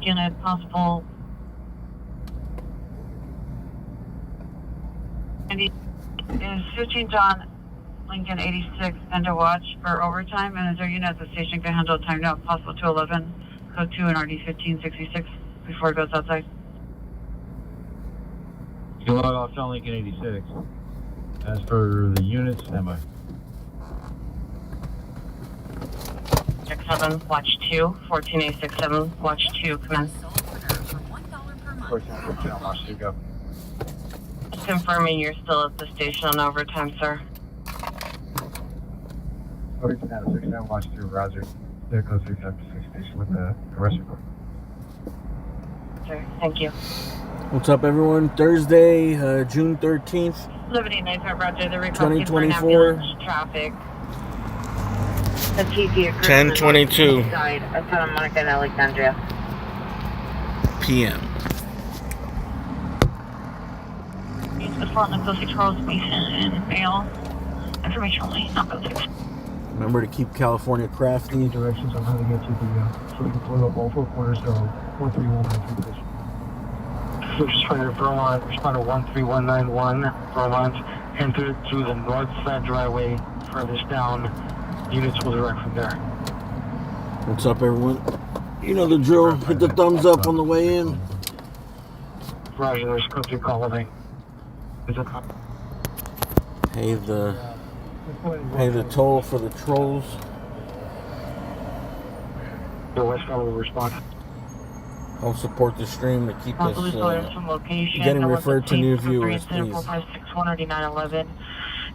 unit, possible. And he is switching John Lincoln 86 under watch for overtime, and is there unit at the station can handle time now, possible 211, code 2 and RD 1566 before it goes outside. You can log off John Lincoln 86. As for the units, standby. 67, watch 2, 14867, watch 2, commence. Watch 2, go. Confirming you're still at the station on overtime, sir. 69, watch 2, Roger. There goes 376 station with the arrest report. Sir, thank you. What's up, everyone? Thursday, June 13th, Liberty Nightlife, Roger. The request 2024. Traffic. The TT 10:22 died of Santa Monica and Alexandria. p.m. The front of Ghost Charles Basin and mail. Information only, not Ghost. Remember to keep California crafty. Directions on how to get to the, so we can pull up all 4 corners, so 13193 position. Responder Vermont, responder 13191, Vermont, entered through the north side driveway, furthest down. Units will direct from there. What's up, everyone? You know the drill. Hit the thumbs up on the way in. Roger, there's code 3 call holding. Pay the toll for the trolls. The Westwood will respond. Help support the stream to keep us location, getting referred to new viewers, please. 456 18911.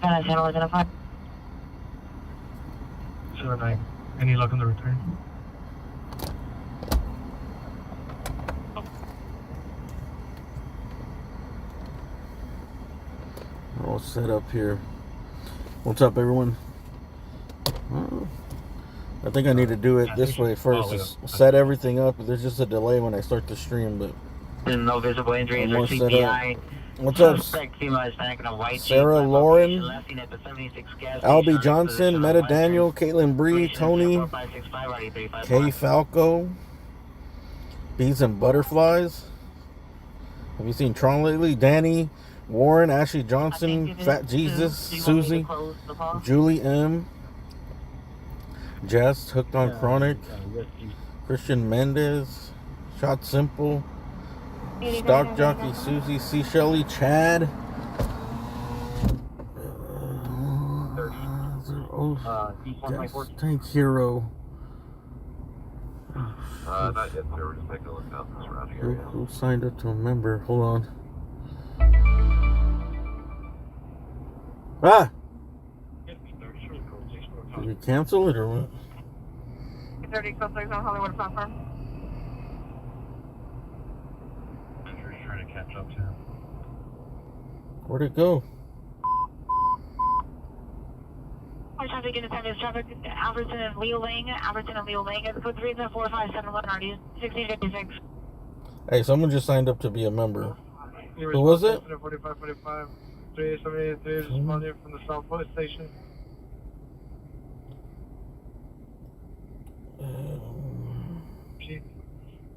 And channel identified. 09. Any luck on the return? We're all set up here. What's up, everyone? I think I need to do it this way first. Is set everything up. There's just a delay when I start the stream, but no visible injuries or CPI. What's up, Sarah Lauren, Albie Johnson, Meta Daniel, Caitlin Bree, Tony, Kay Falco, Bees and Butterflies. Have you seen Tron lately? Danny, Warren, Ashley Johnson, Fat Jesus, Susie, Julie M, Jess, Hooked on Chronic, Christian Mendez, Shot Simple, Stock Jockey, Susie, C. Shelley, Chad, Tank Hero. Not yet, sir. We're just taking a look out the surrounding area. Who signed up to a member? Hold on. Ah! Did we cancel it or what? 30 code 6 on Hollywood platform. Trying to catch up to him. Where'd it go? Traffic in attendance, traffic Albertson and Leo Lang, is code 34571 RD 1656. Hey, someone just signed up to be a member. Who was it? 4545 3873 is responding from the Southwest station.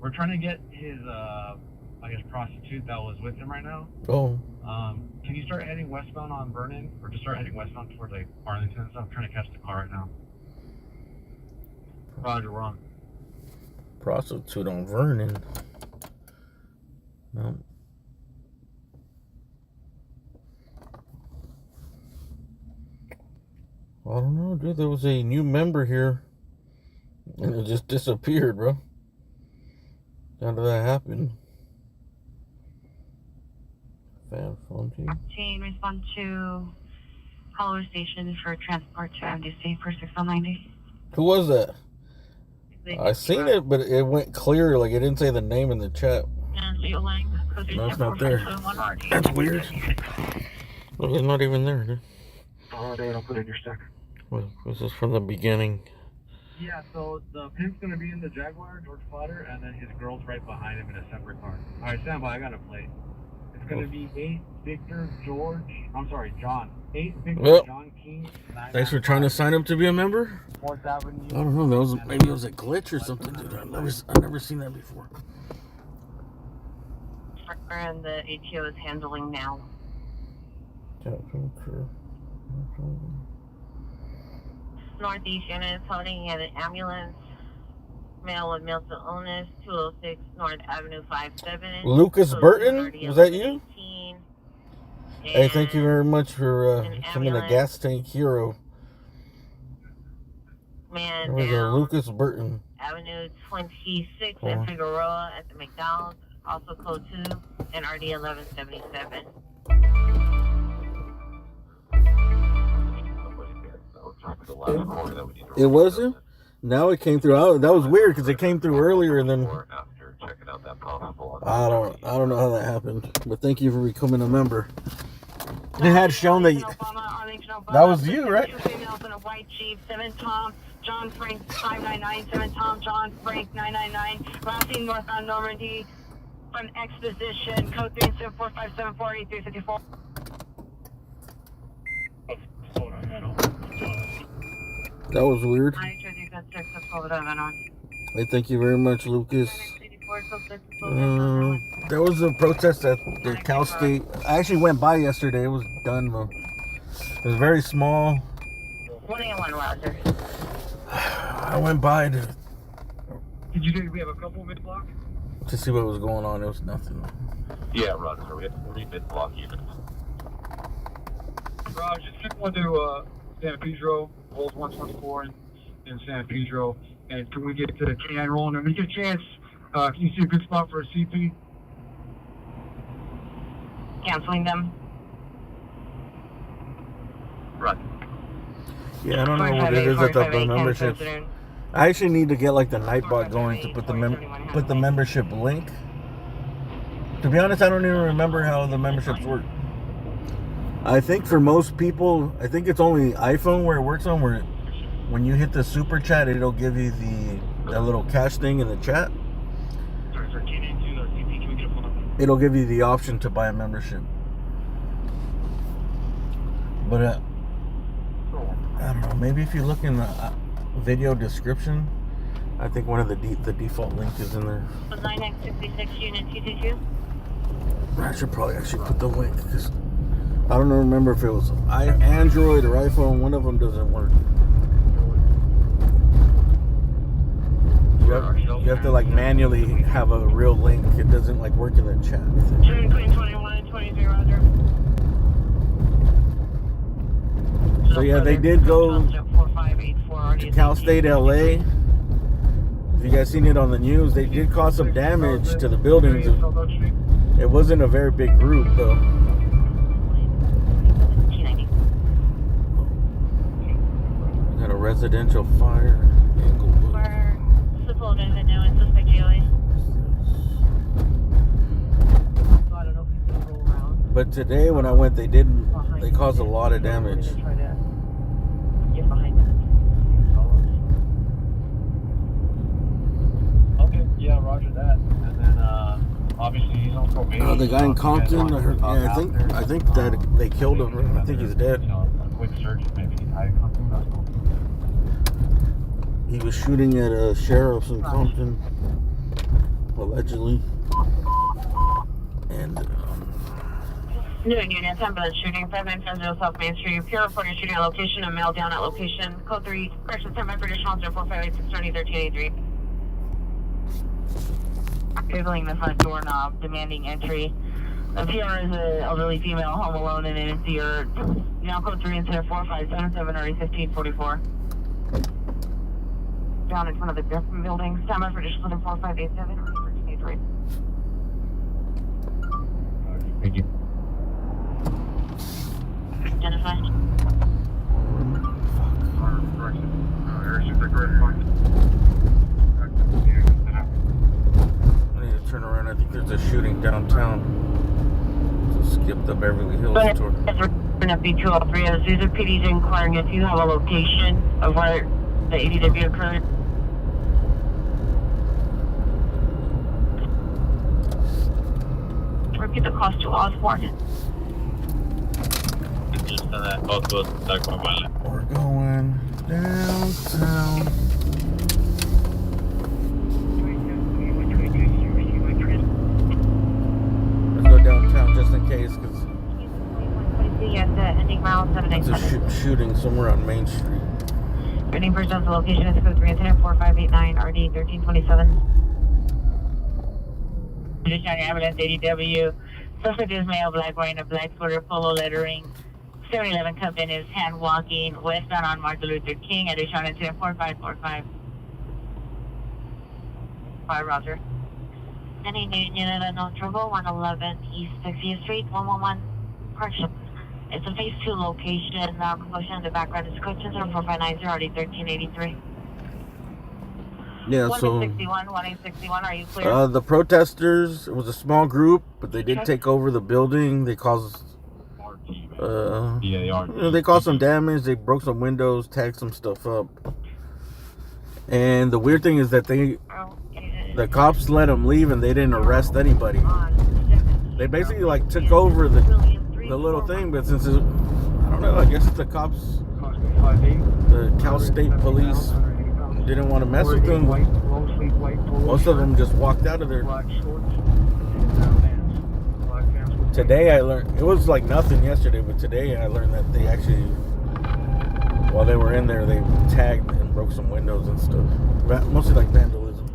We're trying to get his, I guess, prostitute that was with him right now. Oh. Can you start heading westbound on Vernon? Or just start heading westbound towards, like, Arlington and stuff? I'm trying to catch the car right now. Roger, we're on. Prostitute on Vernon. No. I don't know, dude. There was a new member here. And it just disappeared, bro. How did that happen? Fan phone team. Respond to Hollywood Station for transport to MDC for 6190. Who was that? I seen it, but it went clear. Like, it didn't say the name in the chat. And Leo Lang. No, it's not there. That's weird. Well, it's not even there, dude. Oh, they don't put it in your stack. What, was this from the beginning? Yeah, so the pimp's gonna be in the Jaguar, George Potter, and then his girl's right behind him in a separate car. Alright, stand by, I got a plate. It's It's going to be 8 Victor George. I'm sorry, John. 8 Victor Well, John King. thanks for trying to sign up to be a member. 4th Avenue. I don't know. That was maybe it was a glitch or something. Dude. I've never seen that before. And the ATO is handling now. Northeast unit is holding at an ambulance. Male with mental illness, 206 North Avenue 57. Lucas Burton, was that you? 18. Hey, thank you very much for coming to Gas Tank Hero. Man There was a Lucas Burton. Avenue 26 in Figueroa at the McDonald's, also code 2 and RD 1177. It wasn't? Now it came through. That was weird because it came through earlier and then I don't know how that happened. But thank you for becoming a member. It had shown that that was you, right? 2 females and a white Jeep, 7 Tom, John Frank 599, 7 Tom, John Frank 999, last seen northbound Normandy from Exposition, code 3745748 That was weird. Hey, thank you very much, Lucas. There was a protest at the Cal State. I actually went by yesterday. It was done though. It was very small. 181 Roger. I went by Did you think we have a couple mid-block? to see what was going on. It was nothing. Yeah, Roger. We have 3 mid-block units. Raj, just took one to San Pedro, Old 124 in San Pedro. And can we get to the K9 rolling? And when you get a chance, can you see a good spot for a CP? Canceling them. Roger. Yeah, I don't know what it is at the membership. I actually need to get like the Nightbot going to put the membership link. To be honest, I don't even remember how the memberships work. I think for most people, I think it's only iPhone where it works on, where when you hit the super chat, it'll give you that little cash thing in the chat. It'll give you the option to buy a membership. But I don't know, maybe if you look in the video description, I think one of the default link is in there. 9966 unit 222. I should probably actually put the link because I don't remember if it was Android or iPhone. One of them doesn't work. You have to like manually have a real link. It doesn't like work in the chat. 21 23 Roger. So yeah, they did go to Cal State LA. If you guys seen it on the news, they did cause some damage to the buildings. It wasn't a very big group though. We got a residential fire. We're supposed to know and suspect GOA. But today when I went, they caused a lot of damage. Okay, yeah, roger that. And then obviously he's on probation. The guy in Compton, I think that they killed him. I think he's dead. You know, a quick search, maybe hide something. That's cool. He was shooting at a sheriff's in Compton, allegedly. And New units, ambulance shooting, 5950 South Main Street. Pure reported shooting at location and mail down at location. Code 3, correction, sent by for additional 0458 Googling the front doorknob, demanding entry. The PR is an elderly female home alone in an empty yard. Now code 3 incident 4577 or 1544. Down in front of the Griffin building. Stand by for additional 4587 or 1383. Thank you. Identify. I need to turn around. I think there's a shooting downtown. So skip the Beverly Hills tour. FB203, Caesar PD's inquiring if you have a location of where the ADW occurred. Repeat the cost to Osborne. Just that also back on my left. We're going downtown. Let's go downtown just in case, because it's a shooting somewhere on Main Street. Your first of the location is code 34589 RD 1327. Additional ambulance ADW. Suspect is male, black, wearing a black sweater, polo lettering. 711 Compton is hand walking westbound on Martin Luther King. Additional incident 4545. 5 Roger. Any new unit of no trouble, 111 East 60th Street, 111. Correction. It's a phase 2 location. Commotion in the background is code 20459 RD 1383. Yeah, so 1861, are you clear? the protesters, it was a small group, but they did take over the building. They caused they caused some damage. They broke some windows, tagged some stuff up. And the weird thing is that the cops let them leave and they didn't arrest anybody. They basically like took over the little thing, but since it's, I don't know, I guess it's the cops, the Cal State Police didn't want to mess with them. Most of them just walked out of there. Today I learned, it was like nothing yesterday, but today I learned that they actually, while they were in there, they tagged and broke some windows and stuff. Mostly like vandalism.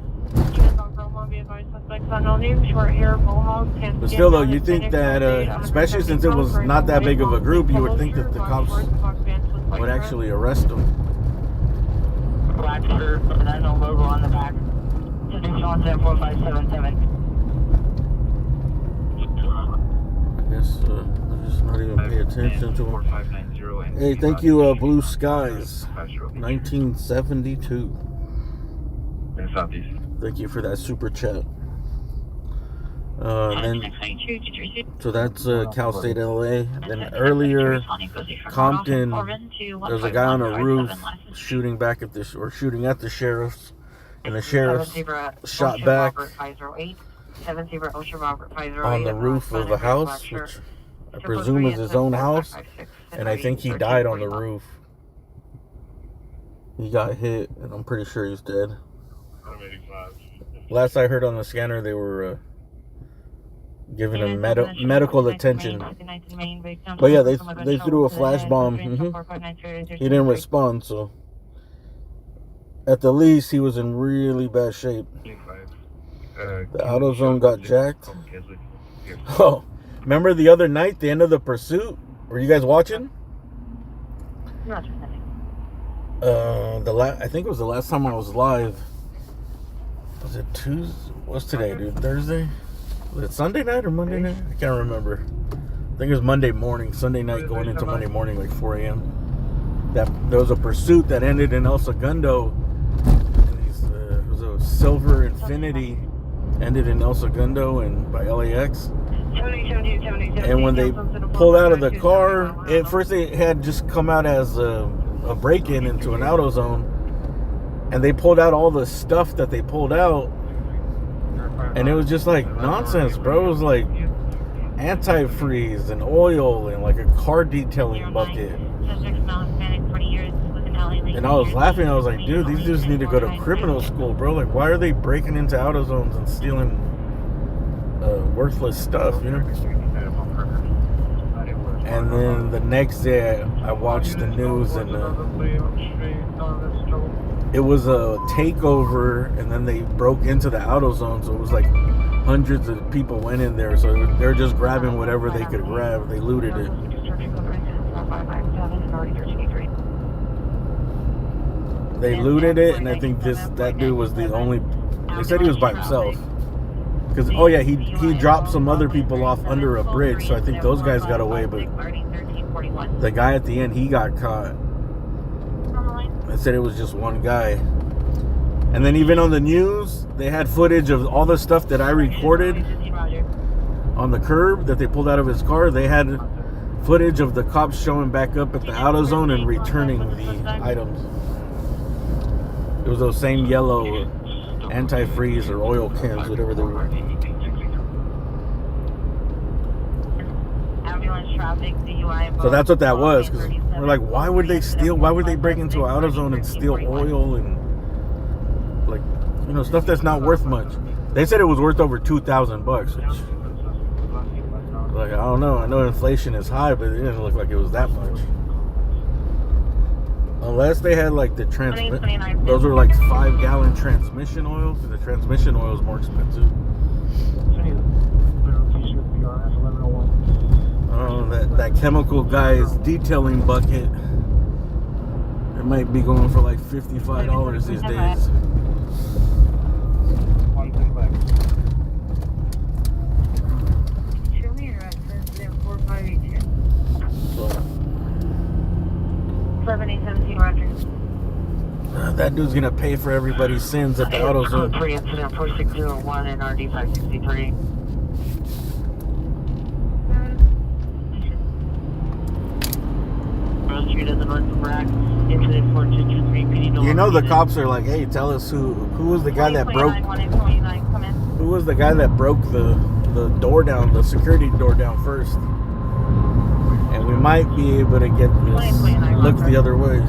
But still though, you think that, especially since it was not that big of a group, you would think that the cops would actually arrest them. Black shirt, there's no logo on the back. 4577. I guess I'm just not even paying attention to them. Hey, thank you, Blue Skies, 1972. Thank you for that super chat. Then, so that's Cal State LA. Then earlier, Compton, there's a guy on a roof shooting back at the, or shooting at the sheriffs, and the sheriff shot back on the roof of a house, which I presume is his own house, and I think he died on the roof. He got hit, and I'm pretty sure he's dead. Last I heard on the scanner, they were giving him medical attention. But yeah, they threw a flash bomb. He didn't respond, so at the least he was in really bad shape. The AutoZone got jacked. Oh, remember the other night, the end of the pursuit? Were you guys watching? I think it was the last time I was live. Was it Tuesday? What's today, dude? Thursday? Was it Sunday night or Monday night? I can't remember. I think it was Monday morning, Sunday night going into Monday morning, like 4 a.m. There was a pursuit that ended in El Segundo. It was a silver Infinity, ended in El Segundo and by LAX. And when they pulled out of the car, at first they had just come out as a break-in into an AutoZone, and they pulled out all the stuff that they pulled out. And it was just like nonsense, bro. It was like antifreeze and oil and like a car detailing bucket. And I was laughing. I was like, dude, these dudes need to go to criminal school, bro. Like, why are they breaking into AutoZones and stealing worthless stuff, you know? And then the next day, I watched the news, and it was a takeover, and then they broke into the AutoZone, so it was like hundreds of people went in there, so they're just grabbing whatever they could grab. They looted it. They looted it, and I think that dude was the only. They said he was by himself, because oh yeah, he dropped some other people off under a bridge, so I think those guys got away, but the guy at the end, he got caught. They said it was just one guy. And then even on the news, they had footage of all the stuff that I recorded on the curb that they pulled out of his car. They had footage of the cops showing back up at the AutoZone and returning the items. It was those same yellow antifreeze or oil cans, whatever they were. ambulance traffic, DUI. So that's what that was. Because we're like, why would they steal? Why would they break into an AutoZone and steal oil and like, you know, stuff that's not worth much? They said it was worth over $2,000. Like, I don't know. I know inflation is high, but it didn't look like it was that much. Unless they had like the transmission. Those were like 5-gallon transmission oil. Because the transmission oil is more expensive. Oh, that chemical guy's detailing bucket. It might be going for like $55 these days. That dude's gonna pay for everybody's sins at the AutoZone. 3 incident 4601 and RD 563. You know the cops are like, hey, tell us who was the guy that broke. Who was the guy that broke the door down, the security door down first? And we might be able to get this look the other way.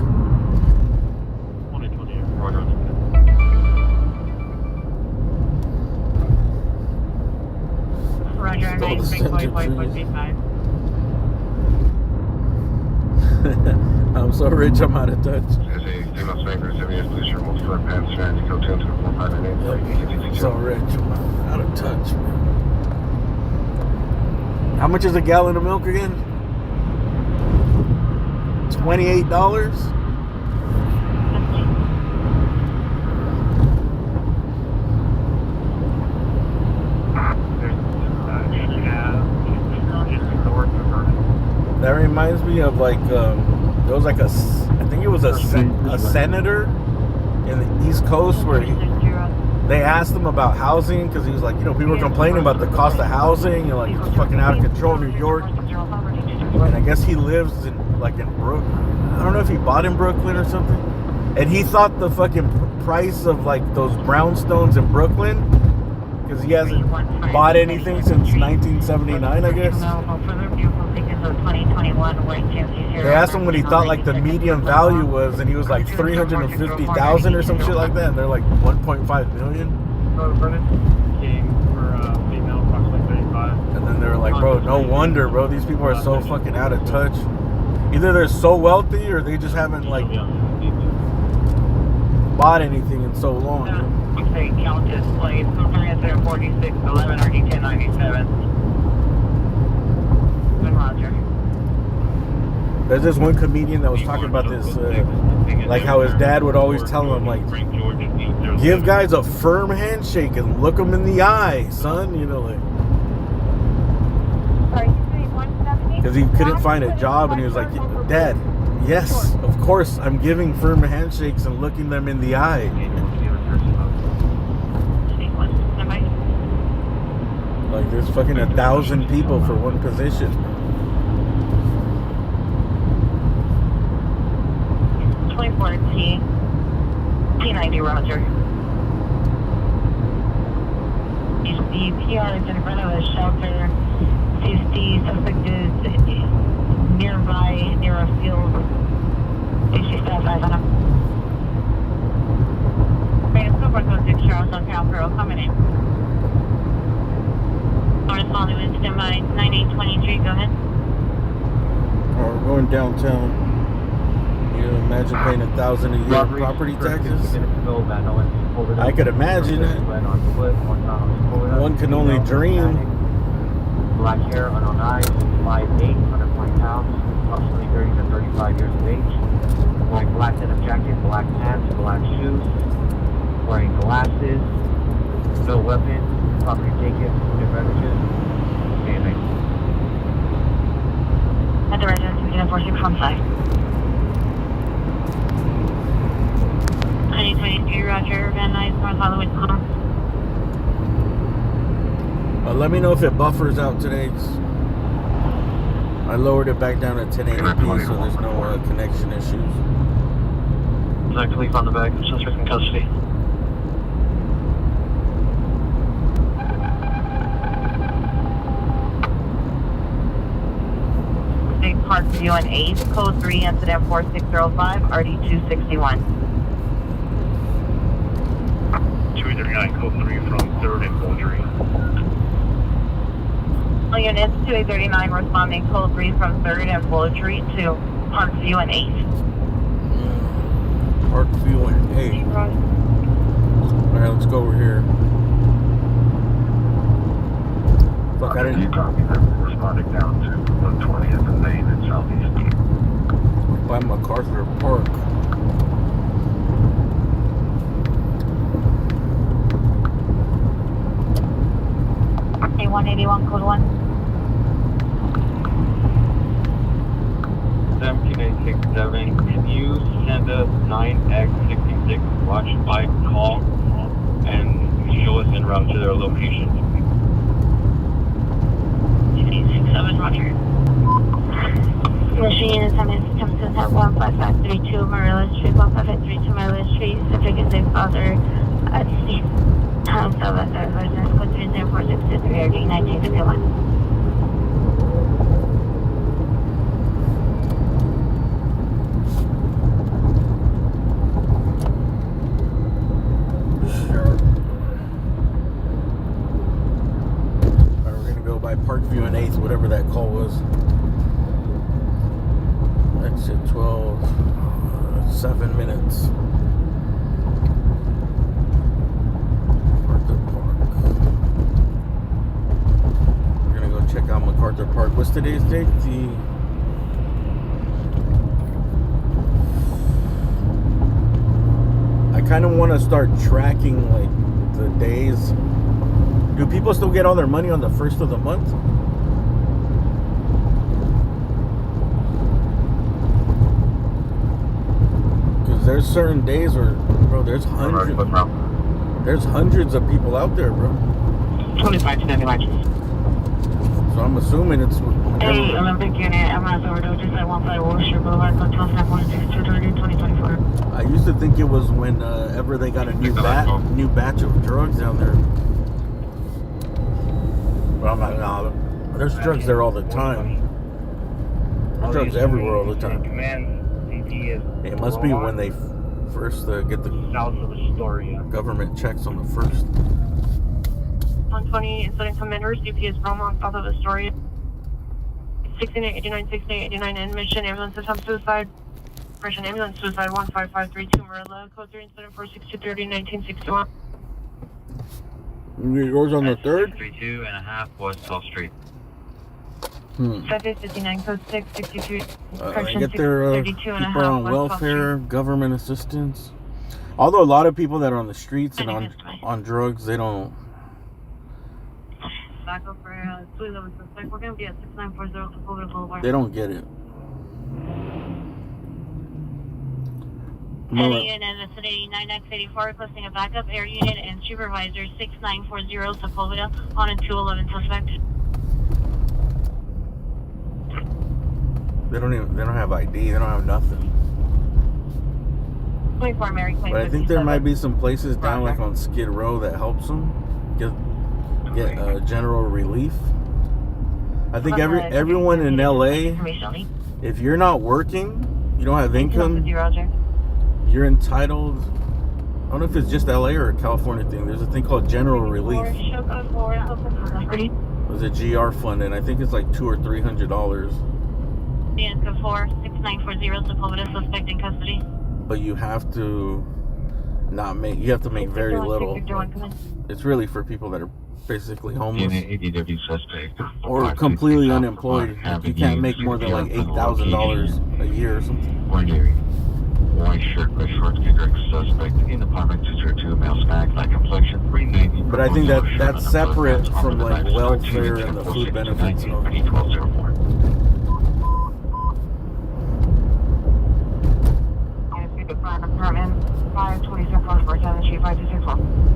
Roger, 934.5. I'm so rich, I'm out of touch. So rich, I'm out of touch. How much is a gallon of milk again? $28? That reminds me of like, there was like I think it was a senator in the East Coast where they asked him about housing because he was like, you know, people were complaining about the cost of housing and like it's fucking out of control in New York. And I guess he lives in Brooklyn. I don't know if he bought in Brooklyn or something. And he thought the fucking price of like those brownstones in Brooklyn, because he hasn't bought anything since 1979, I guess. They asked him what he thought like the median value was, and he was like 350,000 or some shit like that. And they're like 1.5 million. And then they were like, bro, no wonder, bro. These people are so fucking out of touch. Either they're so wealthy or they just haven't like bought anything in so long. Say Countess Place, 46, 11 RD 1097. Roger. There's this one comedian that was talking about this, like how his dad would always tell him, like, give guys a firm handshake and look them in the eye, son. You know, like, because he couldn't find a job, and he was like, Dad, yes, of course, I'm giving firm handshakes and looking them in the eye. Like, there's fucking 1,000 people for one position. 24 T90, Roger. The PR is in front of a shelter. The suspect is nearby, near a field. She's still alive on him. Great, Super Code 6 Charles on Calpero coming in. Following incident by 9823, go ahead. We're going downtown. You imagine paying $1,000 a year property taxes? I could imagine it. One can only dream. Black hair, unknown eyes, 5'8", 120 pounds, approximately 30 to 35 years of age. Wearing black denim jacket, black pants, black shoes. Wearing glasses. No weapon. Property taken. No beverages. Standing. At the residence, we can enforce your comply. 2023, Roger, Van Nuys, North Hollywood, let me know if it buffers out today. I lowered it back down to 1080p, so there's no connection issues. Zach, leave on the bag. Suspect in custody. Parkview and 8th, code 3, incident 4605, RD261. 239, code 3 from 3rd and Poultry. All units 2839 responding code 3 from 3rd and Poultry to Parkview and 8th. Parkview and 8. Alright, let's go over here. Fuck, I didn't. Copy that. Responding down to 120th and Main in Southeast. By MacArthur Park. Okay, 181 code 1. 17867, can you send us 9X66 watch by call and show us en route to their location? 867, roger. Machine units on this comes in at 15532 Marilla Street, 15532 Marilla Street, subject is a father at sea. House of a third residence, code 30463, RD 1951. Parkview and 8th, whatever that call was. Exit 12, 7 minutes. MacArthur Park. We're gonna go check out MacArthur Park. What's today's date? I kind of want to start tracking like the days. Do people still get all their money on the 1st of the month? Because there's certain days where, bro, there's hundreds of people out there, bro. 2579. So I'm assuming it's Hey, Olympic unit, MS overdose at 15 Wilshire Boulevard, code 12.6 2024. I used to think it was whenever they got a new batch of drugs down there. But I'm like, nah, there's drugs there all the time. There's drugs everywhere all the time. It must be when they first get the South of Astoria. government checks on the 1st. 120 incident commanders, DPS Bromont, south of Astoria. 1689, 1689 in mission, ambulance attempt suicide. Mission ambulance suicide 15532 Marilla, code 3 incident 46230 1961. Yours on the 3rd? 32 and a half West 12th Street. 5859 code 6 62. I get their people on welfare, government assistance. Although a lot of people that are on the streets and on drugs, they don't. Back up for Willowbrook. We're going to be at 6940 Boulevard. They don't get it. Heading in the city 9X84 requesting a backup air unit and supervisor 6940 Sepulveda on a 211 suspect. They don't have ID. They don't have nothing. 24 Mary Clay. But I think there might be some places down like on Skid Row that helps them get general relief. I think everyone in LA, if you're not working, you don't have income, you're entitled. I don't know if it's just LA or a California thing. There's a thing called general relief. There's a GR fund, and I think it's like $200 or $300. 6940 Sepulveda suspect in custody. But you have to make very little. It's really for people that are basically homeless or completely unemployed. You can't make more than like $8,000 a year or something. White shirt, red shorts, direct suspect in apartment 202, male snack, light complexion, 390. But I think that's separate from like welfare and the food benefits. And all. Apartment 527 447 Street 526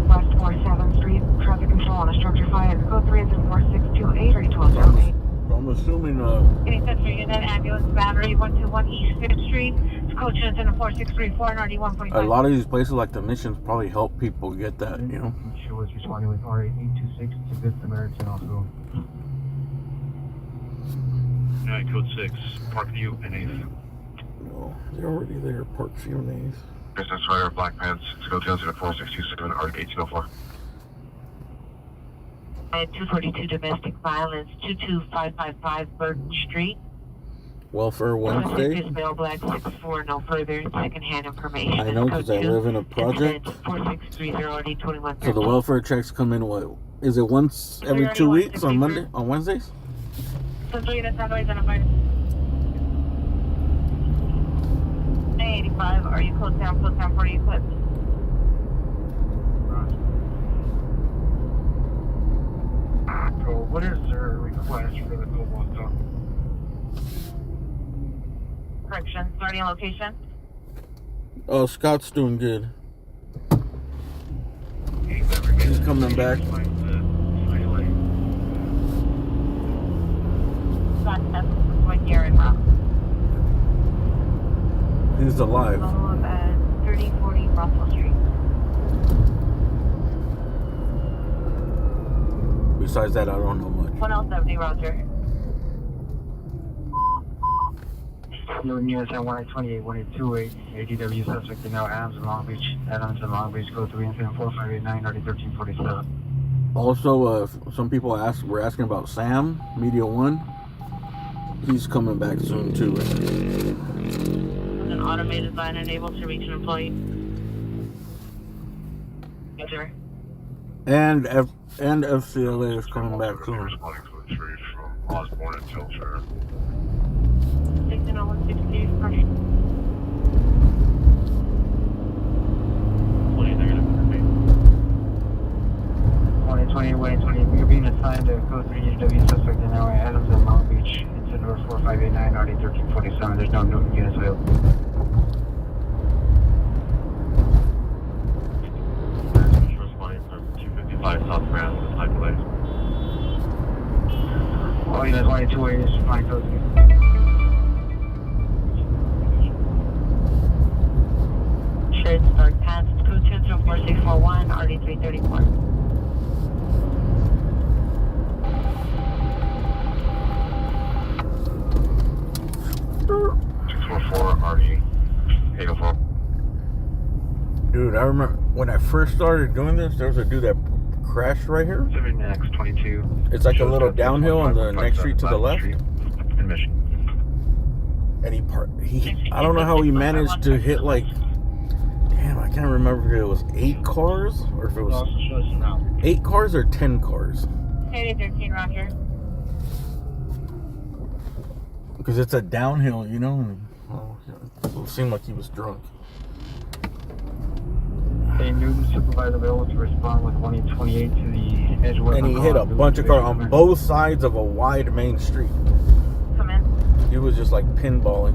West 47th Street. Traffic control on a structure 5. Code 3 is 4628 or 1208. I'm assuming Any sensor unit, ambulance, battery 121 East 5th Street. Code is in 4634 and RD 145. a lot of these places like the missions probably help people get that, you know. She was responding with RA826 to Good Samaritan also. Alright, code 6, Parkview and 8th. No, they're already there. Parkview and 8th. Business Rider, Black Pants, Go 4627, Arctic 1804. 242 domestic violence, 22555 Burton Street. Welfare Wednesday. Is Mail Black 64, no further secondhand information. I know because I live in a project. 4630 21. So the welfare checks come in, what, is it once every 2 weeks on Monday, on Wednesdays? Central Unit San Luis identified. 85, are you close down 40 equipped? So what is their request for the Cobalt Dog? Correction, starting location. Oh, Scott's doing good. He's coming back. Scott, that's 1 year in route. He's alive. Follow up at 3040 Russell Street. Besides that, I don't know much. 1L70, Roger. New units at 1828, 1828, ADW suspect in now Adams and Long Beach. Adams and Long Beach, go 3 incident 4589, already 1347. Also, some people were asking about Sam, Media 1. He's coming back soon too. An automated line unable to reach an employee. Roger. And FCLA is coming back soon. Responding to a trade from Osborne and Tilshire. 160160, correction. 1828, 1828, you're being assigned to code 3 UW suspect in now Adams and Long Beach. Incident number 4589, already 1347. There's no Newton units available. Responding from 255 South Grand with high delays. All units 1828 is flying code 3. Should start past code 24641, RD 334. 244 RD 804. Dude, I remember when I first started doing this, there was a dude that crashed right here. 7X22. It's like a little downhill on the next street to the left. In Mission. And I don't know how he managed to hit like, damn, I can't remember if it was 8 cars or if it was 8 cars or 10 cars. 8013, Roger. Because it's a downhill, you know, and it seemed like he was drunk. A Newton supervisor available to respond with 1828 to the Edgewood. And he hit a bunch of cars on both sides of a wide main street. Come in. He was just like pinballing.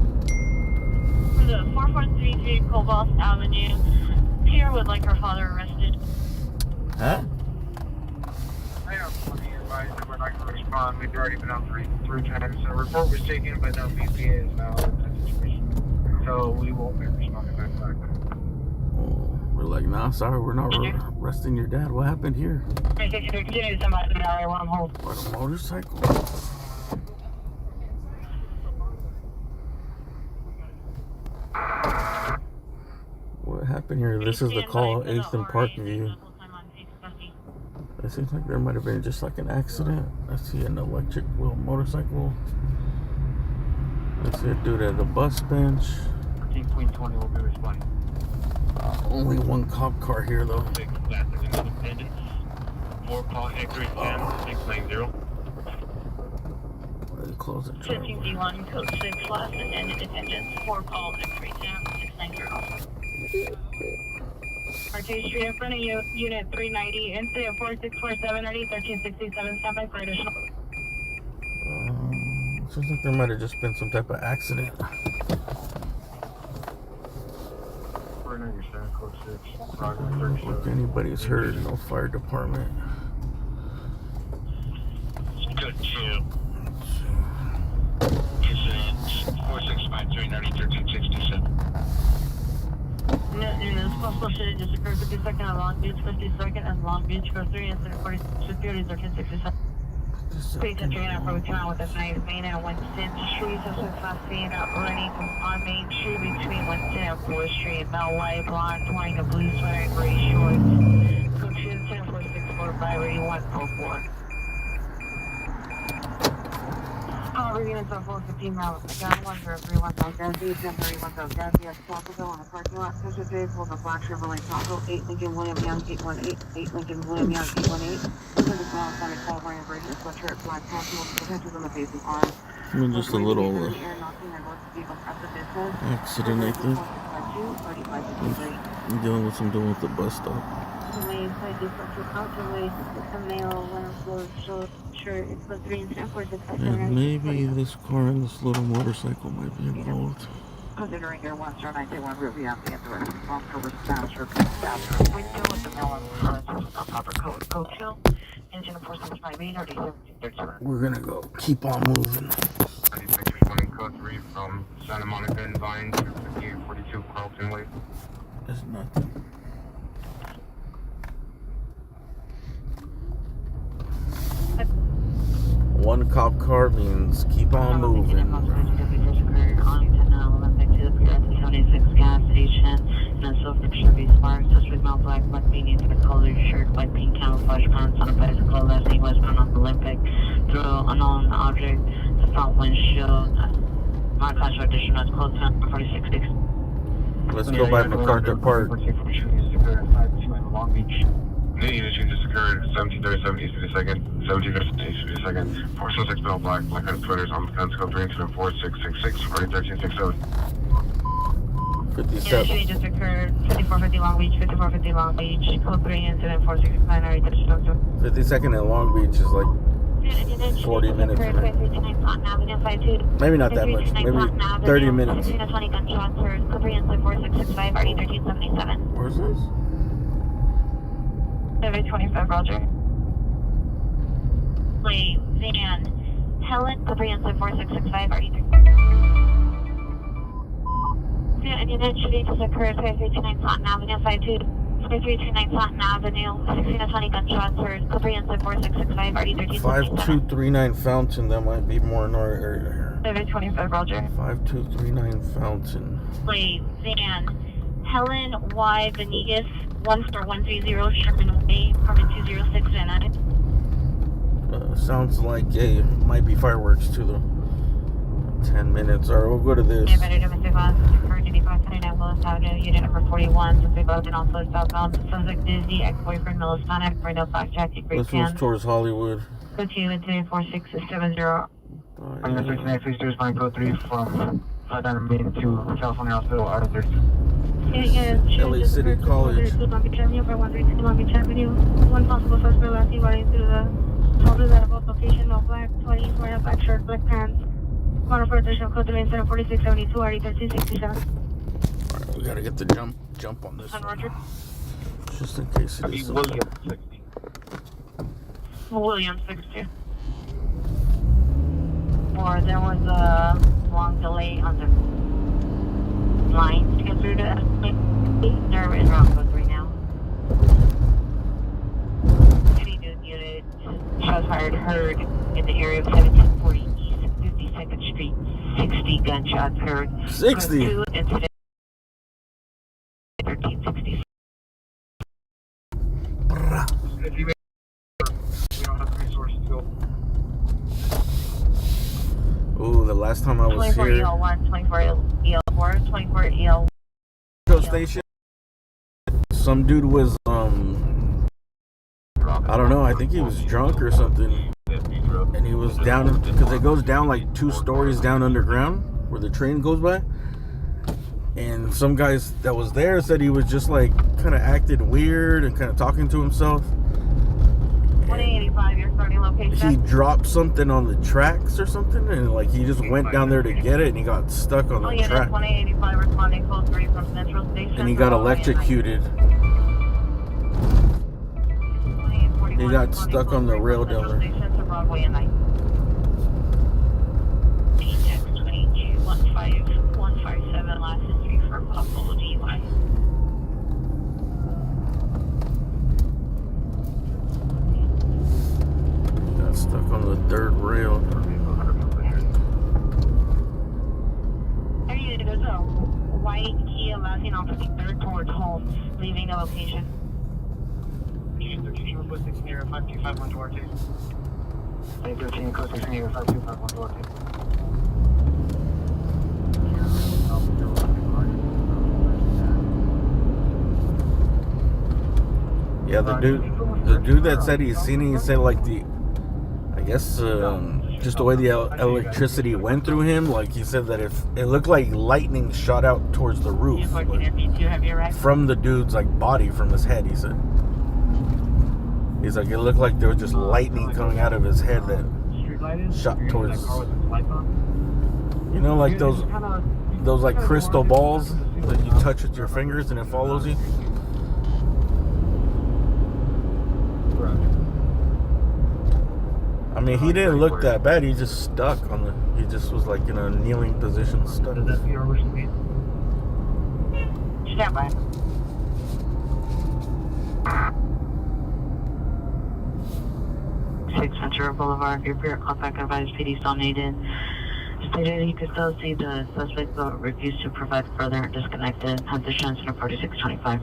For the 4433 Cobalt Avenue, Pierre would like her father arrested. Huh? I have plenty of advice that we're not going to respond. We've already been out three times. A report was taken, but no BPA is now in that situation. So we won't be responding back. We're like, nah, sorry, we're not arresting your dad. What happened here? Continue to somebody in area one hold. What, a motorcycle? What happened here? This is the call, 8th and Parkview. It seems like there might have been just like an accident. I see an electric wheel motorcycle. I see a dude at a bus bench. Team Queen 20 will be responding. Only one cop car here though. Independence. 4 call Hickory 10-690. They close the driveway. 15D1 code 6 last and Independence 4 call X-ray 690. Archie Street in front of you, unit 390, incident 4647 RD 1367, stand by for additional. Seems like there might have just been some type of accident. Code 6. If anybody's hurt, no fire department. Good 2. Incident 4653 1367. This possible shooting just occurred 52nd on Long Beach, 52nd and Long Beach, go 3, incident 4650 1367. This Please enter in for return with us 9 Main and Winston Street. Suspect last seen running on Main Street between Winston and 4th Street. Male white blonde, wearing a blue sweater and gray shorts. Cookshins 10464 reading 144. Units on 415 miles. Again, 1031 South Gadsby, 1031 South Gadsby, at Taco on the parking lot. Special Days, Golden Black Chevrolet Taco, 8 Lincoln William Young, 818, 8 Lincoln William Young, 818. This is Mount Sonic California Bridge, sweatshirt, black tattoo, potentials on the face and arms. I mean, just a little accident, I think. I'm dealing with the bus stop. And maybe this car and this little motorcycle might be involved. Considering your 10921 route, we have to get the rest of the October stature, window with the mail on proper code chill. Engine of 4658 or 87. We're gonna go keep on moving. 3620 code 3 from Santa Monica and Vine to 5842 Carlton Way. There's nothing. One cop car means keep on moving. Gas station and a silver Chevy Spark, suspect male black, black beanie, the colored shirt, light pink camouflage pants on a bicycle, left knee westbound on the Olympic, through unknown object, the front windshield, my class audition was close to 46. Let's go by MacArthur Park. Long Beach. The unit just occurred 1737 East 52nd, 1737 East 52nd, 406 Bell Black, black-headed sweaters on the guns, code 3 incident 4666, already 1367. 57. Unit just occurred 5450 Long Beach, 5450 Long Beach, code 3 incident 469, already 1367. 52nd and Long Beach is like 40 minutes away. Maybe not that much, maybe 30 minutes. 20 gunshots heard, code 3 incident 4665, already 1377. Where's this? 725 Roger. Wait, Van Helen, comprehensive 4665, RD3. Yeah, and unit should be just occurred 5329 Taunton Avenue, 5329 Taunton Avenue, 1620 gunshots heard, comprehensive 4665, RD3. 5239 Fountain, that might be more in our area here. 725 Roger. 5239 Fountain. Wait, Van Helen Y. Venegas, 14130 Sherman Way, apartment 206 Van. Sounds like it might be fireworks to the 10 minutes. Alright, we'll go to this. Better domestic violence, occurred 8529 Willis Avenue, unit number 41, since we both and also southbound. Subject Disney, ex-boyfriend Millicent, Brenda Black Jacket, Great This one's towards Hollywood. Go to incident 4670. On your 69, please there's my code 3 from Main to California Hospital, R30. LA City College. Long Beach Avenue, by 132 Long Beach Avenue. One possible suspect last seen running through the shoulders at a both location, no black, 20s, wearing a black shirt, black pants. Model for additional code 3 incident 4672, RD 1367. Alright, we gotta get the jump on this one. Roger. Just in case it is. William 60. Or there was a long delay on the line to get through to escalate. There is wrong code 3 now. Any new unit, shots fired heard in the area of 1740 East 52nd Street. 60 gunshots heard. 60? Code 2 incident 1360. If you we don't have resources to go. Ooh, the last time I was 24 here. 24 EL1, 24 EL4, 24 EL1. Station. Some dude was I don't know, I think he was drunk or something, and he was down because it goes down like 2 stories down underground where the train goes by, and some guys that was there said he was just like kind of acted weird and kind of talking to himself. 185, your starting location. He dropped something on the tracks or something, and like he just went down there to get it, and he got stuck on the track. 185 responding code 3 from Central Station. And he got electrocuted. He got stuck on the rail down there. Station to Broadway and Night. Ajax 2215157 last history for Buffalo DUI. Got stuck on the third Leaving the location. 13 code 6 near 5251 Duarte. 13 code 6 near 5251 Duarte. Yeah, the dude that said he's seen it, he said like I guess just the way the electricity went through him, like he said that if it looked like lightning shot out towards the roof, like, from the dude's like body, from his head. He said, he's like, it looked like there was just lightning coming out of his head that shot towards, you know, like those like crystal balls that you touch with your fingers and it follows you. I mean, he didn't look that bad. He just stuck on the. He just was like in a kneeling position, stuck. Does that be your wish to be? Stand by. Six Ventura Boulevard. Your peer contact advised PD still needed. Stated he could still see the suspect, but refused to provide further. Disconnected. Had the chance for 4625.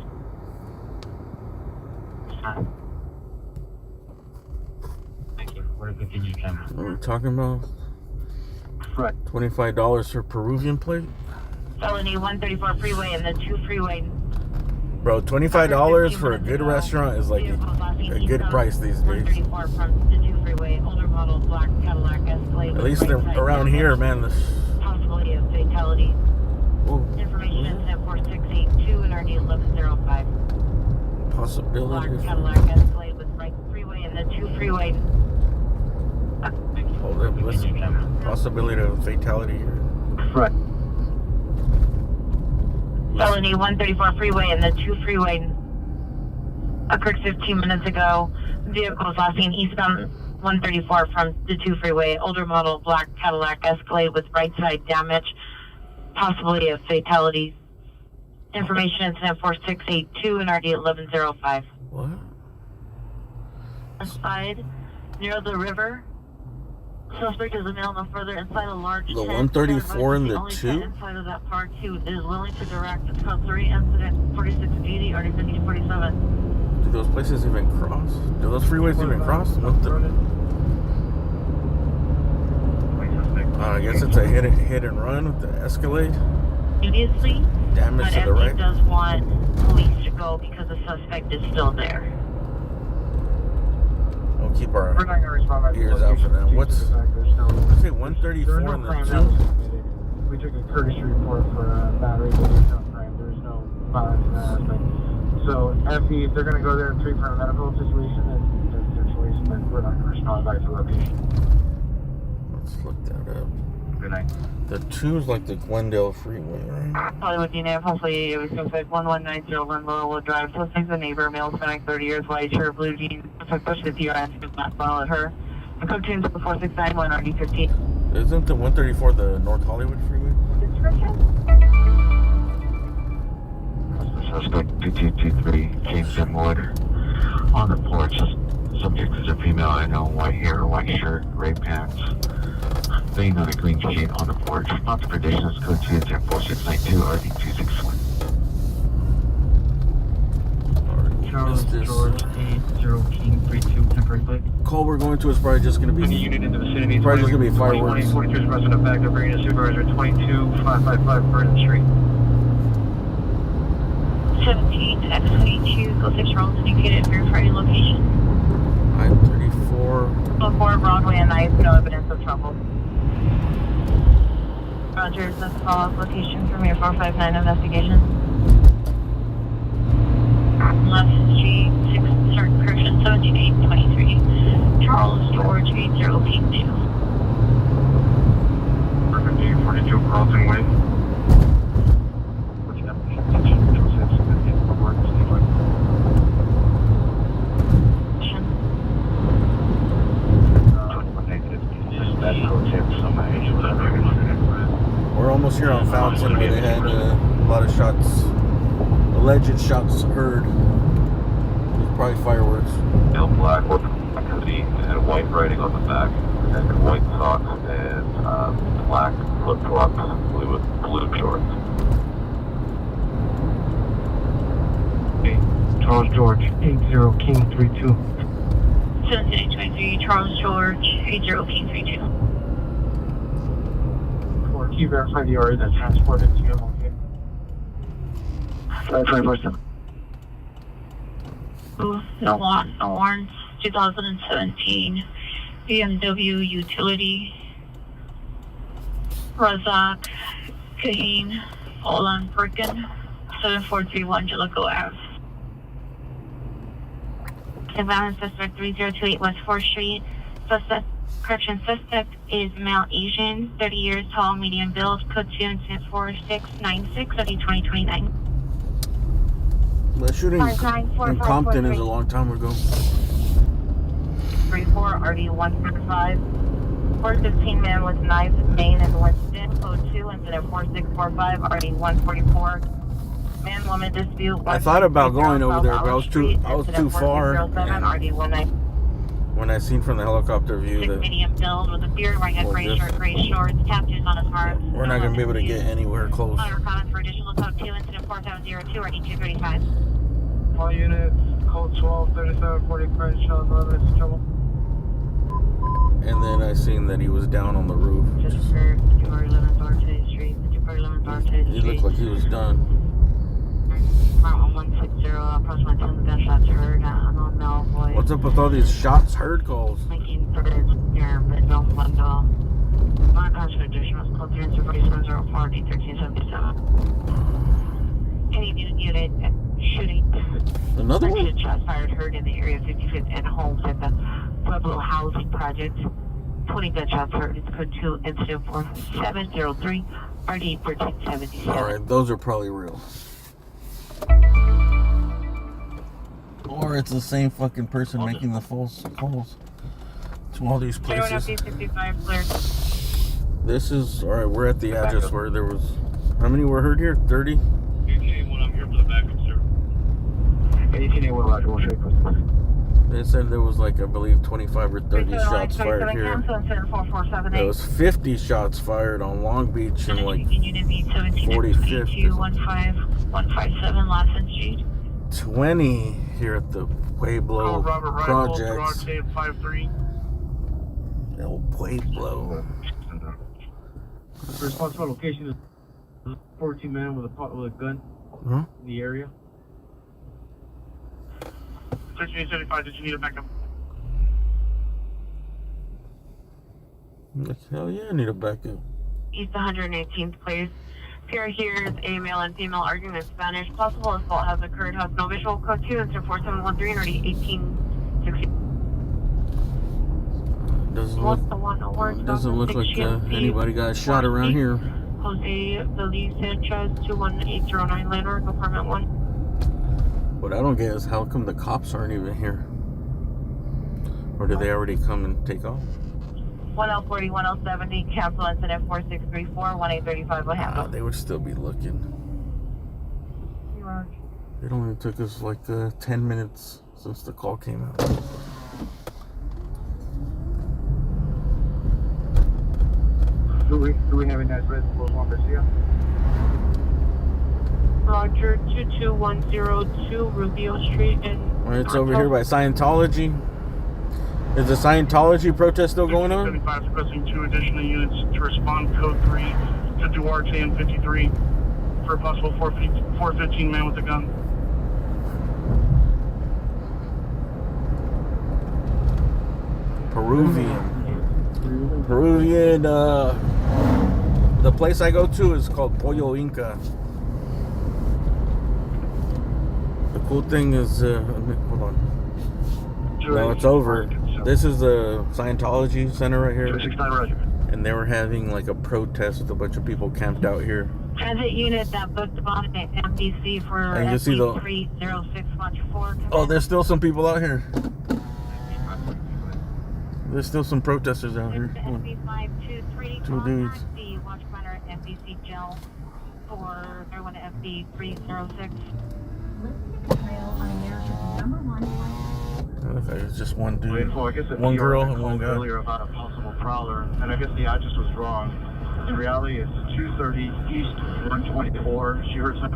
What are the camera? What are we talking about? Right. $25 for Peruvian plate? Felony 134 Freeway and the 2 Freeway. Bro, $25 for a good restaurant is like a good price these days. 134 from the 2 Freeway. Older model black Cadillac Escalade. At least around here, man. Possibility of fatality. Ooh. Information incident 4682 and RD 1105. Possibility. Black Cadillac Escalade with right Freeway and the 2 Freeway. Hold up, listen. Possibility of fatality here. Right. Felony 134 Freeway and the 2 Freeway. Occurred 15 minutes ago. Vehicles last seen eastbound 134 from the 2 Freeway. Older model black Cadillac Escalade with right side damage. Possibility of fatality. Information incident 4682 and RD 1105. What? Aside near the river. Suspect is a male no further inside a large The tent. 134 and the only 2? inside of that park 2 is willing to direct its code 3 incident 4680 or 5047. Do those places even cross? Do those freeways even cross? What the? I guess it's a hit and run with the Escalade. Previously, Damage but to the right. MD does want police to go because the suspect is still there. We'll keep our We're not going to respond by ears out for that. What's? I say 134 and the 2. We took a courtesy report for battery, but there's no crime. There's no violence in that aspect. So if they're going to go there and treat for a medical situation, then that's their choice, but we're not going to respond back to the location. Let's look that up. Good night. The 2 is like the Glendale Freeway, right? Hollywood unit, possibly it was suspect 1190 Willowbrook Drive. Suspect's a neighbor, male, spending 30 years, white shirt, blue jeans. Suspect pushed the TRS, does not smile at her. The code tunes 4691 RD15. Isn't the 134 the North Hollywood Freeway? Suspect 2223, James M. Wood, on the porch. Subject is a female, I know, white hair, white shirt, gray pants, laying on a green sheet on the porch. Not the predictions, code 2 is 4692, RD261. Charles George 80 King 32 temporary plate. Call we're going to is probably just going to Any be. unit in the vicinity. Probably just gonna be fireworks. 43 is resident of Baghdad, bringing a supervisor 22555 Vernon Street. 17 to X22, go 6 rounds indicated, verify your location. I-34. Before Broadway and Knife, no evidence of trouble. Roger, that's the follow-up location from your 459 investigation. Left Street, 6 start correction, 17823. Charles George 80 Peak 2. Perfect, 42 Carlton Way. What's your application? We're almost here on Fountain where they had a lot of shots, alleged shots heard. Probably fireworks. Male black with activity and white writing on the back, and white socks and black flip-flops with blue shorts. Charles George, 80 King 32. 7823 Charles George, 80 King 32. For key verify the order that transported to your location. 547. No warrants. 2017 BMW utility. Razak Kaheen, Poland, Bricken, 7431 Jellicoe Ave. Surveillance suspect 3028 West 4th Street. Suspect is male Asian, 30 years tall, medium build, code 2 incident 4696 of 2029. The shooting in Compton is a long time ago. 34 RD 135. 415 man with knives in Maine and Winston, code 2 incident 4645 RD 144. Man woman dispute. I thought about going over there, but I was too far. When I seen from the helicopter view that medium build with a beard, wearing a gray shirt, gray shorts, tattoos on his arms. we're not gonna be able to get anywhere close. Comment for additional code 2 incident 4702 RD 235. All units, code 12, 3740 Crenshaw, Northern Trouble. And then I seen that he was down on the roof. Just for 211 Bartay Street. 211 Bartay Street. He looked like he was done. 160, approximately 10 gunshots heard. I don't know, boy. What's up with all these shots heard calls? Making birds here, but no window. My constitution was called 34704 D1377. Any unit shooting. Another one? Shots fired heard in the area of 55th and Holmes at the Pueblo Housing Project. 20 gunshots heard. It's code 2 incident 4703 RD 1377. Alright, those are probably real. Or it's the same fucking person making the false calls to all these places. This is, alright, we're at the address where there was, how many were heard here? 30? 1881, I'm here for the backup, sir. 1881, Roger, we'll check. They said there was like, I believe, 25 or 30 shots fired here. There was 50 shots fired on Long Beach and like 45th. 157 Lawson Street. 20 here at the Pueblo Projects. 53. El Pueblo. Responsible location is 14 man with a gun Huh? in the area. 1375, did you need a backup? Hell yeah, I need a backup. East 118th place. Here is a male and female arguing in Spanish. Possible assault has occurred. Has no visual. Code 2 incident 4713 or 1860. Doesn't look like anybody got shot around here. Jose Feliz Sanchez, 21809 Landmark, apartment 1. What I don't get is how come the cops aren't even here? Or did they already come and take off? 1040, 1070, cancel incident 4634, 1835, what happened? They would still be looking. It only took us like 10 minutes since the call came out. Do we have an address for Juan Garcia? Roger, 22102 Rubio Street in... It's over here by Scientology. Is the Scientology protest still going on? 75 requesting 2 additional units to respond. Code 3 to Duarte and 53 for a possible 415 man with a gun. Peruvian, the place I go to is called Pollo Inca. The cool thing is, hold on. No, it's over. This is the Scientology center right here. 269, Roger. And they were having like a protest with a bunch of people camped out here. Transit unit that booked on at MDC for And you see the 30614. Oh, there's still some people out here. There's still some protesters out here. Two dudes. The watch planner at MDC jail for everyone at FD 306. It's just one dude, Well, I guess one girl, and one guy. Earlier about a possible prowler, and I guess the address was wrong. The reality is 230 East 124. She heard some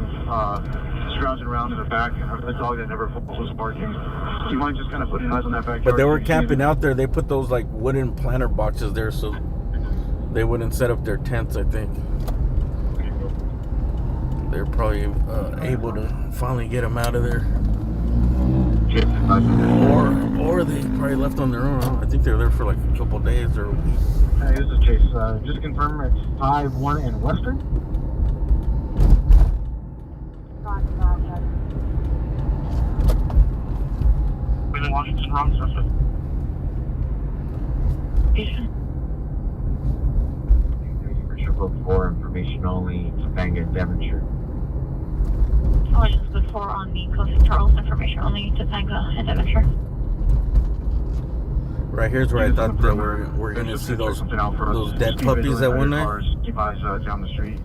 scrounging around in the back, and the dog that never falls was barking. Do you mind just kind of putting eyes on that backyard? But they were camping out there. They put those like wooden planter boxes there so they wouldn't set up their tents, I think. They're probably able to finally get them out of there. Or they probably left on their own. I think they were there for like a couple of days or a week. Hey, this is Chase. Just confirm it's 5-1 in Western. Within Washington, wrong suspect. For information only, Topanga, Devonshire. Oh, just before on the Coast of Charles, information only to Topanga and Devonshire. Right here's where I thought that we're gonna see those dead puppies at one night. Down the street.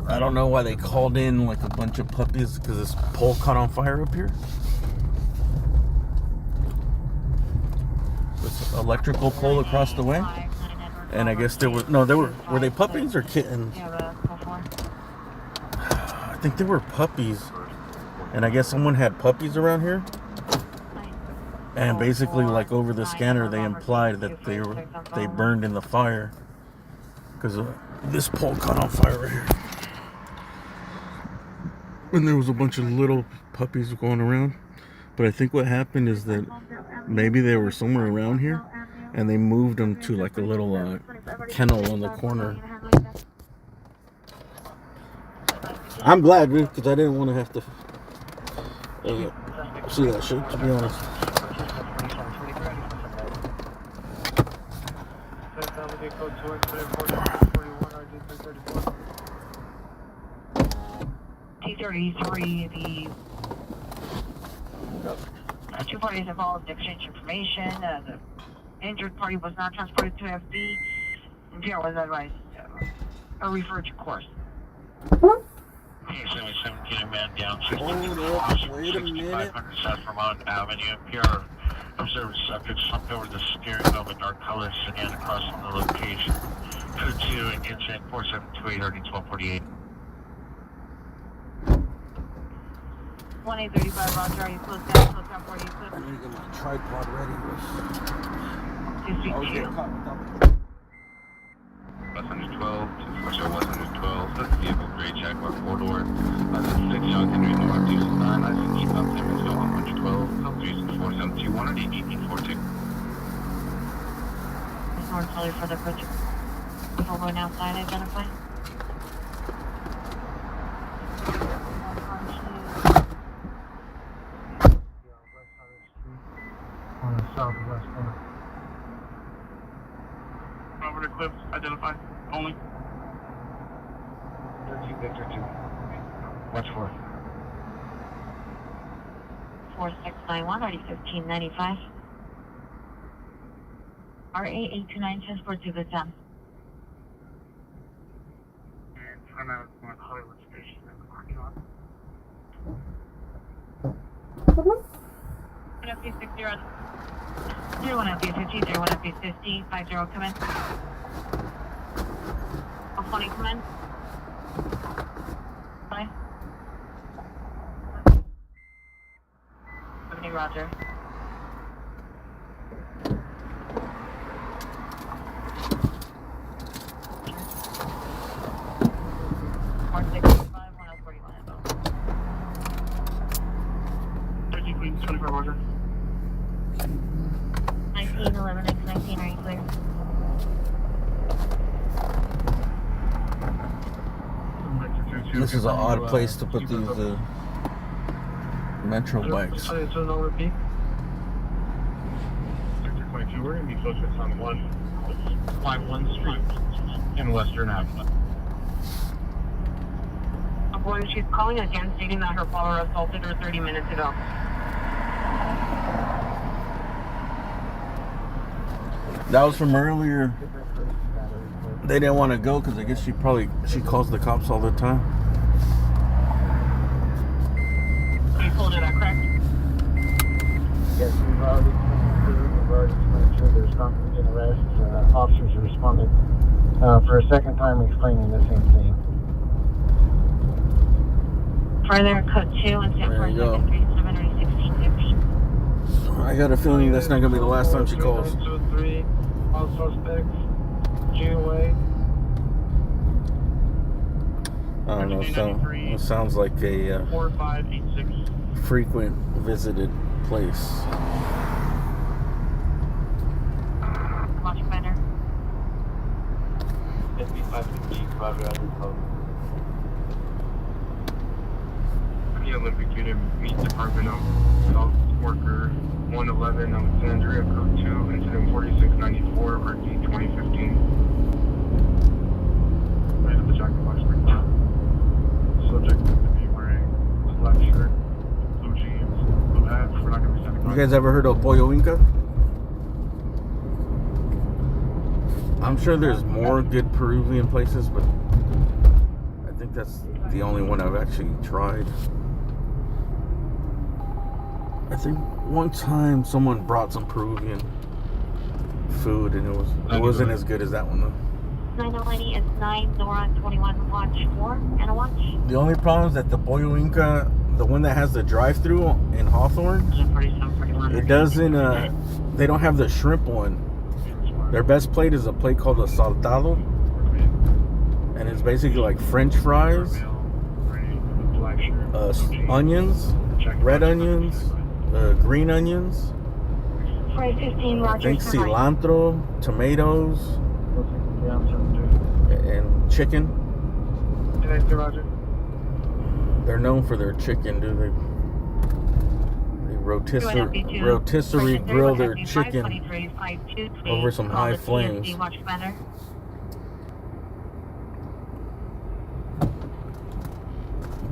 I don't know why they called in like a bunch of puppies because this pole caught on fire up here. This electrical pole across the way. And I guess were they puppies or kittens? I think they were puppies. And I guess someone had puppies around here. And basically, like over the scanner, they implied that they burned in the fire because this pole caught on fire right here. And there was a bunch of little puppies going around. But I think what happened is that maybe they were somewhere around here, and they moved them to like a little kennel on the corner. I'm glad, dude, because I didn't want to have to see that shit, to be honest. T33, the two parties involved exchanged information. The injured party was not transported to FD. Imperial was advised or referred to course. 17 man down. Hold up, wait a minute. South Vermont Avenue. PR observed subject slumped over the steering wheel of a dark color sedan across from the location. Code 2 and incident 4728 RD 1248. 1835, Roger. Are you close down? Close down 40. I need to get my tripod ready. West 112, 112, that's vehicle gray Jaguar 4-door. That's 6 John Henry North, 209, I think keep up there as well, 112, code 3721, or 1842. There's more color for the approach. People going outside, identify. On the southwest corner. Robert Eclipse, identify. Only. 13 Victor 2. Watch for. 4691, RD 1595. RA 829, transport to the town. And I'm out on Hollywood Station in the parking lot. 1F60 on 01F50, 01F50, 50, come in. 20 come in. Bye. 70 Roger. Roger. 19, 11, X 19, are you clear? This is an odd place to put these metro bikes. So no repeat. Sector 22, we're going to be focused on 151 Street in Western Avenue. Boy, she's calling again, stating that her follower assaulted her 30 minutes ago. That was from earlier. They didn't want to go because I guess she calls the cops all the time. You pulled it out, correct? Yes, we've already explained to there's not going to be an arrest. Officers officer responded for a second time explaining the same thing. Further, code 2, incident There you go. 4737, 1650. I got a feeling that's not gonna be the last time she calls. 2-3, all suspects, G-Way. I don't know. It sounds like a 4586. frequent visited place. Watch commander. SB550, Roger, I do code. The Olympic unit meet Department of Health Worker 111 Alexandria, code 2, incident 4694, RD 2015. Right at the jacket box right now. Subject to be wearing black shirt, blue jeans, blue hat. We're not going to be sending. You guys ever heard of Pollo Inca? I'm sure there's more good Peruvian places, but I think that's the only one I've actually tried. I think one time someone brought some Peruvian food and it wasn't as good as that one though. 9090 is 9, Nora 21, watch 4, and a watch. The only problem is that the Pollo Inca, the one that has the drive-through in Hawthorne, it doesn't, they don't have the shrimp one. Their best plate is a plate called a saltado, and it's basically like French fries, onions, red onions, green onions, 515, I Roger. think cilantro, tomatoes, and chicken. Roger. They're known for their chicken, dude. They rotisserie grill their chicken over some high flames.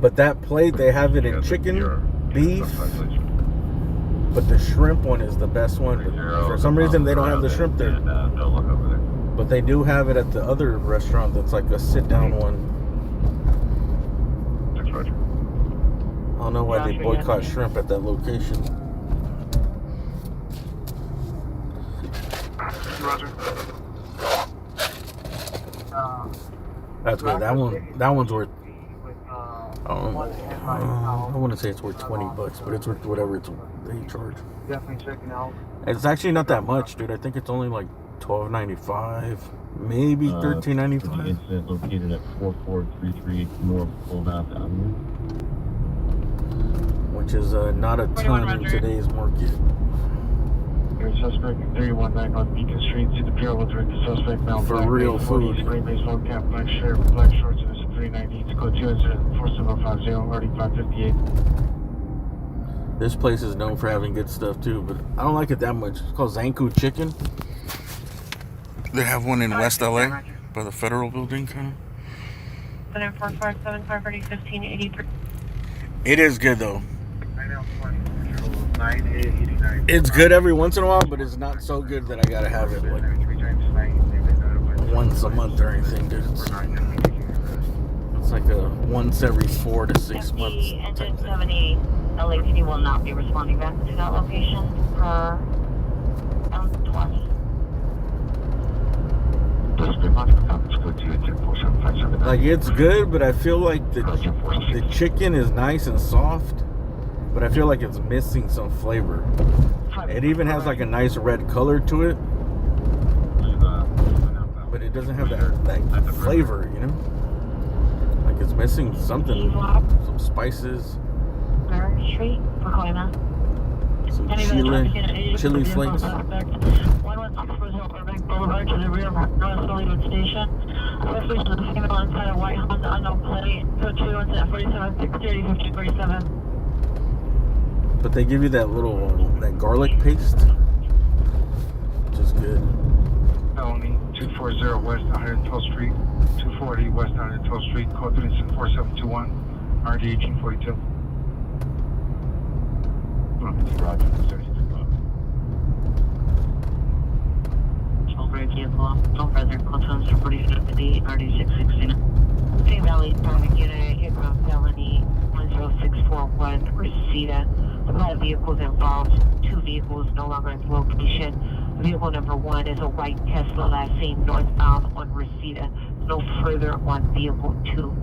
But that plate, they have it in chicken, beef, but the shrimp one is the best one. But for some reason, they don't have the shrimp there. But they do have it at the other restaurant that's like a sit-down one. I don't know why they boycott shrimp at that location. Roger. That's good. That one's worth. I wouldn't say it's worth $20, but it's worth whatever they charge. Definitely checking out. It's actually not that much, dude. I think it's only like $12.95, maybe $13.95. The incident located at 4433 North Old-Bath Avenue. Which is not a ton in today's market. Suspect 319 on Beacon Street. See the bureau will direct the suspect now. For real food. Gray baseball cap, black shirt, black shorts, and it's 390. It's code 2 incident 4750, already 558. This place is known for having good stuff too, but I don't like it that much. It's called Zanku Chicken. They have one in West LA by the Federal Building, kind of. 447-530-1583. It is good though. It's good every once in a while, but it's not so good that I gotta have it like once a month or anything, dude. It's like a once every 4 to 6 months type thing. 78 LAPD will not be responding back to that location for 20. Like it's good, but I feel like the chicken is nice and soft, but I feel like it's missing some flavor. It even has like a nice red color to it, but it doesn't have that flavor, you know? Like it's missing something, some spices, Street, Pacoima. some chili flakes. 11640 Boulevard to the rear of North Willowbrook Station. Suspect is a female inside a white Honda unknown plate. Code 2 incident 47-630-1547. But they give you that little that garlic paste, which is good. Felony 240 West 112th Street, 240 West 112th Street, code 4721, RD 1842. No further concerns for 4750 RD 669. Same Valley Traffic Unit, aircraft felony 10641, Reseda. The 5 vehicles involved, 2 vehicles no longer at the location. Vehicle number 1 is a white Tesla last seen northbound on Reseda. No further on vehicle 2.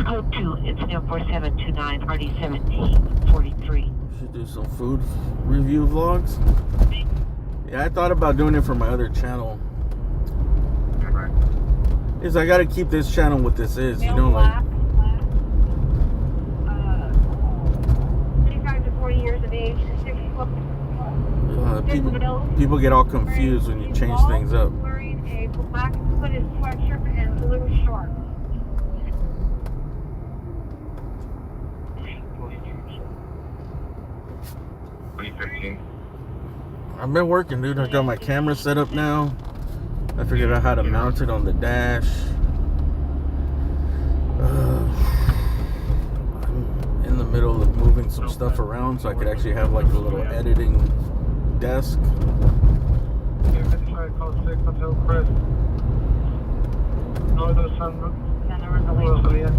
Code 2, incident 4729, RD 1743. Should do some food review vlogs. Yeah, I thought about doing it for my other channel. Is I gotta keep this channel what this is, you know, like 35 to 40 years of age, 6 foot. people get all confused when you change things up. Wearing a black hooded sweatshirt and blue shorts. 2015. I've been working, dude. I got my camera set up now. I figured out how to mount it on the dash. I'm in the middle of moving some stuff around so I could actually have like a little editing desk. Call 6 Hotel Crest. Northern Sun. Rosalia.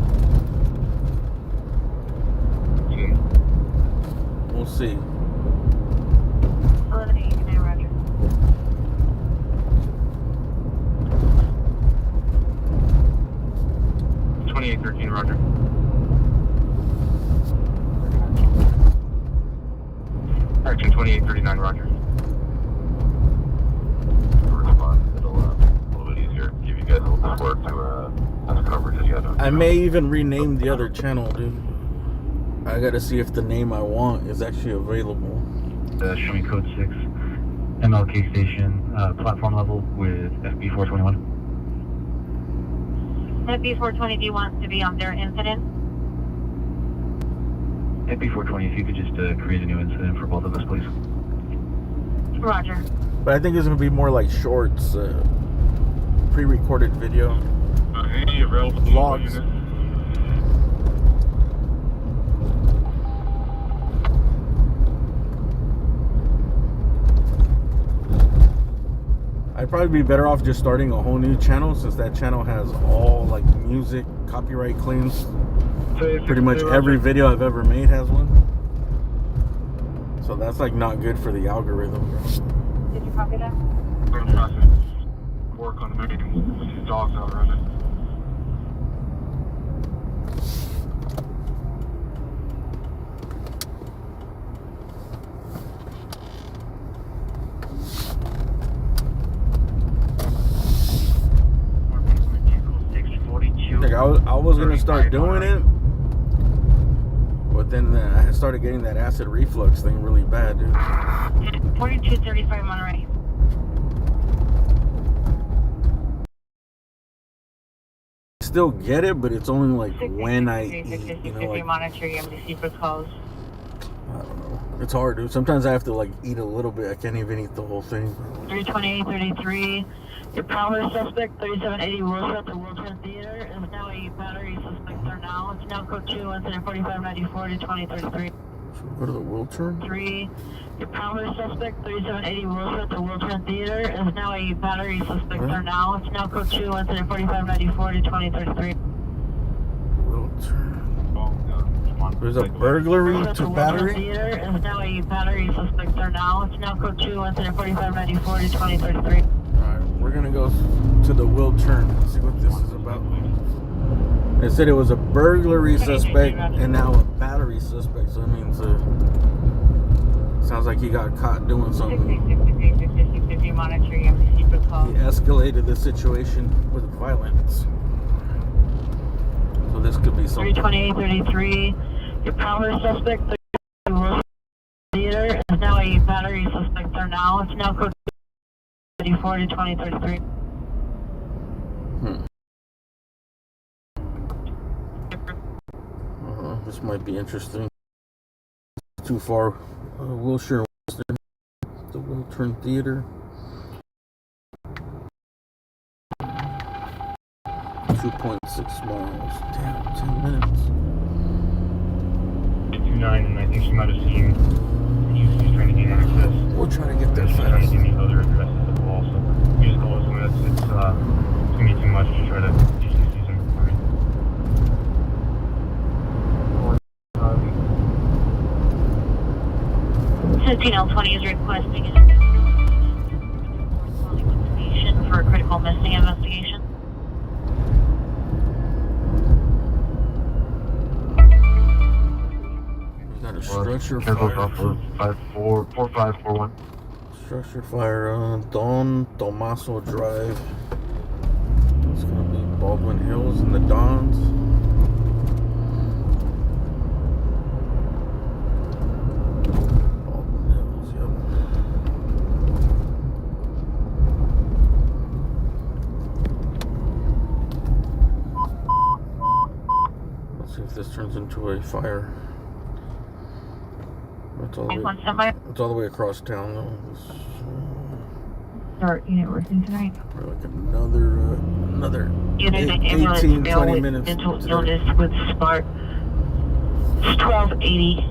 We'll see. 1189, Roger. $28.13, Roger. Correction, $28.39, Roger. It'll a little bit easier. Give you guys a little bit of work to cover because you guys don't. I may even rename the other channel, dude. I gotta see if the name I want is actually available. Show me code 6, MLK station, platform level with FB421. FB420, do you want to be on their incident? FB420, if you could just create a new incident for both of us, please. Roger. But I think it's gonna be more like shorts, pre-recorded video. Any available Vlogs. units? I'd probably be better off just starting a whole new channel since that channel has all like music, copyright claims. Pretty much every video I've ever made has one. So that's like not good for the algorithm. Did you copy that? Don't trust it. Work on the meeting with these dogs out around it. Like I was gonna start doing it, but then I started getting that acid reflux thing really bad, dude. 4235 Monterey. Still get it, but it's only like when I eat, you know, like, monitor your MDC for calls. I don't know. It's hard, dude. Sometimes I have to like eat a little bit. I can't even eat the whole thing. 32833. Your primary suspect, 3780 Wilshire at the Wilton Theater, is now a battery suspect there now. It's now code 2, incident 4594 to 2033. Should we go to the Wiltern? 3. Your primary suspect, 3780 Wilshire at the Wilton Theater, is now a battery suspect there now. It's now code 2, incident 4594 to 2033. Wiltern. There's a burglary to battery? Theater is now a battery suspect there now. It's now code 2, incident 4594 to 2033. Alright, we're gonna go to the Wiltern and see what this is about. They said it was a burglary suspect and now a battery suspect, so that means sounds like he got caught doing something. 6650 monitor your MDC for calls. He escalated the situation with violence. So this could be something. 32833. Your primary suspect, the Theater, is now a battery suspect there now. It's now code 34 to 2033. This might be interesting. Too far. Wilshire, the Wiltern Theater. 2.6 miles. Damn, 10 minutes. 29, and I think she might have seen he's trying to gain access. We'll try to get there She's trying to fast. give me other addresses as well, so you just call us when it's gonna be too much to try to teach the season for me. 15L20 is requesting it. for a critical missing investigation. We got a structure Careful, fire. 4541. Structure fire on Don Tomaso Drive. It's gonna be Baldwin Hills and the Dons. Baldwin Hills, yep. Let's see if this turns into a fire. It's all the way across town though. Start unit working tonight. Probably like another Unit 18, 20 minutes. Mental illness with SPART. It's 1280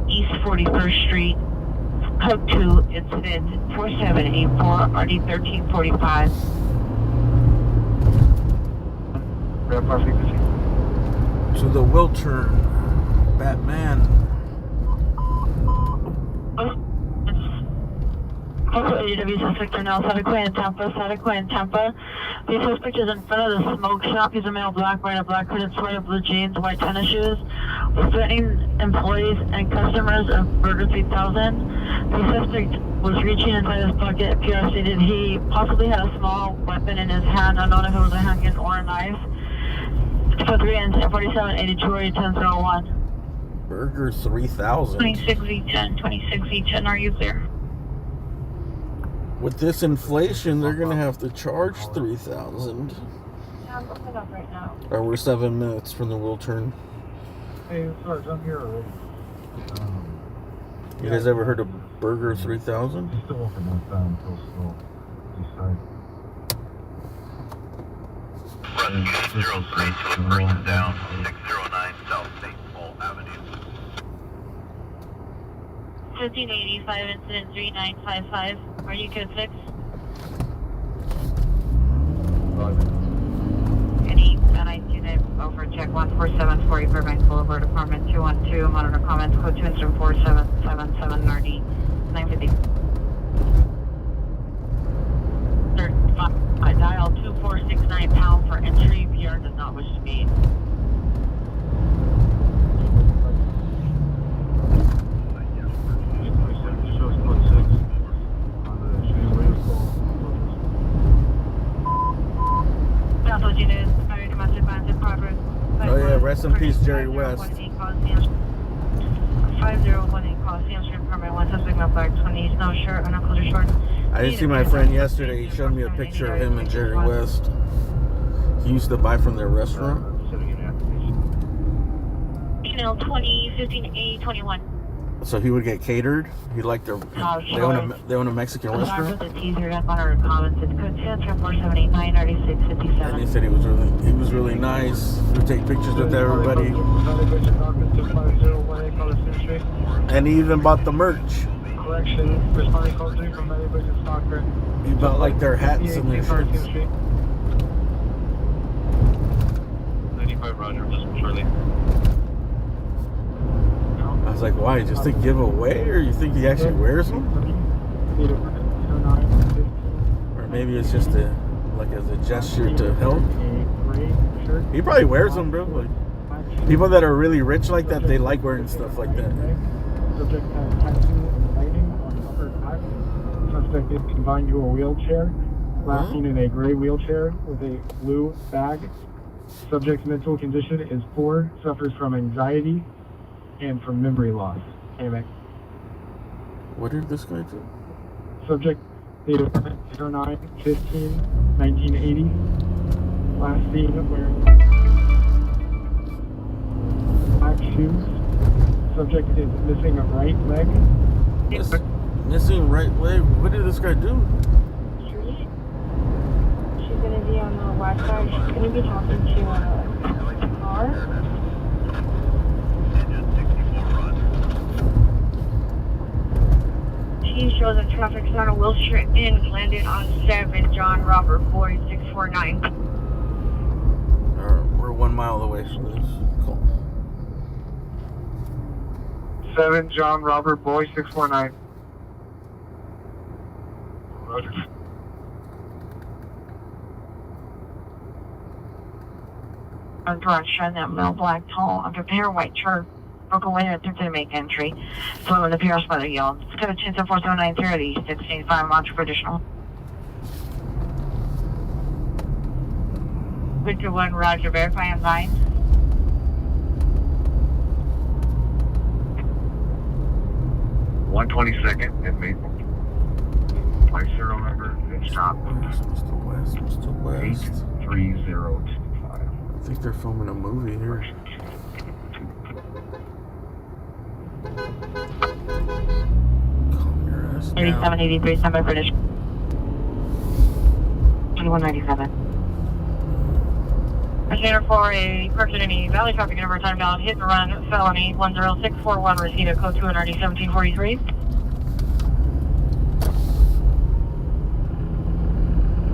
East 41st Street. Code 2, incident 4784, RD 1345. To the Wiltern, Batman. AW suspect are now Santa Quay and Tampa. The suspect is in front of the smoke shop. He's a male black, wearing a black hooded sweater, blue jeans, white tennis shoes. Was threatening employees and customers of Burger 3000. The suspect was reaching inside his pocket. PR stated he possibly had a small weapon in his hand, unknown if it was a handgun or a knife. So 3 and 4782 or 1001. Burger 3000. 26E10, are you clear? With this inflation, they're gonna have to charge 3,000. Yeah, I'm looking up right now. Or we're 7 minutes from the Wiltern. Hey, Sarge, I'm here already. You guys ever heard of Burger 3000? He's still open northbound, coastal, east side. Front 03 to a person down 609 South St. Paul Avenue. 1585 incident 3955. Are you code 6? Any NIC name over check 14740 Burbank Boulevard, apartment 212. Monitor comments, code 2 incident 4777 RD 950. I dial 2469 pound for entry. PR does not wish to be. That's what you need. Fire domestic violence in progress. Oh yeah, rest in peace, Jerry West. 5018 Coliseum Street, apartment 1 suspect not black, 20 no shirt, unclosed shorts. I didn't see my friend yesterday. He showed me a picture of him and Jerry West. He used to buy from their restaurant. Email 2015A21. So he would get catered. He liked their. They own a Mexican restaurant. The teaser up on our comments. It's code 24789 And he said he was really nice. He would take pictures with everybody. And he even bought the merch. Correction, responding call 3 from Valley Bridge and Stalker. He bought like their hats and their shirts. 95 Roger, just shortly. I was like, why? Just to give away, or you think he actually wears them? Or maybe it's just like as a gesture to help. He probably wears them, bro. Like people that are really rich like that, they like wearing stuff like that. Subject has tattoo and lighting on the upper back. Suspect is confined to a wheelchair, last seen in a gray wheelchair with a blue bag. Subject's mental condition is poor, suffers from anxiety and from memory loss. What did this guy do? Subject date of birth 09/15/1980. Last seen wearing black shoes. Subject is missing a right leg. Missing right leg? What did this guy do? She's gonna be on the west side. She's gonna be talking to a car. She shows a traffic sign on Wilshire Inn, landed on 7 John Robert Boyd 649. We're 1 mile away from this. Cool. 7 John Robert Boy 649. Roger. direction, that male black tall under pair white shirt broke away and attempted to make entry. So when the PR spotter yelled, it's got a chance of 4793 1685 launch for additional. Victor 1, Roger, verify on line. (122nd) and Maple. My serial number is stop. Mr. West. 83025. I think they're filming a movie here. Calm your ass down. 8783, stand by for additional. 2197. Passenger for a person in a Valley traffic number timebound hit and run felony 10641 receipt of code 290 1743.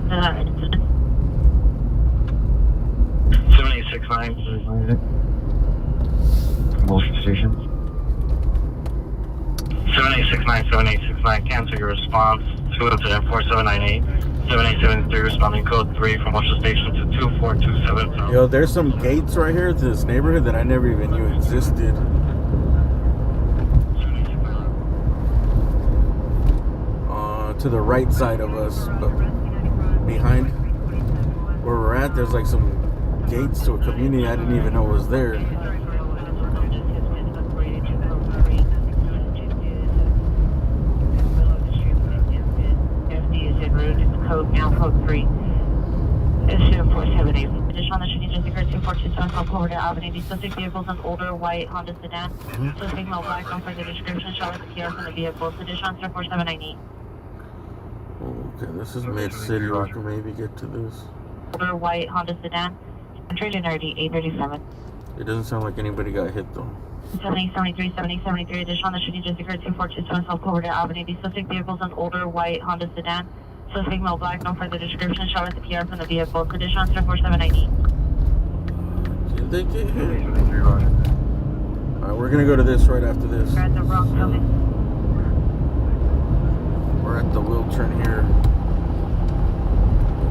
$7869. Motion station. 7869, cancel your response to incident 4798. 7873 responding code 3 from Washington Station to 2427. Yo, there's some gates right here to this neighborhood that I never even knew existed. To the right side of us, but behind where we're at, there's like some gates to a community I didn't even know was there. Code now code 3 is 2478. Additional on the shooting just occurred 2427 from Florida Avenue. These suspect vehicles an older white Honda sedan. Suspect male black, don't further description. Shot with the PR from the vehicle. Additional on 4798. Okay, this is mid-city. We can maybe get to this. Older white Honda sedan. Entry in RD 837. It doesn't sound like anybody got hit though. 7073, 7073. Additional on the shooting just occurred 2427 South Florida Avenue. These suspect vehicles an older white Honda sedan. Suspect male black, no further description. Shot with the PR from the vehicle. Condition on 4798. Did they get hit? Alright, we're gonna go to this right after this. We're at the wrong building. We're at the wheel turn here.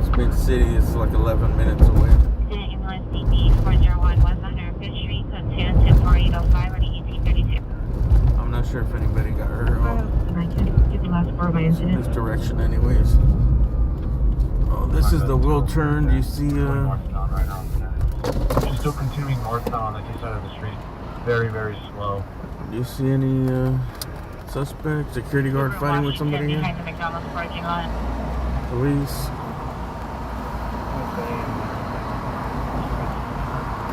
It's mid-city. It's like 11 minutes away. Incident ambulance CB 401 West 105th Street, code 10-10-4805 on 1832. I'm not sure if anybody got hurt. I can't give the last part of my incident. This direction anyways. Oh, this is the wheel turn. Do you see Northbound right now. She's still continuing northbound on the east side of the street. Very, very slow. do you see any suspect, security guard fighting with somebody here? Behind the McDonald's parking lot. Police.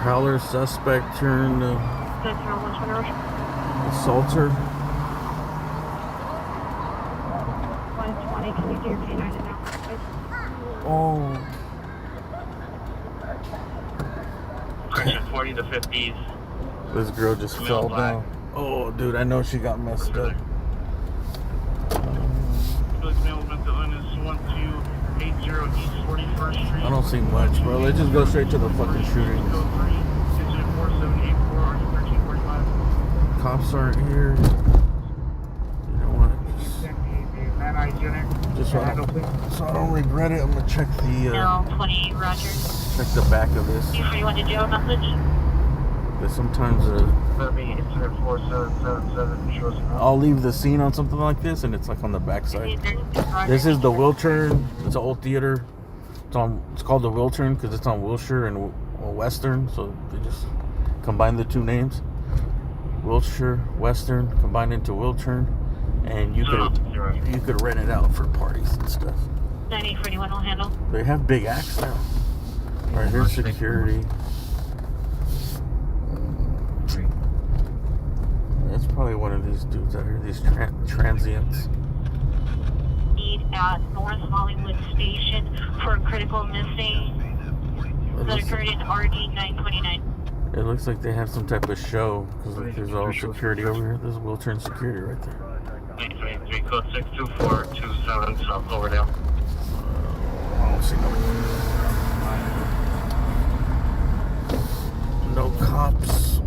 Prowler suspect turned assaulter. 120, can you do your P9 now? Oh. Correction 40 to 50s. This girl just fell down. Oh, dude, I know she got messed up. I don't see much, bro. Let's just go straight to the fucking shooting. Cops aren't here. You know what? Just so I don't regret it, I'm gonna check the L20, Roger. check the back of this. You sure you want to jail message? But sometimes I'll leave the scene on something like this, and it's like on the back side. This is the Will Turn. It's an old theater. It's called the Will Turn because it's on Wilshire and Western, so they just combine the two names. Wilshire, Western, combined into Will Turn, and you could rent it out for parties and stuff. 9841 will handle. They have big acts now. All right, here's security. That's probably one of these dudes out here, these transients. Need at North Hollywood Station for a critical missing that occurred in RD 929. It looks like they have some type of show because there's all security over here. There's Will Turn security right there. 823, code 62427 South Cloverdale. I don't see no cops.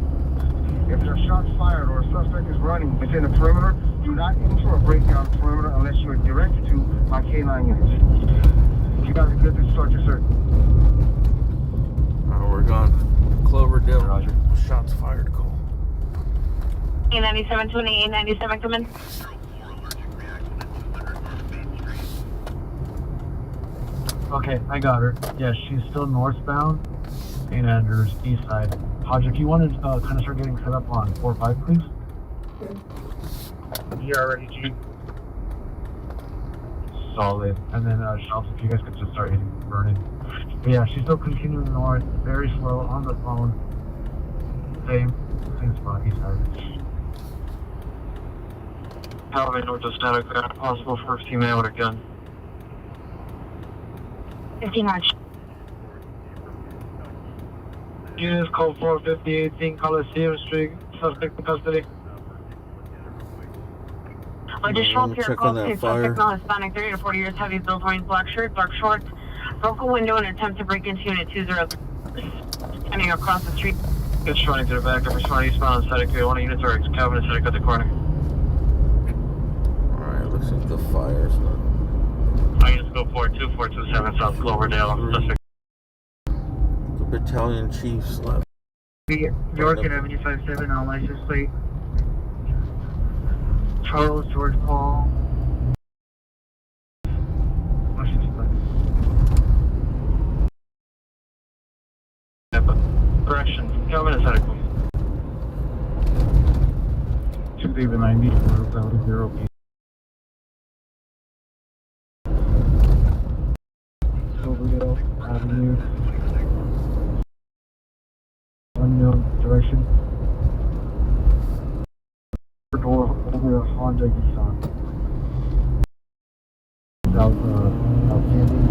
If there's shots fired or a suspect is running within the perimeter, do not enter or break down the perimeter unless you are directed to by K9 units. You guys are good to start your search. Alright, we're gone. Cloverdale. Roger. Shots fired call. 897, 2897, come in. Okay, I got her. Yeah, she's still northbound and there's east side. Hodge, if you want to kind of start getting set up on 4-5, please. You're already G. Solid. And then Shells, if you guys could just start hitting burning. But yeah, she's still continuing north, very slow on the phone. Same spot, east side. Calvin, north of static, possible first team man with a gun. 15 Hodge. Units code 45018 Coliseum Street, suspect in custody. Additional Check peer on call that to fire. suspect male Hispanic, 30 to 40 years, heavy build, wearing black shirt, dark shorts, broke a window in an attempt to break into unit 20, standing across the street. Good running to the back, upper spine, eastbound on static, one units are Calvin and static at the corner. Alright, looks like the fire's not. I units go 42427 South Cloverdale. Suspect. The battalion chiefs left. York and Avenue 57 on license plate. Charles George Paul. Washington. Correction, Calvin and static. 2 David 90, Route 0 P. Silverdale Avenue. Unknown direction. Door over a Honda Nissan. Outstanding.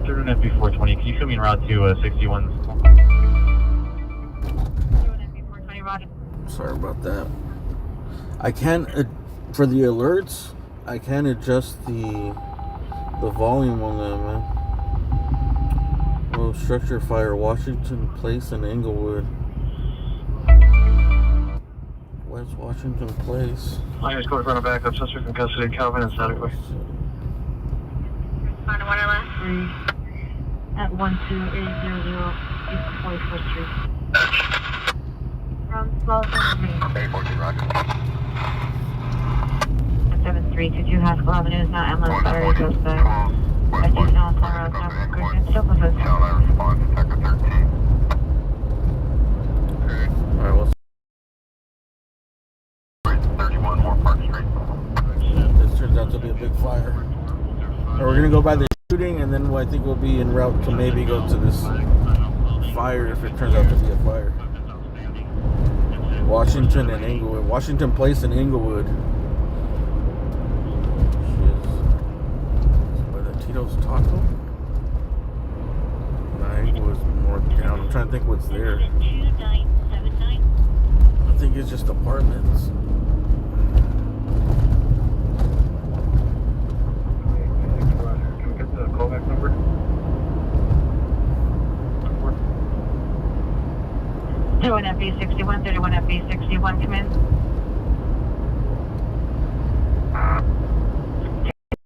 Third and FB420, can you show me en route to 61's? Sorry about that. I can, for the alerts, I can adjust the volume on them, man. Oh, structure fire, Washington Place and Inglewood. Where's Washington Place? I units go front and back up, suspect in custody, Calvin and static. On 1 last 3 at 12800 East 44th Street. From Slauson to me. 7322 Haskell Avenue is now ambulance battery suspect. I think now it's around time. Still possessed. Alright, well, 31 more Park Street. this turns out to be a big fire. Alright, we're gonna go by the shooting, and then I think we'll be en route to maybe go to this fire if it turns out to be a fire. Washington and Inglewood. Washington Place and Inglewood. By the Tito's Taco? Nah, Inglewood's more down. I'm trying to think what's there. 2979. I think it's just apartments. Can we get the callback number? 31 FB61, 31 FB61, come in.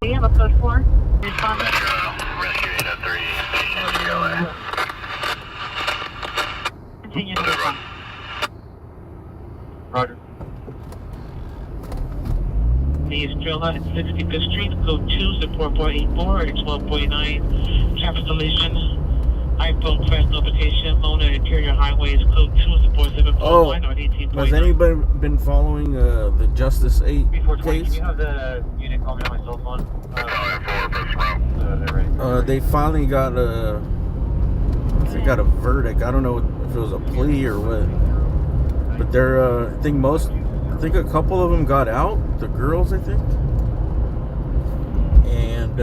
Do you have a code 4? Respond. Rescue 803. Continue to respond. Roger. East Trilla at 65th Street, code 2, support 484 at 12.9, traffic collision, iPhone crash notification, Mona Interior Highways, code 2, support 7.1 Oh, on 18.9. has anybody been following the Justice 8 B420, case? can you have the unit call me on my cell phone? They're ready. They finally got a verdict. I don't know if it was a plea or what, but they're I think a couple of them got out. The girls, I think, and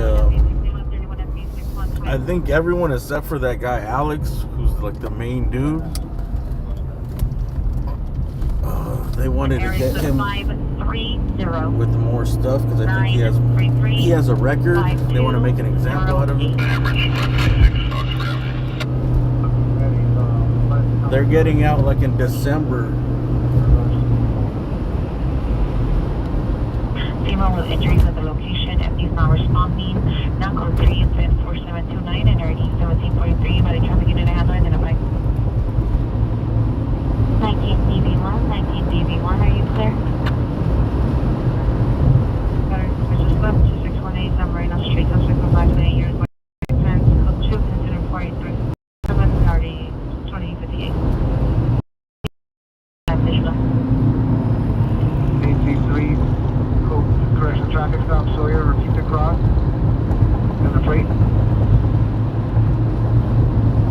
I think everyone except for that guy Alex, who's like the main dude. They wanted to get him with more stuff because I think he has a record. They want to make an example out of him. They're getting out like in December. Female with injuries at the location at He's not responding. Now code 3 incident 4729 and already 1743 by the traffic unit has identified. 19DV1, are you clear? Just left 2618 Marina Street, suspect from 5 to 8 years. Code 2, incident 483. 7, already 2058. AC3, code correction traffic stop, Sawyer, repeat the cross. And the plate.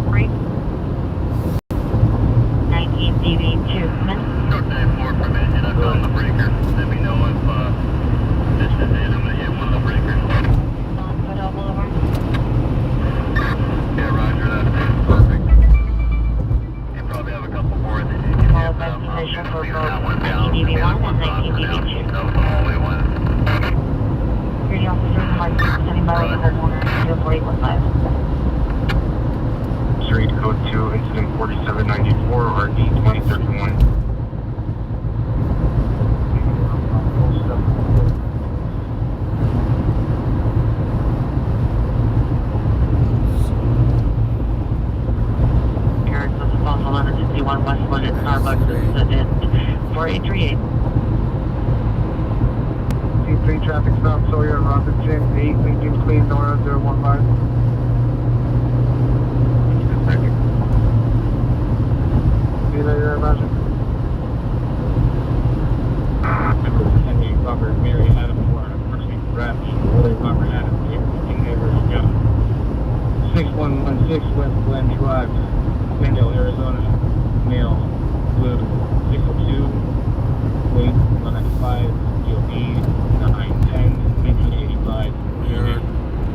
Break. 19DV2, men. Short 94 permission, I'm on the breaker. Let me know if this is it. I'm gonna hit one of the breakers. Federal Boulevard. Yeah, roger, that's perfect. You probably have a couple more that you can All hit. destination for Leave both that one down. 19DV1 and 19DV2. That was the only one. Security officers and marked standing by with the homeowner, 4815. Street code 2, incident 4794, RD 2031. Eric was false 1161 Westwood at Starbucks incident 4838. C3 traffic stop, Sawyer and Robinson, 8, Lincoln Queen, Nora 015. See you later, Imagine. Henry Robert Mary Adam Warren, first name Brad, Willie Robert Adam, Neighbors, 6116 West Glen Drive, Glendale, Arizona, male, blue, 602, weight 195, DOB 910, 1985. We are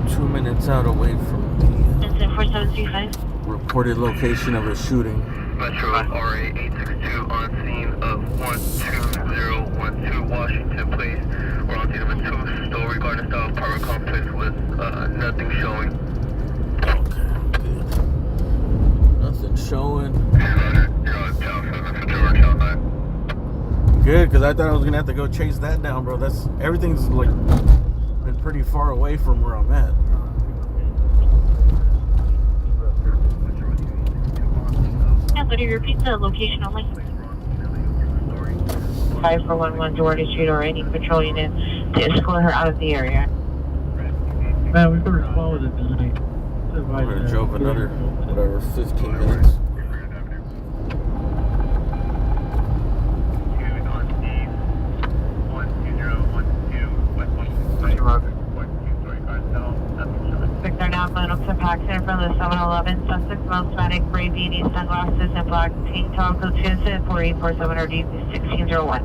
2 minutes out away from the Incident 4735. reported location of a shooting. Metro RA 862 on scene of 12012 Washington Place. We're on scene of a two-story garden style apartment complex with nothing showing. Okay, good. Nothing showing. You're on Town 7 for George, Town 9. Good, because I thought I was gonna have to go chase that down, bro. Everything's like been pretty far away from where I'm at. Yeah, but you repeat the location only. 5411 Duarte Street or any patrol unit to escort her out of the area. Man, we could respond with it tonight. I'm gonna drove another, 15 minutes. Victor now going up to Paxton from the 7-Eleven. Suspect Mosmatic, gray beanie, sunglasses, and black tank top. Code 2 incident 4847 RD 1601.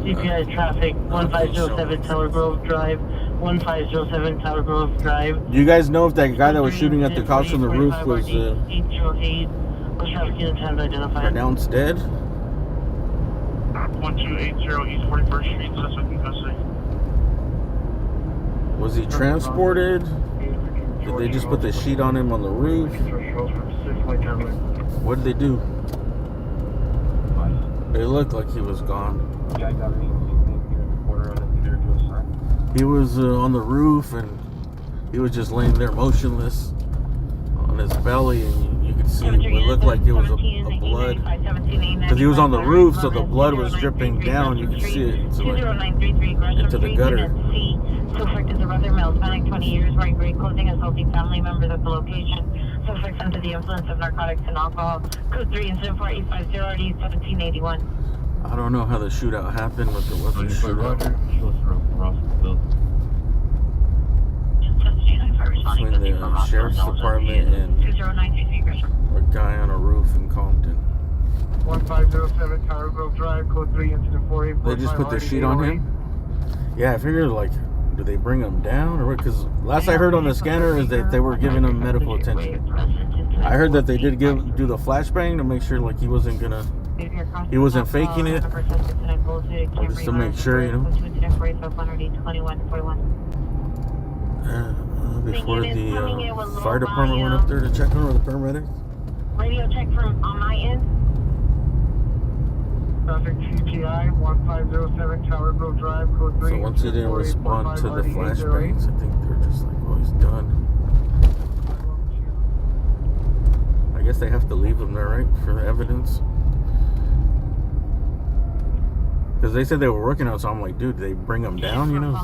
CPI traffic 1507 Tower Grove Drive. 1507 Tower Grove Drive. Do you guys know if that guy that was shooting at the cops from the roof was 808 was traffic unit time identified. pronounced dead? 1280 East 41st Street, suspect in custody. Was he transported? Did they just put the sheet on him on the roof? What did they do? It looked like he was gone. He was on the roof and he was just laying there motionless on his belly, and you could see it looked like it was a blood, because he was on the roof, so the blood was dripping down. You could see it into the gutter. Suspect is a brother, male, Hispanic, 20 years, wearing gray clothing, assaulting family members at the location. Suspect under the influence of narcotics and alcohol. Code 3 incident 4850 RD 1781. I don't know how the shootout happened, but there was a shootout between the sheriff's department and a guy on a roof in Compton. 1507 Tower Grove Drive, code 3, incident 4845. They just put the sheet on him? Yeah, I figured, like, do they bring him down? Or what? Because last I heard on the scanner is that they were giving him medical attention. I heard that they did do the flashbang to make sure, like, he wasn't faking it. Just to make sure, you know. Before the fire department went up there to check on, or the paramedics. Radio check from on my end. Traffic TPI 1507 Tower Grove Drive, code 3. So once he didn't respond to the flashbangs, I think they're just like, oh, he's done. I guess they have to leave him there, right? For the evidence. Because they said they were working on it, so I'm like, dude, did they bring him down, you know?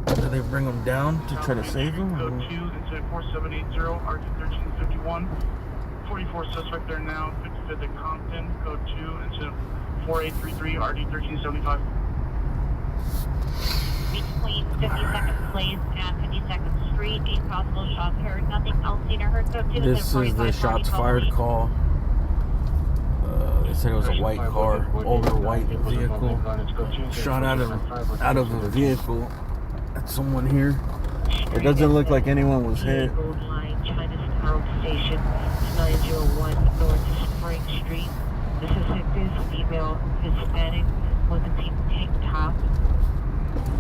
Did they bring him down to try to save him? Code 2, incident 4780, RT1351. 44 suspect there now, 55th at Compton. Code 2, incident 4833, RT1375. Between 52nd Place and 52nd Street, 8 possible shots heard. Nothing else seen or heard. Code 2, This is the shots fired call. They said it was a white car, older white vehicle, shot out of a vehicle at someone here. It doesn't look like anyone was hit. Road line, Chinatown Station, 901 North Spring Street. The suspect is female, Hispanic, with a pink tank top.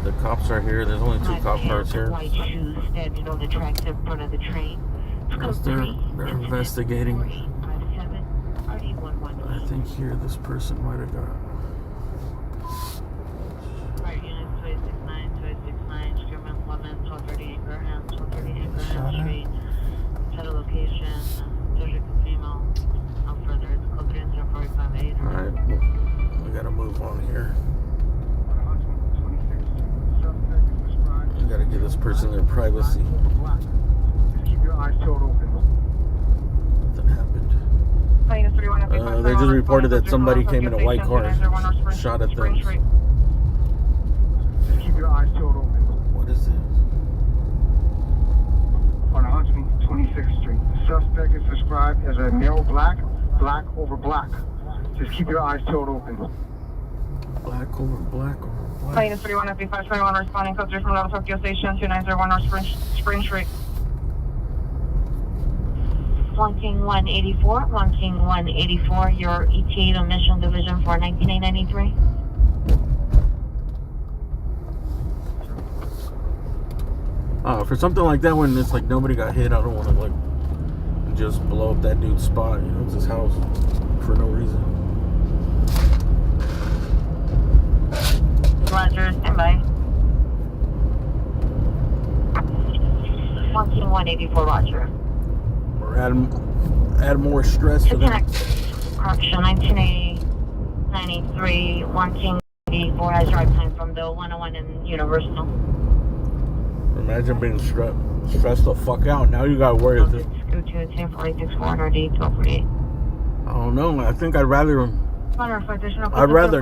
The cops are here. There's only 2 cop cars here. White shoes standing on the tracks in front of the train. Because they're investigating. 4857 RD118. I think here this person might have got. Right units 269, 269, Sherman Lemon, 1238 Graham, 1238 Graham Street. Title location, subject female. No further, it's code 30458. Alright, we gotta move on here. We gotta give this person their privacy. Keep your eyes peeled open. Nothing happened. They just reported that somebody came in a white car, shot at them. Just keep your eyes peeled open. What is this? On 126th Street. The suspect is described as a male black, black over black. Just keep your eyes peeled open. Black over black over black. Minus 31 at 521 responding code 3 from Level Tokyo Station 2901 North Spring Street. 1 King 184, 1 King 184, your ETA to Mission Division for 19893. For something like that, when it's like nobody got hit, I don't want to like just blow up that dude's spot. You know, it's his house for no reason. Roger, stand by. 1 King 184, Roger. Or add more stress to that. Correction, 1993, 1 King 84 has drive time from the 101 in Universal. Imagine being stressed the fuck out. Now you gotta worry. Go to 104864 RD 1248. I don't know. I think I'd rather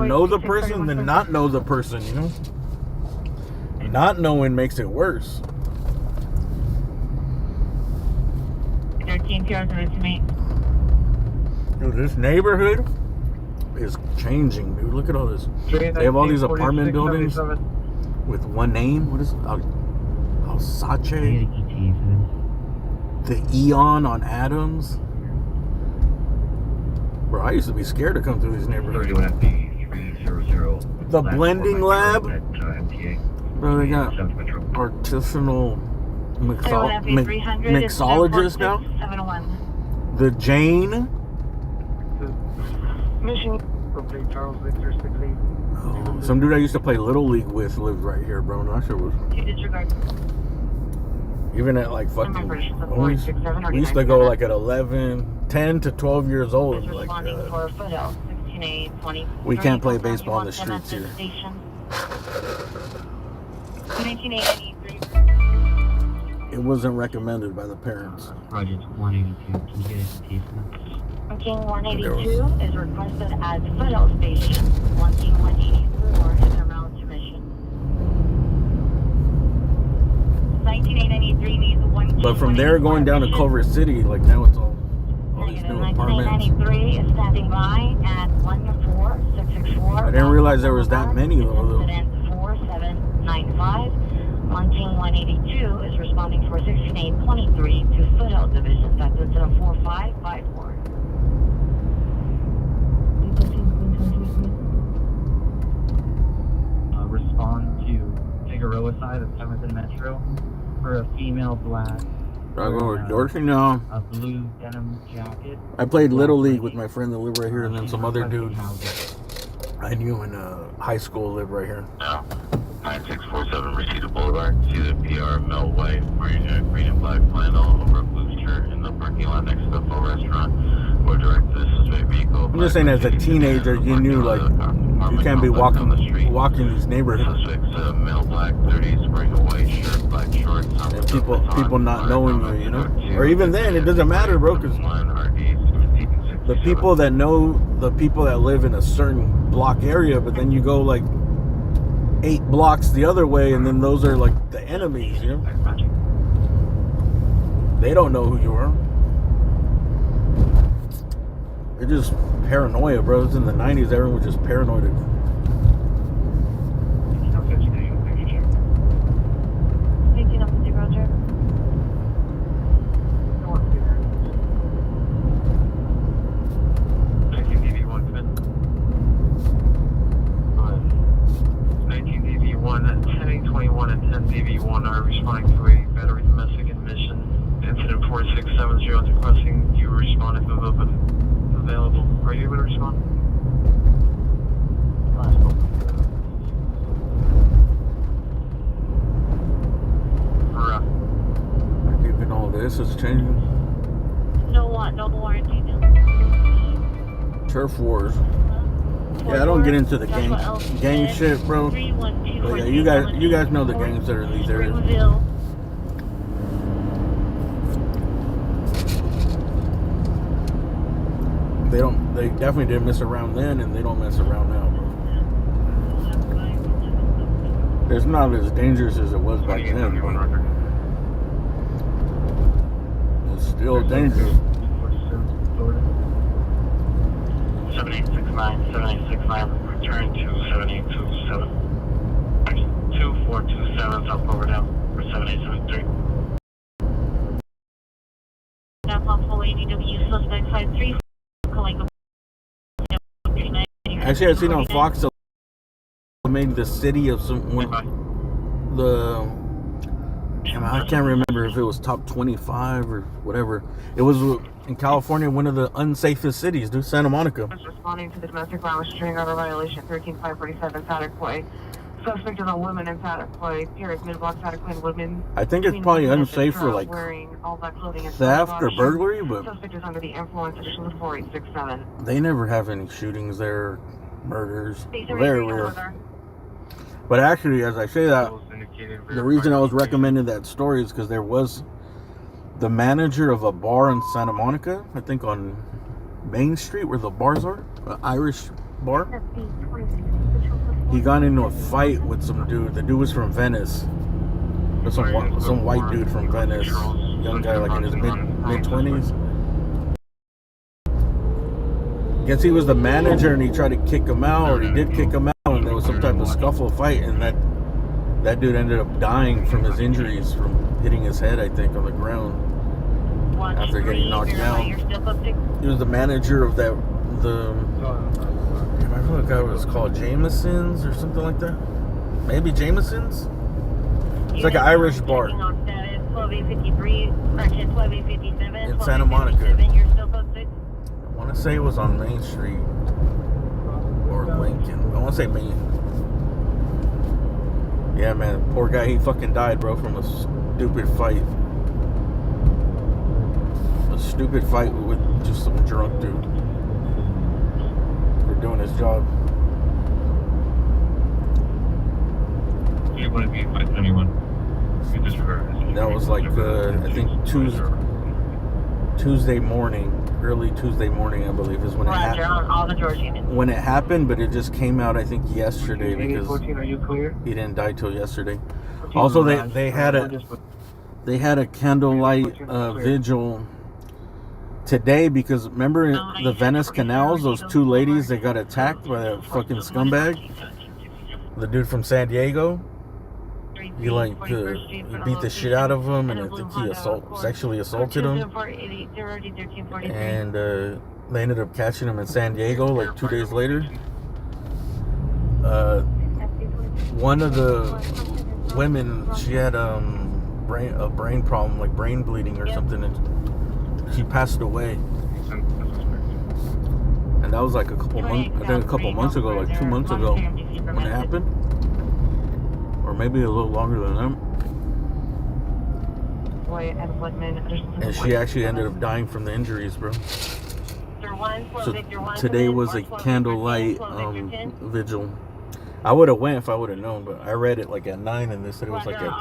know the person than not know the person, you know? Not knowing makes it worse. 13 PRs to me. Dude, this neighborhood is changing, dude. Look at all this. They have all these apartment buildings with one name. What is it? Alsace? The Eon on Adams. Bro, I used to be scared to come through these neighborhoods. The blending lab. Bro, they got artisanal mixologists now. The Jane. Mission. Charles Victor 68. Oh, some dude I used to play Little League with lived right here, bro. No, that shit was. Even at like fucking. We used to go like at 11, 10 to 12 years old. Like, we can't play baseball on the streets here. 1983. It wasn't recommended by the parents. Project 182. Can you get his placement? King 182 is requested as Foothills Station. 1 King 184 is around to mission. 19893 needs 1 King. But from there going down to Culver City, like now it's all these new apartments. 1993 is standing by at 14664. I didn't realize there was that many though. 4795. 1 King 182 is responding for 6823 to Foothills Division. That's incident 4554. Respond to Figueroa side of 7th and Metro for a female black Dorsey, no. A blue denim jacket. I played Little League with my friend that lived right here, and then some other dude I knew in high school lived right here. Now, 9647 Reseda Boulevard. See the PR Mel White wearing a green and black flannel over a blue shirt in the parking lot next to the Full Restaurant. Or direct the suspect vehicle. I'm just saying, as a teenager, you knew, like, you can't be walking these neighborhoods. Suspect's male black 30s wearing a white shirt, black shorts. And people not knowing you, you know? Or even then, it doesn't matter, bro, because the people that know the people that live in a certain block area, but then you go, like, 8 blocks the other way, and then those are, like, the enemies, you know? They don't know who you are. They're just paranoia, bro. It's in the 90s, everyone was just paranoid. Roger. 19DV1 and 10DV1 are responding to a battery domestic admission. Incident 4670 is requesting you respond if available. Are you able to respond? I'm keeping all this. It's changing. No warranty. Turf wars. Yeah, I don't get into the gang shit, bro. But yeah, you guys know the gangs that are in these areas. They definitely didn't mess around then, and they don't mess around now, bro. It's not as dangerous as it was back then. It's still dangerous. 7869, 7869, return to 7827. 2427, South Cloverdale, for 7873. Now, possible ADW suspect 53, calling Actually, I seen on Fox made the city of I can't remember if it was top 25 or whatever. It was in California, one of the unsafest cities, dude. Santa Monica. Responding to the domestic violence string order violation 13547 Paddock Way. Suspect is a woman in Paddock Way. Pierce mid-block Paddock Way women. I think it's probably unsafe for like wearing all black clothing and theft or burglary, but suspect is under the influence of 4867. They never have any shootings there, murders. Very rare. But actually, as I say that, the reason I was recommending that story is because there was the manager of a bar in Santa Monica, I think on Main Street where the bars are, an Irish bar. He got into a fight with some dude. The dude was from Venice. Some white dude from Venice. Young guy, like in his mid-20s. Guess he was the manager and he tried to kick him out, or he did kick him out, and there was some type of scuffle fight, and that dude ended up dying from his injuries from hitting his head, I think, on the ground after getting knocked down. He was the manager of I remember what guy was called, Jameson's or something like that. Maybe Jameson's. It's like an Irish bar in Santa Monica. I want to say it was on Main Street or Lincoln. I want to say Main. Yeah, man, poor guy. He fucking died, bro, from a stupid fight. A stupid fight with just some drunk dude for doing his job. You want to be by anyone? That was like I think Tuesday morning, early Tuesday morning, I believe, is when it happened. When it happened, but it just came out, I think, yesterday because he didn't die till yesterday. Also, they had a candlelight vigil today because remember the Venice canals, those 2 ladies that got attacked by that fucking scumbag, the dude from San Diego. He beat the shit out of him, and I think he sexually assaulted him. And they ended up catching him in San Diego like 2 days later. One of the women, she had brain problem, like brain bleeding or something, and she passed away. And that was like a couple months ago, like 2 months ago when it happened, or maybe a little longer than that. And she actually ended up dying from the injuries, bro. So today was a candlelight vigil. I would have went if I would have known, but I read it like at 9, and they said it was like at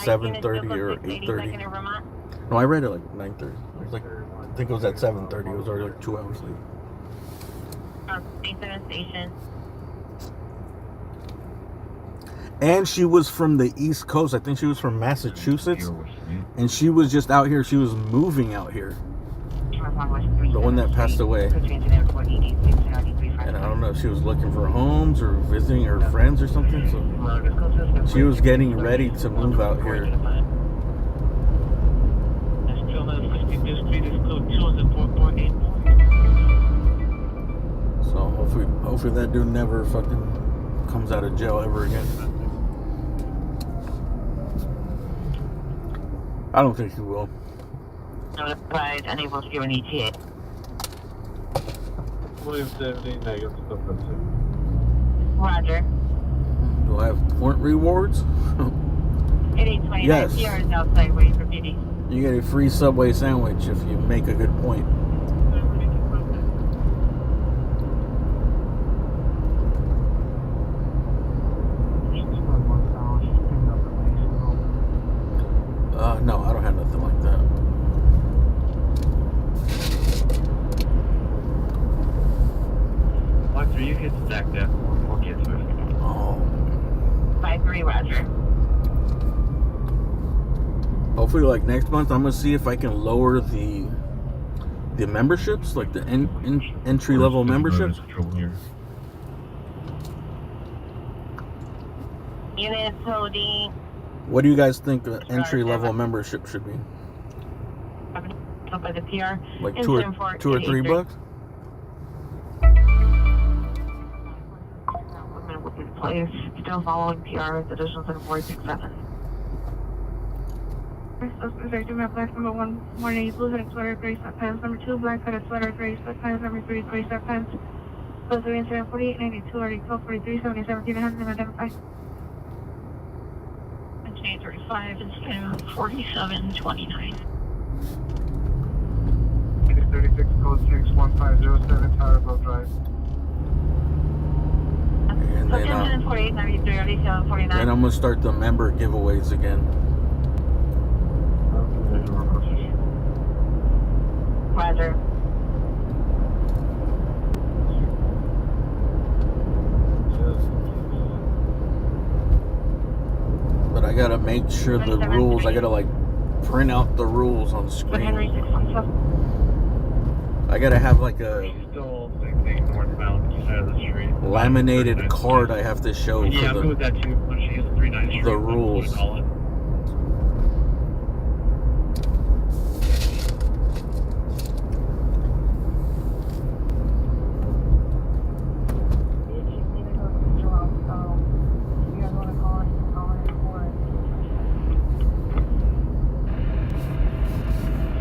7:30 or 8:30. No, I read it like 9:30. It was like, I think it was at 7:30. It was already like 2 hours late. Station. And she was from the East Coast. I think she was from Massachusetts, and she was just out here. She was moving out here. The one that passed away. And I don't know if she was looking for homes or visiting her friends or something. So she was getting ready to move out here. So hopefully that dude never fucking comes out of jail ever again. I don't think he will. Notified, unable to give an ETA. Roger. Do I have point rewards? 8829 Yes. PR is outside waiting for PD. You get a free Subway sandwich if you make a good point. No, I don't have nothing like that. You can stack that. We'll get to it. Oh. 53, Roger. Hopefully, like next month, I'm gonna see if I can lower the memberships, like the entry level memberships. Unit holding. What do you guys think the entry level membership should be? By the PR. Like two or $3? Place. Still following PR. Additional 7467. Suspect do have black number 1, 180, blue hooded sweater, gray sweatpants. Number 2, black hooded sweater, gray sweatpants. Number 3, gray sweatpants. Plus 3 incident 48, 92, 12, 43, 70, 17, 100, identify. 35 incident 4729. 36 code 61507 Tower Grove Drive. And then, then I'm gonna start the member giveaways again. Roger. But I gotta make sure the rules. I gotta like print out the rules on screen. I gotta have like a laminated card I have to show for the rules.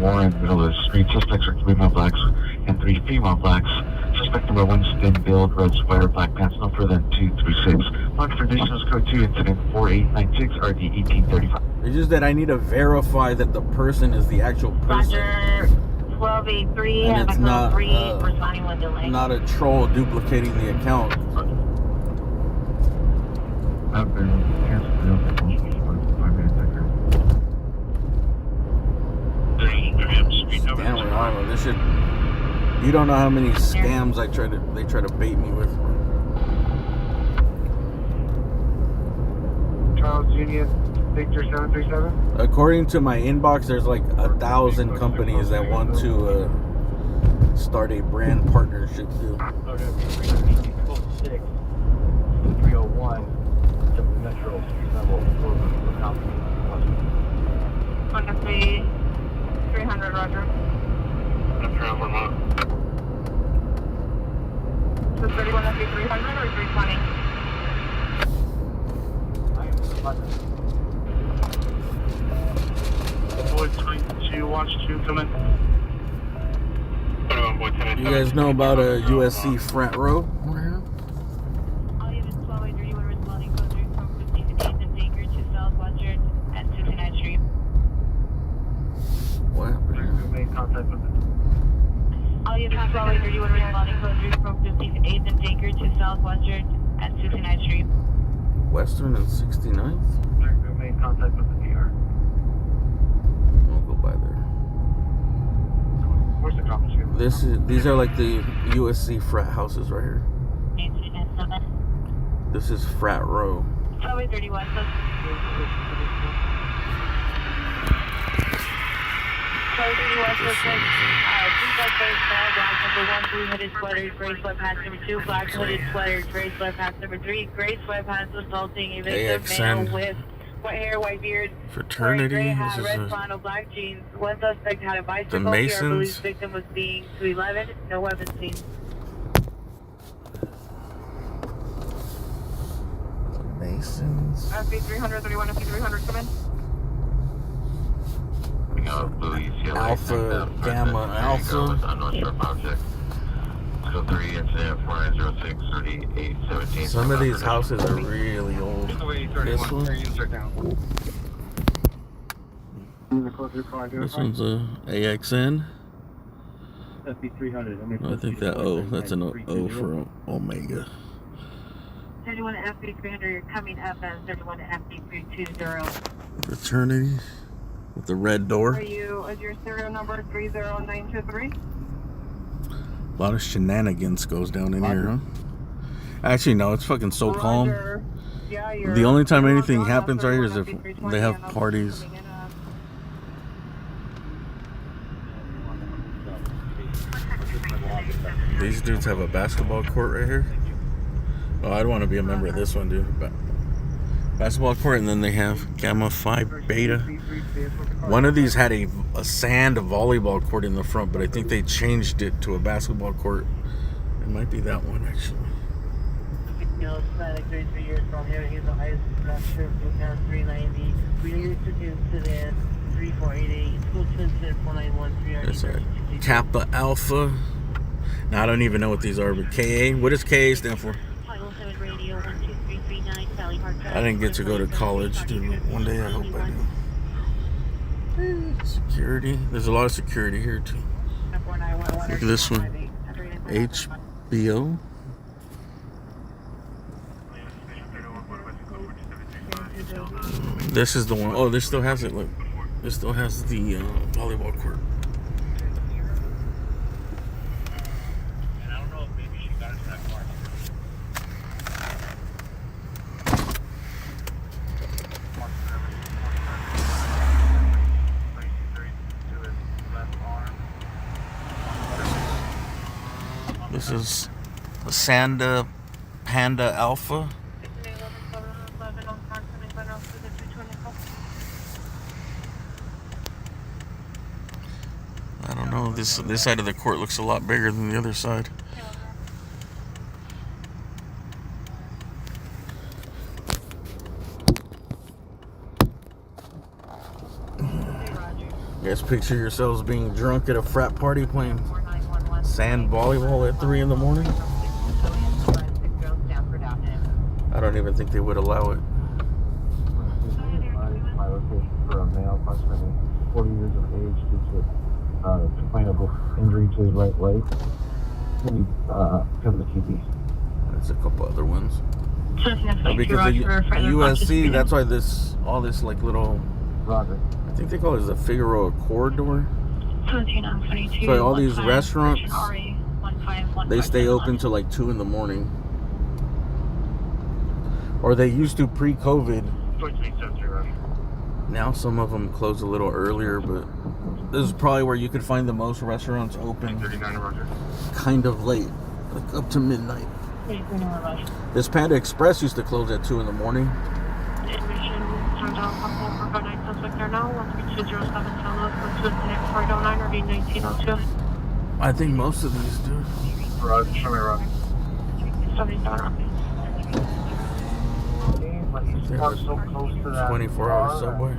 Warren, middle of the street. Suspects are 3 male blacks and 3 female blacks. Suspect number 1, thin build, red sweater, black pants, no further than 236. Marked for additional code 2, incident 4896, RD 1835. It's just that I need to verify that the person is the actual person. Roger. 1283, and it's not responding with delay. not a troll duplicating the account. I've been canceled. Damn, Ronaldo, this shit. You don't know how many scams they try to bait me with. Charles Jr. Victor 737. According to my inbox, there's like 1,000 companies that want to start a brand partnership deal. Okay, 301, Metro Street Level, company. 300, Roger. So 31 would be 300 or 320? June, come in. You guys know about a USC frat row? All units 1231 responding code 3 from 1558 and Baker to South Western at 69th Street. What happened here? Made contact with All units 1231 responding code 3 from 1558 and Baker to South Western at 69th Street. Western and 69th? made contact with the PR. I'll go by there. Where's the cops here? These are like the USC frat houses right here. This is frat row. Subway 31. Subway 31. Black number 1, blue hooded sweater, gray sweatpants number 2, black hooded sweater, gray sweatpants number 3, gray sweatpants assaulting a victim male with white hair, white beard, fraternity. gray hat, This red is flannel, black jeans. One suspect had a bicycle. the Masons. The victim was being 211. No weapons seen. The Masons. SB 331, SB 300, come in. Alpha, Gamma, Alpha. Unknown object. Code 3 incident 4906 3817. Some of these houses are really old. This one. This one's a AXN. SB 300. I think that that's an O for Omega. 31 FB 300, you're coming up as 31 FB 320. Fraternity with the red door. Is your serial number 30923? A lot of shenanigans goes down in here, huh? Actually, no, it's fucking so calm. Yeah, The only time anything happens right here is if they have parties. These dudes have a basketball court right here. Oh, I'd want to be a member of this one, dude. Basketball court, and then they have Gamma Phi Beta. One of these had a sand volleyball court in the front, but I think they changed it to a basketball court. It might be that one, actually. Hispanic, 33 years from here. He's the highest structure, blue pants 390. Related to incident 3488. School to incident 4913. That's a Kappa Alpha. Now, I don't even know what these are, but KA. What does KA stand for? I didn't get to go to college, dude. One day I hope I do. Security. There's a lot of security here, too. Look at this one. HBO. This is the one. Oh, this still has it. Look. This still has the volleyball court. This is the Panda Alpha. I don't know. This side of the court looks a lot bigger than the other side. You guys picture yourselves being drunk at a frat party playing sand volleyball at 3 in the morning? I don't even think they would allow it. My location for a male approximately 40 years of age due to complainable injury to his right leg. Come to the TP. There's a couple other ones. Because the USC, that's why all this like little, Roger. I think they call it the Figueroa corridor. So all these restaurants, they stay open till like 2 in the morning. Or they used to pre-COVID. Now some of them close a little earlier, but this is probably where you could find the most restaurants open kind of late, like up to midnight. This Panda Express used to close at 2 in the morning. I think most of these do. Roger, show me around. 24-hour subway.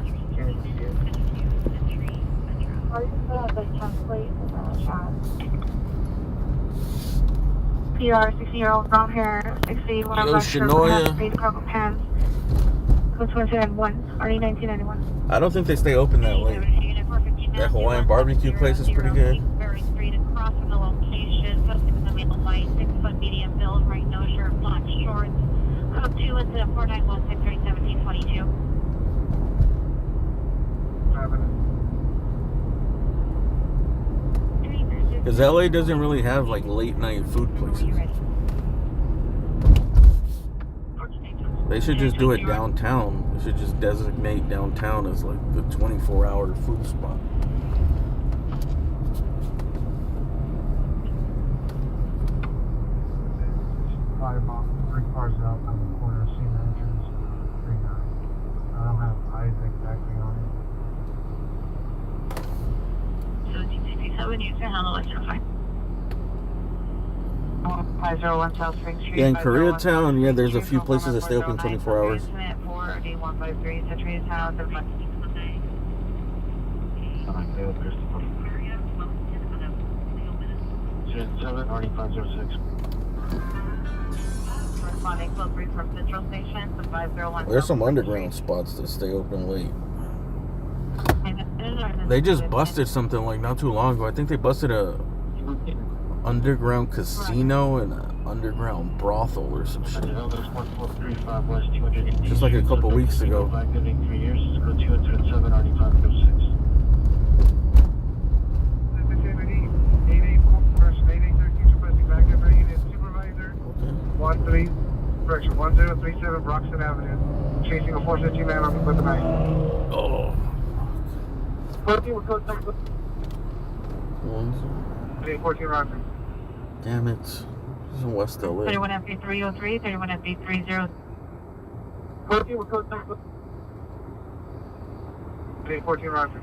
PR 60-year-old brown hair, 60, one Yo, black shirt, Shinoya. face cargo pants. Code 271, RD 1991. I don't think they stay open that late. That Hawaiian barbecue place is pretty good. Street across from the location, posted in the middle light, 6-foot medium build, right no shirt, black shorts. Code 2 incident 4916-1722. Because LA doesn't really have like late night food places. They should just do it downtown. They should just designate downtown as like the 24-hour food spot. Three cars out on the corner of Cena entrance. 39. I don't have eyes exactly on it. 1767, use your handle, let's verify. 501 South Spring Street. Yeah, in Koreatown, yeah, there's a few places that stay open 24 hours. 4D153, Century Town, the Seven, RD 506. Responding code 3 from Central Station, the 501. There's some underground spots that stay open late. They just busted something like not too long ago. I think they busted a underground casino and an underground brothel or some shit. Just like a couple weeks ago. Okay. 1037 Broxton Avenue, chasing a 450 man with a knife. Oh. 14 with code 14 Roger. Damn it. This is in West LA. 31 MP303, 31 MP30. 14 with code 14 Roger.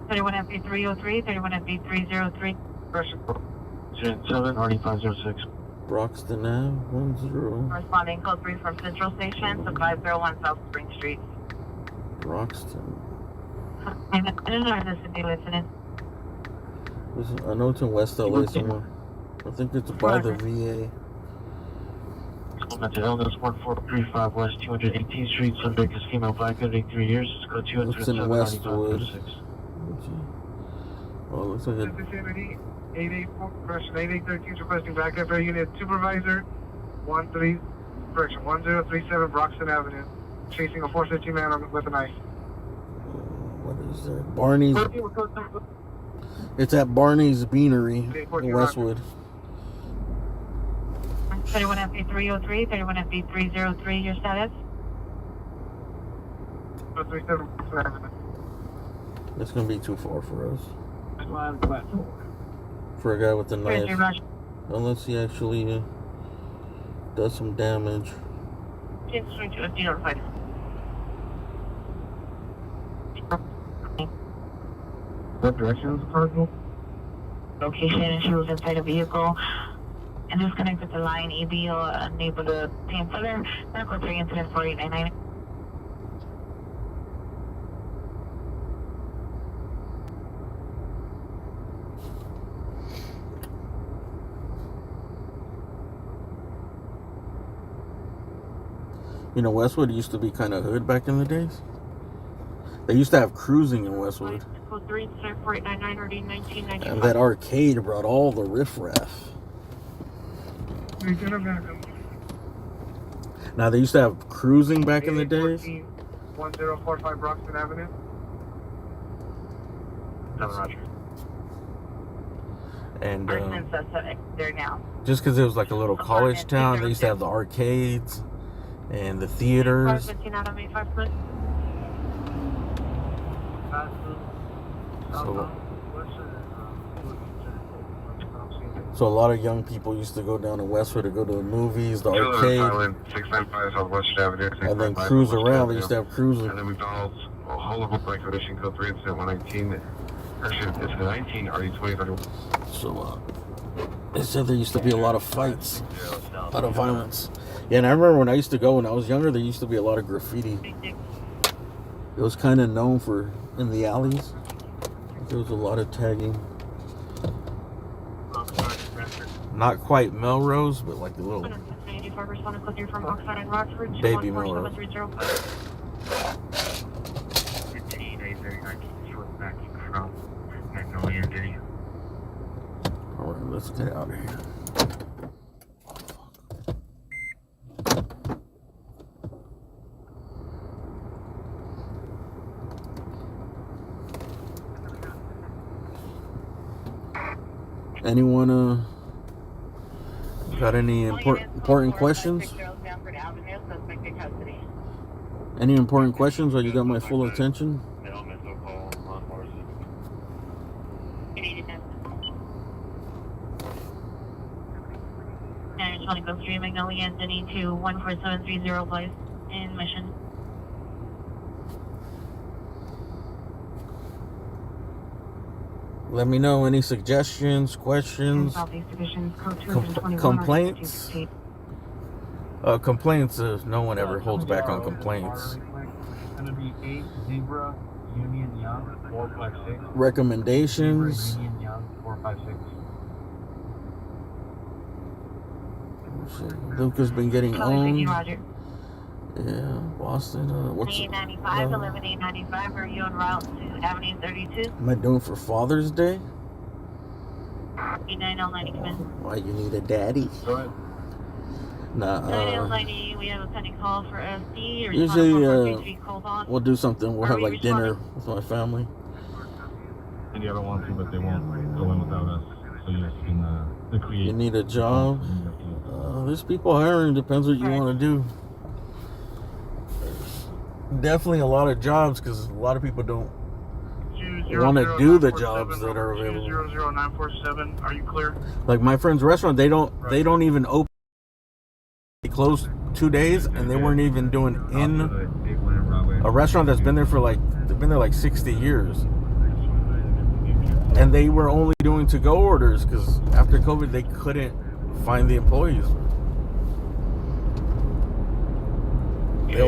31 MP303, 31 MP303. Pressure. 7, RD 506. Broxton Ave, 10. Responding code 3 from Central Station, the 501 South Spring Street. Broxton. I don't know if this would be listening. I know it's in West LA somewhere. I think it's by the VA. Illness 1435 West 218th Street. Subject is female, black, 33 years. Code 207. It's in Westwood. Oh, it looks like it. 88, correction, 8813 requesting backup air unit supervisor, 1037 Broxton Avenue, chasing a 450 man with a knife. What is that? Barney's. It's at Barney's Beanery in Westwood. 31 MP303, 31 MP303, your status? 37 Broxton Avenue. That's gonna be too far for us. For a guy with a knife. Unless he actually does some damage. What direction is the cardinal? Location, and she was inside a vehicle and disconnected the line. EB unable to obtain further. Medical 3 incident 4899. You know, Westwood used to be kind of hood back in the days. They used to have cruising in Westwood. Code 3 incident 4899 RD 1995. And that arcade brought all the riffraff. Now, they used to have cruising back in the days. 1045 Broxton Avenue. Roger. And there now. just because it was like a little college town, they used to have the arcades and the theaters. So a lot of young people used to go down to Westwood to go to the movies, the arcade, 695 South Western Avenue. and then cruise around. They used to have cruising. And then McDonald's, Willowbrook by condition code 3 incident 119. Actually, it's the 19, RD 2031. So they said there used to be a lot of fights, a lot of violence. Yeah, and I remember when I used to go when I was younger, there used to be a lot of graffiti. It was kind of known for in the alleys. There was a lot of tagging. Not quite Melrose, but like the little baby Melrose. Alright, let's get out of here. Anyone got any important questions? Any important questions, or you got my full attention? I just want to go 3 Magnolia Anthony to 14730 Place in Mission. Let me know any suggestions, questions, complaints. Complaints. No one ever holds back on complaints. Gonna be 8 Zebra Union Young 456. Recommendations. Union Young 456. Luca's been getting owned. Roger. Yeah, Boston. What's 895, 11895. Are you en route to Avenue 32? am I doing for Father's Day? 8990, come in. Why you need a daddy? Go ahead. Nah. 9090, we have a pending call for SD. Usually, we'll do something. We'll have like dinner with my family. And the other one too, but they won't go in without us. So you just can create. You need a job? There's people hiring. Depends what you want to do. Definitely a lot of jobs because a lot of people don't want to do the jobs that are available. 00947. Are you clear? Like my friend's restaurant, they don't even open. They closed 2 days and they weren't even doing in a restaurant that's been there for they've been there like 60 years. And they were only doing to-go orders because after COVID they couldn't find the employees. They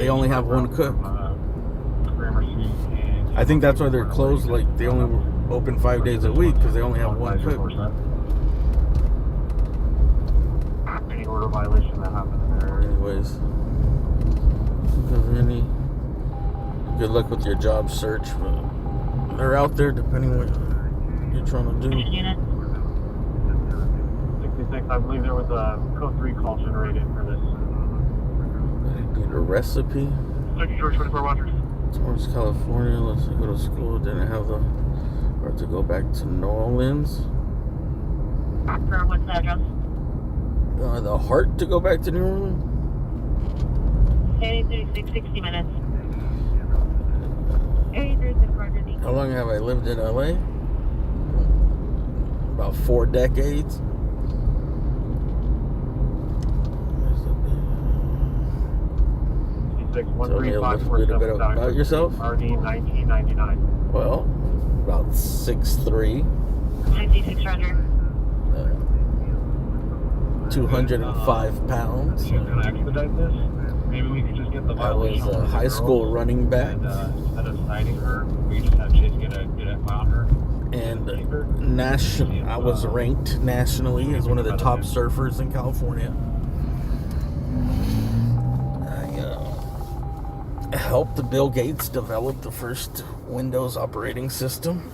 only have one cook. I think that's why they're closed. Like they only open 5 days a week because they only have one cook. Any order violation that happened there. Anyways, good luck with your job search. But they're out there depending what you're trying to do. 66. I believe there was a code 3 call generated for this. Need a recipe. George 24 Rogers. Towards California. Let's go to school. Didn't have or to go back to New Orleans. What's the address? The heart to go back to New Orleans. 36, 60 minutes. 836 Roger. How long have I lived in LA? About 4 decades. Tell me a little bit about yourself. RD 1999. Well, about 6'3". 56 Roger. 205 pounds. Can I expedite this? Maybe we could just get the I was a high school running back. Instead of citing her, we just have Chase get a on her. And I was ranked nationally as one of the top surfers in California. I helped Bill Gates develop the first Windows operating system.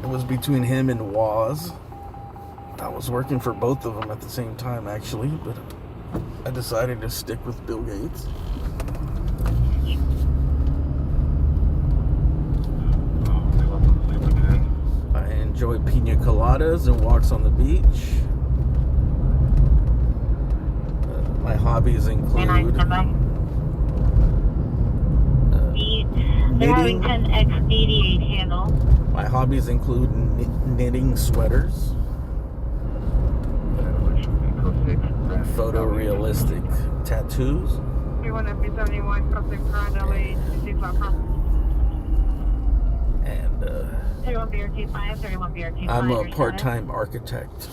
It was between him and Woz. I was working for both of them at the same time, actually, but I decided to stick with Bill Gates. I enjoy pina coladas and walks on the beach. My hobbies include knitting. 10X88 handle. My hobbies include knitting sweaters. Photorealistic tattoos. 31F71, crossing current LA, And 31 BRT5, 31 BRT5. I'm a part-time architect.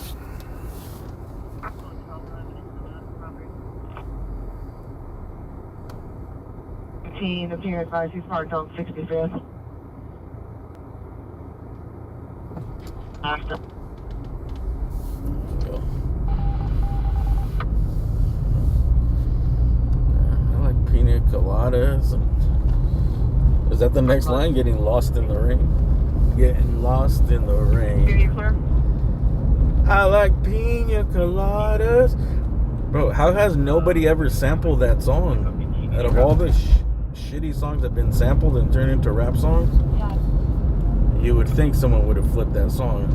18, appear advised he's parked on 65th. After. I like pina coladas. Is that the next line? Getting lost in the rain. Getting lost in the rain. Hear you clear? I like pina coladas. Bro, how has nobody ever sampled that song? Out of all the shitty songs that have been sampled and turned into rap songs, you would think someone would have flipped that song.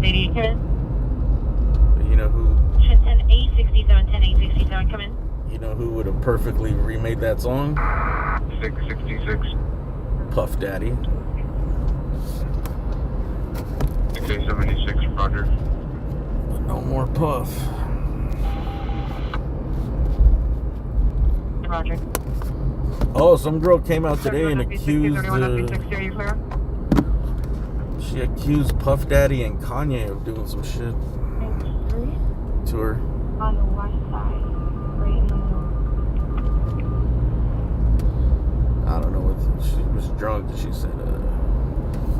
Lady, come in. But you know who? 10-867, 10-867, come in. You know who would have perfectly remade that song? 666. Puff Daddy. 676, Roger. But no more Puff. Roger. Oh, some girl came out today and accused she accused Puff Daddy and Kanye of doing some shit to her. On the west side, right in the middle. I don't know what she was drunk. She said,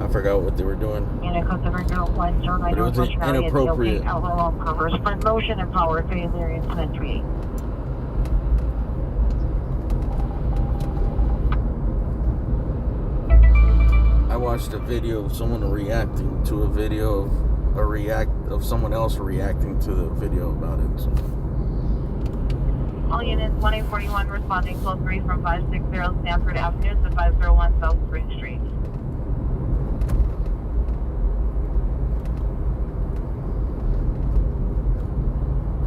I forgot what they were doing. And it comes over girl 109. But it was inappropriate. Outlaw covers front motion and power failure incident 38. I watched a video of someone reacting to a video of someone else reacting to the video about it. So. All units 1841 responding code 3 from 560 Stanford Avenue to 501 South Spring Street.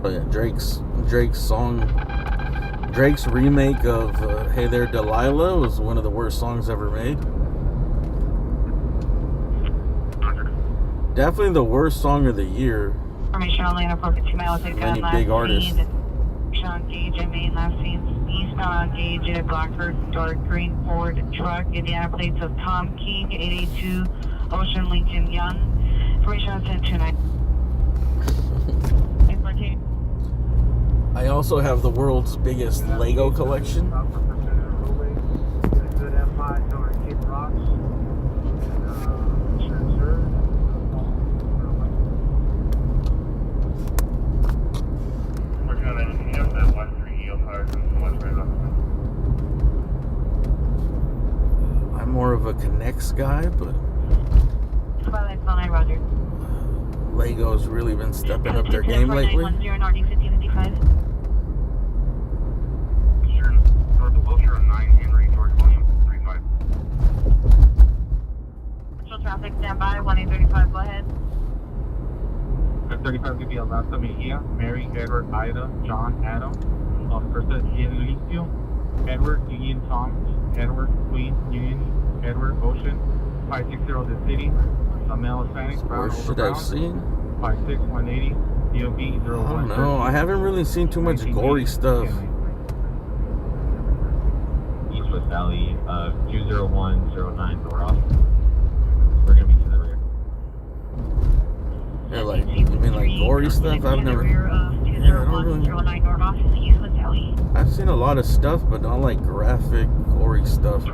Oh yeah, Drake's remake of Hey There Delilah was one of the worst songs ever made. Definitely the worst song of the year. Information only in appropriate 2 miles. Many big artists. Sean Gage and Main last seen eastbound on Gage in a Blackbird dark green Ford truck. Indiana plates of Tom King 882 Ocean Lincoln Young. Information on 1029. I also have the world's biggest Lego collection. I'm more of a Connects guy, but Lego's really been stepping up their game lately. Traffic standby 1835. Go ahead. 35 could be Alasta Mejia, Mary, Edward, Ida, John, Adam, Versa, Licio, Edward, Union, Tom, Edward, Queen, Union, Edward, Ocean, 560 The City, male Hispanic, Brown, Where should I have seen? 56180, DOB 01. I don't know. I haven't really seen too much gory stuff. East West Valley, 20109 North. We're gonna be to the rear. Yeah, like, you mean like gory stuff? I've never. Yeah, I don't really. I've seen a lot of stuff, but not like graphic, gory stuff.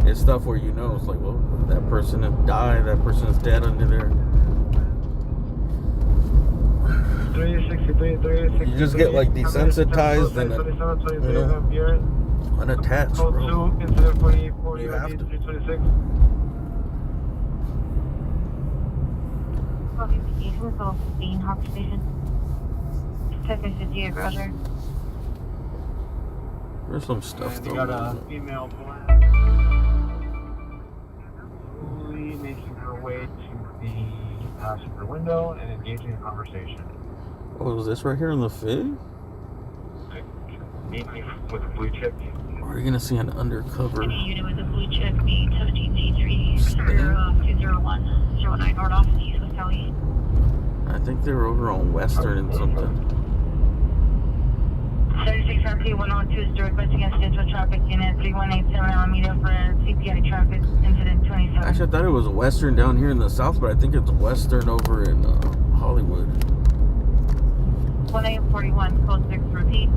It's stuff where you know it's like, well, that person has died, that person is dead under there. You just get like desensitized and unattached, bro. You have to. There's some stuff though. You got a female slowly making her way to the passenger window and engaging in conversation. Oh, is this right here in the fig? Meet me with a blue chip. Or are you gonna see an undercover? Any unit with a blue check, B17C3, Superior 20109 North Office, East West Valley. I think they were over on Western and something. 36RP 102 is direct busing incident with traffic unit 3187 Alameda for CPI traffic incident 27. Actually, I thought it was Western down here in the south, but I think it's Western over in Hollywood. 1841, code 6, repeat.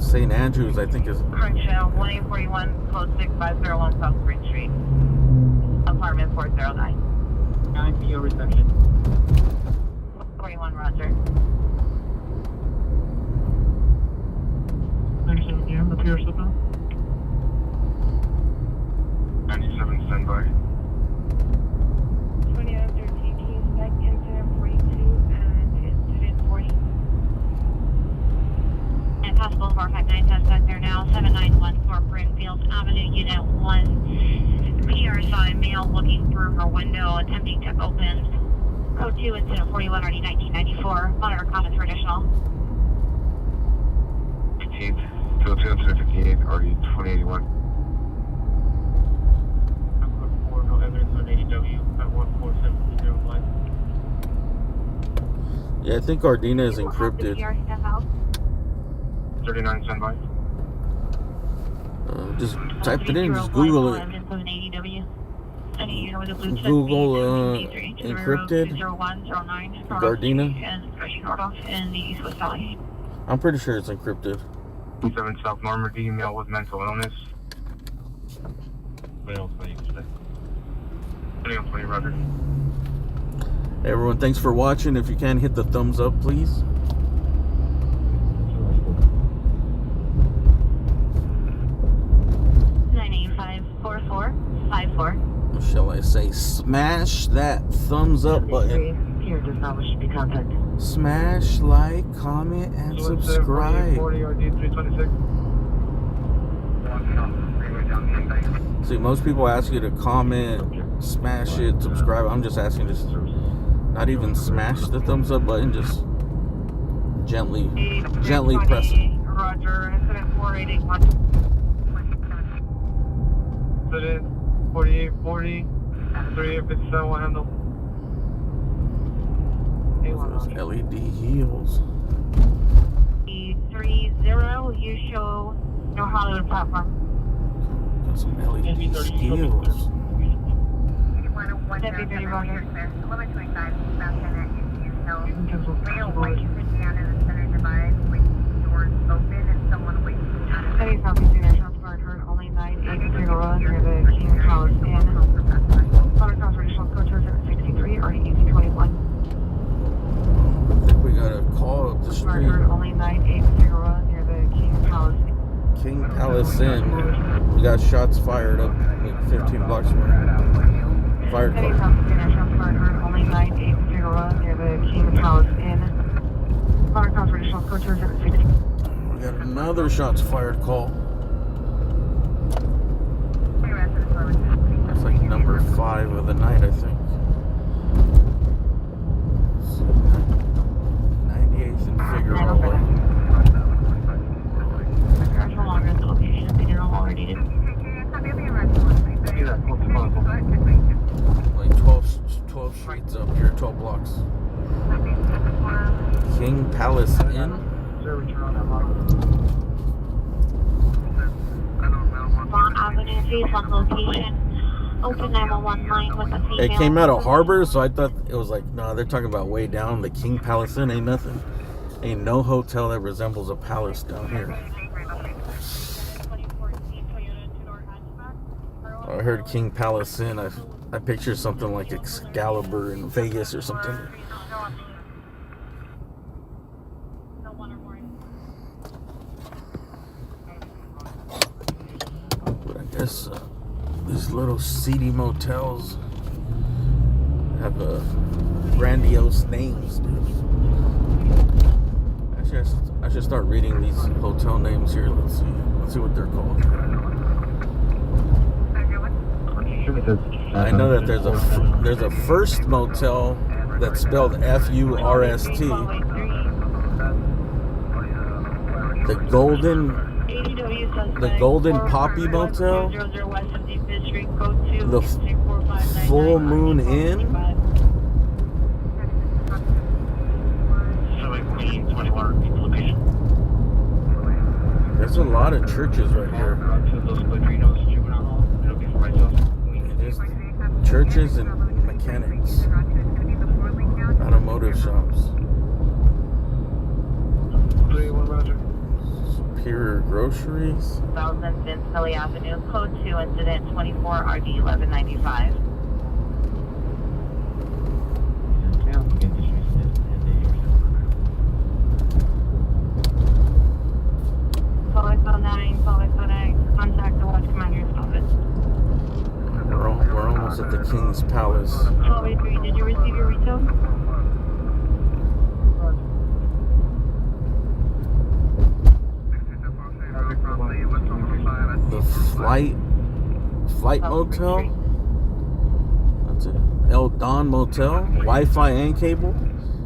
St. Andrews, I think is. Crenshaw, 1841, code 6501 South Spring Street. Apartment 409. 9 PO reception. 41, Roger. 97 PM, the PR signal. 97, standby. 2913, Kings Neck, incident 42 and incident 40. And possible 459 suspect there now, 7914 Brimfield Avenue, Unit 1. PR saw a male looking through her window, attempting to open. Code 2, incident 41, RD 1994. Monitor comments for additional. 15th, 202, incident 58, RD 2081. Code 4, no evidence on ADW at 14701. Yeah, I think Gardena is encrypted. PR step out. 39, standby. Just type it in, just Google it. Google encrypted Gardena. In the East West Valley. I'm pretty sure it's encrypted. 7 South Normandy, male with mental illness. 20, Roger. Hey everyone, thanks for watching. If you can, hit the thumbs up, please. 985-4454. Shall I say, smash that thumbs up button. Here does not wish to be contacted. Smash, like, comment, and subscribe. 40, RD 326. See, most people ask you to comment, smash it, subscribe. I'm just asking to not even smash the thumbs up button, just gently press it. Roger, incident 4881. Incident 4840, 3857, one handle. Those LED heels. 30, you show No Hollywood platform. Got some LED heels. Deputy Roger. 1125, Mountain Real white down in the center divide with doors open and someone waiting. City Southeast National Guard heard only 980 Road near the King House Inn. Motor Cross Traditional Code 763 or 1821. I think we got a call up the Guard street. heard only 980 Road near the King House Inn. King Palace Inn. We got shots fired up like 15 blocks from here. Fire City car. Southeast National Guard heard only 980 Road near the King House Inn. Motor Cross Traditional Code 763. We got another shots fired call. That's like number 5 of the night, I think. 98th and Figueroa. Crash no longer at the location. They did already did. Like 12 streets up here, 12 blocks. King Palace Inn. Vaughn Avenue, phase 1 location. Open 911 line with a female. It came out of Harbor, so I thought it was like, no, they're talking about way down. The King Palace Inn ain't nothing. Ain't no hotel that resembles a palace down here. I heard King Palace Inn. I picture something like Excalibur in Vegas or something. But I guess these little seedy motels have grandiose names, dude. I should start reading these hotel names here. Let's see what they're called. I know that there's a First Motel that's spelled F-U-R-S-T. The Golden Poppy Motel. The Full Moon Inn. 21 location. There's a lot of churches right here. Just churches and mechanics, automotive shops. Superior Groceries. 1000 Vince Kelly Avenue, code 2, incident 24 RD 1195. Solid 09, Solid 09, contact the watch commander's office. We're almost at the King's Palace. 1283, did you receive your retail? The Flight Motel. That's it. El Don Motel. Wi-Fi and cable.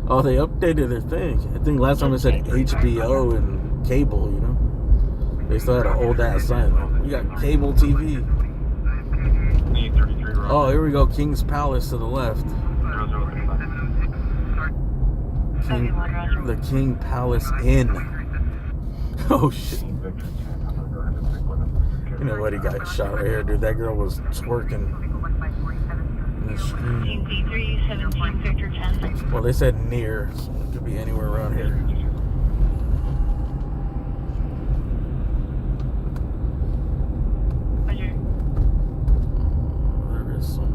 Oh, they updated their thing. I think last time it said HBO and cable, you know. They still had an old ass sign. We got cable TV. Oh, here we go. King's Palace to the left. The King Palace Inn. Oh shit. You know what? He got shot right here, dude. That girl was twerking in the street. 317 Victor 10. Well, they said near, so it could be anywhere around here. There is some.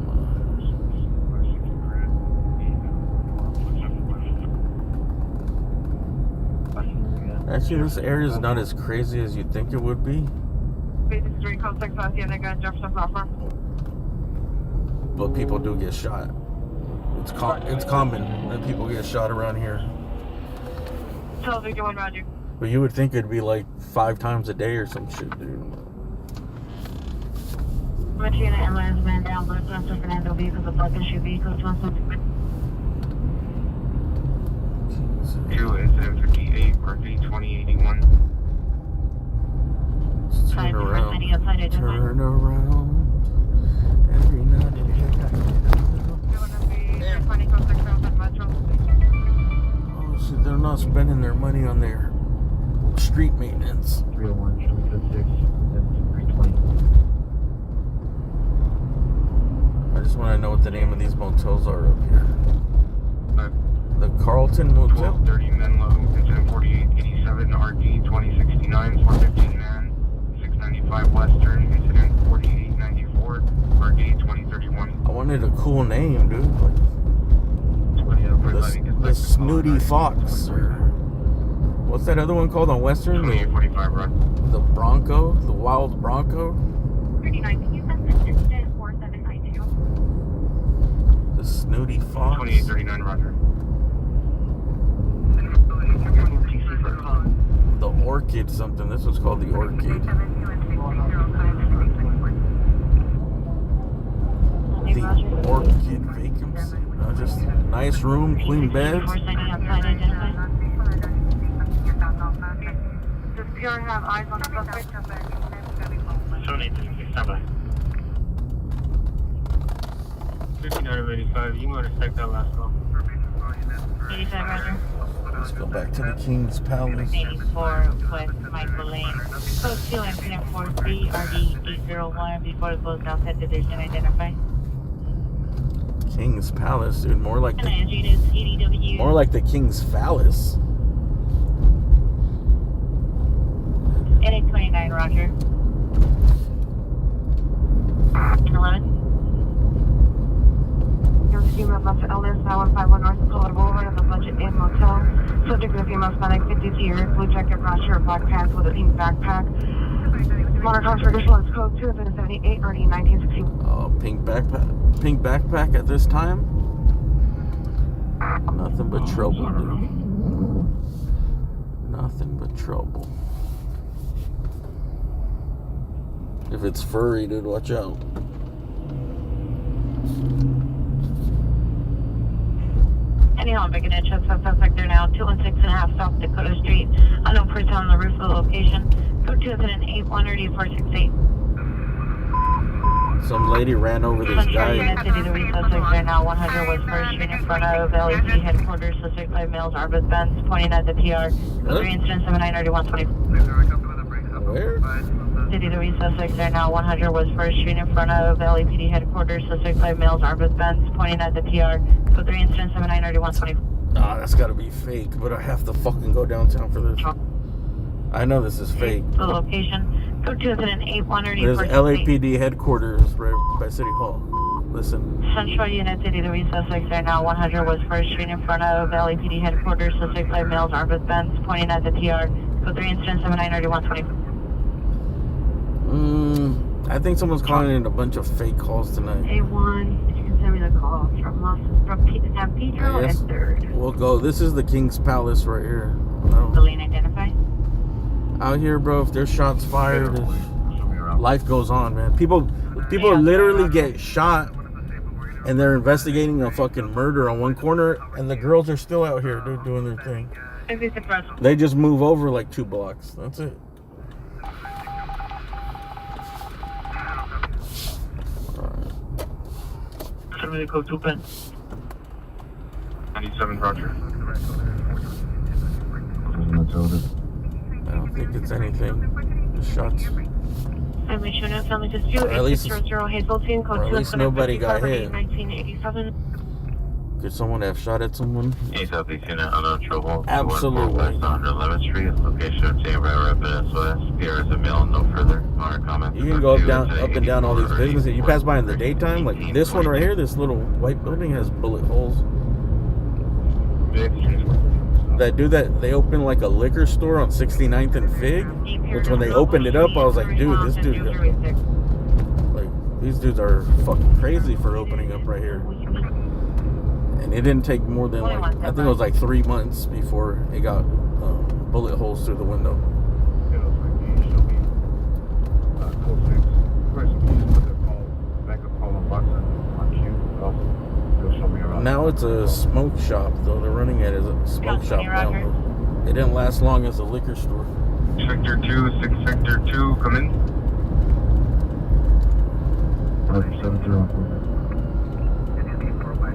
Actually, this area is not as crazy as you think it would be. But people do get shot. It's common that people get shot around here. But you would think it'd be like 5 times a day or some shit, dude. Martina Emma's man down, Los Angeles, Fernando vehicles, the block issue vehicles, 2 incident 58, RV 2081. Turn around. Turn around. Every night and oh shit, they're not spending their money on their street maintenance. 301, 320. I just want to know what the name of these motels are up here. The Carlton Motel? 1230 Menlo, incident 4887, RD 2069, 415 man, 695 Western, incident 4894, RD 2031. I wanted a cool name, dude. Like the Snooty Fox, or what's that other one called on Western? 2845 run. The Bronco, the Wild Bronco. 39, can you send this incident 4792? The Snooty Fox. 2839 Roger. The Orchid something. This one's called the Orchid. The Orchid vacancy. Just nice room, clean beds. Does PR have eyes on the suspect? 783, stand by. 5985, you want to check that last call. 85, Roger. Let's go back to the King's Palace. 84 West Michael Lane. Code 2, incident 43, RD 801. Before it goes outside, did they identify? King's Palace, dude. More like the EDW. more like the King's Phallus. 8829, Roger. 11. Female left elders, 9151 North Color Boulevard on the Budget Inn Motel. Subject to a female Hispanic, 52 years, blue jacket, brown shirt, black pants with a pink backpack. Motor talks for additional, it's code 2, 78, RD 1960. Oh, pink backpack at this time? Nothing but trouble, dude. Nothing but trouble. If it's furry, dude, watch out. Anyhow, I'm making a check suspect there now. 216.5 South Dakota Street. Unknown person on the roof of the location. Code 2 8 Some lady ran over this guy. City, the suspect there now. 100 was first street in front of LAPD headquarters. Suspect 5 males, Arbus Benz, pointing at the PR. 3 incident 799120. Where? City, the suspect there now. 100 was first street in front of LAPD headquarters. Suspect 5 males, Arbus Benz, pointing at the PR. Code 3 incident 799120. Ah, that's gotta be fake, but I have to fucking go downtown for this. I know this is fake. The location. Code 2 incident 81 There's LAPD headquarters right by City Hall. Listen. Central Unit City, the suspects are now 100 West 1st Street in front of LAPD headquarters. Suspect 5 males armed with guns pointing at the TR. Code 3 incident 799120. I think someone's calling in a bunch of fake calls tonight. A1, you can send me the call from San Pedro and 3rd. We'll go. This is the King's Palace right here. The lane identify? Out here, bro, if there's shots fired, life goes on, man. People literally get shot and they're investigating a fucking murder on one corner and the girls are still out here doing their thing. They just move over like 2 blocks. That's it. Code 2 pen. 97, Roger. I don't think it's anything. Just shots. Family Shooter, family dispute. Or at least nobody got hit. 1987. Could someone have shot at someone? Hey, Southeast Unit, unknown trouble. Absolutely. West 111th Street, location obtained by Rapid SOS. Here is a mail, no further. Our comments. You can go up and down all these businesses. You pass by in the daytime, like this one right here, this little white building has bullet holes. That dude that they opened like a liquor store on 69th and Fig, which when they opened it up, I was like, dude, this dude, like, these dudes are fucking crazy for opening up right here. And it didn't take more than like, I think it was like 3 months before it got bullet holes through the window. Now it's a smoke shop, though. They're running it as a smoke shop now. It didn't last long as a liquor store. Sector 2, 6 Sector 2, come in.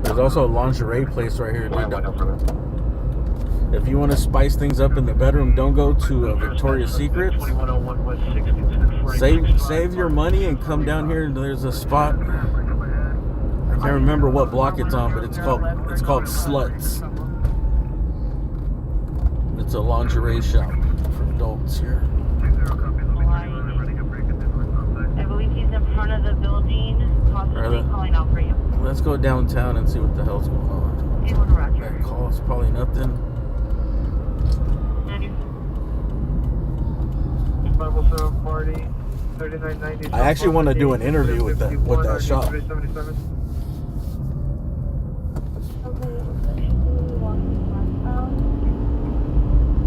There's also a lingerie place right here, dude. If you want to spice things up in the bedroom, don't go to Victoria's Secret. Save your money and come down here. There's a spot. I can't remember what block it's on, but it's called Sluts. It's a lingerie shop for adults here. I believe he's in front of the building, possibly calling out for you. Let's go downtown and see what the hell's going on. That call is probably nothing. 507 party, 3990. I actually want to do an interview with that shop.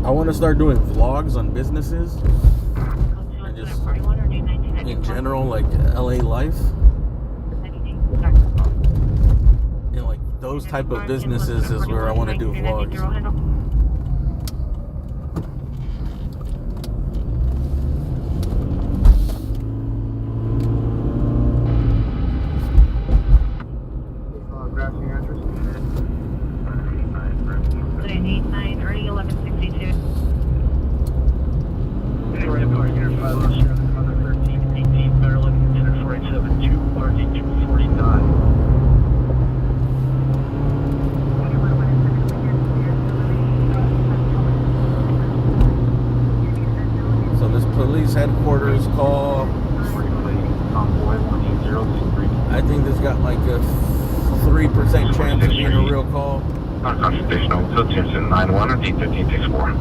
I want to start doing vlogs on businesses and just in general, like LA life, and like those type of businesses is where I want to do vlogs. Headquarters call. I think this got like a 3% chance of being a real call. Consultation 91 or D1564.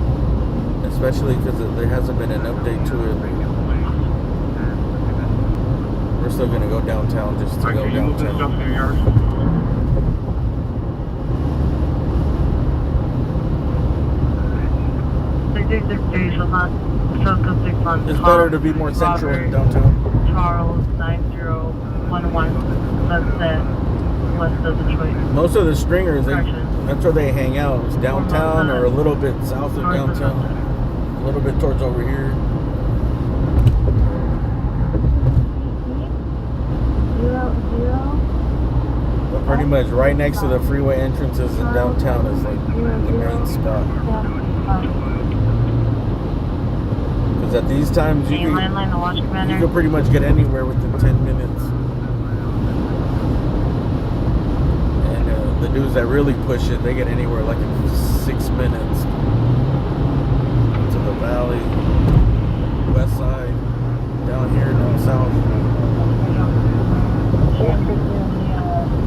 Especially because there hasn't been an update to it. We're still gonna go downtown just to go downtown. It's better to be more central in downtown. Charles 9011. That's west of Detroit. Most of the stringers, that's where they hang out. It's downtown or a little bit south of downtown. A little bit towards over here. But pretty much right next to the freeway entrances in downtown is like the main spot. At these times, you can pretty much get anywhere within 10 minutes. And the dudes that really push it, they get anywhere like in 6 minutes to the valley, west side, down here, down south.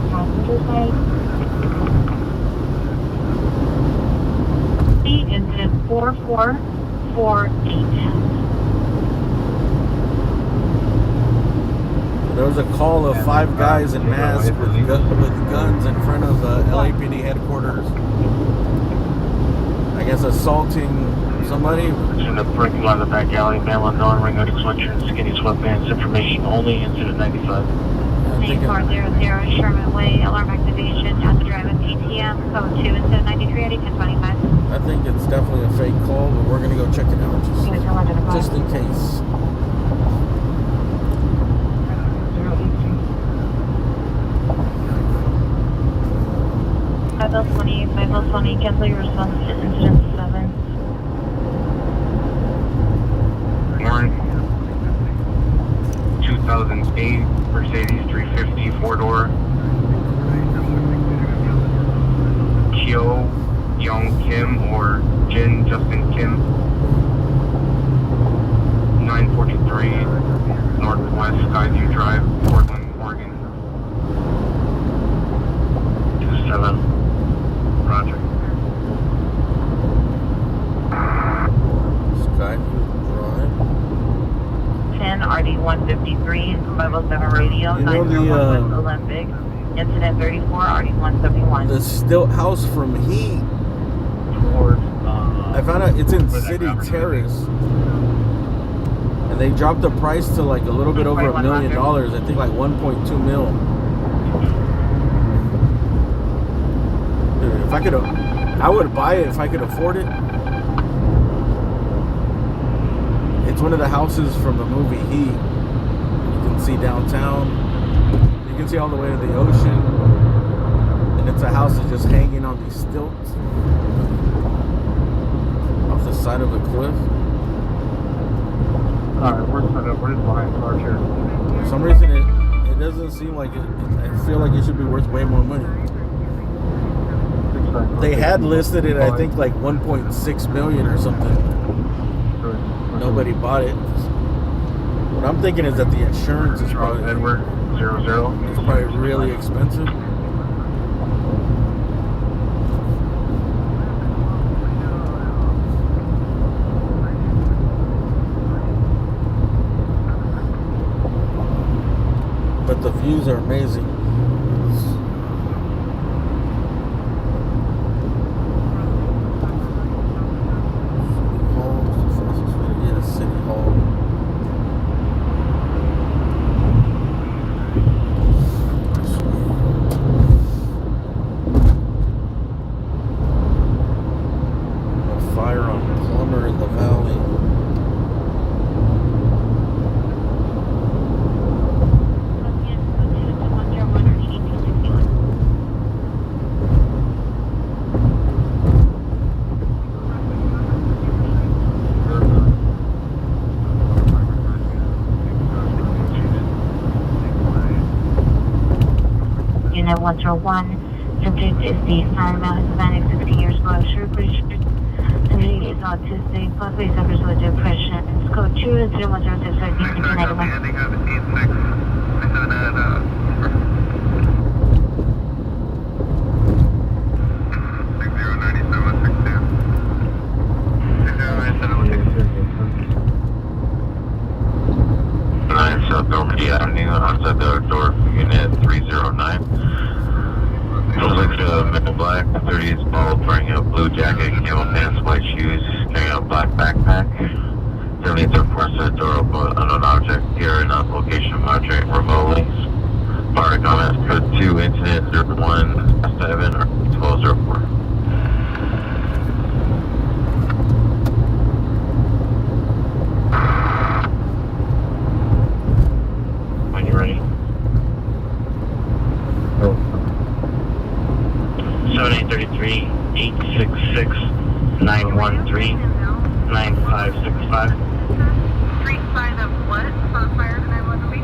Passenger side. Incident 4448. There was a call of 5 guys in masks with guns in front of LAPD headquarters. I guess assaulting somebody. In the parking lot of the back alley, male unknown, ring out sweatshirt, skinny sweatpants, information only, incident 95. 9400 Sherman Way, alarm activation, has to drive with ATM, code 2 instead of 93 at 1025. I think it's definitely a fake call, but we're gonna go check it out just in case. 5020, cancel your response to incident 7. Warren. 2008 Mercedes 350 4-door. Kyo Young Kim or Jin Justin Kim. 943 Northwest Skyview Drive, Portland, Oregon. 27. Roger. Skyview Drive. 10 RD153, 507 radio, 901 Olympic. Incident 34 RD171. The stilt house from Heat. Towards, I found out it's in City Terrace. And they dropped the price to like a little bit over $1 million. I think like 1.2 mil. Dude, if I could, I would buy it if I could afford it. It's one of the houses from the movie Heat. You can see downtown. You can see all the way to the ocean. And it's a house that's just hanging on these stilts off the side of a cliff. Alright, we're behind cars here. For some reason, it doesn't seem like it. I feel like it should be worth way more money. They had listed it, I think, like 1.6 million or something. Nobody bought it. What I'm thinking is that the insurance is probably Edward 00. It's probably really expensive. But the views are amazing. City Hall. A fire on Plumber in the Valley. Unit 101, subject is the fireman Hispanic, 60 years old, Sherbrooke. Subject is autistic, possibly suffers with depression. Code 2 is 0106 South Normandy Avenue, outside the door for Unit 309. Looks men in black, 30s bald, wearing a blue jacket, camel pants, white shoes, carrying a black backpack. 73rd floor, set door open, unknown object, here in location monitoring remotely. Fire comments, code 2, incident 01-7 or 1204. Ready? 7833 866 913 9565. Street sign of what? For fire that I want to be?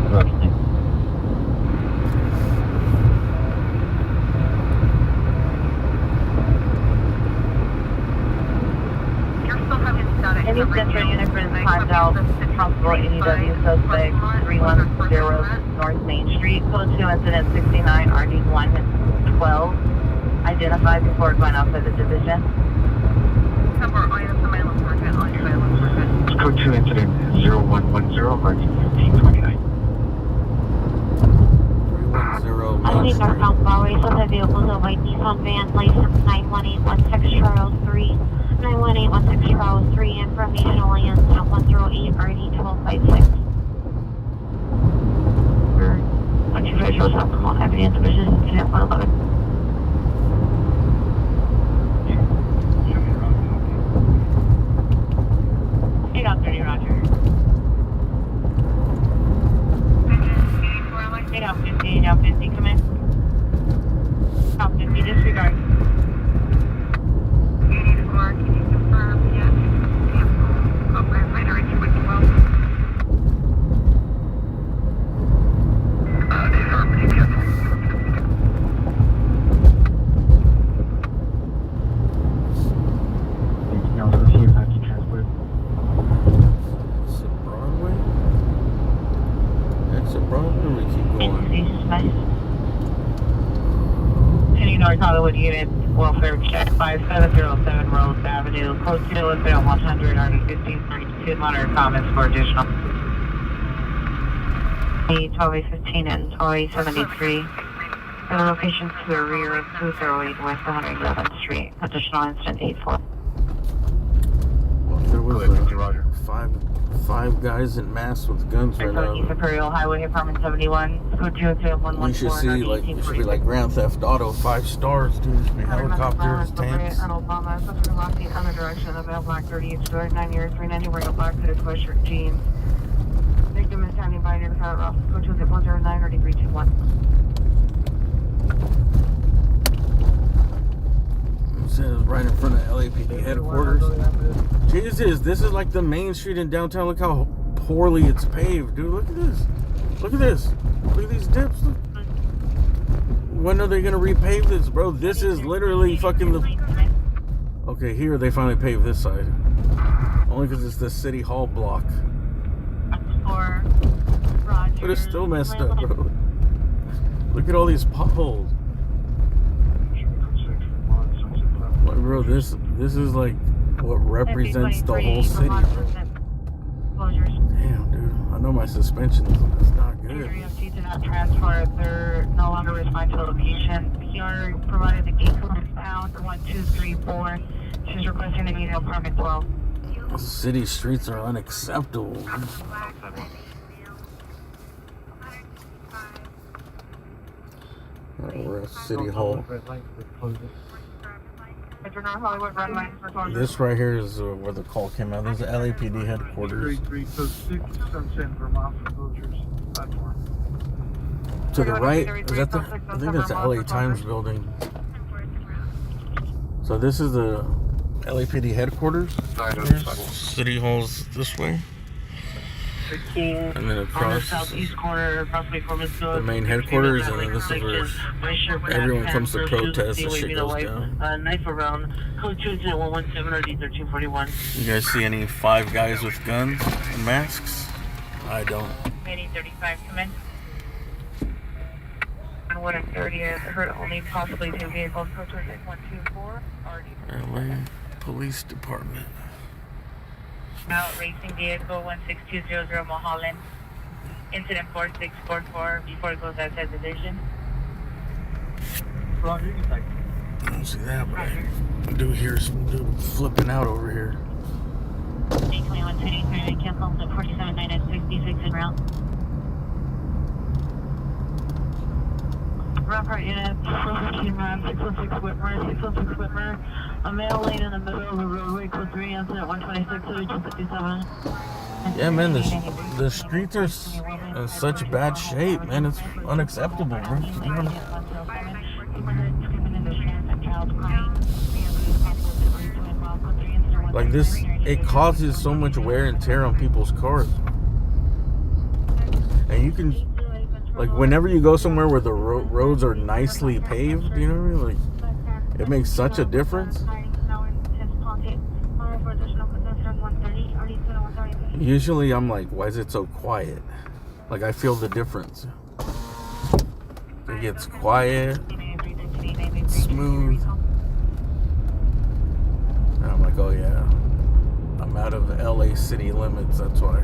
You're still having static. Any 10 DW suspect 310 North Main Street, code 2 incident 69 RD 112. Identified before going outside the division. Code 2 incident 0110 RD 1529. 310 I Main think our Street. South Broadway, so the vehicles of white Nissan van, license 91816 Charles 3, 91816 Charles 3, information lands at 108 RD 1256. Once you guys shows up, come on, Avenue and Division, incident 111. Eight out 30, Roger. 8 out 50, 8 out 50, come in. Out 50, disregard. 84, can you confirm? Yes. Okay, fine, already with 12. Now let's see if I can transport. Is it Broadway? Exit Broadway, or we keep going? City North Hollywood Unit, welfare check 5707 Rose Avenue, code 2 incident 100 RD 1532. Monitor comments for additional. 1215 and 1273. The location to the rear of 208 West 111th Street. Additional incident 84. Well, there was Roger. five guys in masks with guns right East now. Imperial Highway, apartment 71, code 2 incident 114. We should see like it should be like Grand Theft Auto, 5 stars, dude. It should be helicopters, tanks. And Obama, suffering lost the other direction of the male black 38 story, 9 years, 390 wearing a black hooded sweatshirt jeans. Victim is standing by near the car office, code 2 109 or degree 21. It says right in front of LAPD headquarters. Jesus, this is like the main street in downtown. Look how poorly it's paved, dude. Look at this. Look at this. Look at these dips. Look. When are they gonna repave this, bro? This is literally fucking the. Okay, here they finally paved this side. Only because it's the city hall block. But it's still messed up, bro. Look at all these potholes. Like, bro, this is like what represents the whole city, bro. Damn, dude. I know my suspension is not good. EMT did not transfer. They're no longer respond to the location. PR provided the gate code pound 1234. She's requesting the meeting apartment 12. The city streets are unacceptable. We're at City Hall. This right here is where the call came out. This is LAPD headquarters. To the right, is that the? I think that's the LA Times building. So this is the LAPD headquarters. City Hall's this way. And then across southeast corner, approximately 4 minutes ago, the main headquarters, and then this is where everyone comes to protest and shit goes down. Knife around, code 20117 or D1341. You guys see any 5 guys with guns and masks? I don't. 35, come in. On 1 and 30, I heard only possibly 2 vehicles, code 124, LA Police Department. Now, racing vehicle 16200 Mulholland. Incident 4644 before it goes outside the division. I don't see that, but I do hear some dude flipping out over here. 821 cancel at 47 at 66 en route. Rampart unit, 415 man, 616 Whitmer. A male lane in the middle of the roadway, code 3, incident 126, 3257. Yeah, man, the streets are in such bad shape, man. It's unacceptable, bro. Like this, it causes so much wear and tear on people's cars. And you can, like, whenever you go somewhere where the roads are nicely paved, you know what I mean? Like, it makes such a difference. Usually I'm like, why is it so quiet? Like I feel the difference. It gets quiet, smooth. And I'm like, oh yeah, I'm out of LA city limits, that's why.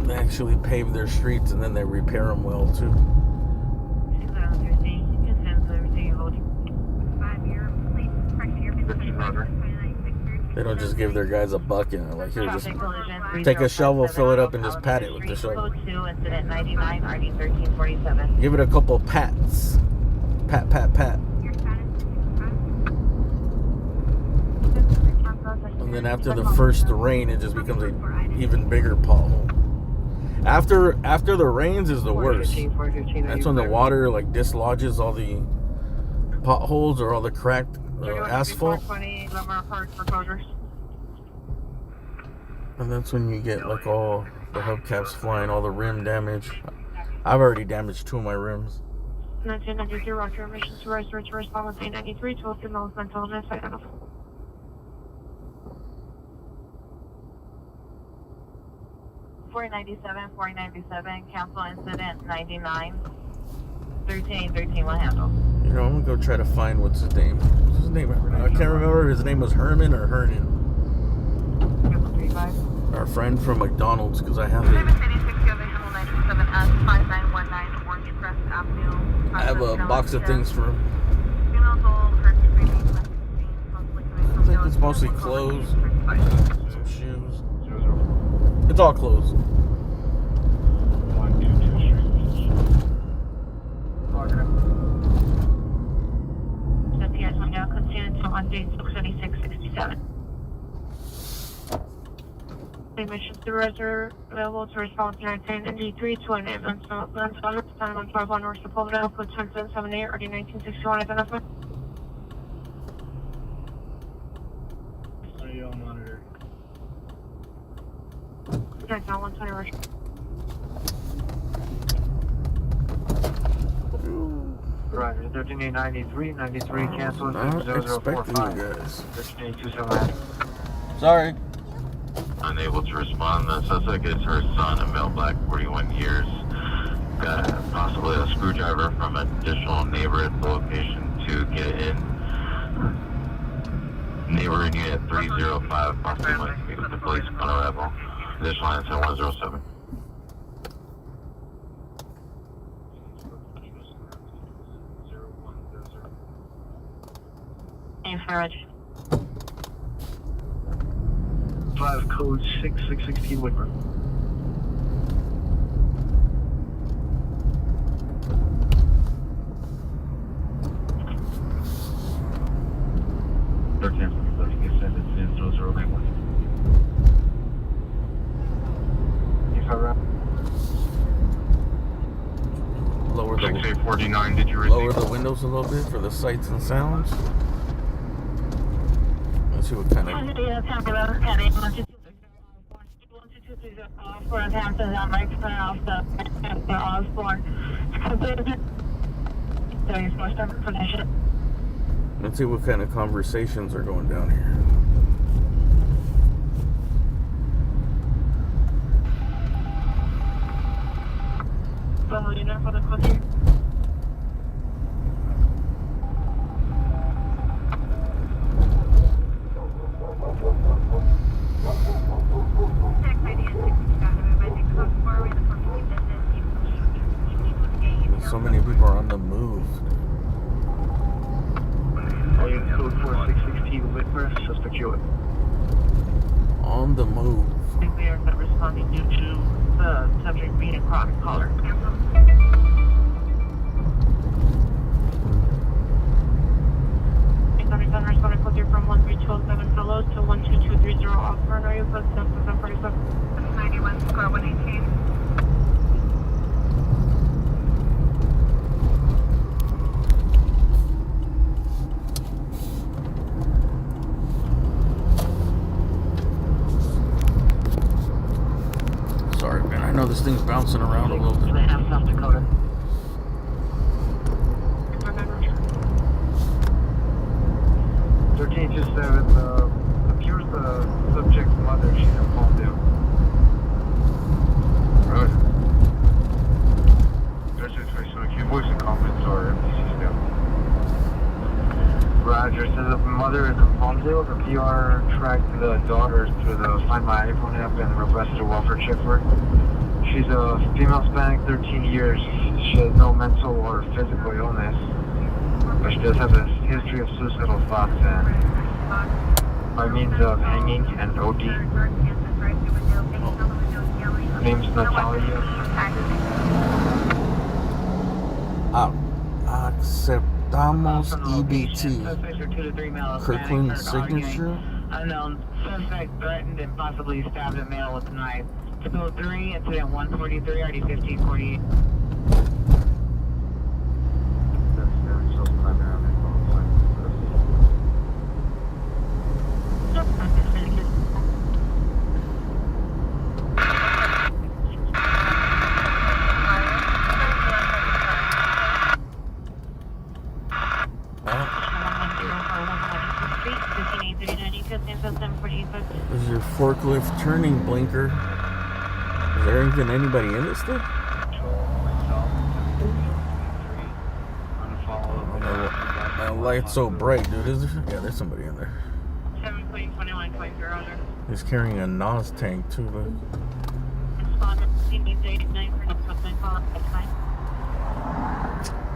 They actually pave their streets and then they repair them well too. They don't just give their guys a bucket and like, here, just take a shovel, fill it up, and just pat it with the shovel. Give it a couple pats. Pat, pat, pat. And then after the first rain, it just becomes an even bigger pothole. After the rains is the worst. That's when the water like dislodges all the potholes or all the cracked asphalt. And that's when you get like all the hubcaps flying, all the rim damage. I've already damaged 2 of my rims. 1993 Roger, emissions to respond with 893 to open those mental illness identified. 497, cancel incident 99. 13 will handle. You know, I'm gonna go try to find what's his name. What's his name? I can't remember if his name was Herman or Hernan. Our friend from McDonald's, because I have I have a box of things for him. I think it's mostly clothes, some shoes. It's all clothes. Emissions to reserve available to respond to 1993 to an ambulance time on 12 North Sepulveda, code 1078, RD 1961 identified. Are you on monitor? Yeah, down 120 Rush. Roger, 1393, 93 cancel. Not expecting you guys. 138279. Sorry. Unable to respond. The suspect is her son, a male black, 41 years. Got possibly a screwdriver from an additional neighbor at the location to get in. Neighbor in unit 305, possibly wants to meet with the police on arrival. Additional line 7107. Infrared. 5 code 6616 Whitmer. Lower the 6849, did you receive? lower the windows a little bit for the sights and sounds. Let's see what kind of. Let's see what kind of conversations are going down here. For the country. So many people are on the move. Code 4616 Whitmer, suspect you. On the move. We are not responding due to the subject being a chronic caller. Responding code from 13207 fellows to 12230 offer. Are you close to 747? 91 square 118. Sorry, man. I know this thing's bouncing around a little bit. South Dakota. 1327, appears the subject's mother. She's in Palmdale. Roger. 1327, can you voice the comments or MPC staff? Roger, says the mother is in Palmdale. The PR tracked the daughter through the Find My iPhone app and requested a welfare check for her. She's a female Hispanic, 13 years. She has no mental or physical illness, but she does have a history of suicidal thoughts and by means of hanging and OD. Her name's Natalia. Aceptamos EBT. Suspects are 2 to 3 male Kirkland Hispanic, third signature. Unknown suspect threatened and possibly stabbed a male with a knife. 203, incident 143, ID 1548. This is your forklift turning blinker. Is there even anybody in this thing? That light's so bright, dude. Is there? Yeah, there's somebody in there. 7.21.0. He's carrying a NOS tank too. Look.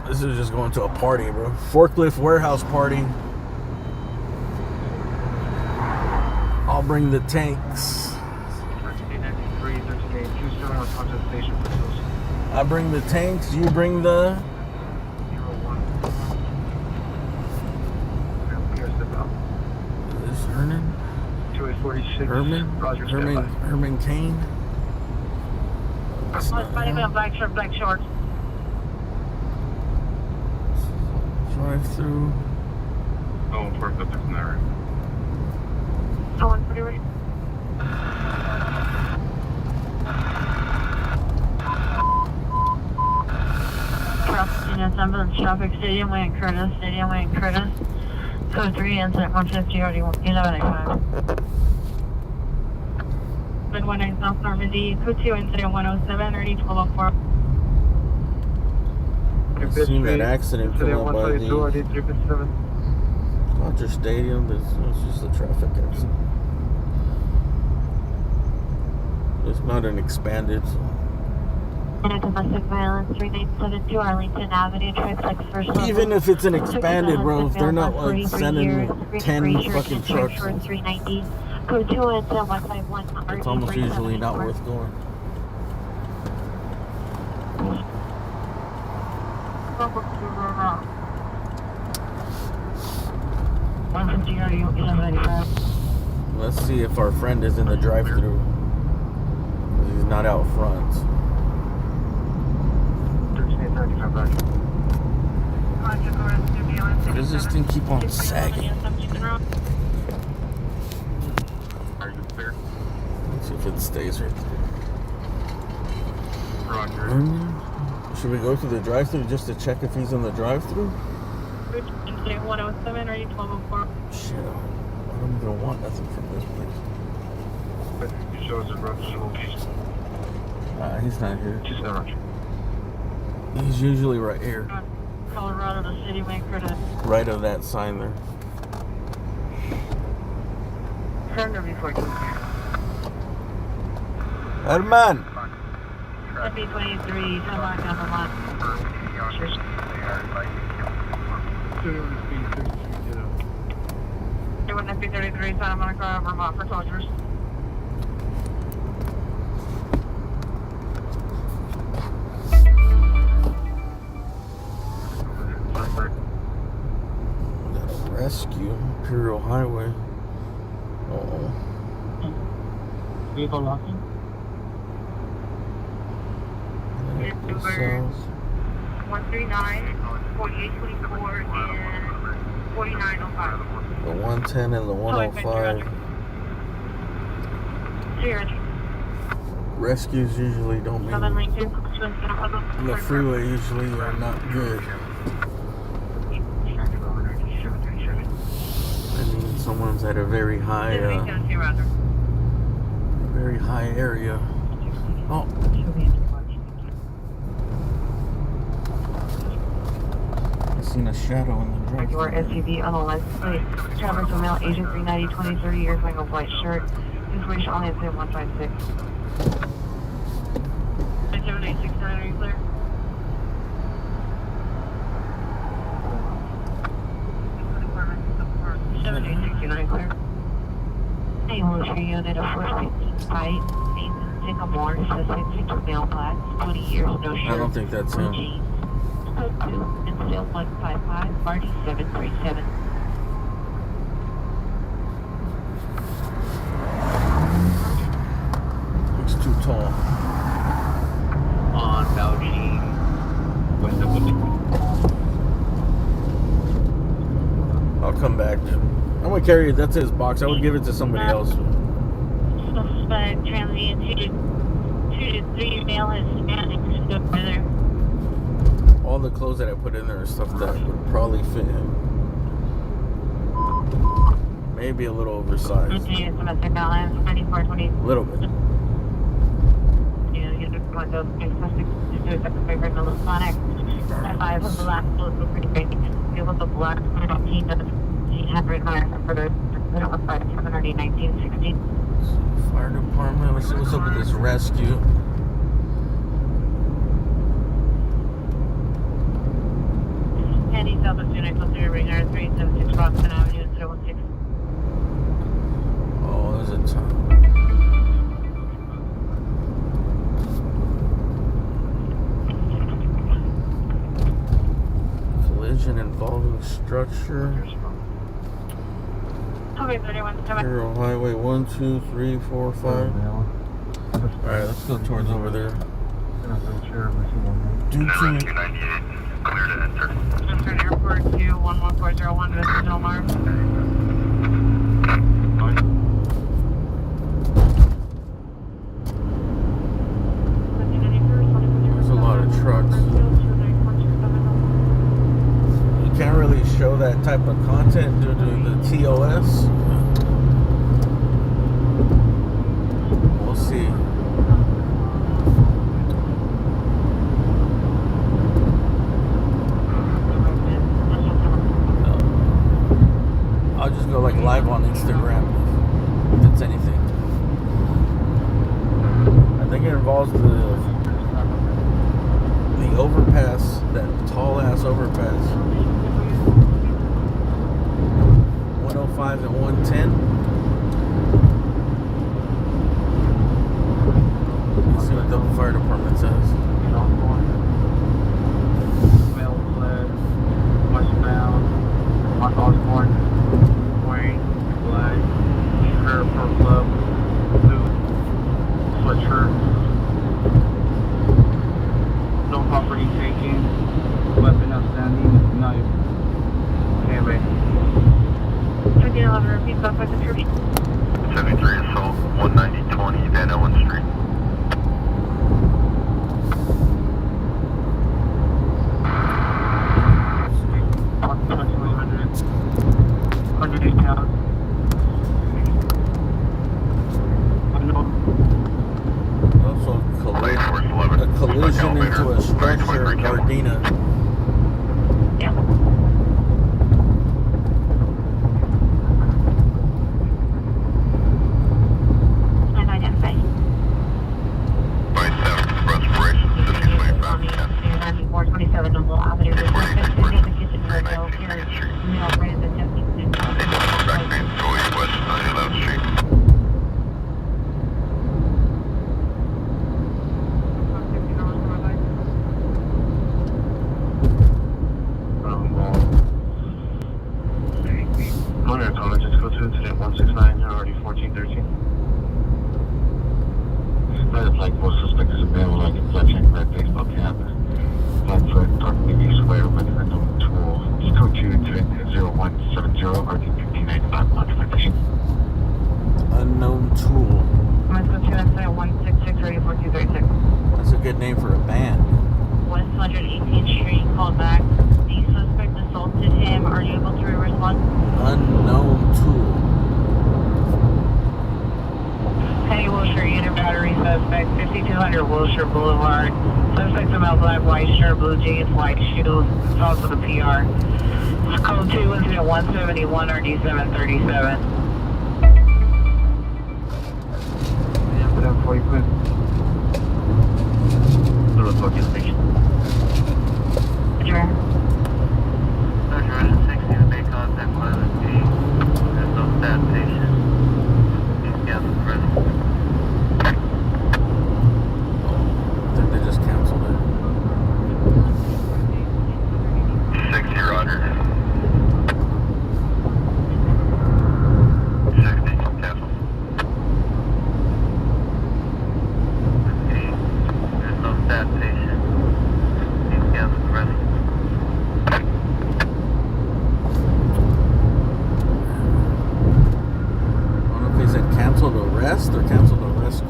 This is just going to a party, bro. Forklift warehouse party. I'll bring the tanks. I bring the tanks. You bring the. Is this Herman? 2846. Herman Kane. Black shirt, black shorts. Drive through. Oh, perfect. That's in there. Someone pretty Ambulance, traffic, Stadium Way and Curtis, Stadium Way and Curtis. Code 3, incident 150, already 1185. Good 19 South Normandy, code 2, incident 107, already 1204. I've seen that accident come up by the Dodger Stadium, but it's just a traffic accident. It's not an expanded. Domestic violence 3972 Arlington Avenue, triplex first level. Even if it's an expanded, bro, if they're not like sending 10 fucking trucks, 390. Code 2 and 151. it's almost usually not worth going. Let's see if our friend is in the drive-thru. He's not out front. Why does this thing keep on sagging? Let's see if it stays right there. Should we go to the drive-thru just to check if he's in the drive-thru? 107, already 1204. Shit, I don't even want nothing from this place. It shows the location. He's not here. Just not. He's usually right here. Colorado, the city maker to Right of that sign there. surrender before you. Herman! That'd be 23, come back on the line. It wouldn't be 33, Santa Monica, Vermont for closures. Rescue, Imperial Highway. Uh-oh. Vehicle locking? This sounds... 139, 4824, and 4905. The 110 and the 105. Cheers. Rescues usually don't mean... The freeway usually are not good. That means someone's at a very high area. Oh. I seen a shadow in the drive. Your SUV on the license plate. Driver to male, Asian 390, 20, 30 years, wearing a white shirt. Information only at 156. 786, are you clear? Clear. A military unit of 415 fight. Sycamore, suspect 6 male black, 20 years, no shirt. I don't think that's him. Jeans. Code 2, Instill 155, Marty 737. Looks too tall. On Valley Westwood. I'll come back. I'm gonna carry it. That's his box. I would give it to somebody else. Suspect transient 2 to 3 male Hispanic. Go further. All the clothes that I put in there are stuff that would probably fit him. Maybe a little oversized. Domestic balance, 9420. A little bit. You just want those suspects to do a separate paper in the electronic. 5 of the last clothes were pretty big. It was a black, he had written on it for the 1916. Fire department. Let's see what's up with this rescue. Penny South of Unit, closer Ringer, 376 Roxton Avenue, 016. Oh, there's a ton. Collision involving structure. Okay, 31, Hero Highway 1, 2, 3, 4, 5. Alright, let's go towards over there. Due to 298, clear to enter. Western Airport 2 11401, this is Omar. There's a lot of trucks. You can't really show that type of content due to the TOS. We'll see. I'll just go like live on Instagram if it's anything. I think it involves the overpass, that tall ass overpass. 105 and 110. Let's see what the fire department says. Westbound, Osborne, wearing black, shirt, pro club, blue, sweatshirt. No property taken, weapon outstanding, knife. Anyway. 1511, repeat suspect description. 73 assault, 190-20, Van Ellen Street. Also, a collision into a structure in Gardena. Yeah. I'm identified. By 7, respiration, 5025, 427 Noble Avenue. The suspect is in the kitchen for no here. Male brand attempting to back being Joy West 11th Street. Monitor comment, just go to incident 169, already 1413. That is like most suspects is a male, like a flat check, red baseball cap, black foot, dark navy sweater with a unknown tool. Just go to incident 0170, RD 1595, modification. Unknown tool. Let's go to incident 166, ready 4236. That's a good name for a band. West 118th Street, called back. The suspect assaulted him. Are you able to respond? Unknown tool. 10-4 unit battery suspect, 5200 Wilshire Boulevard. Suspect's a male, black, white shirt, blue jeans, white shoes. It's also the PR. It's code 2, incident 171, RD 737. Yeah, put up 40 quick. Willowbrook station. Sure. Roger, 60 to make contact with ILSP. There's no stat patient. Please cancel present. I think they just canceled it. 60, Roger. 60, cancel. Okay, there's no stat patient. Please cancel present. I don't know if they said cancel the arrest or cancel the rescue.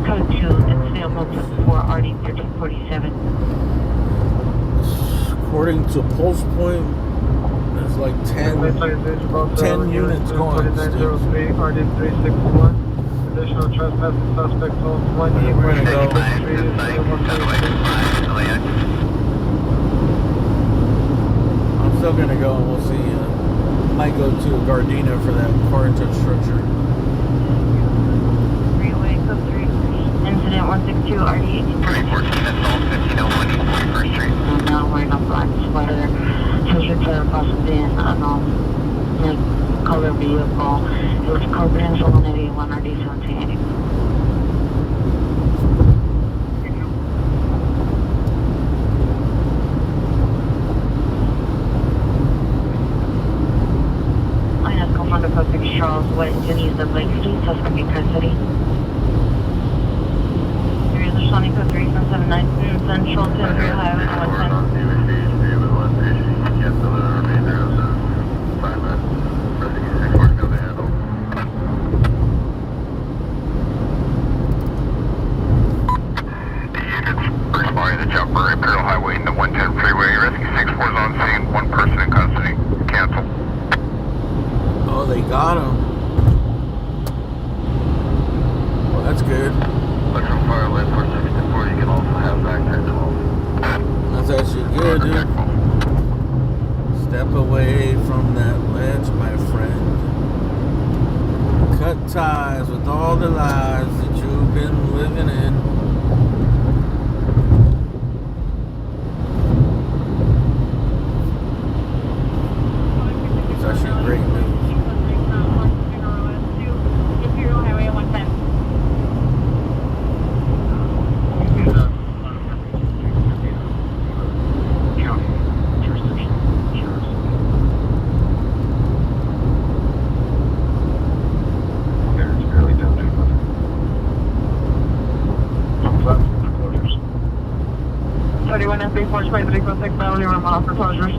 Code 2, incident 174, RD 1347. According to Pulse Point, there's like 10 units going. 4903, RD 361. Additional trespassing suspect told 20. We're gonna go. I'm still gonna go and we'll see. Might go to Gardena for that quarantine structure. Freeway, code 3. Incident 162, RD 314, assault 1501 East 41st Street. now wearing a black sweater. Subject to possibly an unknown color vehicle. It was comprehensive 181 RD 1780. I have come from the Pacific Charles West Denise of Lake Street, suspect in custody. Sonic code 3 from 79 Central to Highway 110 Freeway. Rescue 64 is on scene. One person in custody. Cancel. Oh, they got him. Well, that's good. Look from far away for 64. You can also have back there 12. That's actually good, dude. Step away from that ledge, my friend. Cut ties with all the lies that you've been living in. It's actually great news. Imperial Highway 110. For closures.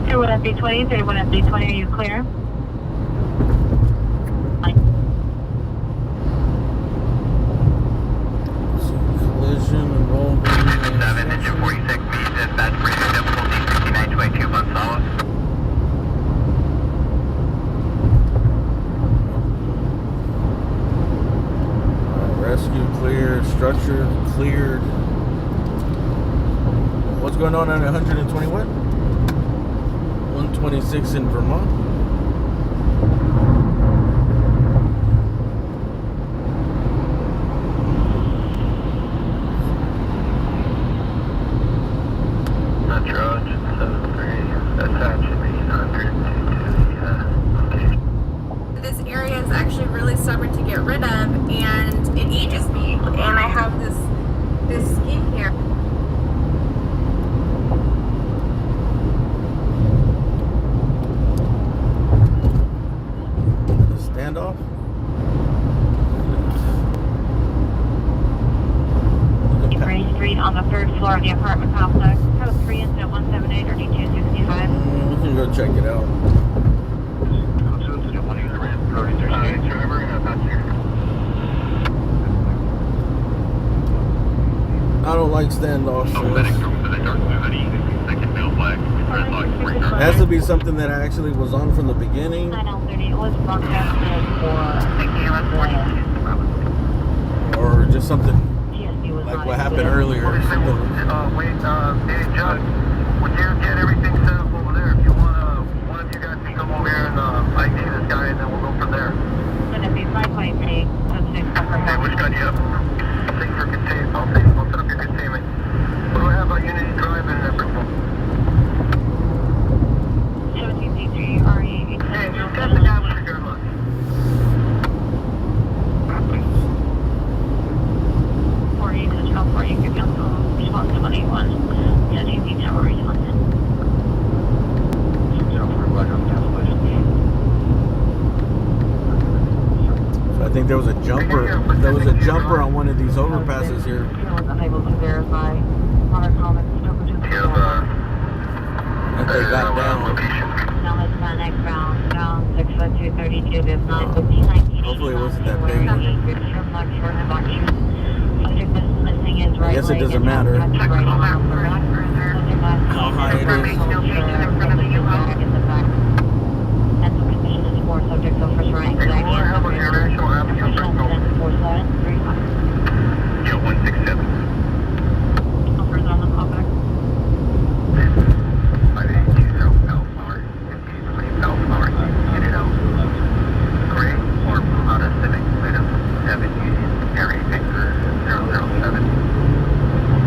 31 FB20, 31 FB20, are you clear? Collision enrollment. 7 engine 46 meets dispatch for difficulty 6922 Gonzales. Rescue cleared, structure cleared. What's going on 120 what? 126 in Vermont. Not Trojan 73. That's actually 100. This area is actually really stubborn to get rid of, and it ages me. And I have this skin here. I'll check it out. I don't like standoffs. It has to be something that actually was on from the beginning. It was broadcasted Or just something TSD was like not what happened included. earlier. Or something. Hey, Judge, would you get everything set up over there? If you want, one of you guys can come over here and ID this guy, and then we'll go from there. It's going to be 523. Hey, which gun do you have? Thing for containment. I'll set up your containment. What do I have on Unity Drive and everything? 17C3 RE. Hey, just get the guy with the gun. For you could cancel response 21. Yeah, you need to respond. So I think there was a jumper. There was a jumper on one of these overpasses here. I was unable to verify on our comments. That they got down. Now let's plan X-bound down 65232. There's 9:15. Hopefully it wasn't that big. I guess it doesn't matter how high it is. Mental condition is 4 subjects of first rank. Yeah, 167. Offers on the callback. 582 South Bellflower. 53 Bellflower. Get it out. Gray or Honda Civic. Item 7 Union. Area Anchor 007.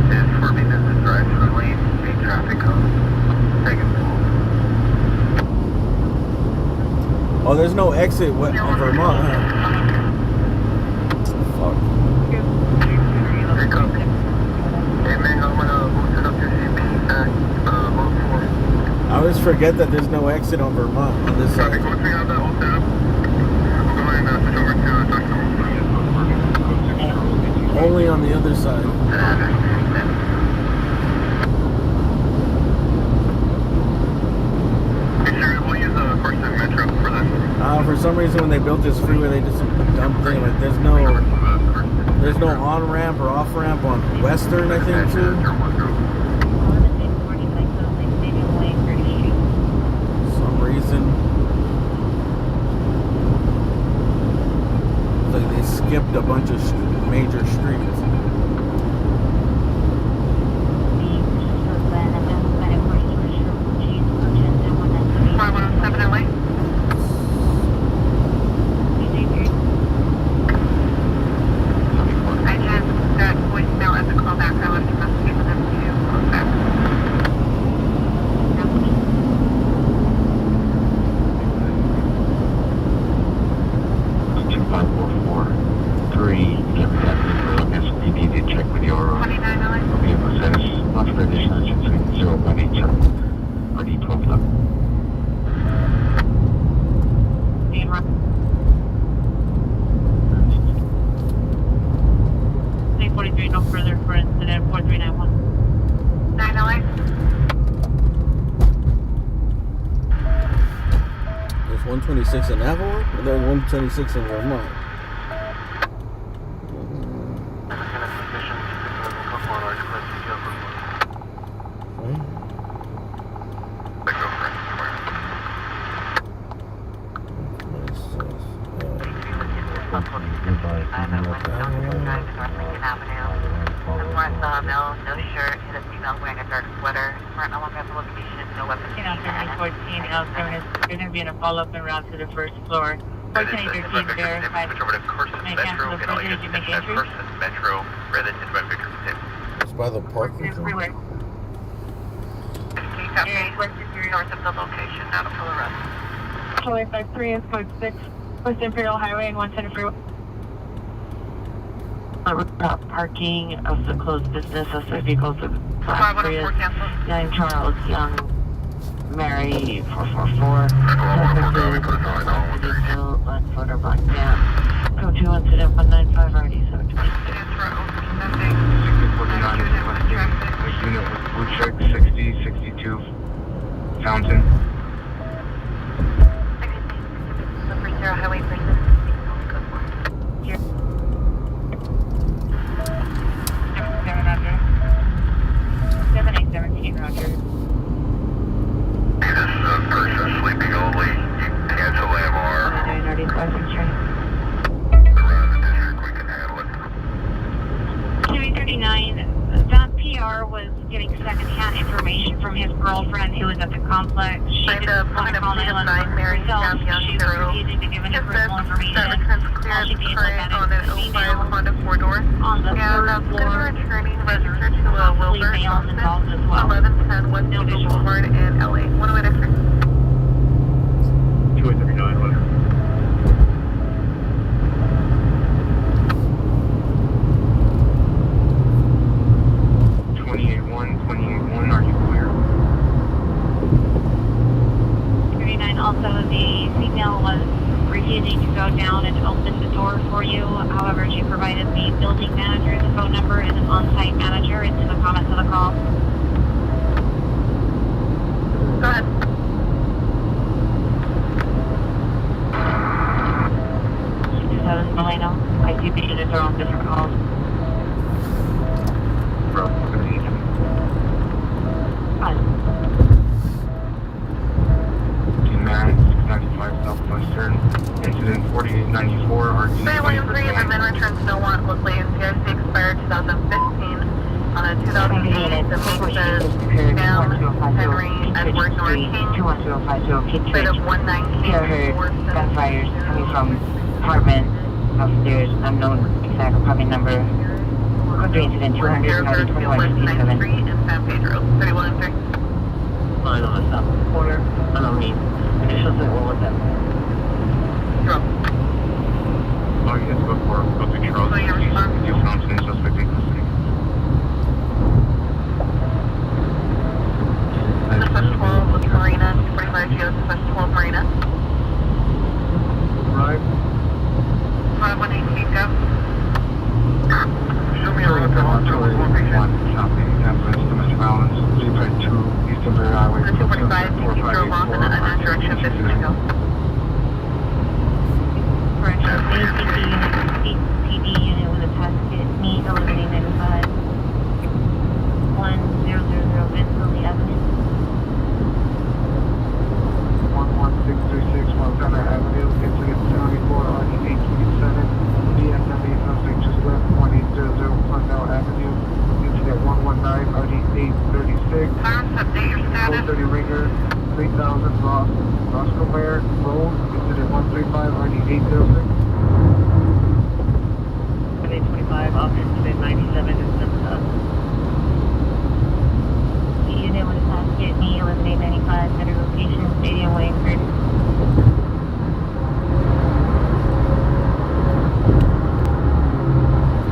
Is for business drive through lane. Main traffic code. Second floor. Oh, there's no exit on Vermont, huh? Fuck. Here comes. Hey man, I'm gonna set up your CP at low 4. I always forget that there's no exit on Vermont on this side. Traffic, what's we have that all set up? I'm going to switch over to Dr. Only on the other side. For some reason, when they built this freeway, they did some dumb thing. Like there's no on ramp or off ramp on Western, I think too. For some reason, it's like they skipped a bunch of major streets. No further for incident 4391. 9LA. There's 126 in Avalon, or there's 126 in Vermont. No shirt, hit a female wearing a dark sweater. We're no longer at the location, no weapons. 14, L7 is going to be in a follow-up and route to the first floor. 1413 verified. May cancel the visit. Did you make entry? Metro, rather than by Victor. It's by the park. Freeway. North of the location, now to pull around. Highway 53 is code 6, West Imperial Highway and 110 Freeway. Parking of the closed business of the vehicles of 9 Charles Young, Mary 444. Photo black down. Code 2 incident 195 RD 720. Unit with blue check 6062 Fountain. his girlfriend who was at the complex. She Signed didn't up, want to I'm call gonna 911 Mary herself. Cavion She was Zero. refusing to give any personal information. All All she did was current that on an an 05 email Honda 4-door. on the And third I'm floor. going to be returning registered to Possibly Wilbur males involved as well. 1110 Westwood No visual. Boulevard in LA. 108 extra. 2839, whatever. Are you clear? 39. Also, the female was refusing to go down and open the door for you. However, she provided the building manager the phone number and an on-site manager. It's in the comments of the call. Go ahead. Milano. I see patients are on different calls. Bro, Fine. 95 Southwestern, incident 4894, RD Say 20%. 3 and then returns no want locally in CIC expired 2015 on a 2008 that says Sam Henry Edward North King. 21050 King Site Street. of 119. Here I heard gunfires coming from apartment upstairs, unknown exact apartment number. Code 3 incident 200 2157. in San Pedro. 31 and 3. Line on the south corner. I don't mean, initials that were with them. Oh, yes, go through Charles. So your response? You found some suspect in custody. Dispatch 12 with Marina, 45 Geo, Dispatch 12 Marina. Right. 518 go. Show me around the one South Indianapolis, domestic violence, 3.2 Eastern Prairie Highway. 245, you drove off in an unknown direction, 15 go. Correction, ACP unit with a tasket, me, eliminating 95. 1000 Vincennes Avenue. 11636 Montana Avenue, incident 74, RD 827, DSMA suspect just left 1800 Cornell Avenue, incident 119, RD 836, Clarence, update your status. 430 Ringer, 3000 Roscoe Mayor Road, incident 135, RD 806. 825, off incident 97 is Simpson. Unit with a tasket, me, eliminate 95, better location, Stadium Way, Grid.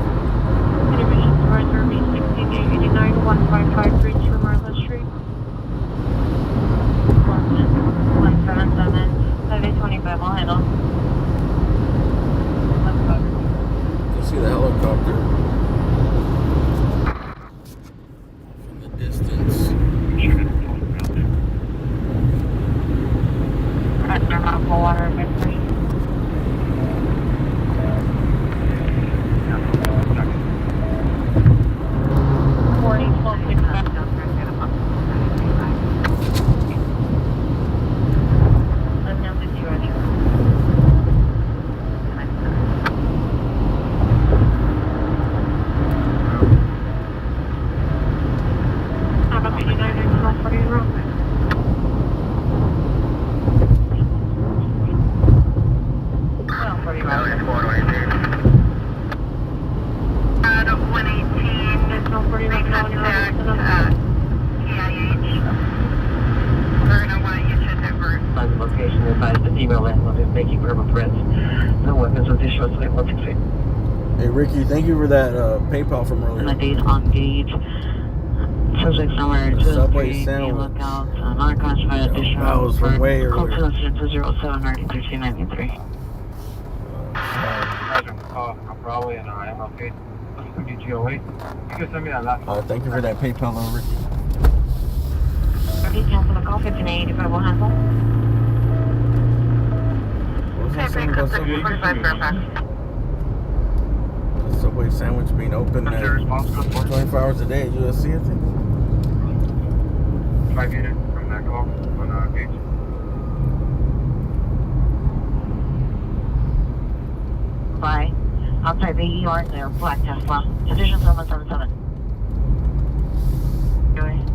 Intervision towards RV 1689 15532 Marla Street. 177 725 will handle. You see the helicopter in the distance. Under mouthful water, mid-3. Hey Ricky, thank you for that PayPal from earlier. And the date on gauge. Subject somewhere The Subway sandwich. Lookout. Non-classified additional. That was from way earlier. Call 207 1393. I'm probably in MLK. It's going to be GOA. You can send me that last one. Thank you for that PayPal, Ricky. Ready, cancel the call. 1585 will handle. What was I saying about Subway? 45 Fairfax. The Subway sandwich being open at 24 hours a day at USC, I think. 5 unit from that call on gauge. Bye. Outside the ER, there, black Tesla. Division 777. Go ahead.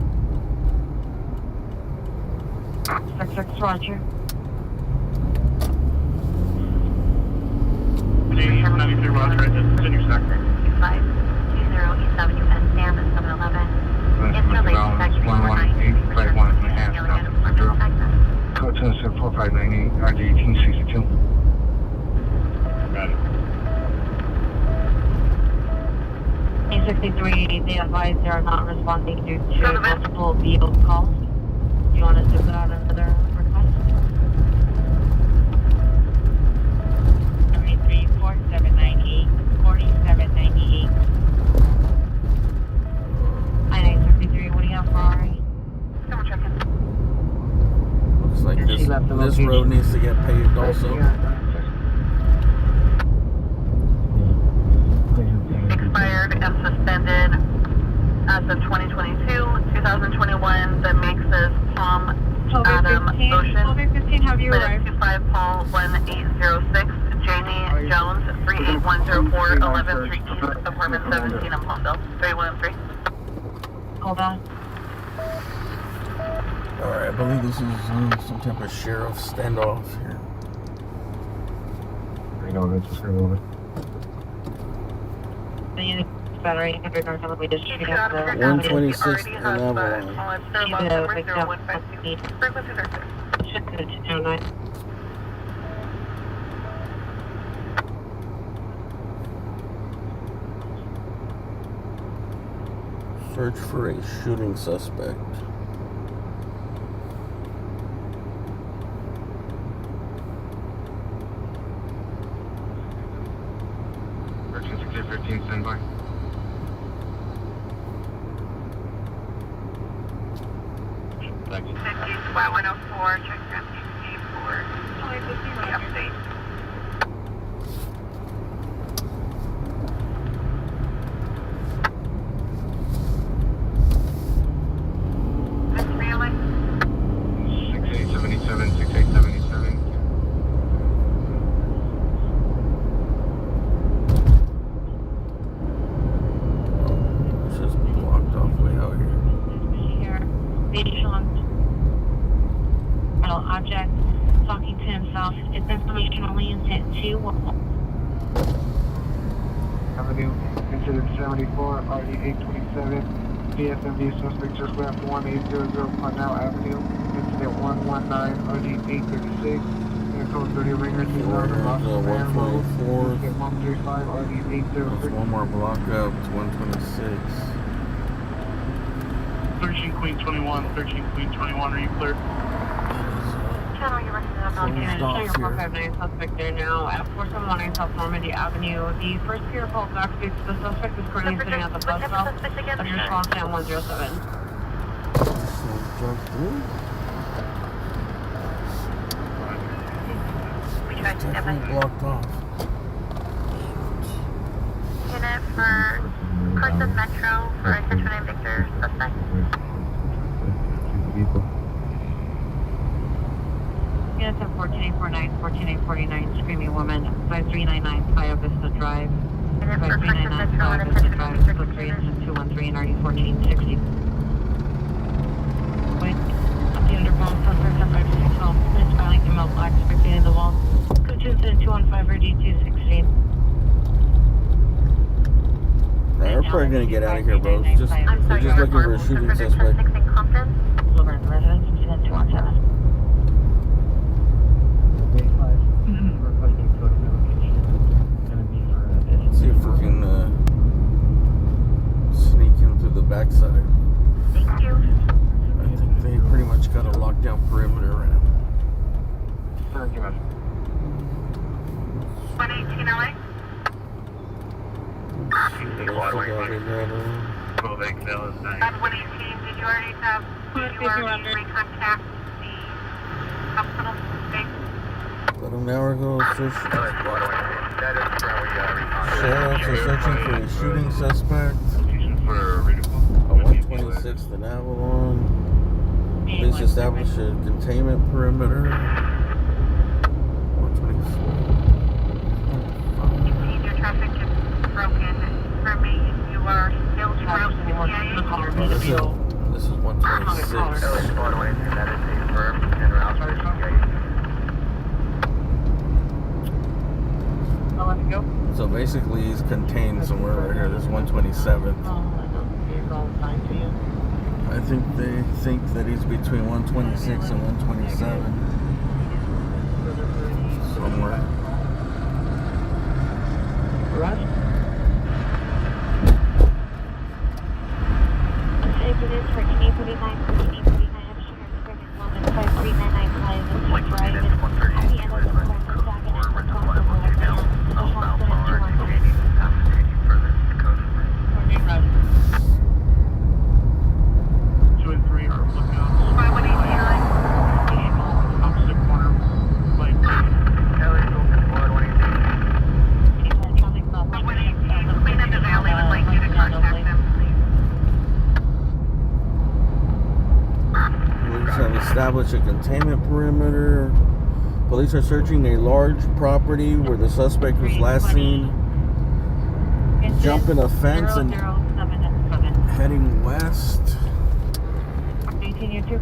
6-6, roger. 93 Roger, right, this is in your sector. 520 East Avenue and Sam at 711. Installation section 11851 and a half. Code 24598, RD 1862. Got it. 863, they advise they are not responding due to multiple vehicle calls. You want us to put out another request? 734798, 4798. 9863, what do you have for RA? Looks like She left the this location. road needs to get paved also. Expired and suspended as of 2022, 2021. The makes is Palm Adam Ocean. 12:15, have you arrived? 25 Paul 1806. Jamie Jones 38104 11th Street East, apartment 17 in Palmville. 313. Hold on. Alright, I believe this is some type of sheriff standoff here. I know, that's just over. Better 800 North Elevator Street. 126 in Avalon. Search for a shooting suspect. Standby. Thank you. 104, check Graffiti for the update. Miss Freeway? 6877, 6877. It's just blocked off way out here. Here. Visual object talking to himself. It's information only intent to Avenue, incident 74, RD 827. BSMV suspect just left 1800 Parnell Avenue. Incident 119, RD 836. And code 30 ringer 2000 Boston Man Road. 124. Incident 135, RD There's 806. one more block up. It's 126. 13 Queen 21, 13 Queen 21, are you clear? Channel, you're running out of Show your 459 suspect there now at 4719 South Normandy Avenue. The first peer call back speaks. The suspect is currently sitting at the bus stop. Under response at 107. We tried to Definitely blocked off. Unit for Carson Metro for a 629 Victor suspect. Yes, at 14849, 14849, screaming woman, 5399 Playa Vista Drive. 5399 Playa Vista Drive, code 3 incident 213, RD 1460. Wait, up the underground, suspect at 5612, Miss Valley, email black, spectating the wall. Code 2 incident 215, RD 216. Alright, we're probably gonna get out of here, bro. We're just looking for a shooting suspect. Silver residence, incident 217. See if we can sneak in through the backside. Thank you. I think they pretty much got a lockdown perimeter right now. 118 LA? Well, they can tell us On 118, did you already recontact the hospital? About an hour ago, sheriffs are searching for a shooting suspect. for 126th and Avalon. Police establish a containment perimeter. 124. Your traffic is broken. For me, you are still throughout the This is 126. That is a firm. So basically, he's contained somewhere right here. This 127th. I think they think that he's between 126 and 127. Somewhere. Establish a containment perimeter. Police are searching a large property where the suspect was last seen jumping a fence and heading west. Continue to.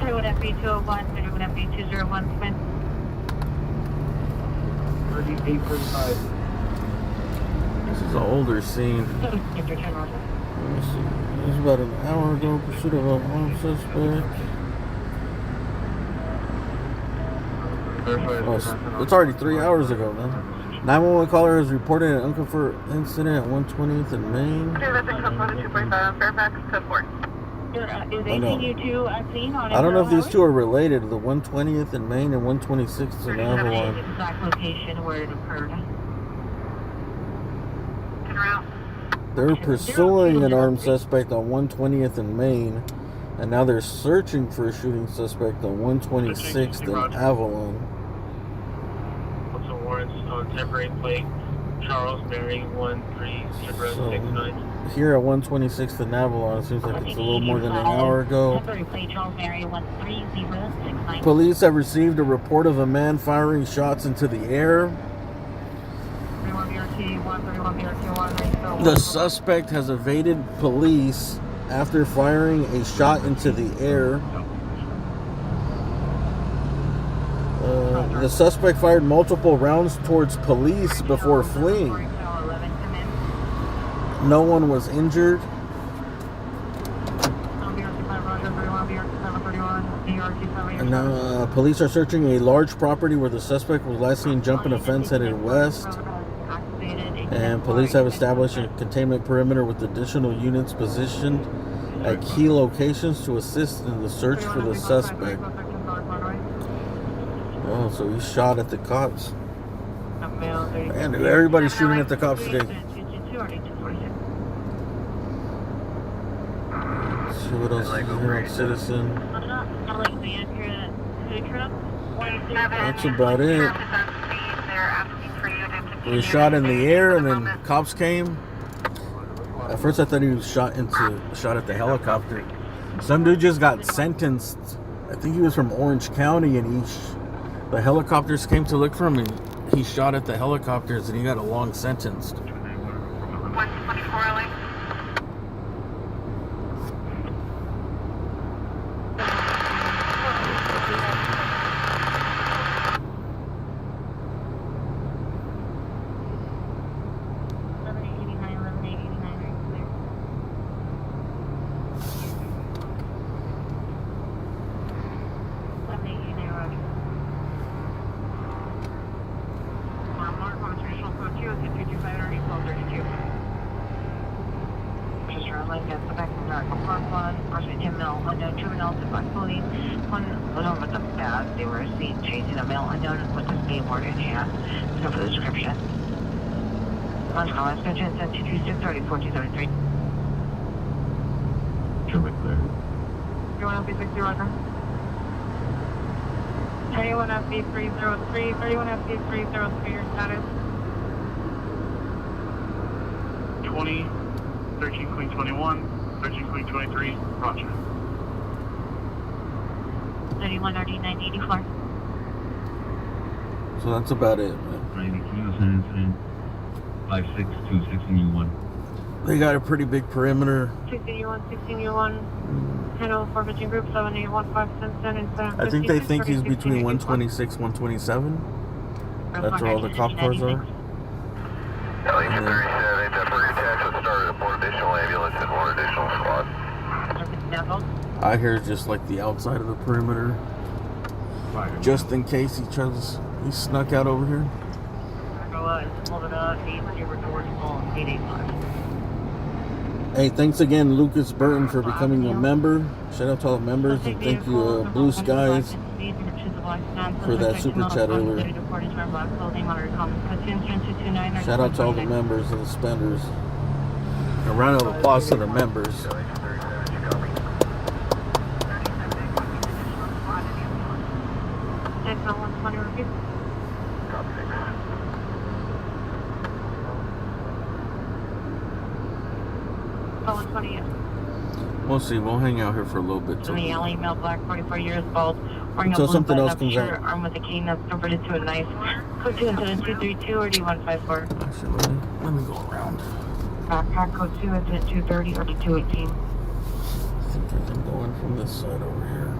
Through FB201, through FB201, Smith. 3845. This is an older scene. Let me see. It was about an hour ago. Pursuit of an armed suspect. Oh, it's already 3 hours ago, man. 911 caller has reported an unconfirmed incident at 120th and Main. I don't know if these two are related. The 120th and Main and 126th and Avalon. Exact location where it occurred. They're pursuing an armed suspect on 120th and Main, and now they're searching for a shooting suspect on 126th and Avalon. What's the warrants on temporary plate? Charles Mary 1369. Here at 126th and Avalon, it seems like it's a little more than an hour ago. Temporary plate Charles Mary 13069. Police have received a report of a man firing shots into the air. The suspect has evaded police after firing a shot into the air. The suspect fired multiple rounds towards police before fleeing. No one was injured. And now police are searching a large property where the suspect was last seen jumping a fence headed west. And police have established a containment perimeter with additional units positioned at key locations to assist in the search for the suspect. Oh, so he shot at the cops. Man, everybody's shooting at the cops today. Let's see what else is here on Citizen. That's about it. He shot in the air, and then cops came. At first, I thought he was shot at the helicopter. Some dude just got sentenced. I think he was from Orange County, and the helicopters came to look for him, and he shot at the helicopters, and he got a long sentence. 124 LA. So that's about it, man. 56261. They got a pretty big perimeter. 16U1. Handle forfeiting group 7815 and I think they think he's between 126, 127. That's where all the cop cars are. Legion 37, temporary attachment started at 1 additional ambulance and 1 additional squad. I hear just like the outside of the perimeter. Just in case he snuck out over here. Hey, thanks again, Lucas Burton, for becoming a member. Shout out to all the members, and thank you, Blue Skies, for that super chat earlier. Shout out to all the members and the spenders. A round of applause to the members. We'll see. We'll hang out here for a little bit. In the alley, male, black, 44 years, bald, wearing Until a blue something else button-up comes shirt, out. armed with a cane that's converted to a knife. Code 2 incident 232 or D154. Actually, let me go around. Backpack code 2 incident 230 or D218. I think I'm going from this side over here.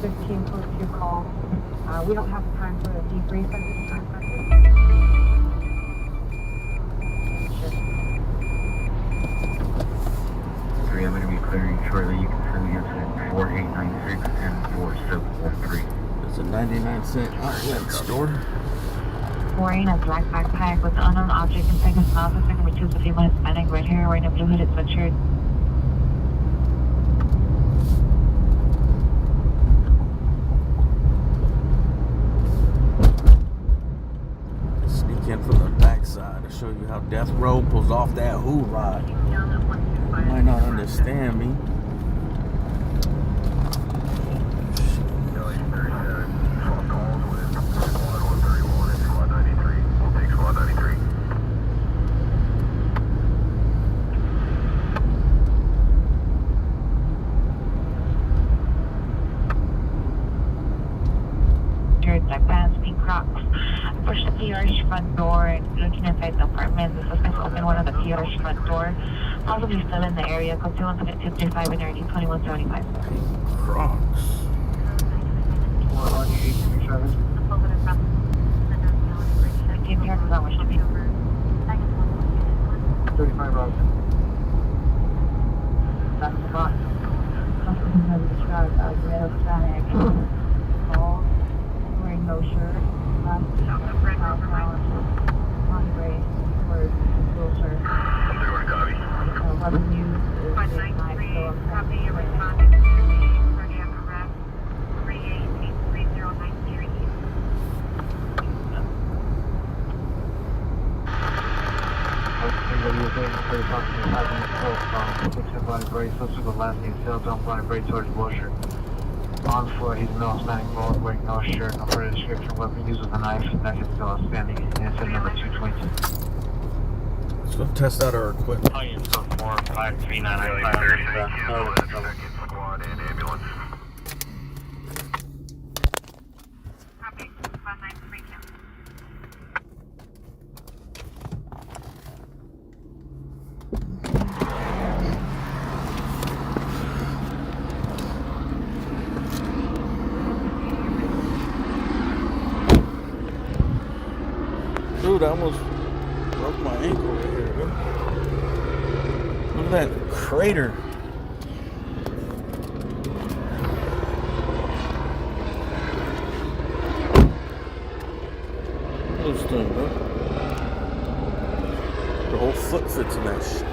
15 code 2 call. We don't have time for a debrief at this time. I'm going to be clearing shortly. You can send the incident 4896 and 4713. It's a 99-cent outlet store. Wearing a black backpack with an unknown object inside his mouth. It's number 2 is a female Hispanic, red hair, wearing a blue hooded sweatshirt. Sneak in from the backside to show you how Death Row pulls off that hoorah. You might not understand me. Black pants, pink Crocs. Push the T-arch front door and looking inside the apartment. The suspects opened one of the T-arch front door. Possibly still in the area. Code 21235 and already 2175. Crocs. 11837. 15 here does not wish to be. 35 routes. That's the box. Customer has described as red Hispanic. Bald, wearing no shirt. Last on gray, word, blue shirt. Weapon used is a knife, so I'm trying to right now. Last name Sales on Blind Braid towards Wilshire. On foot, he's male Hispanic, bald, wearing no shirt, no further description, weapon used with a knife, knife is still outstanding, and it's number 222. Let's go test out our equipment. Squad and ambulance. Dude, I almost broke my ankle right here, dude. Look at that crater. Look at this thing, bro. The whole foot fits in that shit.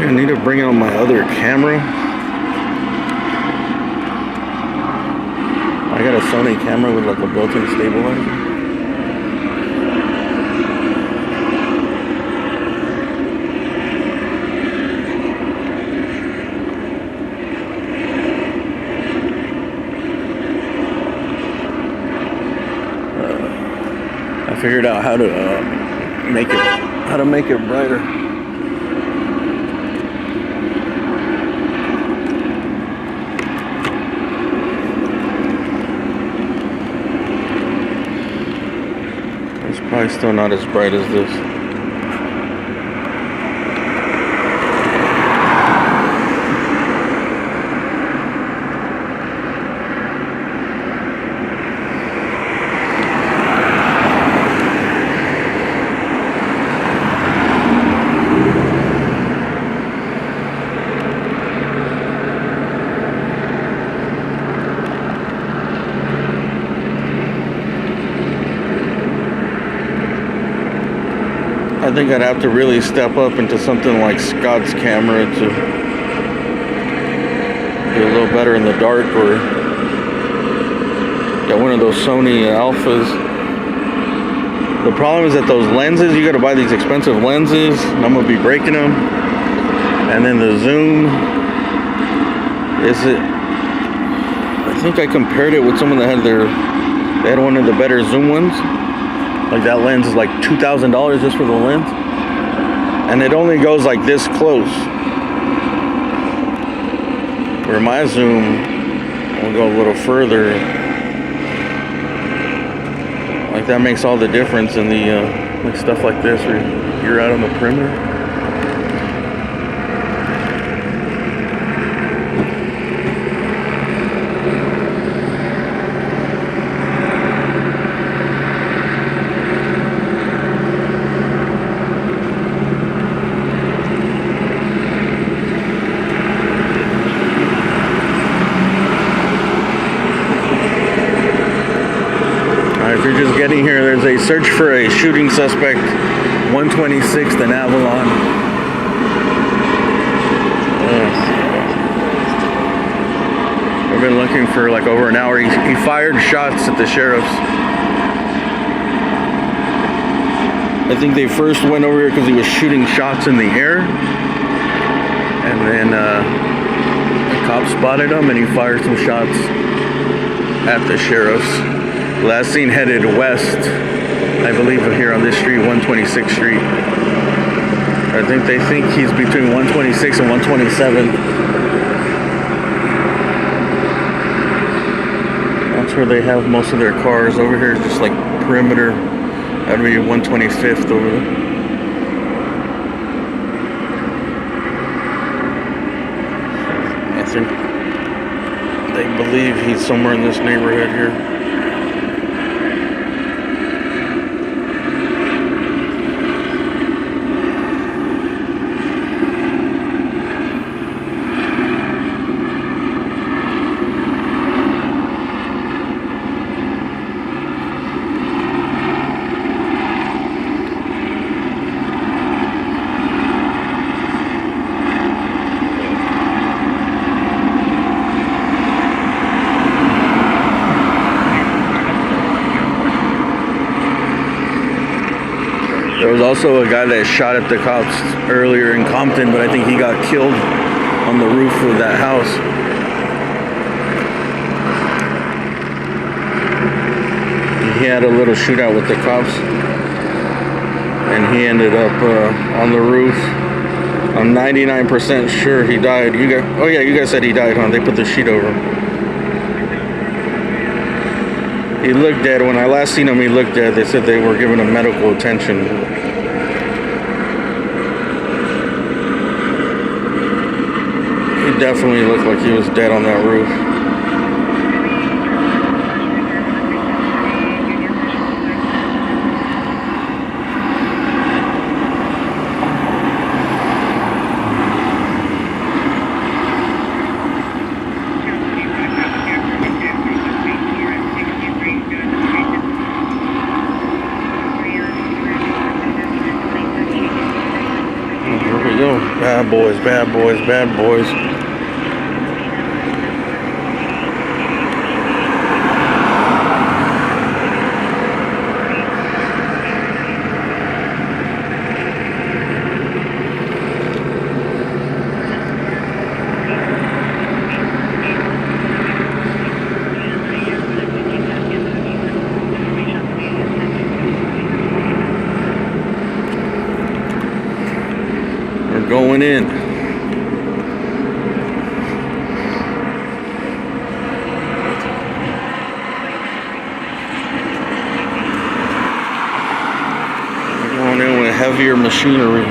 I need to bring out my other camera. I got a Sony camera with like a built-in stabilizer. I figured out how to make it brighter. It's probably still not as bright as this. I think I'd have to really step up into something like Scott's camera to be a little better in the dark, or get one of those Sony Alphas. The problem is that those lenses, you gotta buy these expensive lenses, and I'm gonna be breaking them. And then the zoom, I think I compared it with someone that had one of the better zoom ones. Like that lens is like $2,000 just for the lens, and it only goes like this close. Where my zoom will go a little further. Like that makes all the difference in the like stuff like this where you're out on the perimeter. Getting here, there's a search for a shooting suspect, 126th and Avalon. I've been looking for like over an hour. He fired shots at the sheriffs. I think they first went over here because he was shooting shots in the air, and then the cops spotted him and he fired some shots at the sheriffs. Last seen headed west, I believe, here on this street, 126th Street. I think they think he's between 126 and 127. That's where they have most of their cars. Over here, just like perimeter. That'd be 125th over there. I think they believe he's somewhere in this neighborhood here. There was also a guy that shot at the cops earlier in Compton, but I think he got killed on the roof of that house. He had a little shootout with the cops, and he ended up on the roof. I'm 99% sure he died. You guys said he died, huh? They put the sheet over him. He looked dead. When I last seen him, he looked dead. They said they were giving him medical attention. He definitely looked like he was dead on that roof. Bad boys, bad boys, bad boys. We're going in. With heavier machinery.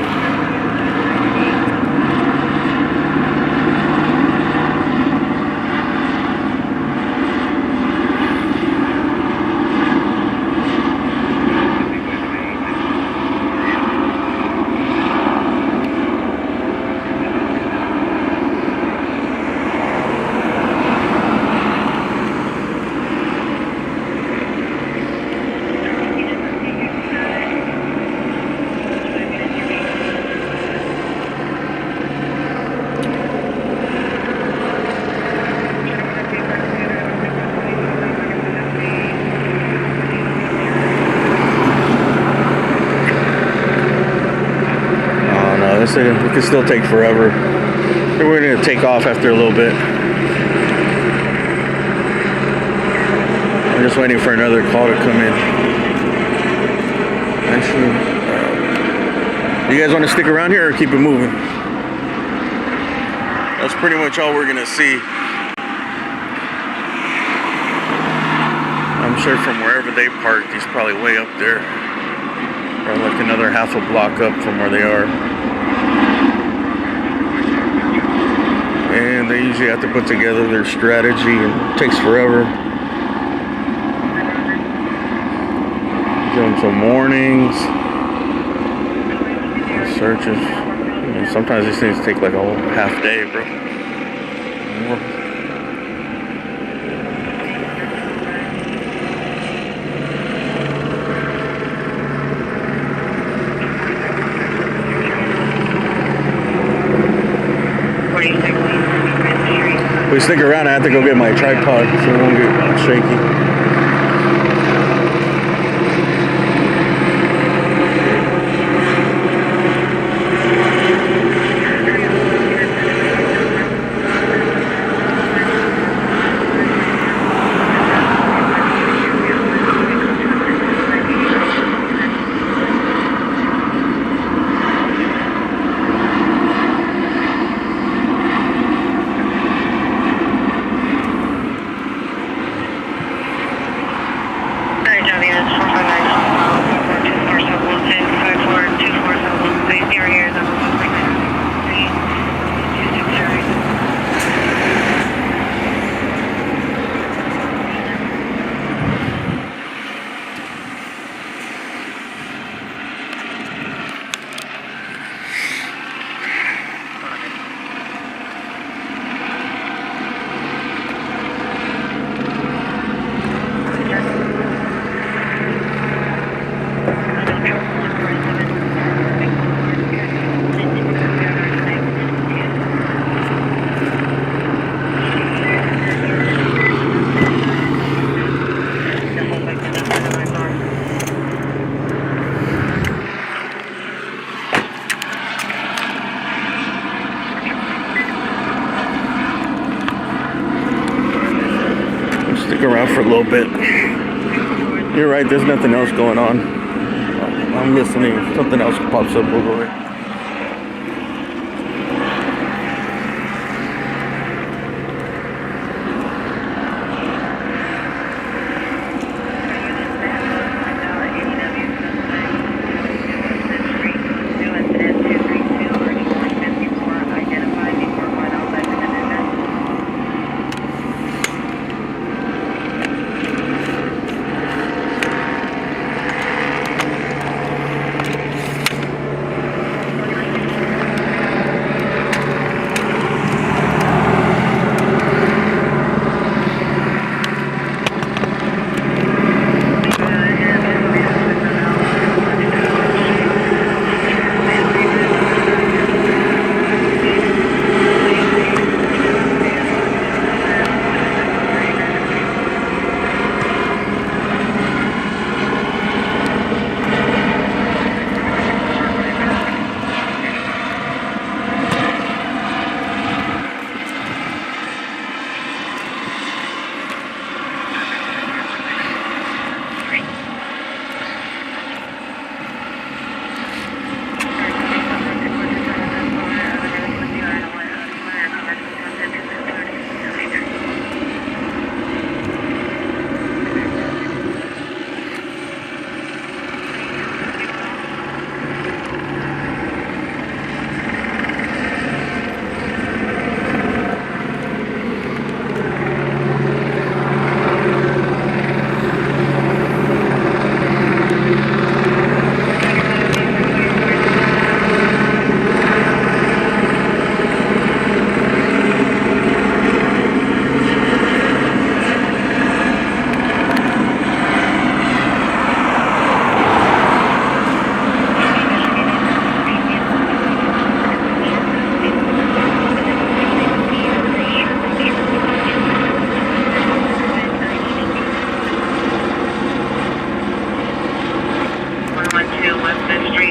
It could still take forever. We're going to take off after a little bit. I'm just waiting for another call to come in. Actually, you guys want to stick around here or keep it moving? That's pretty much all we're going to see. I'm sure from wherever they parked, he's probably way up there. Or like another half a block up from where they are. And they usually have to put together their strategy and it takes forever. Give them some warnings, searches. I mean, sometimes these things take like a whole half day, bro. If we stick around, I have to go get my tripod so it won't get shaky. Around for a little bit. You're right, there's nothing else going on. I'm listening. If something else pops up, we'll go ahead.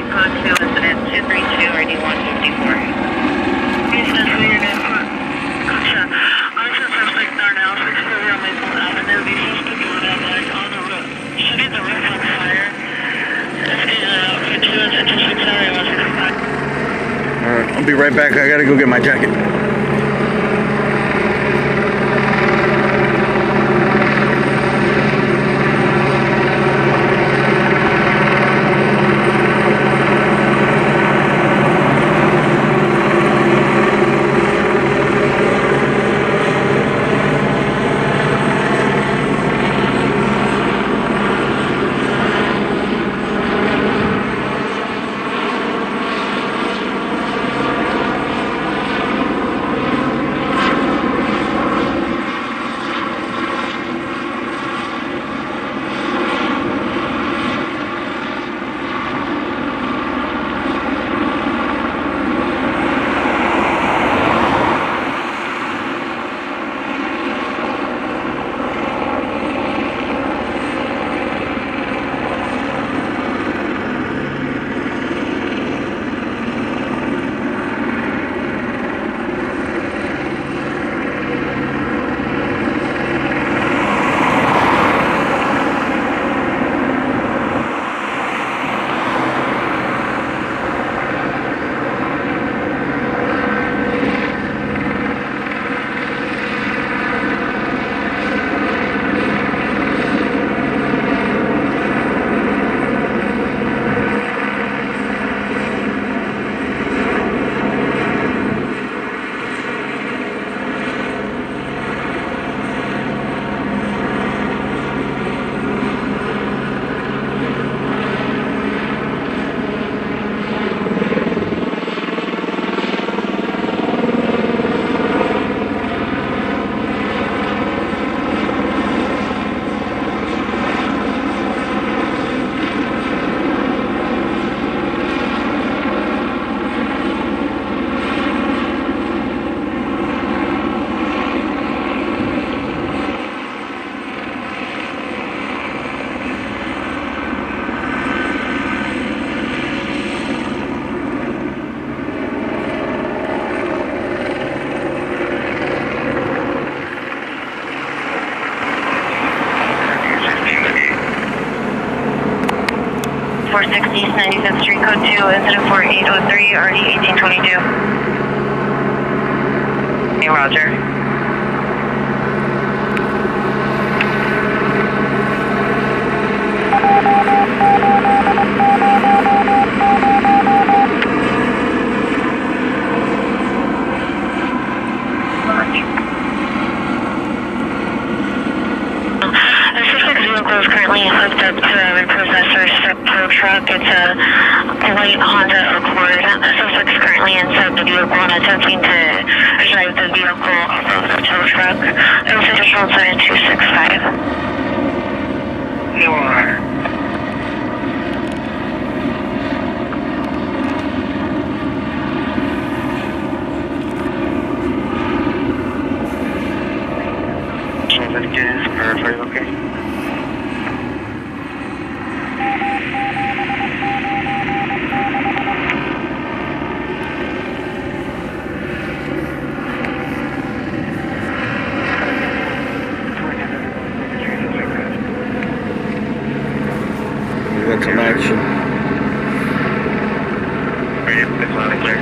Street, code 2, incident 232, RD 154. Suspect Darnell, 630 on Maple Avenue. The suspect is on the road. Shooting the roof on fire. Alright, I'll be right back. I gotta go get my jacket. East 95th Street, code 2, incident 4803, RD 1822. Hey, Roger. Currently hooked up to a repossessor tow truck. It's a white Honda Accord. The suspect's currently inside the vehicle and attempting to drive the vehicle off of the tow truck. There's additional 7265. You are. Okay. We got some action. It's loud and clear.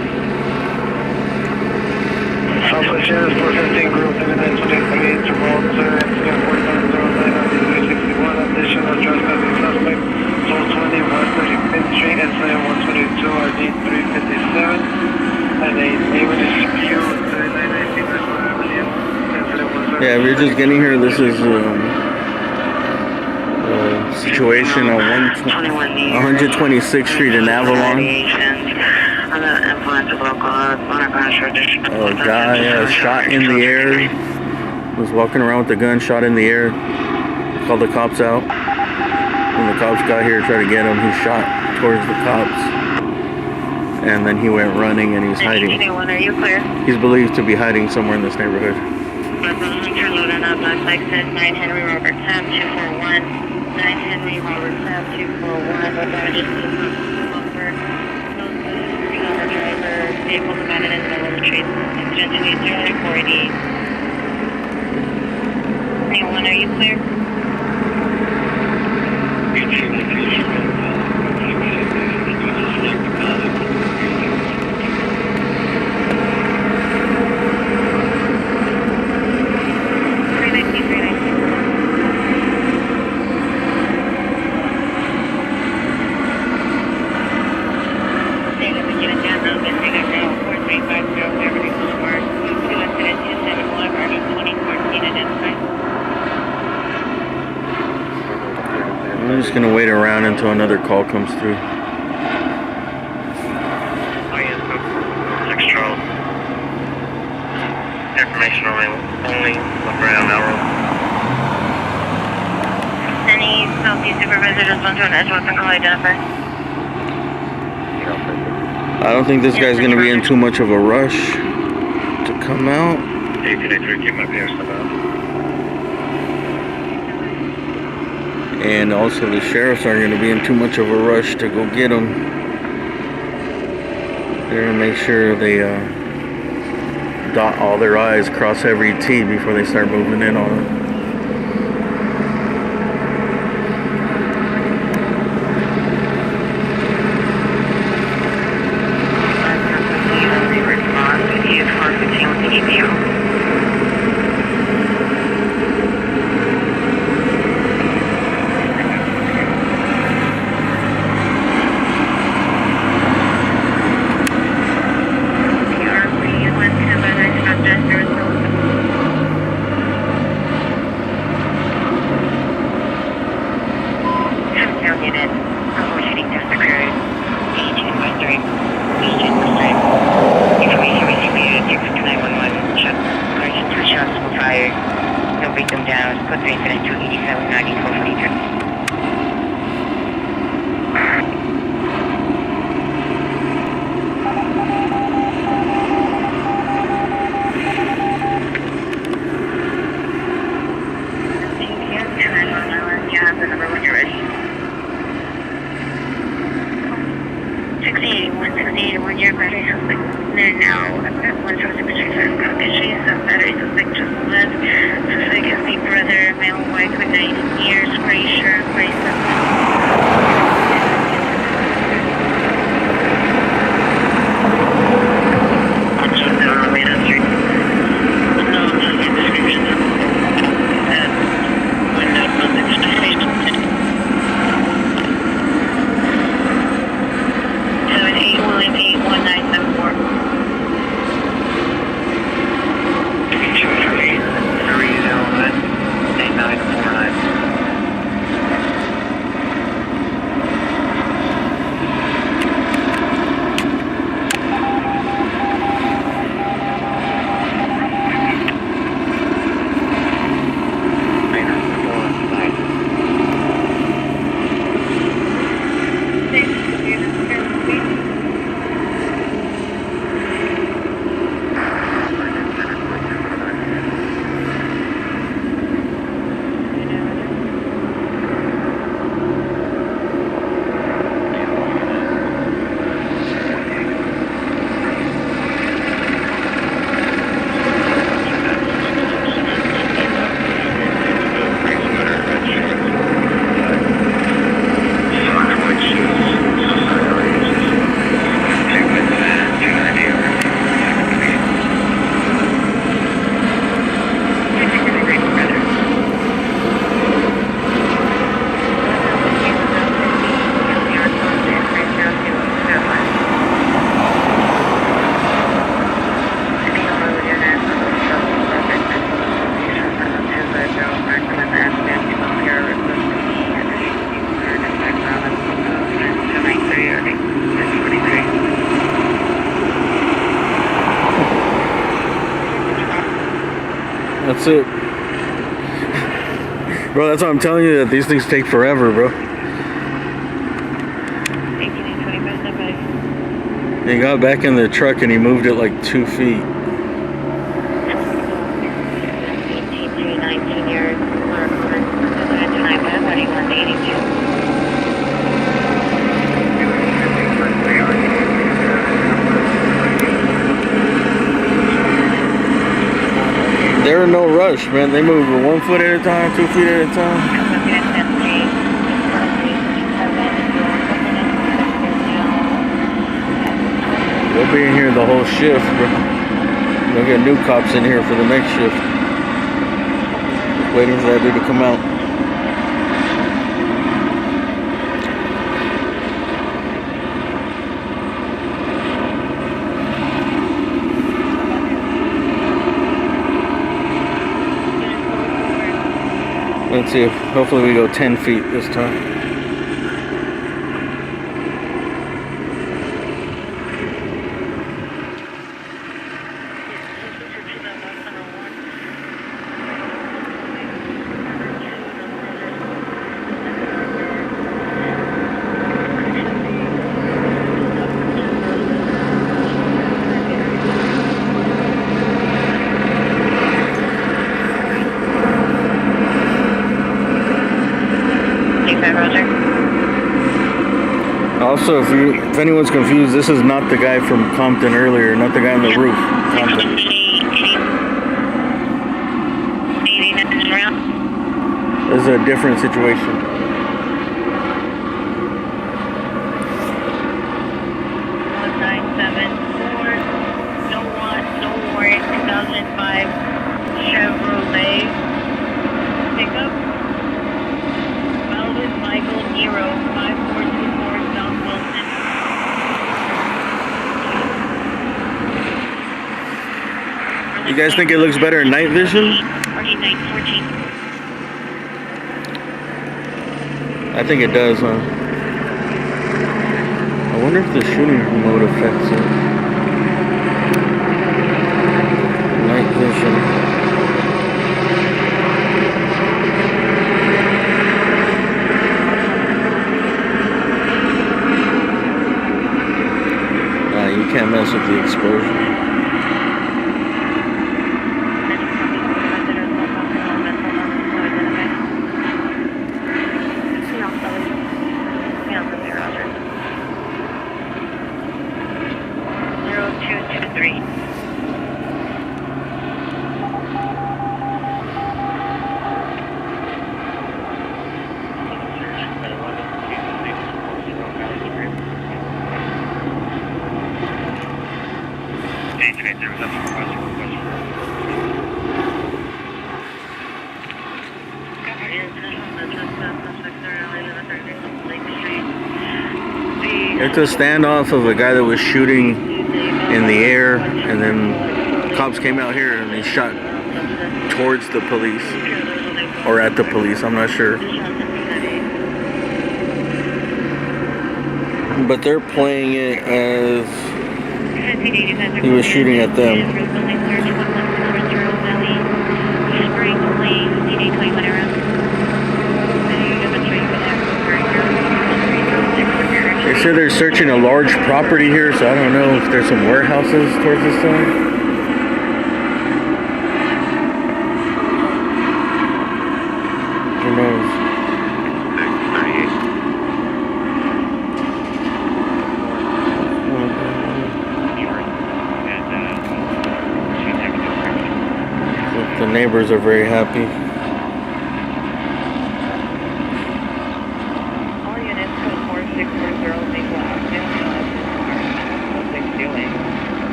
Southwest Sheriff's 415 Group 2923, Interval, incident 4909 on the 361, additional trespassing suspect, Soul 20, West 35th Street, incident 122, RD 357, and a neighbor dispute, 3919 Westwood Avenue, incident 130. Yeah, we're just getting here. This is situation on 126th Street in Avalon. A guy shot in the air. Was walking around with a gun, shot in the air. Called the cops out. When the cops got here to try to get him, he shot towards the cops. And then he went running and he's hiding. Are you clear? He's believed to be hiding somewhere in this neighborhood. Hunter loading up, Black says 9 Henry Robert Tab 241. 9 Henry Robert Tab 241. vehicles abandoned in the middle of the street. Incident 280-488. 21, are you clear? I'm just gonna wait around until another call comes through. Information only look right on that road. Any Southeast supervisor just went to an edge weapon call identified? I don't think this guy's gonna be in too much of a rush to come out. 1883, keep my pants up. And also the sheriffs aren't gonna be in too much of a rush to go get him. They're gonna make sure they dot all their I's, cross every T before they start moving in on him. That's it. Bro, that's why I'm telling you that these things take forever, bro. He got back in the truck and he moved it like 2 feet. 19 years, tonight, but I'm running 182. They're in no rush, man. They move 1 foot at a time, 2 feet at a time. They'll be in here the whole shift, bro. They'll get new cops in here for the next shift. Waiting for that dude to come out. Let's see if hopefully we go 10 feet this time. Also, if anyone's confused, this is not the guy from Compton earlier, not the guy on the roof. Compton. This is a different situation. Chevrolet pickup. Melvin Michael Nero 5424 South Wilson. You guys think it looks better in night vision? I think it does, huh? I wonder if the shooting mode affects it. Night vision. You can't mess with the exposure. It's a standoff of a guy that was shooting in the air, and then cops came out here and they shot towards the police, or at the police, I'm not sure. But they're playing it as he was shooting at them. They said they're searching a large property here, so I don't know if there's some warehouses towards this side. Who knows? The neighbors are very happy.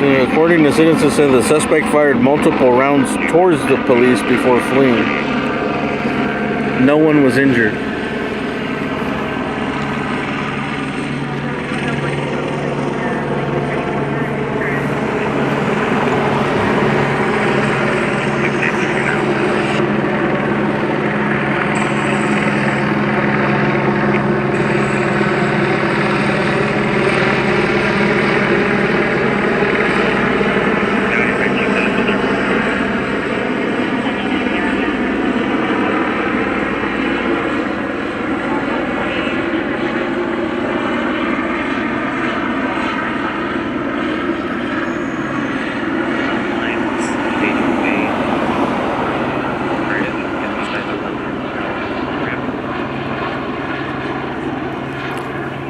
According to citizens, said the suspect fired multiple rounds towards the police before fleeing. No one was injured.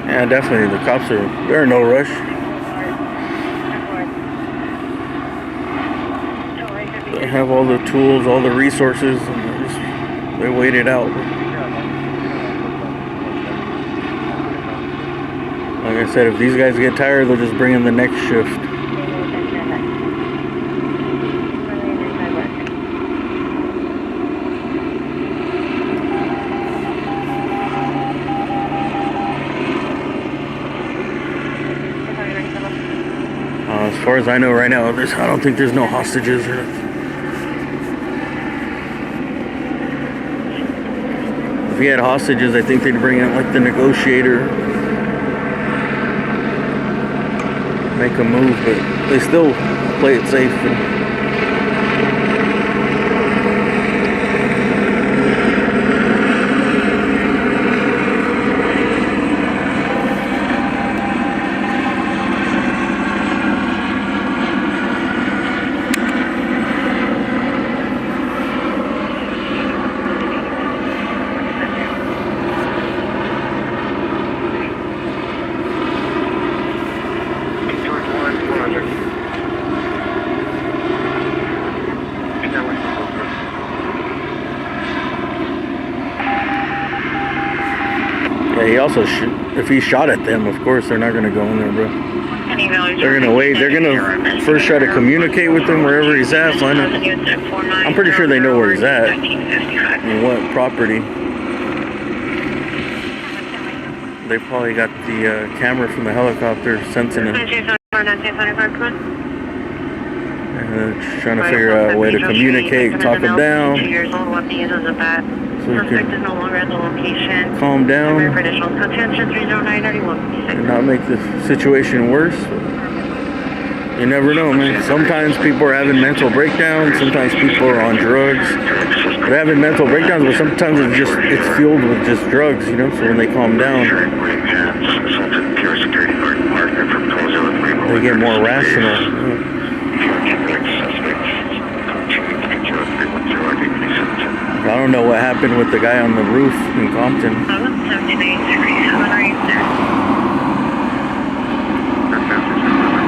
Yeah, definitely. The cops they're in no rush. They have all the tools, all the resources, and they wait it out. Like I said, if these guys get tired, they'll just bring in the next shift. As far as I know right now, I don't think there's no hostages or nothing. If he had hostages, I think they'd bring in like the negotiator, make a move, but they still play it safe. Yeah, he also if he shot at them, of course they're not gonna go in there, bro. They're gonna wait. They're gonna first try to communicate with him wherever he's at. Find out. I'm pretty sure they know where he's at and what property. They probably got the camera from the helicopter sensing him. And trying to figure out a way to communicate, talk him down, so he can calm down and not make the situation worse. You never know, man. Sometimes people are having mental breakdowns. Sometimes people are on drugs. They're having mental breakdowns, but sometimes it's fueled with just drugs, you know. So when they calm down, they get more rational. I don't know what happened with the guy on the roof in Compton.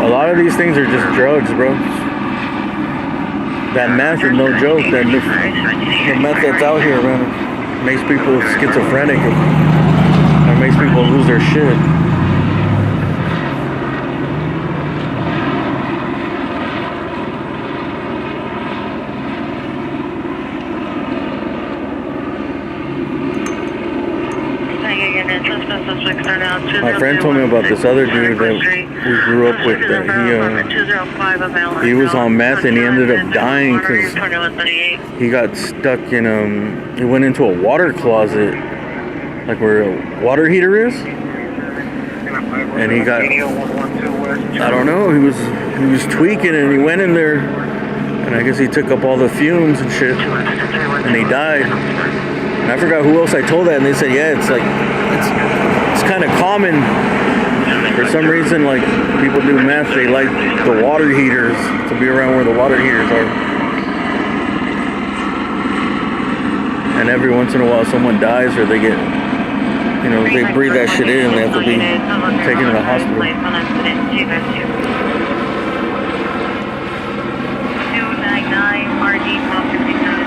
A lot of these things are just drugs, bro. That meth is no joke. The meth that's out here, man, makes people schizophrenic. It makes people lose their shit. My friend told me about this other dude that we grew up with. He was on meth and he ended up dying because he got stuck in he went into a water closet, like where a water heater is, and he got, I don't know, he was tweaking and he went in there, and I guess he took up all the fumes and shit, and he died. And I forgot who else I told that, and they said, yeah, it's like it's kind of common. For some reason, like, people do meth, they like the water heaters, to be around where the water heaters are. And every once in a while someone dies or they get, you know, they breathe that shit in and they have to be taken to the hospital. 299 RD 1257.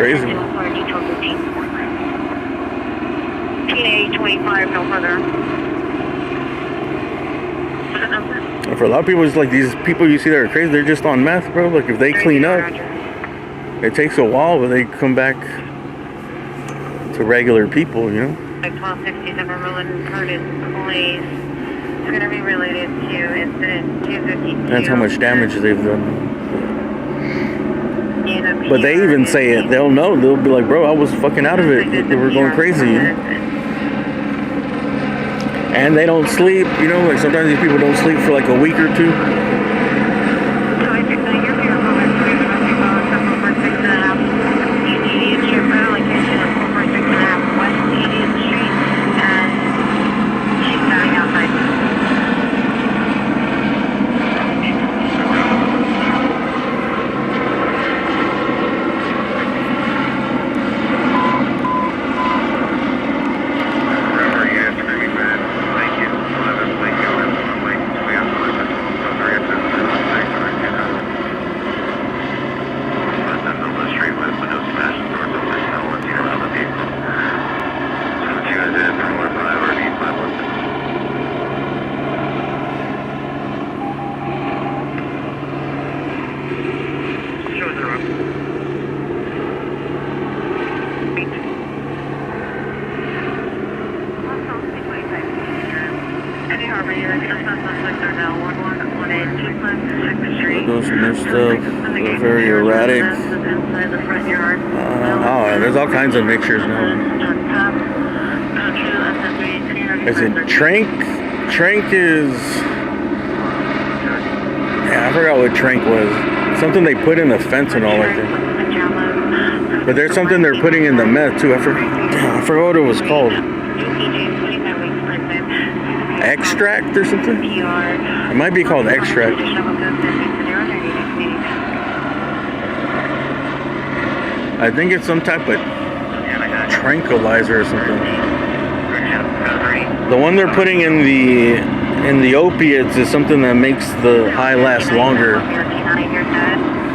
Crazy. PA 25, no further. And for a lot of people, it's like these people you see that are crazy, they're just on meth, bro. Like, if they clean up, it takes a while, but they come back to regular people, you know? 1267 Merlin Curtis Place. It's going to be related to incident 252. That's how much damage they've done. But they even say it. They'll know. They'll be like, bro, I was fucking out of it. They were going crazy. And they don't sleep. You know, like sometimes these people don't sleep for like a week or two. Those messed up. They're very erratic. Oh, there's all kinds of mixtures now. Is it Trank? Trank is... Yeah, I forgot what Trank was. Something they put in the fentanyl, I think. But there's something they're putting in the meth too. I forgot what it was called. Extract or something? It might be called extract. I think it's some type of tranquilizer or something. The one they're putting in the opiates is something that makes the high last longer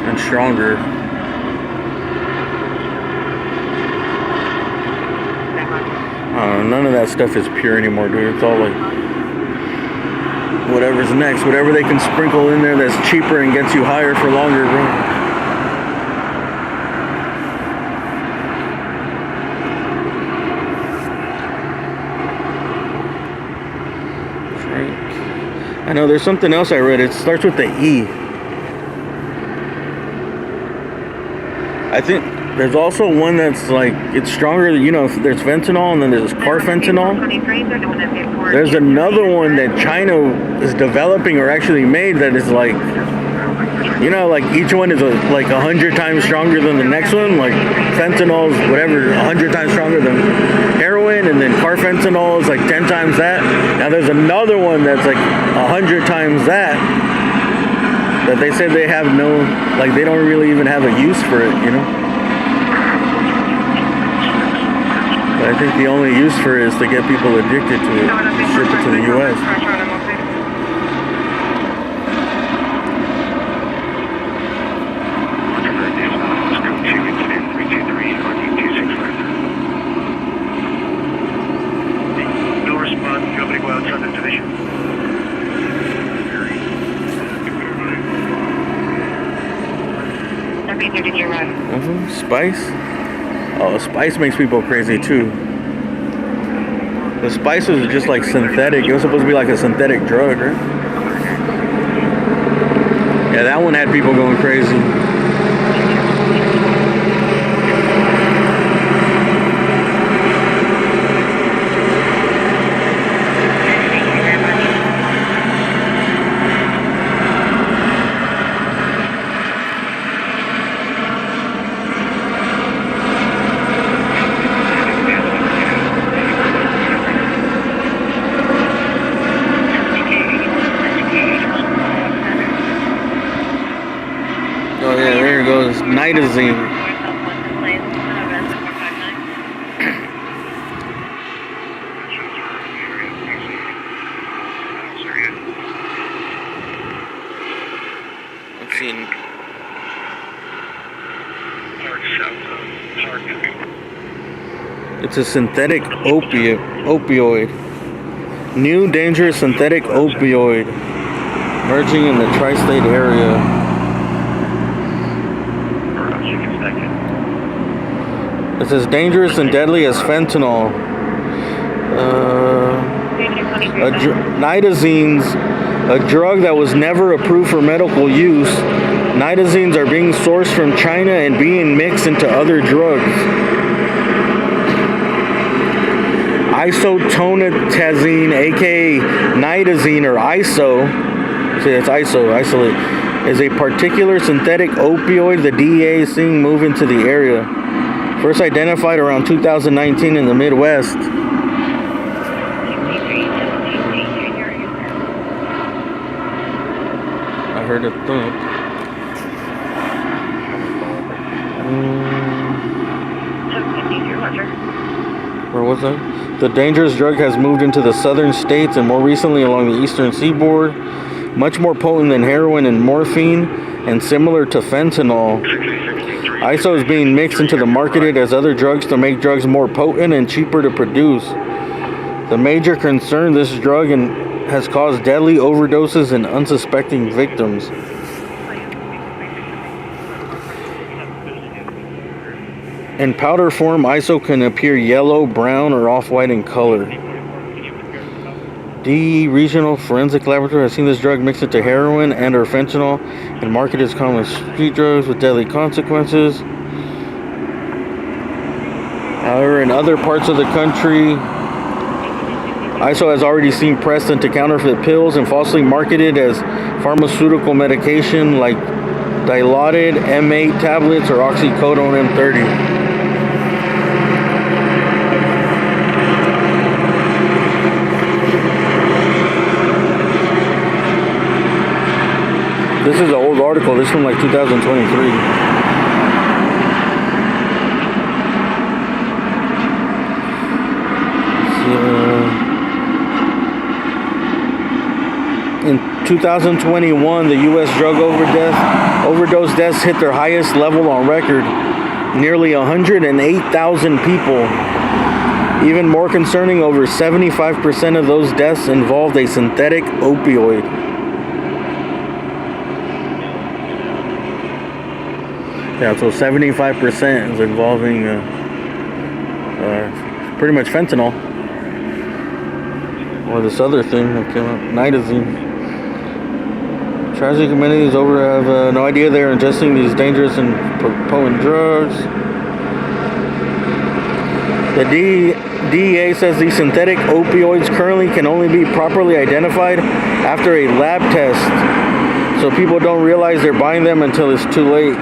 and stronger. None of that stuff is pure anymore, dude. It's all like whatever's next, whatever they can sprinkle in there that's cheaper and gets you higher for longer, bro. I know there's something else I read. It starts with the E. I think there's also one that's like, it's stronger, you know, there's fentanyl and then there's carfentanol. There's another one that China is developing or actually made that is like, you know, like each one is like 100 times stronger than the next one. Like fentanol's whatever, 100 times stronger than heroin, and then carfentanol is like 10 times that. Now there's another one that's like 100 times that they said they have no, like they don't really even have a use for it, you know. But I think the only use for it is to get people addicted to it, to ship it to the U.S. No response. Do you want me to go outside the division? Spice? Oh, spice makes people crazy too. The spice was just like synthetic. It was supposed to be like a synthetic drug, right? Yeah, that one had people going crazy. Oh yeah, there it goes. Nightlife. Let's see. It's a synthetic opioid. New dangerous synthetic opioid emerging in the tri-state area. It's as dangerous and deadly as fentanyl. Nitazines, a drug that was never approved for medical use. Nitazines are being sourced from China and being mixed into other drugs. Isotonitazine, aka nitazine or ISO, see that's ISO, isolate, is a particular synthetic opioid the DEA is seeing move into the area. First identified around 2019 in the Midwest. I heard a thump. Where was that? The dangerous drug has moved into the southern states and more recently along the eastern seaboard. Much more potent than heroin and morphine and similar to fentanyl. ISO is being mixed into the marketed as other drugs to make drugs more potent and cheaper to produce. The major concern, this drug has caused deadly overdoses in unsuspecting victims. In powder form, ISO can appear yellow, brown, or off-white in color. D Regional Forensic Laboratory has seen this drug mixed into heroin and or fentanyl and marketed as common street drugs with deadly consequences. However, in other parts of the country, ISO has already seen pressed into counterfeit pills and falsely marketed as pharmaceutical medication like Dilaudid M8 tablets or oxycodone M30. This is an old article. This is from like 2023. In 2021, the U.S. drug overdose deaths hit their highest level on record, nearly 108,000 people. Even more concerning, over 75% of those deaths involved a synthetic opioid. Yeah, so 75% is involving pretty much fentanyl. Or this other thing that came up, Nightlife. Tragic communities have no idea they're ingesting these dangerous and potent drugs. The DEA says these synthetic opioids currently can only be properly identified after a lab test, so people don't realize they're buying them until it's too late.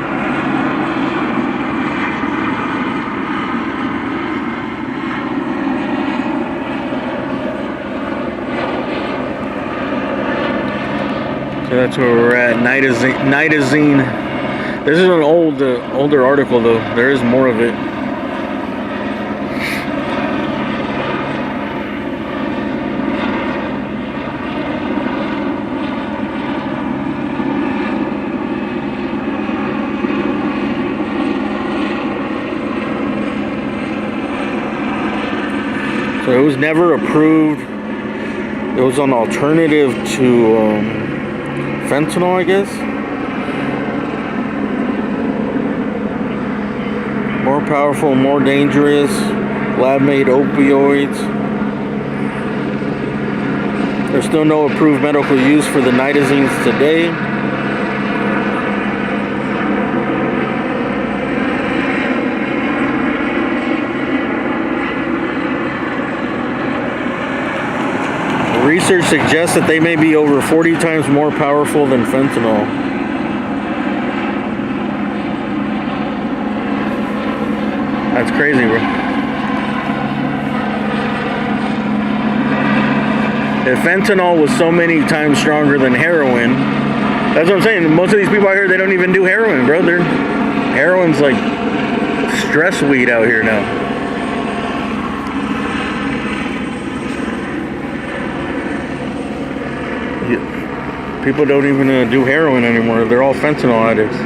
That's where we're at. Nightazine. This is an older article, though. There is more of it. So it was never approved. It was an alternative to fentanyl, I guess. More powerful, more dangerous, lab-made opioids. There's still no approved medical use for the nitazines today. Research suggests that they may be over 40 times more powerful than fentanyl. That's crazy, bro. If fentanyl was so many times stronger than heroin, that's what I'm saying. Most of these people out here, they don't even do heroin, bro. Heroin's like stress weed out here now. People don't even do heroin anymore. They're all fentanyl addicts.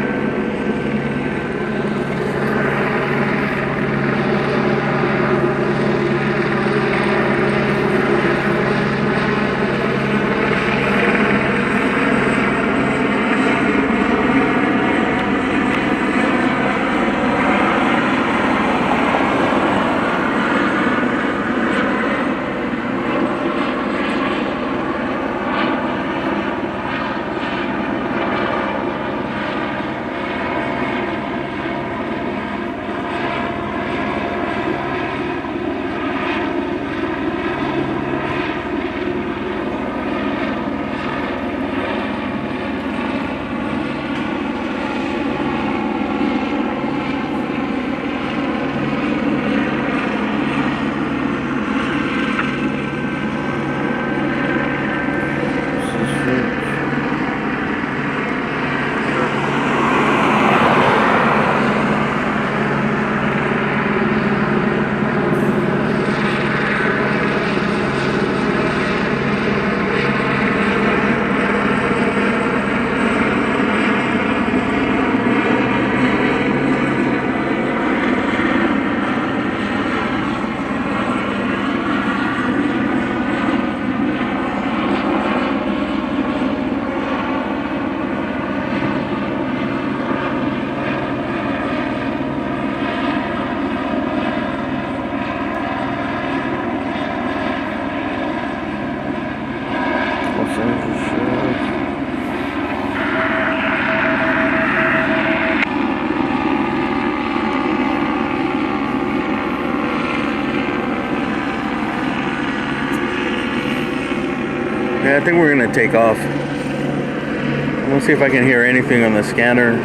think we're gonna take off. I'm gonna see if I can hear anything on the scanner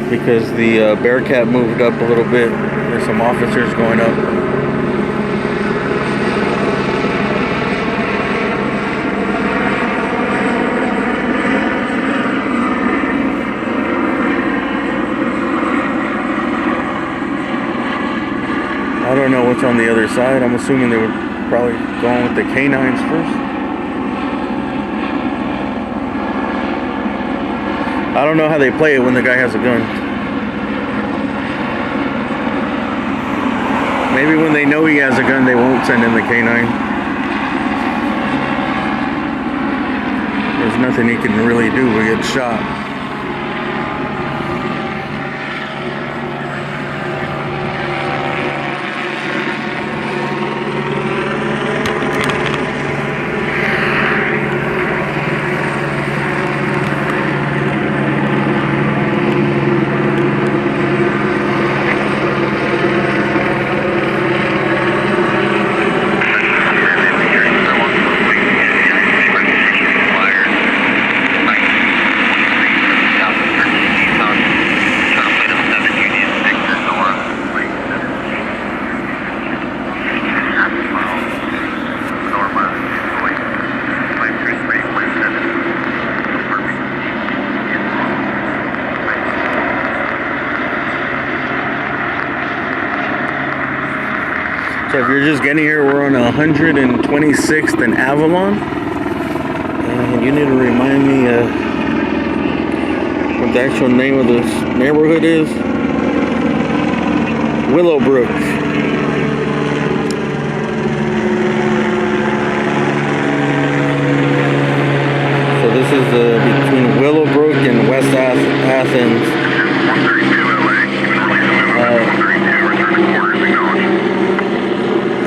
because the Bearcat moved up a little bit. There's some officers going up. I don't know what's on the other side. I'm assuming they were probably going with the canines first. I don't know how they play it when the guy has a gun. Maybe when they know he has a gun, they won't send in the canine. There's nothing he can really do but get shot. So if you're just getting here, we're on 126th and Avalon. And you need to remind me what the actual name of this neighborhood is. Willowbrook. So this is between Willowbrook and West Athens.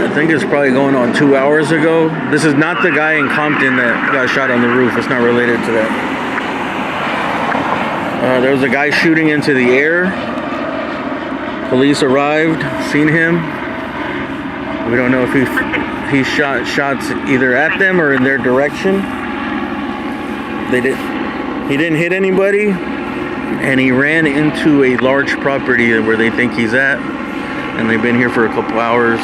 I think it's probably going on 2 hours ago. This is not the guy in Compton that got shot on the roof. It's not related to that. There was a guy shooting into the air. Police arrived, seen him. We don't know if he shot shots either at them or in their direction. He didn't hit anybody, and he ran into a large property where they think he's at, and they've been here for a couple hours.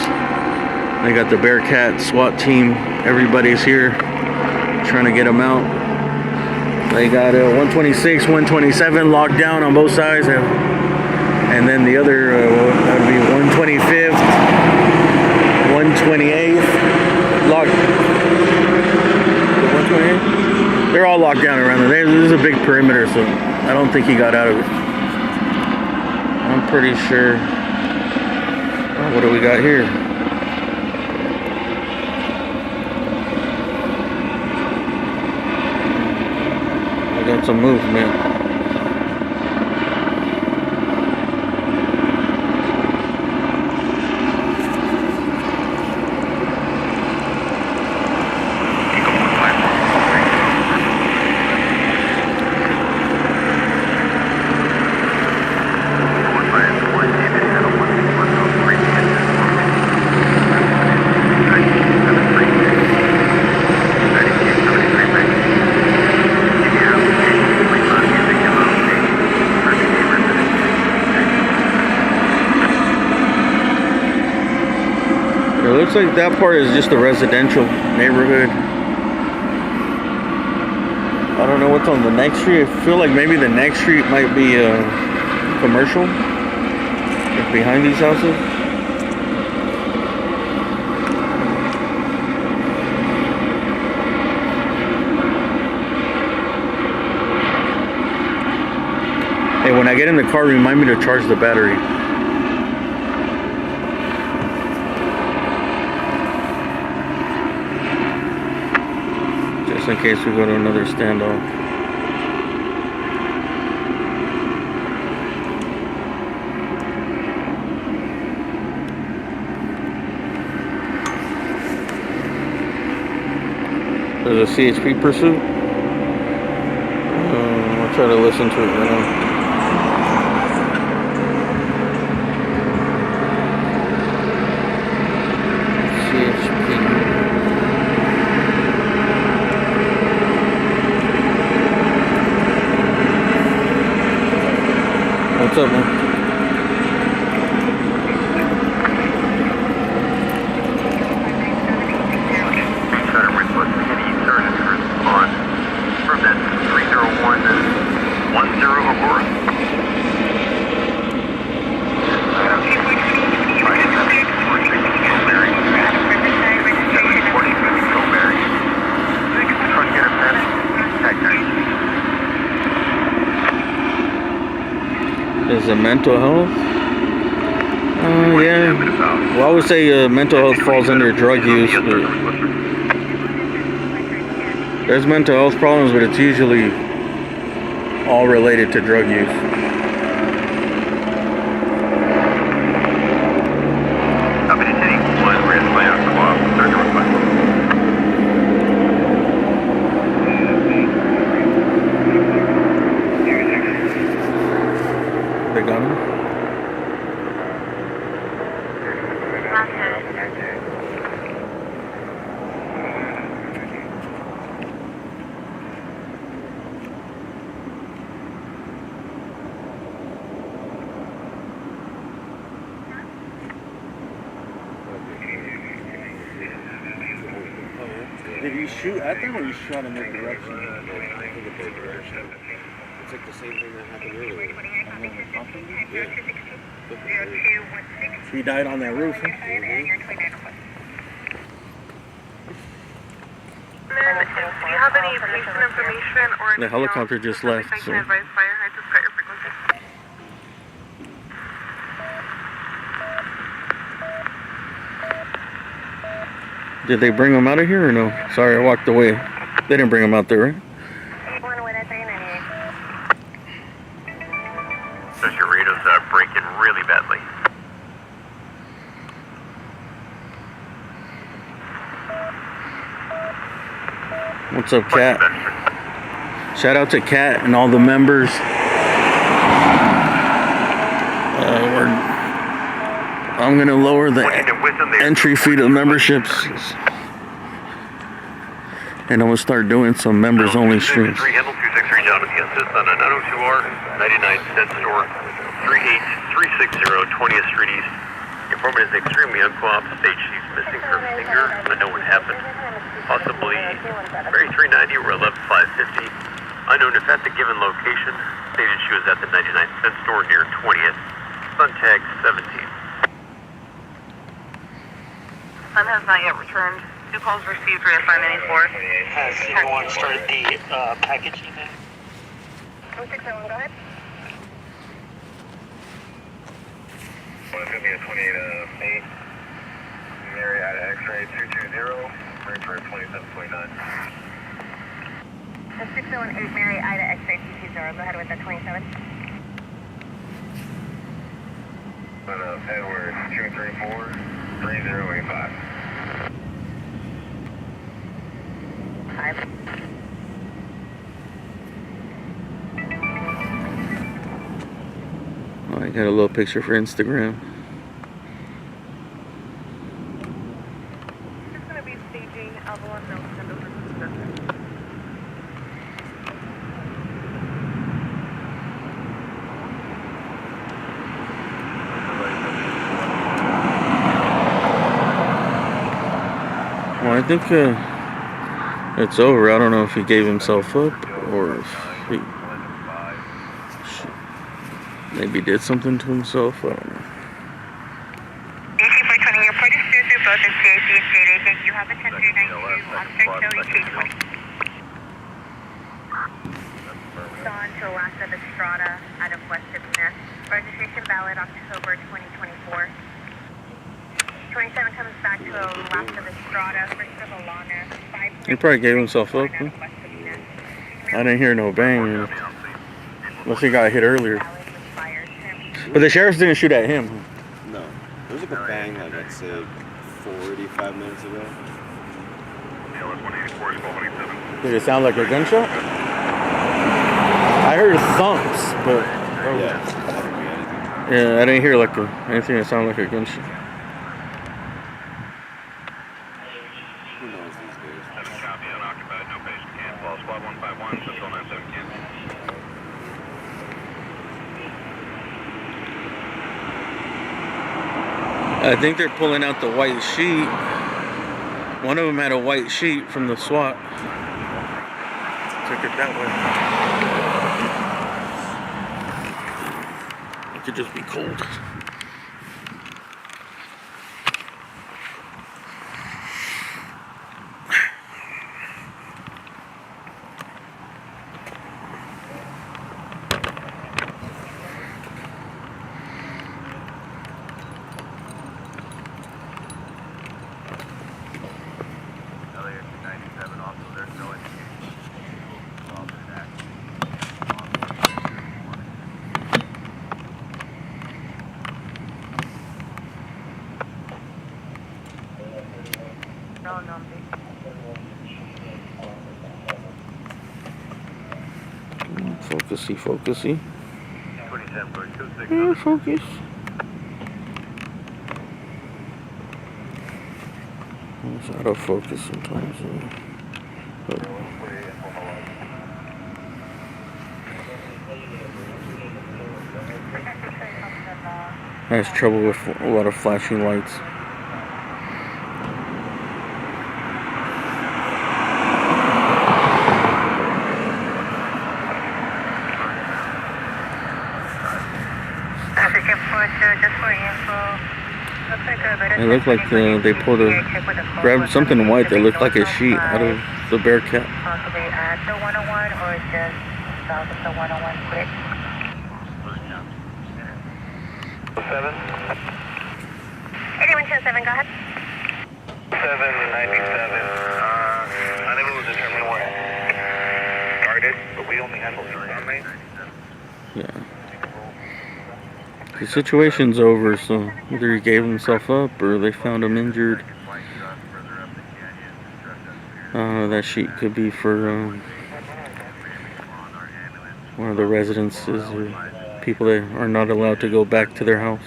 They got the Bearcat SWAT team. Everybody's here trying to get him out. They got 126, 127 locked down on both sides. And then the other, that would be 125th, 128th, locked. 128th? They're all locked down around there. This is a big perimeter, so I don't think he got out of it. I'm pretty sure. Oh, what do we got here? Got some movement. Looks like that part is just a residential neighborhood. I don't know what's on the next street. I feel like maybe the next street might be commercial, like behind these houses. Hey, when I get in the car, remind me to charge the battery. In case we go to another standoff. There's a CHP pursuit. I'll try to listen to it right now. CHP. What's up, man? From that 30110 Aurora. Is it mental health? Yeah. Well, I would say mental health falls under drug use. There's mental health problems, but it's usually all related to drug use. They got him? Did you shoot at them or you shot in their direction? It's like the same thing that happened earlier. Yeah. He died on that roof. Huh? Do you have any patient information or The helicopter just left. I So. can advise fire? I just got your frequency. Did they bring him out of here or no? Sorry, I walked away. They didn't bring him out there, right? So your radio's breaking really badly. What's up, Kat? Shout out to Kat and all the members. I'm gonna lower the entry fee to memberships, and I'm gonna start doing some members only streams. 263 down to the assist on a 902R, 99-cent store, 38360 20th Street East. Informant is extremely uncooperative. Stage she's missing her finger. Unknown what happened. Possibly Mary 390 or 11550. Unknown if at the given location. Stated she was at the 99-cent store near 20th. Sun tag 17. Sun has not yet returned. 2 calls received, reassigned 94. Has anyone started the packaging? 161, go ahead. It's going to be a 28-8. Mary out of X-ray 220. Mary for 2729. 6018 Mary Ida X-ray 220. Go ahead with the 27. Edward 234 3085. 5. Oh, I got a little picture for Instagram. Just going to be staging Avalon Mills and over to the Well, I think it's over. I don't know if he gave himself up or if he maybe did something to himself. I don't know. AC-420, your port is through both the CAC and state agent. You have a 10-392 on Search EK20. On to Alaska Estrada out of Westwood. Registration valid October 2024. 27 comes back to Alaska Estrada, first of Alana. He probably gave himself up. Huh? I didn't hear no bang. Unless he got hit earlier. But the sheriffs didn't shoot at him. No. There was like a bang, like I'd say 45 minutes ago. Did it sound like a gunshot? I heard thumps, but yeah, I didn't hear like anything that sounded like a gunshot. Who knows these days? Copy, unoccupied, no patient camp. Ball squad 151, Central 97 camp. I think they're pulling out the white sheet. One of them had a white sheet from the SWAT. Took it that way. It could just be cold. Focusy, focusy. Yeah, focus. It's out of focus sometimes. I have trouble with a lot of flashing lights. It looked like they pulled grabbed something white that looked like a sheet out of the Bearcat. Possibly at the 101 or just south of the 101 quick. 7. 8127, go ahead. 797. Unable to determine where. Started, but we only have a lead on me. Yeah. The situation's over, so either he gave himself up or they found him injured. That sheet could be for one of the residences or people that are not allowed to go back to their house.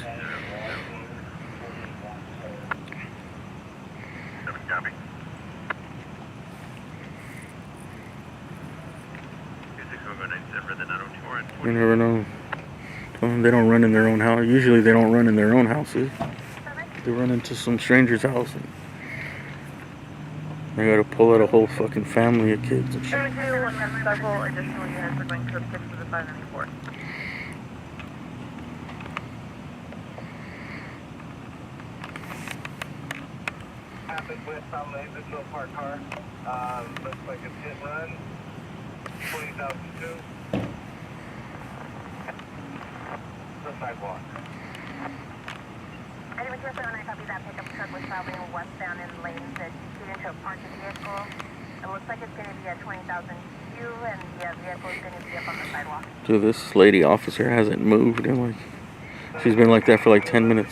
You never know. They don't run in their own house. Usually they don't run in their own houses. They run into some stranger's house and they gotta pull out a whole fucking family of kids and shit. Several additional units are going to assist with the 594. Happened with some individual parked car. Looks like it's hit run. 20,002. The sidewalk. Anyone here on I copy that pickup truck was traveling westbound in lanes that feed into a parked vehicle. It looks like it's going to be at 20,000 Q and the vehicle is going to be up on the sidewalk. Dude, this lady officer hasn't moved in like, she's been like that for like 10 minutes.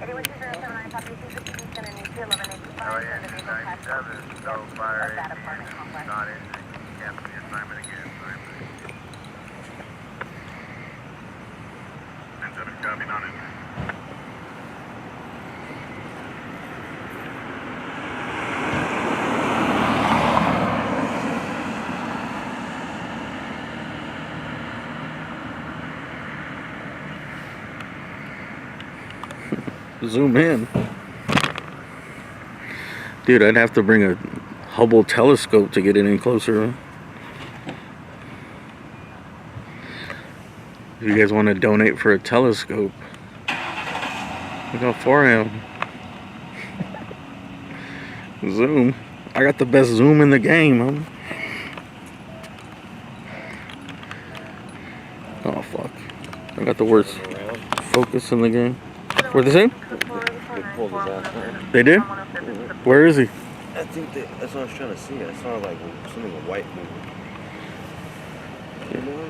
Anyone here on I copy he's going to need to 1185 and the vehicle has to be of that apartment complex. Not in. Cancel the assignment again. Copy, not in. Zoom in. Dude, I'd have to bring a Hubble telescope to get it in closer. If you guys want to donate for a telescope, look how far I am. Zoom. I got the best zoom in the game, huh? Oh fuck. I got the worst focus in the game. Where'd they say? They did? Where is he? I think that's what I was trying to see. I saw like something white moving.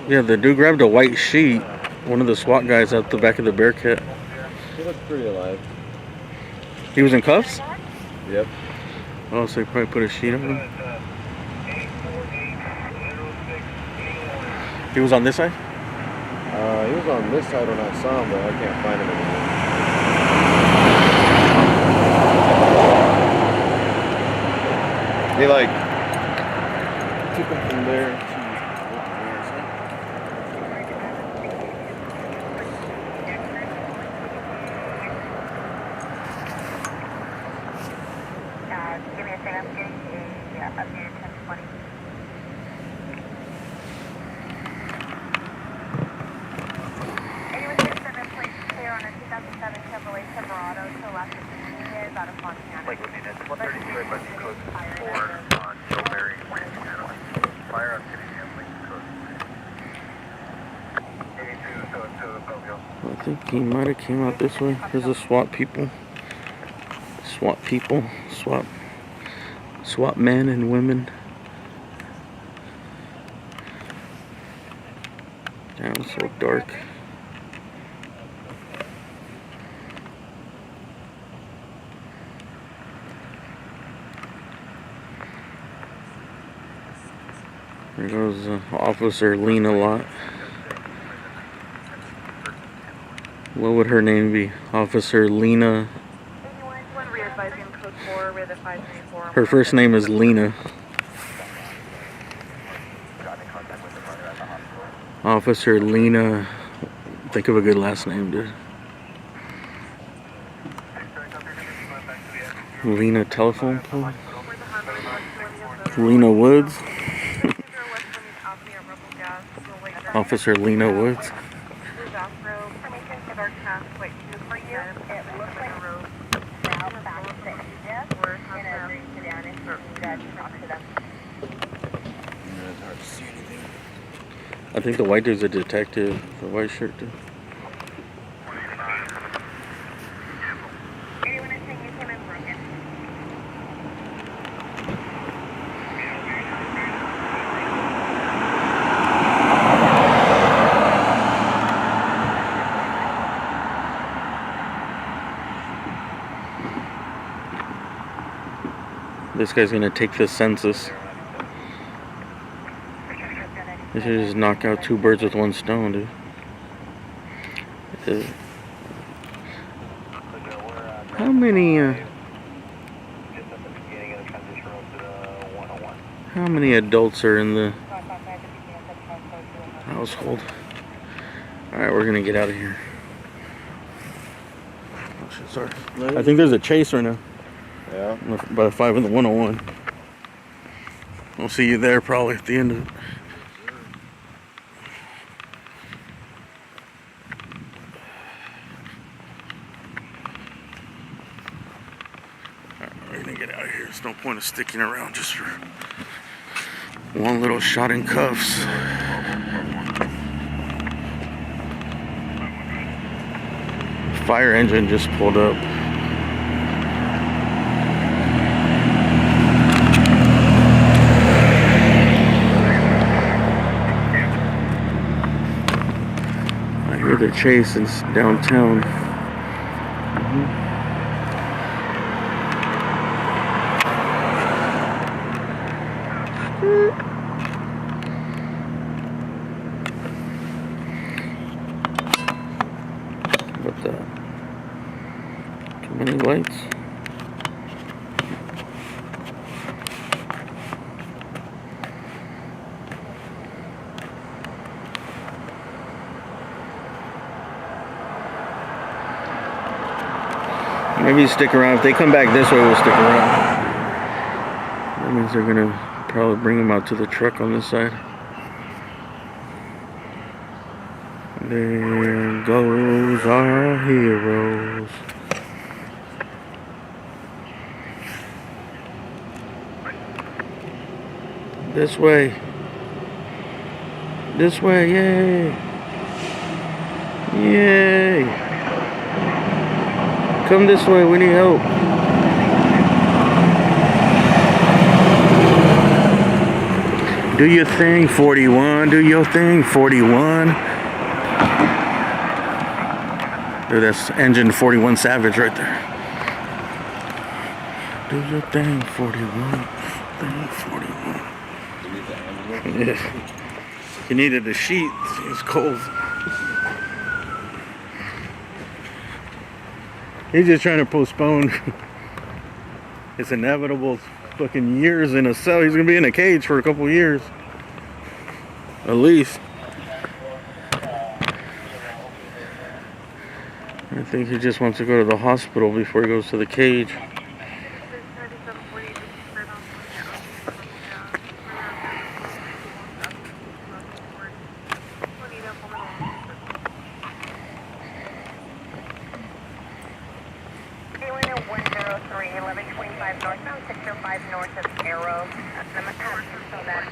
Yeah, the dude grabbed a white sheet. One of the SWAT guys out the back of the Bearcat. He looked pretty alive. He was in cuffs? Yep. Oh, so he probably put a sheet on him. He was on this side? He was on this side when I saw him, but I can't find him anymore. They like took him from there to Give me a second. I'm getting a updated 1020. Anyone here 7 plates clear on a 2007 Chevrolet Silverado to left of Nunez out of Fontana. Like within it, 132 by Bucky Code 4 on Strawberry, fire activity and link code 8272 Belleville. I think he might have came out this way. There's the SWAT people. SWAT men and women. Damn, it's so dark. There goes Officer Lena Lot. What would her name be? Officer Lena. Her first name is Lena. Officer Lena. Think of a good last name, dude. Lena telephone pole. Lena Woods. Officer Lena Woods. I think the white dude's a detective, the white shirt dude. This guy's gonna take the census. They should just knock out 2 birds with 1 stone, dude. How many adults are in the household? Alright, we're gonna get out of here. Oh shit, sorry. I think there's a chase right now. Yeah. By 5 in the 101. I'll see you there probably at the end of it. We're gonna get out of here. There's no point of sticking around just for one little shot in cuffs. Fire engine just pulled up. I hear the chase is downtown. What's that? Too many lights. Maybe stick around. If they come back this way, we'll stick around. That means they're gonna probably bring them out to the truck on this side. There goes our heroes. This way. This way, yay! Yay! Come this way, we need help. Do your thing, 41. Do your thing, 41. Dude, that's engine 41 Savage right there. Do your thing, 41. Thing, 41. Yeah. He needed a sheet. It's cold. He's just trying to postpone. It's inevitable. Fucking years in a cell. He's gonna be in a cage for a couple years, at least. I think he just wants to go to the hospital before he goes to the cage. 103, 1125 northbound, 605 north of Arrow. So that.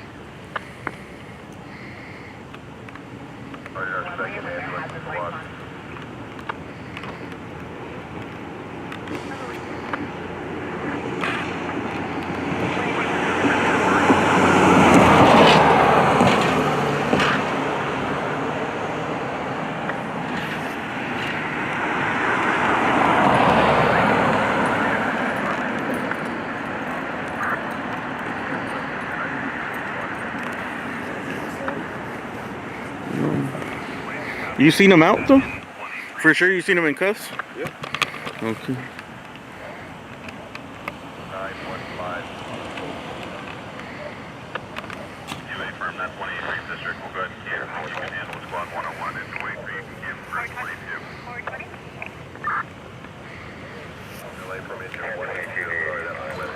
You seen him out though? For sure you seen him in cuffs? Yeah. Okay. 915. You affirm that 28th district will go ahead and cater for you can handle squad 101 and wait for you can give 322. 420. Delay formation 182. Sorry, that's my weather.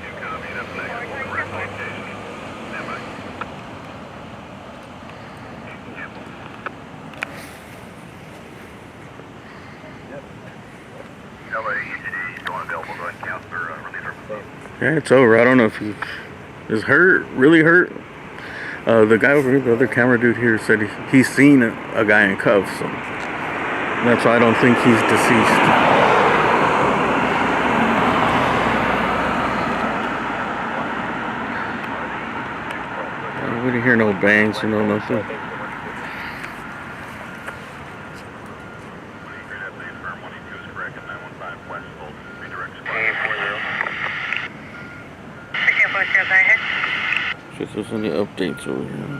You copy, that's next. Correct location. Stand by. Yeah, it's over. I don't know if he is hurt, really hurt. The guy over here, the other camera dude here, said he's seen a guy in cuffs. So that's why I don't think he's deceased. We didn't hear no bangs, you know, nothing. Just there's any updates over here.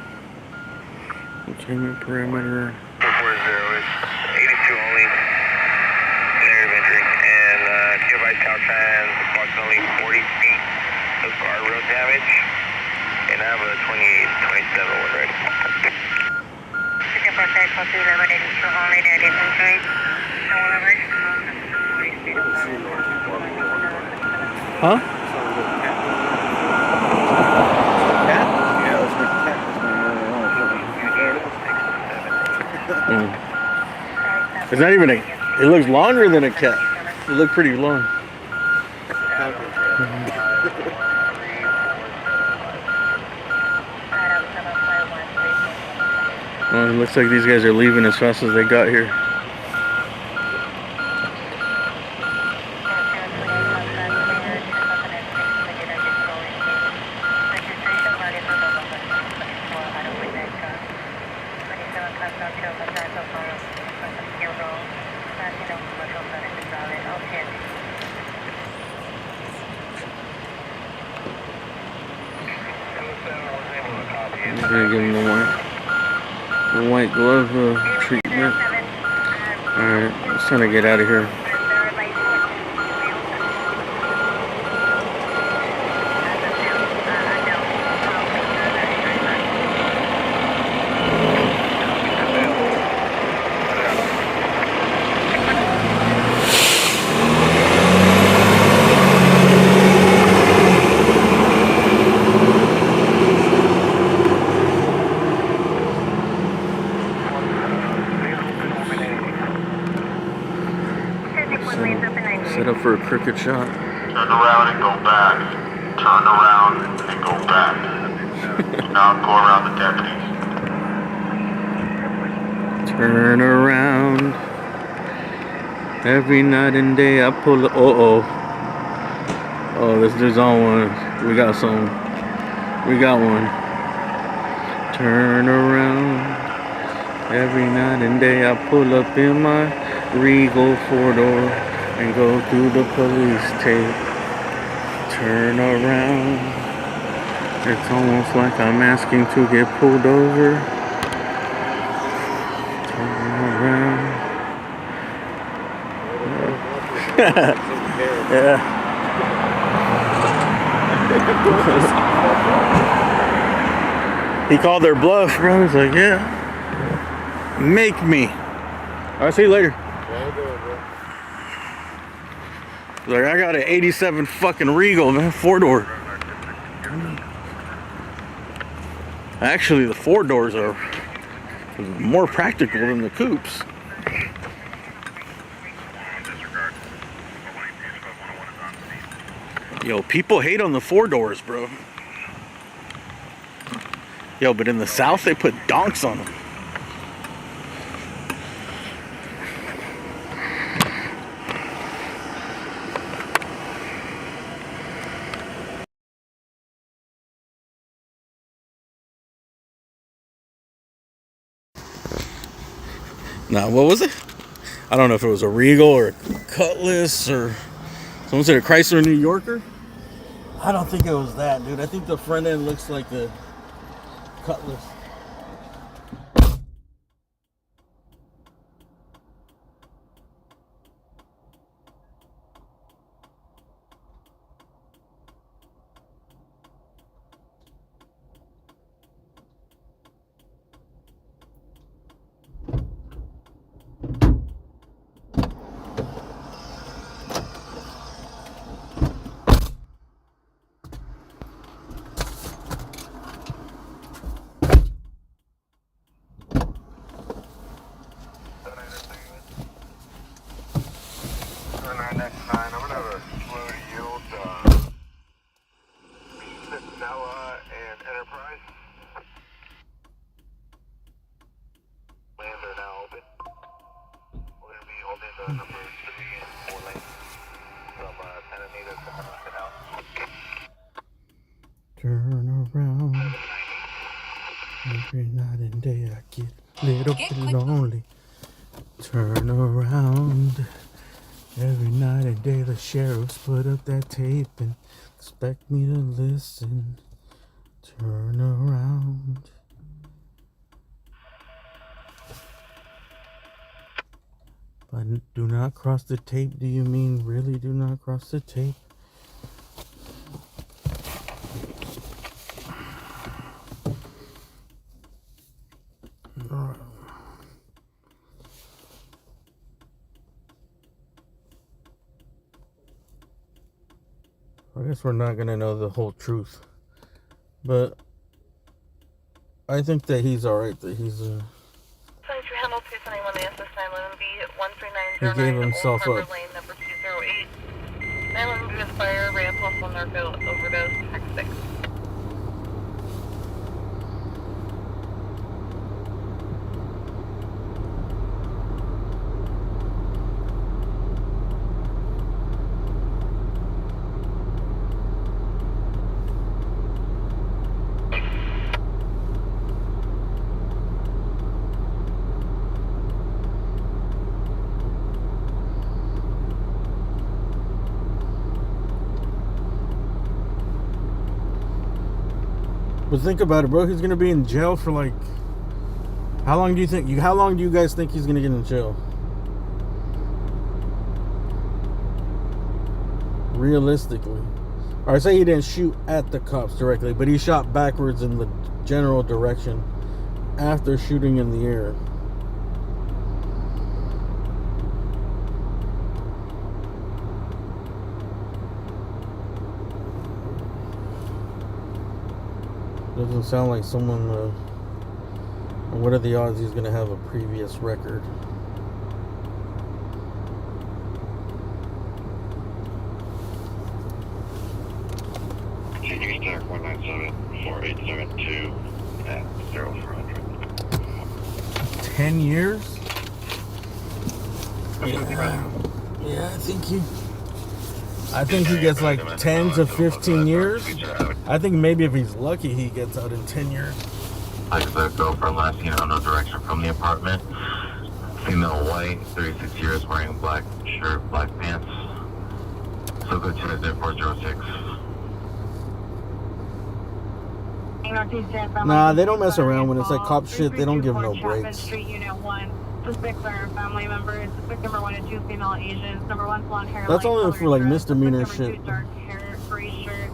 Containment perimeter. 440 is 82 only. Narrative entry. And nearby Caltrans, approximately 40 feet of guardrail damage. And I have a 28, 27 one ready. 247, close to 11, 82 only, narrative entry. Huh? It's not even it looks longer than a cat. It looked pretty long. Well, it looks like these guys are leaving as fast as they got here. I'm gonna give him the white glove treatment. Alright, it's time to get out of here. Set up for a cricket shot. Turn around and go back. Turn around and go back. Now go around the deputies. Turn around. Every night and day I pull the oh this dude's on one. We got some. We got one. Turn around. Every night and day I pull up in my Regal 4-door and go through the police tape. Turn around. It's almost like I'm asking to get pulled over. Turn around. Yeah. He called their bluff, bro. He's like, yeah. Make me. I'll see you later. Like, I got an 87 fucking Regal, man, 4-door. Actually, the 4 doors are more practical than the coupes. Yo, people hate on the 4 doors, bro. Yo, but in the South, they put donks on them. Now, what was it? I don't know if it was a Regal or a Cutlass or someone said a Chrysler New Yorker. I don't think it was that, dude. I think the front end looks like the Cutlass. Turn around. Every night and day I get a little bit lonely. Turn around. Every night and day the sheriffs put up that tape and expect me to listen. Turn around. By do not cross the tape, do you mean really do not cross the tape? I guess we're not going to know the whole truth. But I think that he's alright, that he's he gave himself up. Lane, number 208. 911 US fire, ran possible narco overdose, tax 6. But think about it, bro. He's gonna be in jail for like, how long do you think? How long do you guys think he's gonna get in jail? Realistically, or I say he didn't shoot at the cops directly, but he shot backwards in the general direction after shooting in the air. Doesn't sound like someone. What are the odds he's gonna have a previous record? Taking attack 197-4872 at 0400. 10 years? Yeah, I think he gets like 10 to 15 years. I think maybe if he's lucky, he gets out in 10 years. I expect go for last seen unknown direction from the apartment. Female white, 36 years, wearing black shirt, black pants. So go to the 406. Nah, they don't mess around when it's like cop shit. They don't give no breaks. Street, Unit 1. Suspects are family members. Suspect number 1 and 2 female Asians. Number 1 blonde hair. That's only for like misdemeanor shit. Dark hair, gray shirt.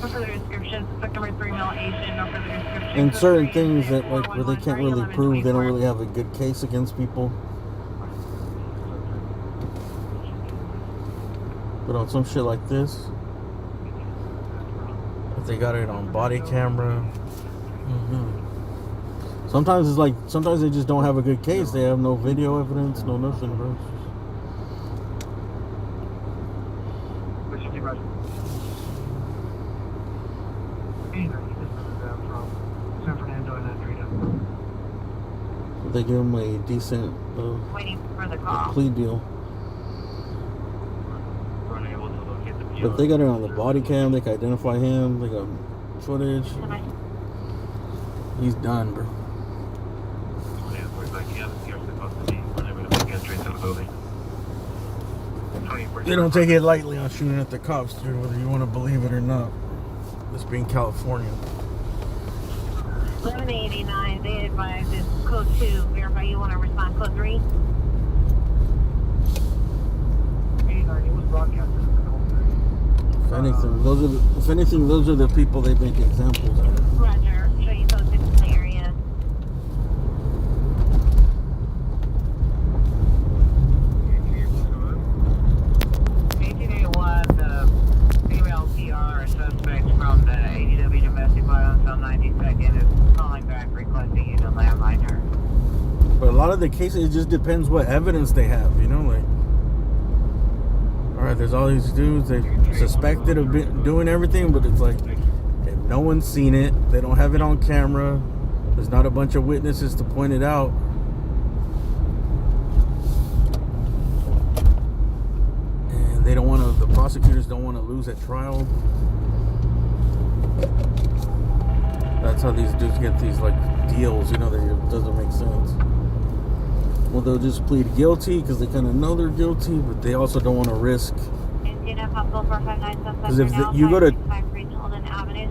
No further description. Suspect number 3 male Asian. No further description. And certain things that like where they can't really prove, they don't really have a good case against people. But on some shit like this, if they got it on body camera, sometimes it's like, sometimes they just don't have a good case. They have no video evidence, no nothing, bro. San Fernando and Andrita. They give him a decent Waiting for the a call. plea deal. But if they got it on the body cam, they can identify him, they got footage. He's done, bro. They don't take it lightly on shooting at the cops, dude, whether you want to believe it or not. This being California. 1189, they advise it's code 2. Verify you want to respond code 3. It was broadcasted. If anything, those are the people they make examples out of. Roger. Show you code 6 in the area. The female PR suspect from the ADW domestic violence on 92nd is calling back requesting you to landmine her. But a lot of the cases, it just depends what evidence they have, you know, like, alright, there's all these dudes, they suspected of doing everything, but it's like, if no one's seen it, they don't have it on camera, there's not a bunch of witnesses to point it out. And they don't want to, the prosecutors don't want to lose at trial. That's how these dudes get these, like, deals, you know, that it doesn't make sense. Well, they'll just plead guilty because they kind of know they're guilty, but they also don't want to risk. Because if you go to,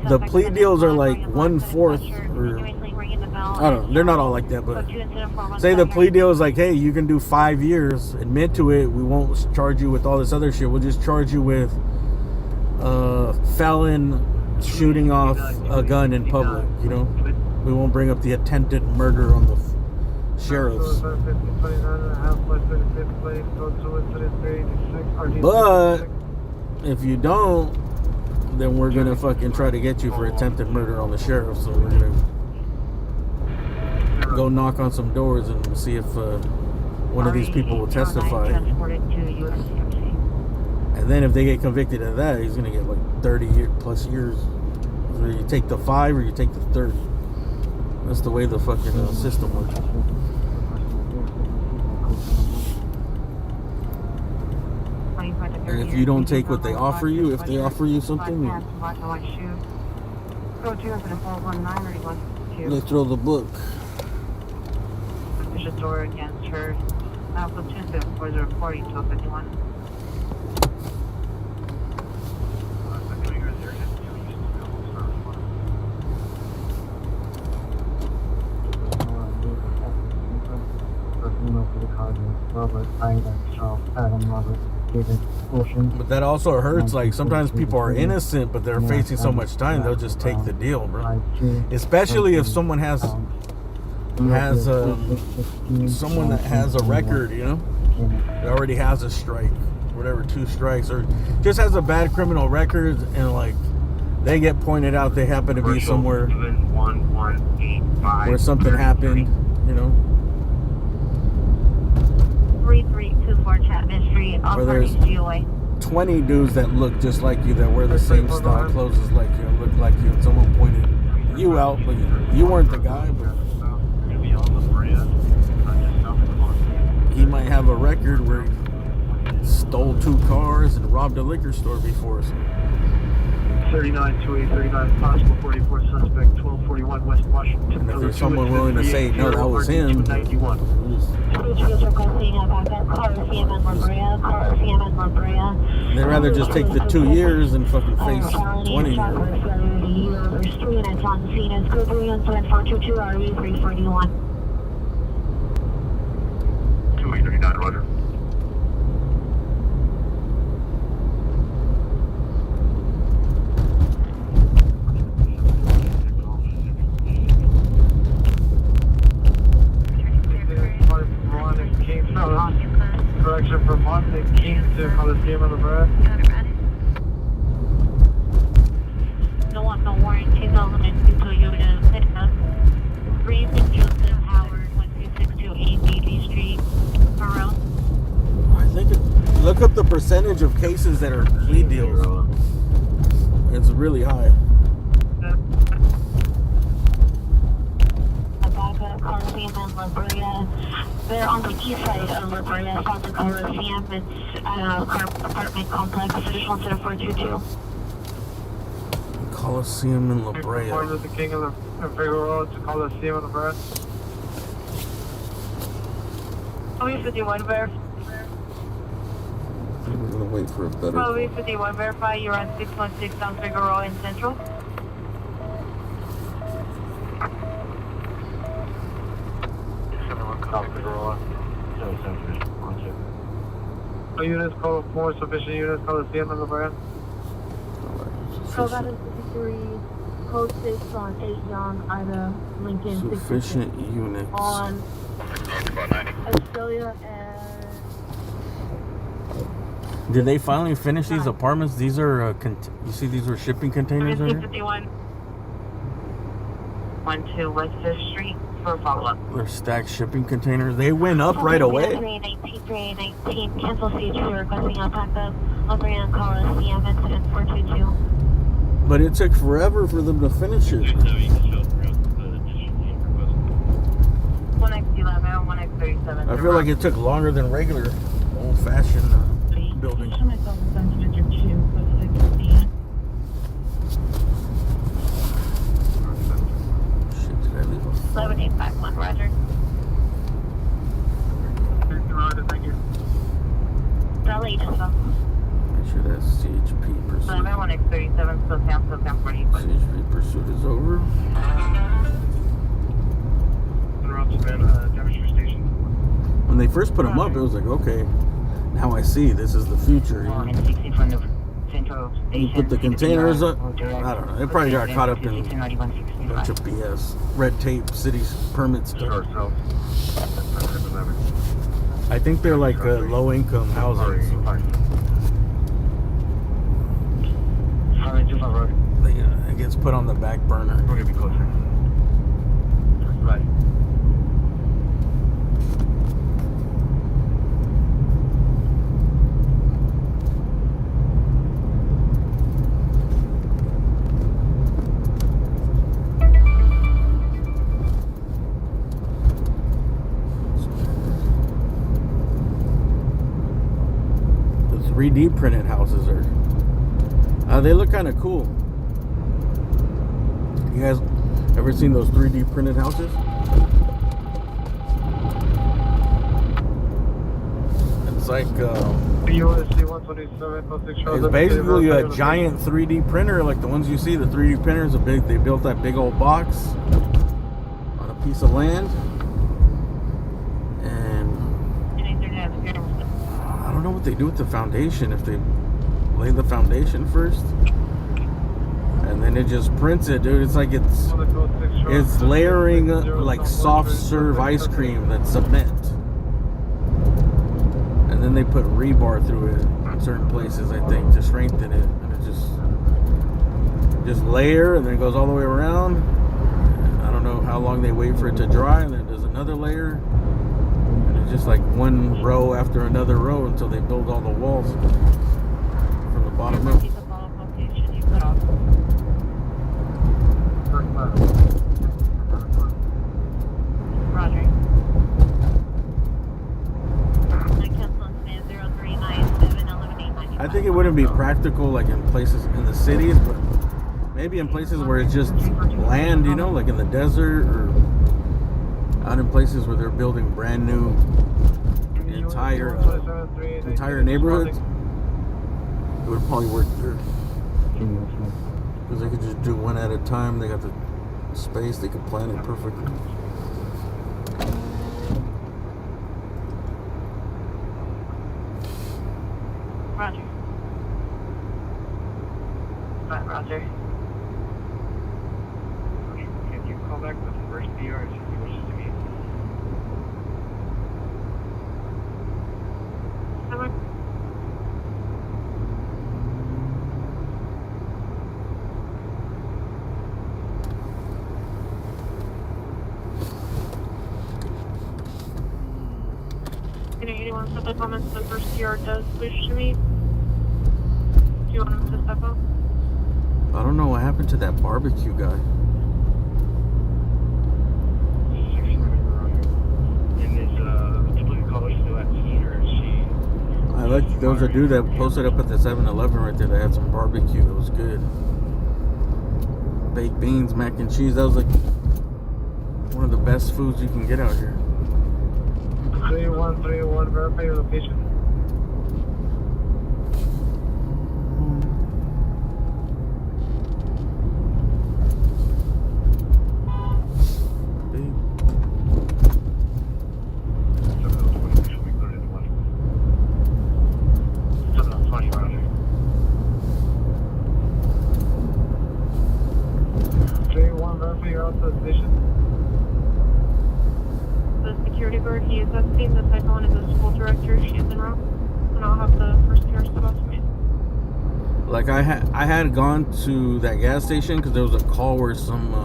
the plea deals are like 1/4, or I don't know, they're not all like that, but say the plea deal is like, hey, you can do 5 years, admit to it, we won't charge you with all this other shit, we'll just charge you with felon shooting off a gun in public, you know, we won't bring up the attempted murder on the sheriffs. But if you don't, then we're gonna fucking try to get you for attempted murder on the sheriff. So we're gonna go knock on some doors and see if one of these people will testify. And then if they get convicted of that, he's gonna get like 30 plus years. So you take the 5 or you take the 30. That's the way the fucking system works. And if you don't take what they offer you, if they offer you something, they throw the book. Push the door against her. Alpha 2 for the reporting 1251. But that also hurts. Like sometimes people are innocent, but they're facing so much time, they'll just take the deal, bro. Especially if someone has someone that has a record, you know, that already has a strike, whatever, 2 strikes, or just has a bad criminal record, and like they get pointed out, they happen to be somewhere where something happened, you know. 3324 Chapman Street, Where there's 20 dudes that look just like you, that wear the same style clothes as like you, look like you, and someone pointed you out, but you weren't the guy, but he might have a record where he stole 2 cars and robbed a liquor store before. So. 39-28-39, possible 44 suspect, 1241 West Washington. And if there's someone willing to say, no, that was him. They'd rather just take the 2 years and fucking face 20 years. 2839, Roger. Correction from Vermont, they came to Coliseum of the Brad. Florida. No one, no warrant, 2002 Toyota Sienna. 3 St. Joseph Howard, 12628 80 Street, Pearl. I think look up the percentage of cases that are plea deals. It's really high. Coliseum and La Brea. They're on the east side of La Brea, south of Coliseum. It's at a apartment complex, additional set of 422. Coliseum in La Brea. Martin Luther King and Figueroa to Coliseum in La Brea. Probably 51 verify. I think we're gonna wait for a better. Probably 51 verify. You're on 616 South Figueroa in Central. No units call more sufficient units Coliseum in La Brea. So that is 53, code 6 on 8 Young, Ida, Lincoln. Sufficient units. On Australia and... Did they finally finish these apartments? These are, you see these are shipping containers right here? 51. 12 West 5th Street for follow-up. They're stacked shipping containers. They went up right away. 319, cancel CH2 requesting a backup. O'Brien Coliseum, incident 422. But it took forever for them to finish it. 1X11, 1X37. I feel like it took longer than regular old-fashioned buildings. Shit, did I leave a 7851, Roger. Thank you. Dolly, just go. Make sure that's CHP pursuit. 1X37, still Sam 40. CHP pursuit is over. When they first put them up, it was like, okay, now I see this is the future. You know? You put the containers up. I don't know. They probably got caught up in a bunch of BS, red tape, cities, permit stuff. I think they're like low-income housing. It gets put on the back burner. We're gonna be closer. Right. The 3D printed houses are. They look kind of cool. You guys ever seen those 3D printed houses? It's like it's basically a giant 3D printer, like the ones you see. The 3D printers are big. They built that big old box on a piece of land, and I don't know what they do with the foundation. If they lay the foundation first and then it just prints it, dude. It's like it's layering like soft serve ice cream that's cement, and then they put rebar through it in certain places, I think, to strengthen it, and it just layer, and then it goes all the way around. I don't know how long they wait for it to dry, and then there's another layer, and it's just like one row after another row until they build all the walls from the bottom up. Roger. I think it wouldn't be practical like in places in the cities, but maybe in places where it's just land, you know, like in the desert or out in places where they're building brand new entire neighborhoods. It would probably work there. Because they could just do one at a time. They got the space. They could plan it perfectly. Roger. Right, Roger. Can you call back the first DR if he wishes to meet? anyone for the comments the first PR does wish to meet? Do you want him to step up? I don't know what happened to that barbecue guy. I like, there was a dude that posted up at the 7-Eleven right there that had some barbecue. It was good. Baked beans, mac and cheese. That was like one of the best foods you can get out here. 3131, verify your location. The security guard, he is exiting. The second one is the school director. She is en route. And I'll have the first PR step up to me. Like I had gone to that gas station because there was a call where some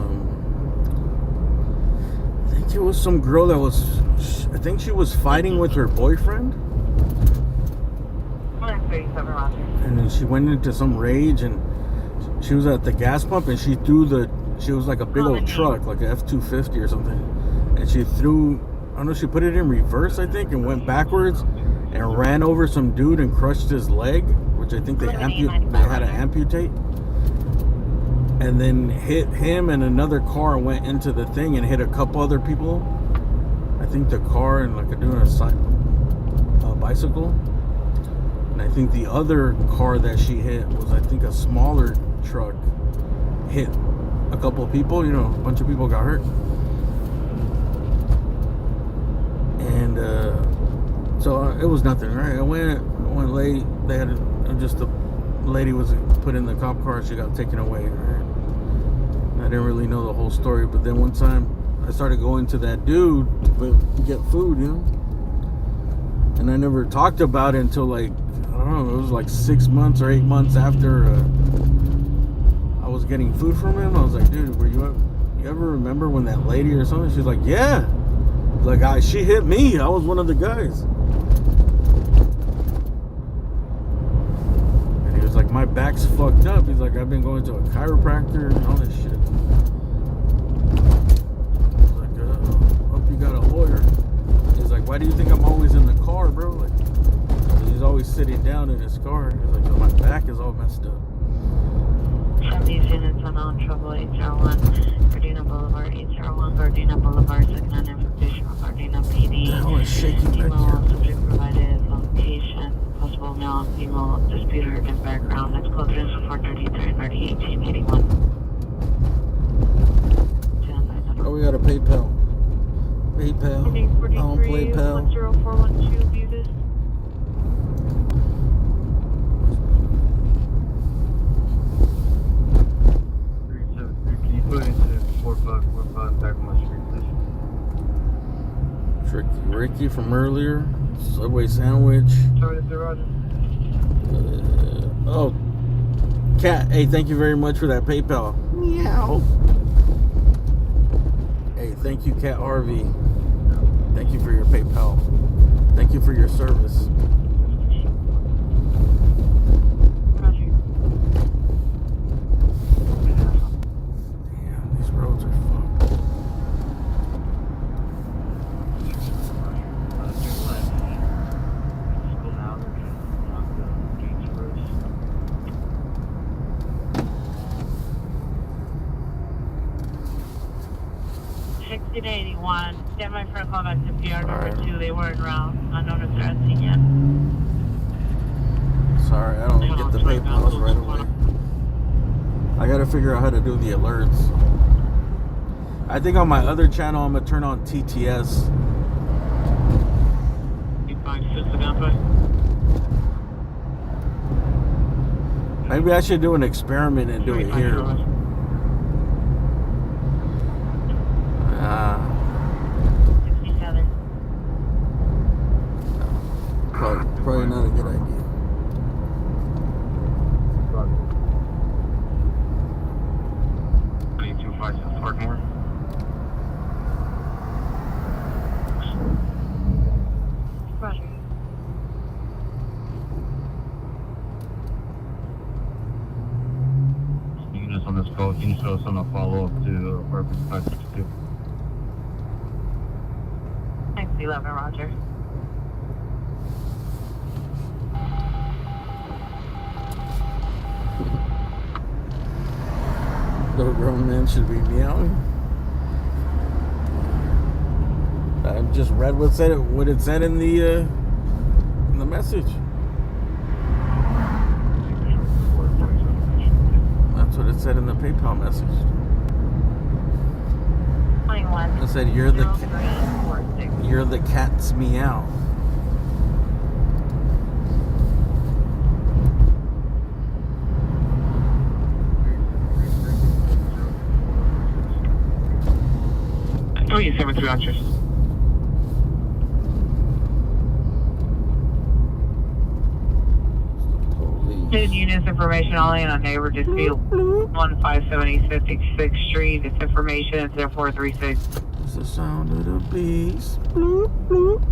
I think it was some girl that was, I think she was fighting with her boyfriend. And then she went into some rage and she was at the gas pump and she was like a big old truck, like an F-250 or something. And she threw, I don't know, she put it in reverse, I think, and went backwards and ran over some dude and crushed his leg, which I think they had to amputate. And then hit him, and another car went into the thing and hit a couple other people. I think the car and like doing a bicycle. And I think the other car that she hit was, I think, a smaller truck. Hit a couple of people, you know, a bunch of people got hurt. And so it was nothing, right? I went late. They had just the lady was put in the cop car. She got taken away, right? I didn't really know the whole story, but then one time I started going to that dude to get food, you know, and I never talked about it until like, I don't know, it was like 6 months or 8 months after I was getting food from him. I was like, dude, you ever remember when that lady or something? She's like, yeah. Like, she hit me. I was one of the guys. And he was like, my back's fucked up. He's like, I've been going to a chiropractor and all this shit. I was like, hope you got a lawyer. He's like, why do you think I'm always in the car, bro? Like, he's always sitting down in his car. He's like, my back is all messed up. From these units on trouble 801, Gardena Boulevard, 801, Gardena Boulevard, second information from Gardena PD. That was shaky back Female here. subject provided location, possible male and female disputer in background. Next call is 433 1881. Oh, we got a PayPal. PayPal. I don't play PayPal. 10412 Beavis. Put into 4545 back on my street, please. Ricky from earlier. Subway sandwich. Sorry, Roger. Oh, Cat. Hey, thank you very much for that PayPal. Meow. Hey, thank you, Cat Harvey. Thank you for your PayPal. Thank you for your service. Roads are fucked. Sixteen 81. Stand by for a call back to PR number 2. They were en route. Unknown if they're at scene yet. Sorry, I don't get the PayPals right away. I gotta figure out how to do the alerts. I think on my other channel, I'm gonna turn on TTS. Maybe I should do an experiment and do it here. Probably not a good idea. Parkmore. Roger. on this call. Can you show us on a follow-up to apartment 562? Thanks, 11, Roger. Little grown man should be meowing. I just read what it said in the message. That's what it said in the PayPal message. 21. It said you're the cat's meow. Oh, you 7-3 Roger. Good units information only on a neighbor dispute 1570 Street. It's information. It's 0436. That's the sound of the beast. Bloop, bloop.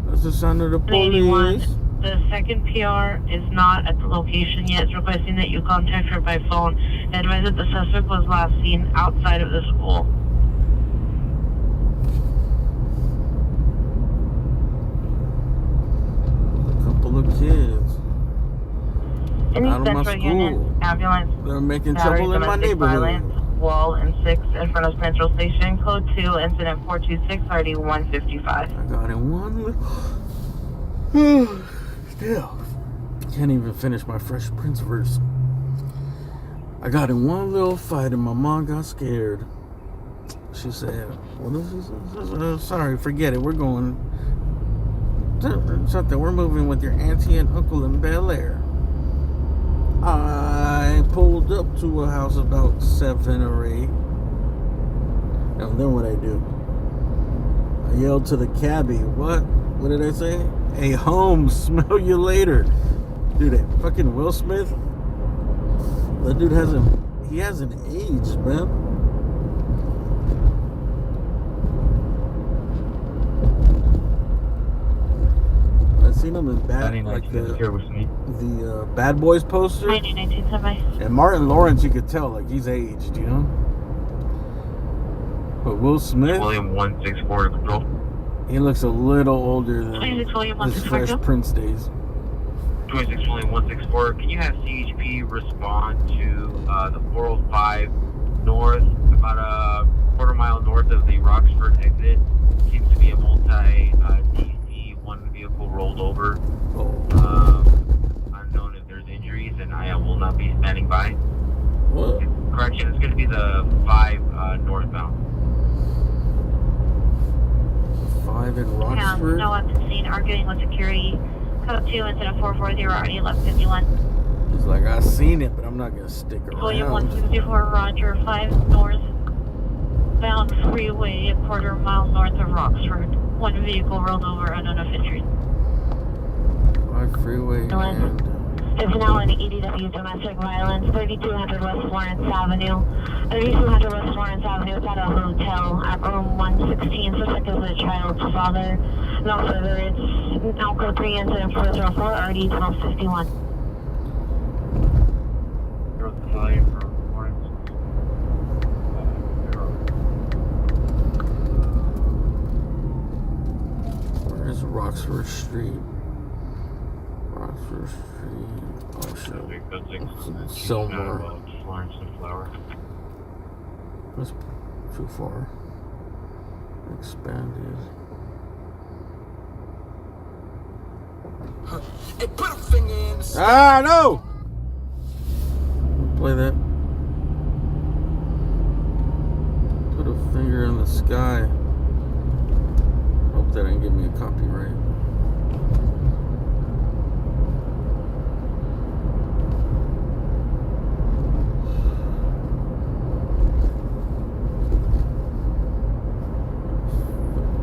That's the sound of the 81. police. The second PR is not at the location yet. It's requesting that you contact her by phone. Advise that the suspect was last seen outside of the school. A couple of kids. Any Out of my central unit, school. ambulance, They're making battery, trouble in my domestic neighborhood. violence, wall and 6 in front of Central Station, code 2, incident 426, RD 155. I got in one. Still, can't even finish my Fresh Prince verse. I got in one little fight and my mom got scared. She said, well, sorry, forget it. We're going something. We're moving with your auntie and uncle in Bel Air. I pulled up to a house about 7 or 8. And then what I do? I yelled to the cabbie, what? What did I say? Hey, home, smell you later. Dude, that fucking Will Smith, that dude hasn't aged, man. I seen him in the Bad Boys poster. 1919, And Martin Lawrence, you could tell, like, he's aged, you know? But Will Smith, William 164 to control. he looks a little older than 26 William his Fresh 164. Prince days. 26 William 164. Can you have CHP respond to the 405 north, about a quarter-mile north of the Roxford exit? Seems to be a multi-DC, one vehicle rolled over. Unknown if there's injuries, and I will not be standing by. What? Correction, it's going to be the 5 northbound. 5 in Yeah, Roxford? no one's seen, arguing with security, code 2, incident 440, RD 1151. He's like, I seen it, but I'm not gonna stick William around. 164, Roger, 5 northbound freeway, a quarter-mile north of Roxford. One vehicle rolled over, unknown of injuries. 5 freeway and... It's now an EDW domestic violence, 3200 West Lawrence Avenue. 3200 West Lawrence Avenue is at a hotel at room 116. Suspect is the child's father. No further, it's now code 3 incident 404, RD 1251. Where is Roxford Street? Roxford Street. Oh shit. Silmar. Florence and Flower. That's too far. Expanded. Hey, put a finger in the Ah, no! Play that. Put a finger in the sky. Hope that didn't give me a copyright.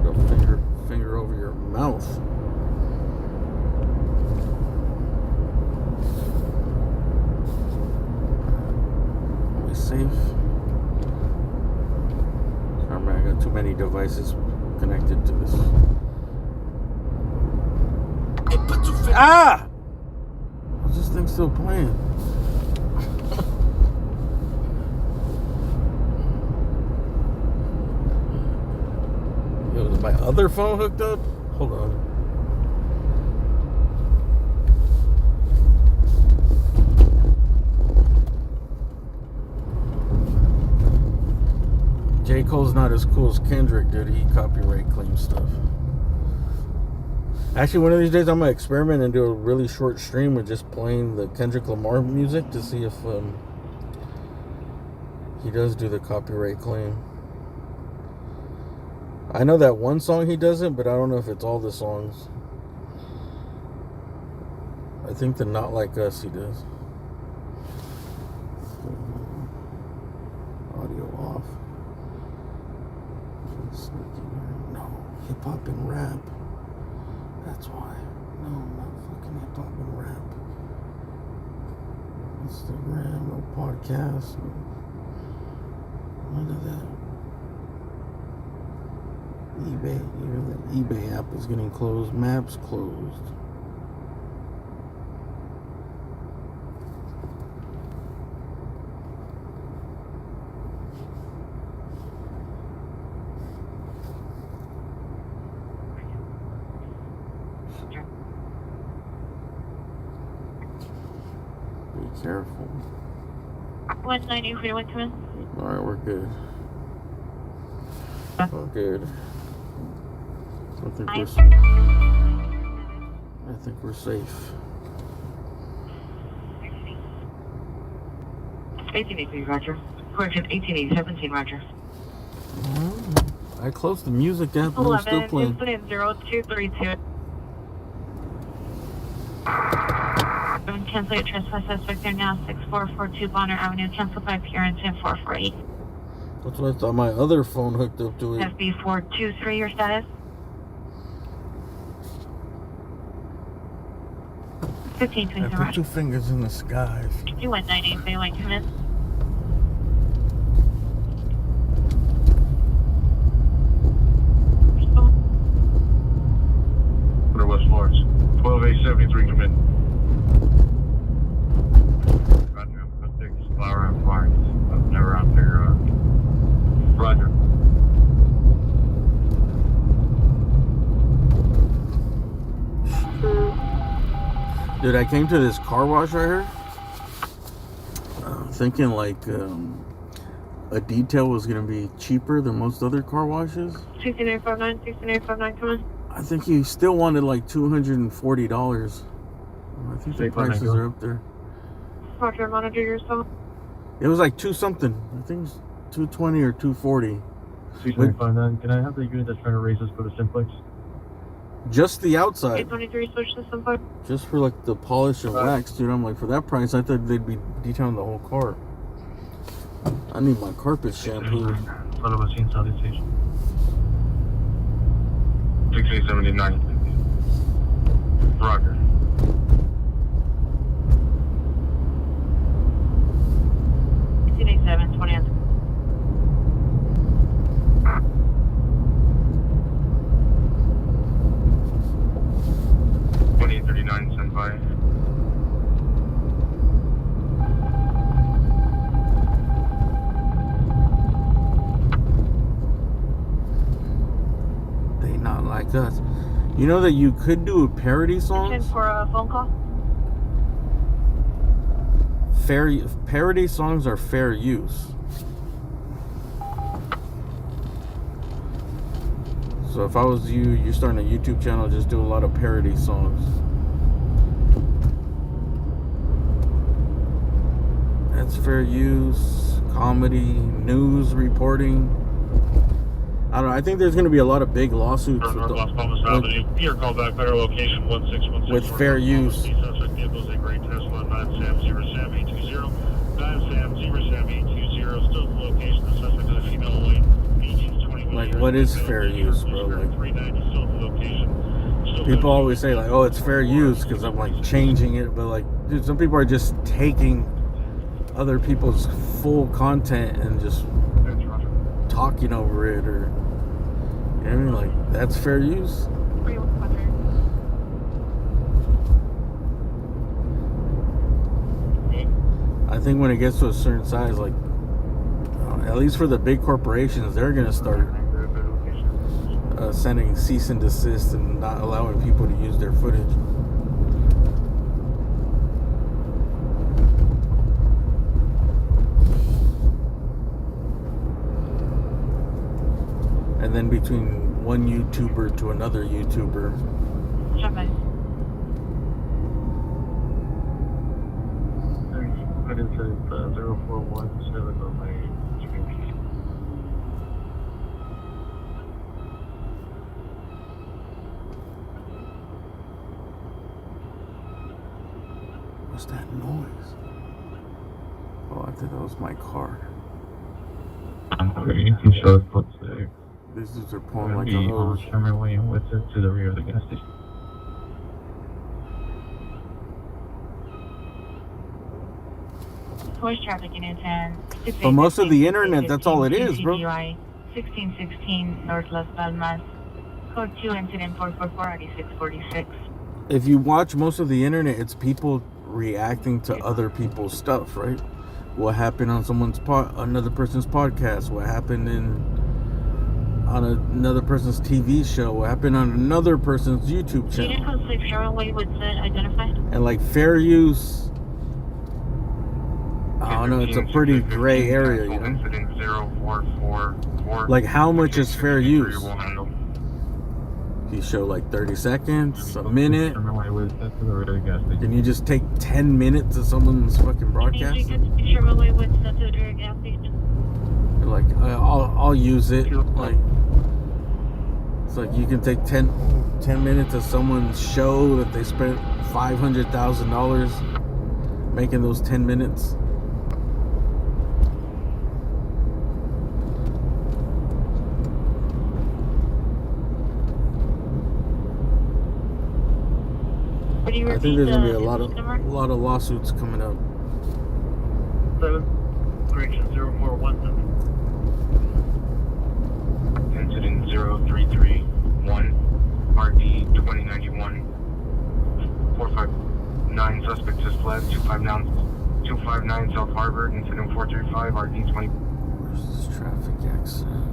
Put a finger over your mouth. Safe. Sorry, man, I got too many devices connected to this. Ah! How's this thing still playing? Is my other phone hooked up? Hold on. J. Cole's not as cool as Kendrick, dude. He copyright claims stuff. Actually, one of these days I'm gonna experiment and do a really short stream with just playing the Kendrick Lamar music to see if he does do the copyright claim. I know that one song he doesn't, but I don't know if it's all the songs. I think the Not Like Us he does. Audio off. No, hip hop and rap. That's why. No, not fucking hip hop and rap. Instagram, no podcast. None of that. eBay. Even the eBay app is getting closed. Maps closed. Be careful. 190, Freeway, come in. Alright, we're good. We're good. I think we're safe. 1883, Roger. Correction, 1880, 17, Roger. I closed the music app, but I'm still playing. 0232. Cancel your trespass suspect there now, 6442 Bonner Avenue. Cancel by appearance in 448. That's what I thought. My other phone hooked up to it. FB423, your status? 15, please. I put two fingers in the sky. 2190, if anyone come in. Under West Florence. 12873, come in. Roger, I'll take this flower and Florence. I've never on figure out. Roger. Dude, I came to this car wash right here. Thinking like a detail was going to be cheaper than most other car washes. 6959, 6959, come in. I think he still wanted like $240. I think the prices are up there. Roger, monitor yourself. It was like two something. I think it's 220 or 240. 6959, can I have the unit that's trying to raise us go to Simplex? Just the outside. 823, switch to Simplex. Just for like the polish and wax, dude. I'm like, for that price, I thought they'd be detailing the whole car. I need my carpet shampoo. Follow us in South Station. 6879. Roger. $1887, 20 answer. Stand by. They not like us. You know that you could do a parody song? For a phone call? Parody songs are fair use. So if I was you, you're starting a YouTube channel, just do a lot of parody songs. That's fair use, comedy, news reporting. I don't know. I think there's going to be a lot of big lawsuits with Your call back, better location 1616 with fair use. Suspect vehicle is a gray Tesla 9SAM0SAM820. 9SAM0SAM820. Still the location. The suspect is a female white. 1821. Like, what is fair use, bro? Like, 390. Still the location. people always say like, oh, it's fair use because I'm like changing it, but like, dude, some people are just taking other people's full content and just talking over it, or you know what I mean? Like, that's fair use. I think when it gets to a certain size, like at least for the big corporations, they're gonna start sending cease and desist and not allowing people to use their footage. And then between one YouTuber to another YouTuber. Jamais. Put into 0417 on my screen. What's that noise? Oh, I think that was my car. You can show us what's there. These dudes are pulling like a hose. Camera way with it to the rear of the gas station. Force traffic in intent. But most of the internet, that's all it is, bro. 1616 North Las Palmas. Code 2 incident 444-8646. If you watch most of the internet, it's people reacting to other people's stuff, right? What happened on another person's podcast? What happened on another person's TV show? What happened on another person's YouTube channel? Unit code 6, Sherway with identified. And like fair use, I don't know, it's a pretty gray area, you know? Incident 0444. Like how much is fair use? You show like 30 seconds, a minute. Can you just take 10 minutes of someone's fucking broadcast? Sherway with gas station. You're like, I'll use it. Like, it's like you can take 10 minutes of someone's show that they spent $500,000 making those 10 minutes. I think there's gonna be a lot of lawsuits coming up. 7, correction 0417. Incident 0331, RD 2091. 459 suspect just fled. 259 South Harbor. Incident 435, RD 20. Where's this traffic accident?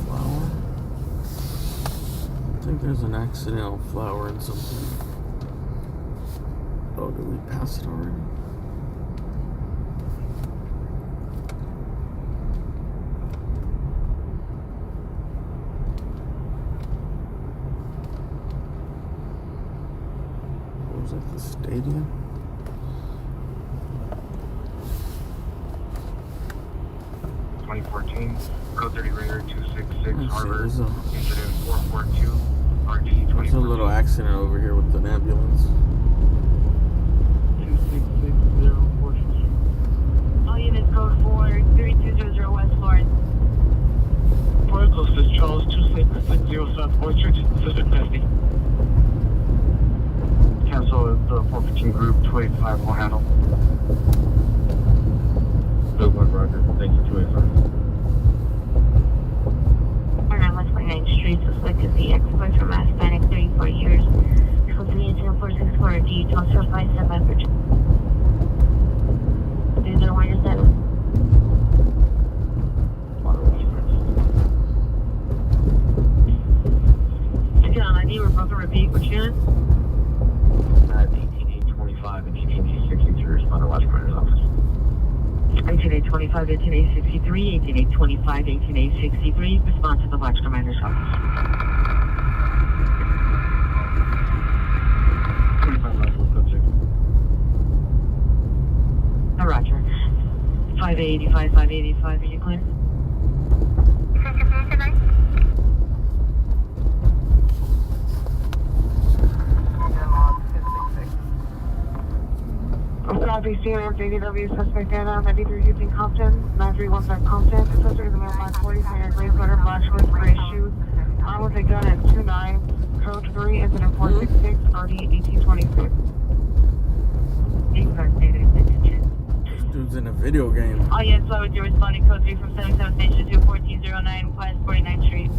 Flower? I think there's an accident on Flower and something. Oh, did we pass it already? What was that, the stadium? Code 30 Ringer 266 Harbor. Incident 442, RD 20. There's a little accident over here with an ambulance. 2660 All units code 43200 West Florence. Protocol says Charles 2660 South Orchard, Sister Custody. Cancel the 415 group, 285 will handle. Good one, Roger. Thank you, 285. On West 49th Street, suspect is the ex-wife from Hispanic, 34 years. Code 3 incident 464 D, transfer 57 average. 301 is that. Again, on ID, we're broken, repeat, which unit? 18825 and 18863, respond to Watch Commander's office. 18825, 18863, 18825, 18863, respond to the Watch Commander's office. 25 left, we'll go check. Roger. 585, 585, are you clear? Robbery Sierra, JDW, suspect Anna, 93 using Compton, 931 Compton, suspect is a male, 40, wearing gray sweater, black shorts, gray shoes, armed with a gun at 29, code 3, incident 466, RD 1826. This dude's in a video game. Oh yes, so would you responding code 3 from 77 Station to 1409 West 49th Street.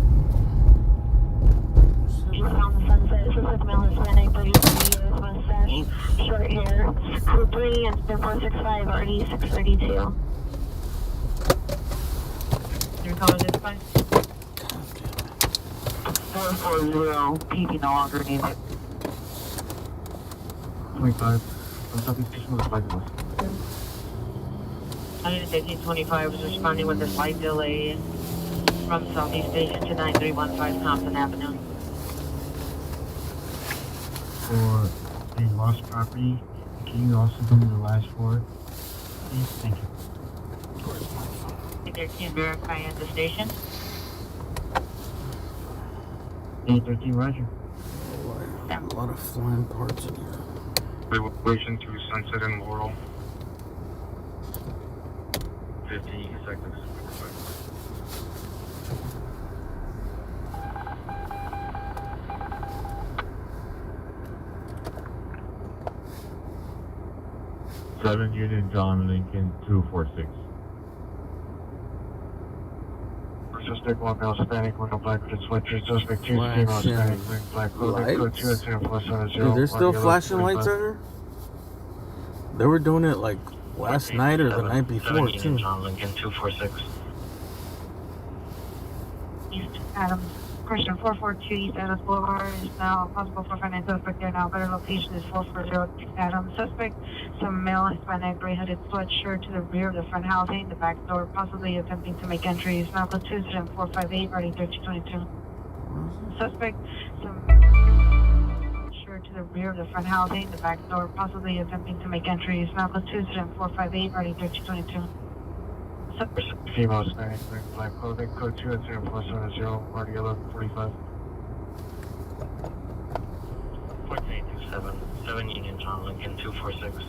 On the sunset, suspect male, Hispanic, 33 years, mustache, short hair, code 3, incident 465, RD 632. Your call is 5. 440, PD no longer needed. 25. From Southeast Station with a flight delay. I need 1525 was responding with a slight delay from Southeast Station to 9315 Compton Avenue. For the lost property, can you also give me the last four? Please, thank you. 813 verify at the station. 813, roger. A lot of flying parts in here. Evacuation to Sunset and Laurel. 50 seconds. Seven Union John Lincoln 246. Suspect 1 male Hispanic, window black with a sweatshirt. Suspect 2 female Hispanic, wearing black clothing. Code 2 at 10+70. Dude, there's still flashing lights out here? They were doing it like last night or the night before too. John Lincoln 246. East Adams. Question 442 East Adams Boulevard is now possible for finance suspect there now. Better location is 440 Adams. Suspect, some male Hispanic gray-hooded sweatshirt to the rear of the front housing, the back door, possibly attempting to make entries. Now go 458, writing 1322. Suspect, some shirt to the rear of the front housing, the back door, possibly attempting to make entries. Now go 458, writing 1322. Female Hispanic, wearing black clothing. Code 2 at 10+70. Marty 1145. 4827. 7 Union John Lincoln 246.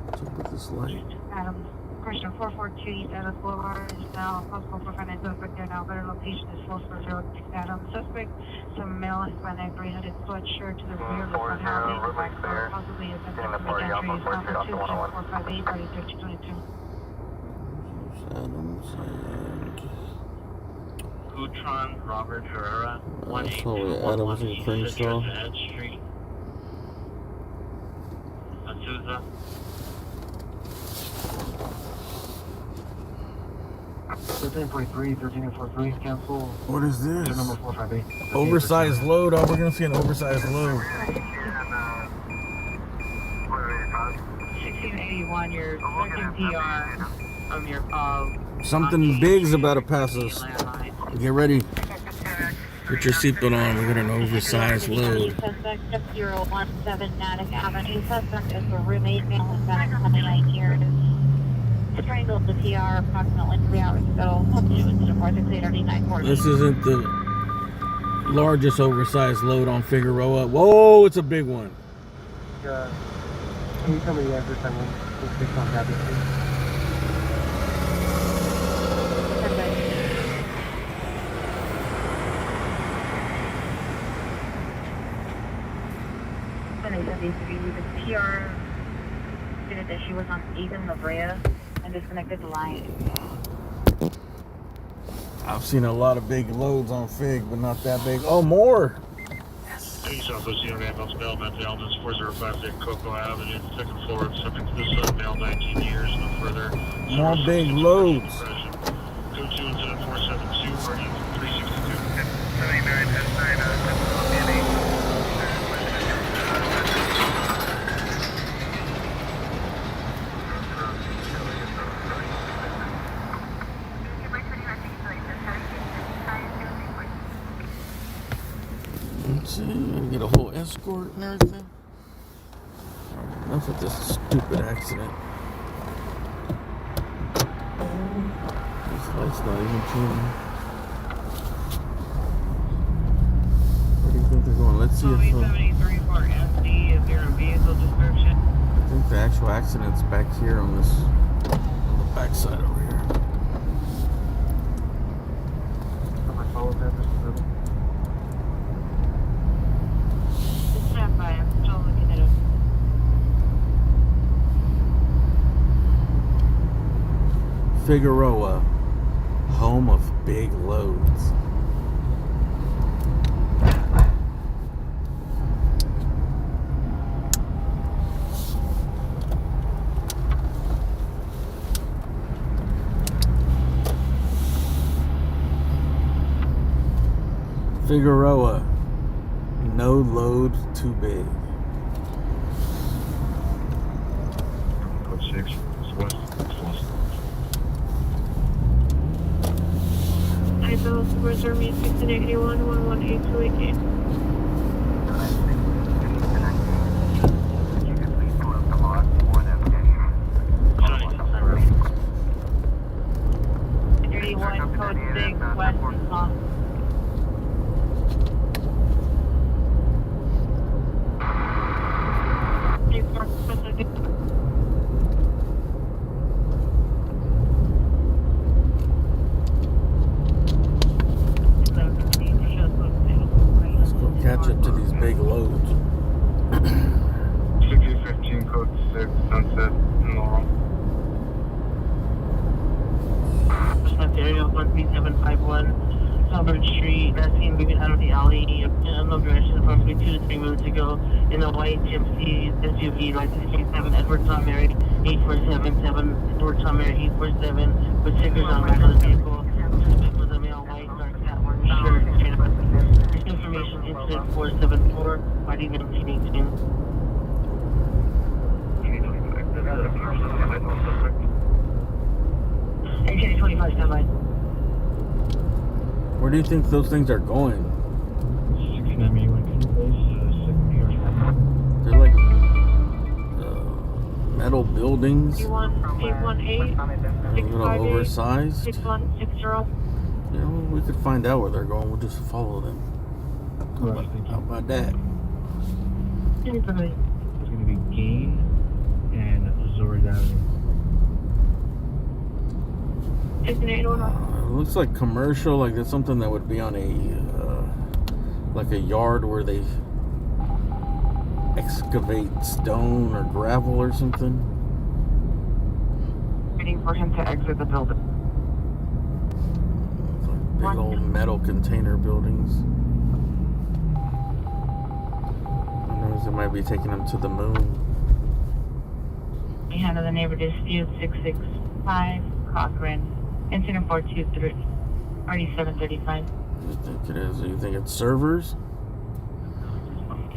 What's up with this light? Adams. Question 442 East Adams Boulevard is now possible for finance suspect there now. Better location is 440 Adams. Suspect, some male Hispanic gray-hooded sweatshirt to the rear of the front housing, the back door, possibly attempting to make entries. Now 458, writing 1322. Adams and Gutron Robert Herrera, probably Adams and Crenshaw. Ed Street, Azusa. 1343, cancel. What is this? Number 458. Oversized load. Oh, we're gonna see an oversized load. 1681, your second PR from your call. Something big's about to pass us. Get ready. Put your seatbelt on. We got an oversized load. Suspect 017 Natick Avenue. Suspect is a roommate, male Hispanic, 29 years. Strangled the PR approximately 3 hours ago. This isn't the largest oversized load on Figueroa. Whoa, it's a big one. Can you tell me the address I want? Let's take contact with you. The PR stated that she was on Ethan La Brea and disconnected the line. I've seen a lot of big loads on Fig, but not that big. Oh, more! East Southwest Unit Ambulance Mail, Mental Illness 405 Cocoa Avenue, second floor, subject to this male 19 years, no further. More big loads. Go to incident 472, ready 362. 79 S9, Let's see, gonna get a whole escort and everything. Enough with this stupid accident. This light's not even changing. Where do you think they're going? Let's see if 73 for SD, is there a vehicle description? I think the actual accident's back here on this, on the back side over here. Stand by, I'm still looking at it. Figueroa, home of big loads. Figueroa. No load too big. Code 6. It's west. It's west. I built reserve me 1681 11828. Code 6 west is off. Let's go catch up to these big loads. 6015 code 6 sunset in Laurel. Area 13751, Southern Street. That scene moving out of the alley in no direction approximately 2 to 3 minutes ago in a white GMC SUV, license 37 Edward Tom Mary 8477, Edward Tom Mary 847, with stickers on the back of the vehicle. Suspect was a male, white, dark hat, orange shirt, information incident 474, ID 1918. AK 25 standby. Where do you think those things are going? 6981 Freeway, They're like metal buildings. 818 A little oversized. 6160. You know, we could find out where they're going. We'll just follow them. How about that? It's going to be Gain and Azores Avenue. It looks like commercial, like it's something that would be on a like a yard where they excavate stone or gravel or something. Waiting for him to exit the building. Big old metal container buildings. Who knows, they might be taking them to the moon. We handle the neighbor dispute 665 Cochrane. Incident 423. Already 735. You think it is? You think it's servers?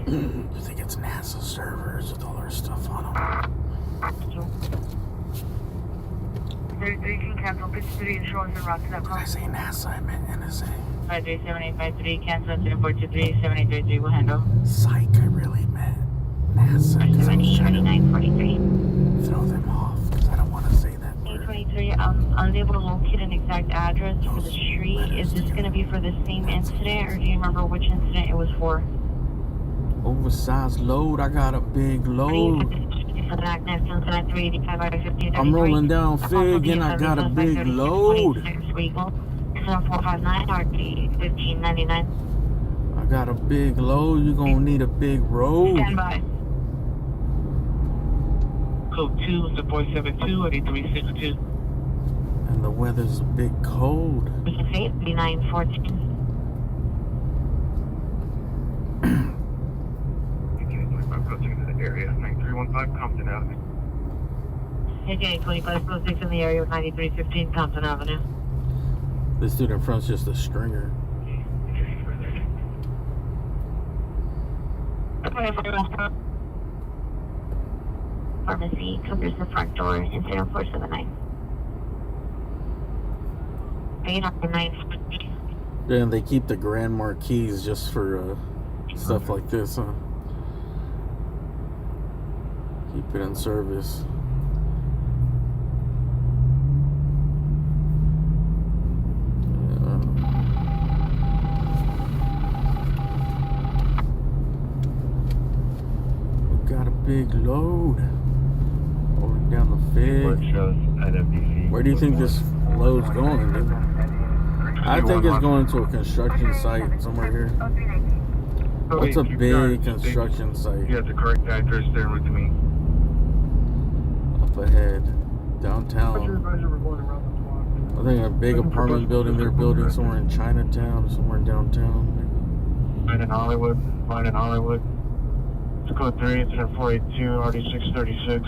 You think it's NASA servers with all our stuff on them? 33 can cancel 53 insurance and route to that Did I say NASA? I meant NSA. 537853, cancel incident 423, 7833 will handle. Psych, I really meant NASA. 7943. Throw them off, because I don't want to say that. 823, I'm unable to locate an exact address for the street. Is this going to be for the same incident, or do you remember which incident it was for? Oversized load, I got a big load. I'm rolling down Fig and I got a big load. 459 RT 1599. I got a big load, you're gonna need a big road. Stand by. Code 2 to 472 at 8362. And the weather's a bit cold. We can say it, 3914. Area 9315 Compton Avenue. Okay, 2506 in the area of 9315 Compton Avenue. This dude in front's just a stringer. Pharmacy covers the front door, incident 479. 809. Yeah, and they keep the Grand Marquis just for stuff like this, huh? Keep it in service. We got a big load. Rolling down the Fig. Where do you think this load's going, dude? I think it's going to a construction site somewhere here. What's a big construction site? You have the correct address there with me. Up ahead, downtown. I think a big apartment building they're building somewhere in Chinatown, somewhere in downtown. Line in Hollywood. It's code 3, incident 482, RD 636.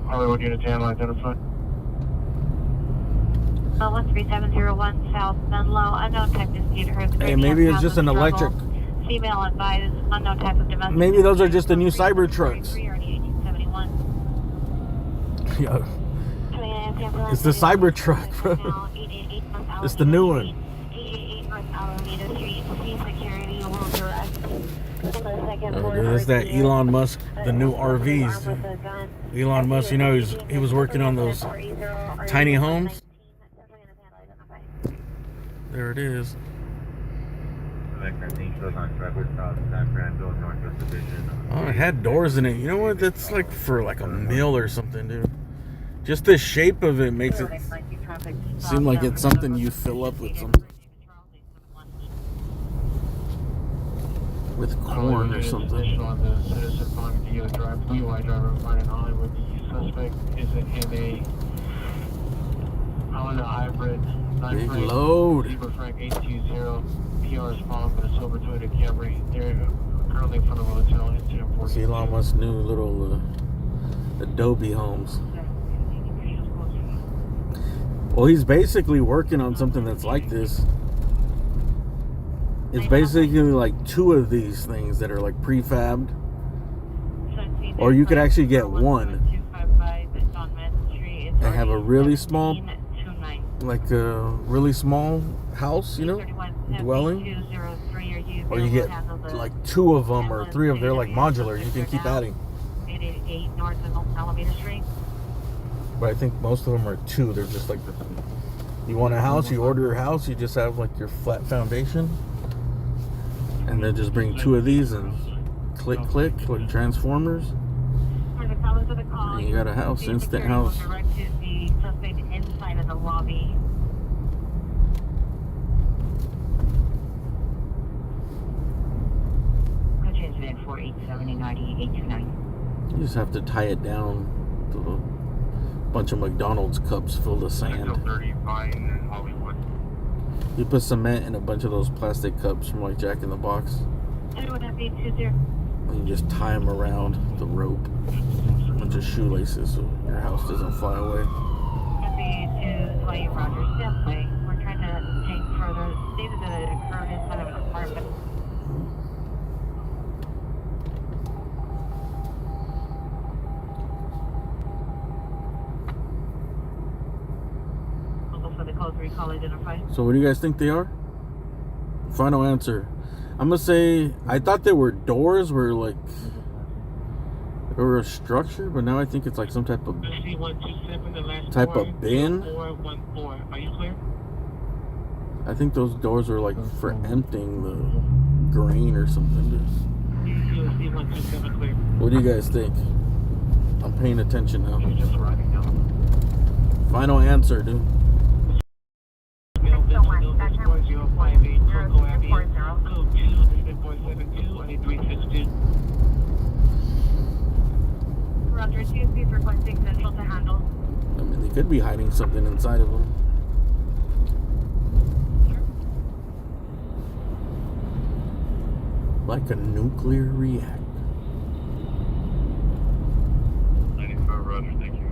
Hollywood unit 10 identified. 13701 South Menlo, unknown type dispute heard. Hey, maybe it's just an electric. Female advised, unknown type of domestic. Maybe those are just the new cyber trucks. Yeah. It's the cyber truck, bro. It's the new one. Oh, dude, that's that Elon Musk, the new RVs. Elon Musk, you know, he was working on those tiny homes. There it is. Oh, it had doors in it. You know what? That's like for like a meal or something, dude. Just the shape of it makes it seem like it's something you fill up with something. With corn or something. On the citizen fund DUI driver finding Hollywood. The suspect is in a Honda hybrid. Big load. Zebra Frank 820. PR is following with a silver Toyota Camry. They're currently in front of a hotel. Incident 40. See Elon Musk's new little Adobe homes. Well, he's basically working on something that's like this. It's basically like two of these things that are like prefabbed. Or you could actually get one and have a really small, like a really small house, you know, dwelling. Or you get like two of them or three of them. They're like modular. You can keep adding. 888 North Alameda Street. But I think most of them are two. They're just like, you want a house, you order a house, you just have like your flat foundation. And then just bring two of these and click, like transformers. And you got a house, instant house. Directed the suspect inside of the lobby. Go change it 4870 9829. You just have to tie it down to a bunch of McDonald's cups filled with sand. You put cement in a bunch of those plastic cups from like Jack in the Box. And you just tie them around the rope. A bunch of shoelaces so your house doesn't fly away. We're trying to take further. These are the occurred inside of an apartment. So what do you guys think they are? Final answer. I'm gonna say I thought they were doors, were like they were a structure, but now I think it's like some type of bin. Are you clear? I think those doors are like for emptying the grain or something. What do you guys think? I'm paying attention now. Final answer, dude. Roger, TSP requesting Central to handle. I mean, they could be hiding something inside of them. Like a nuclear reactor. 95, Roger, thank you.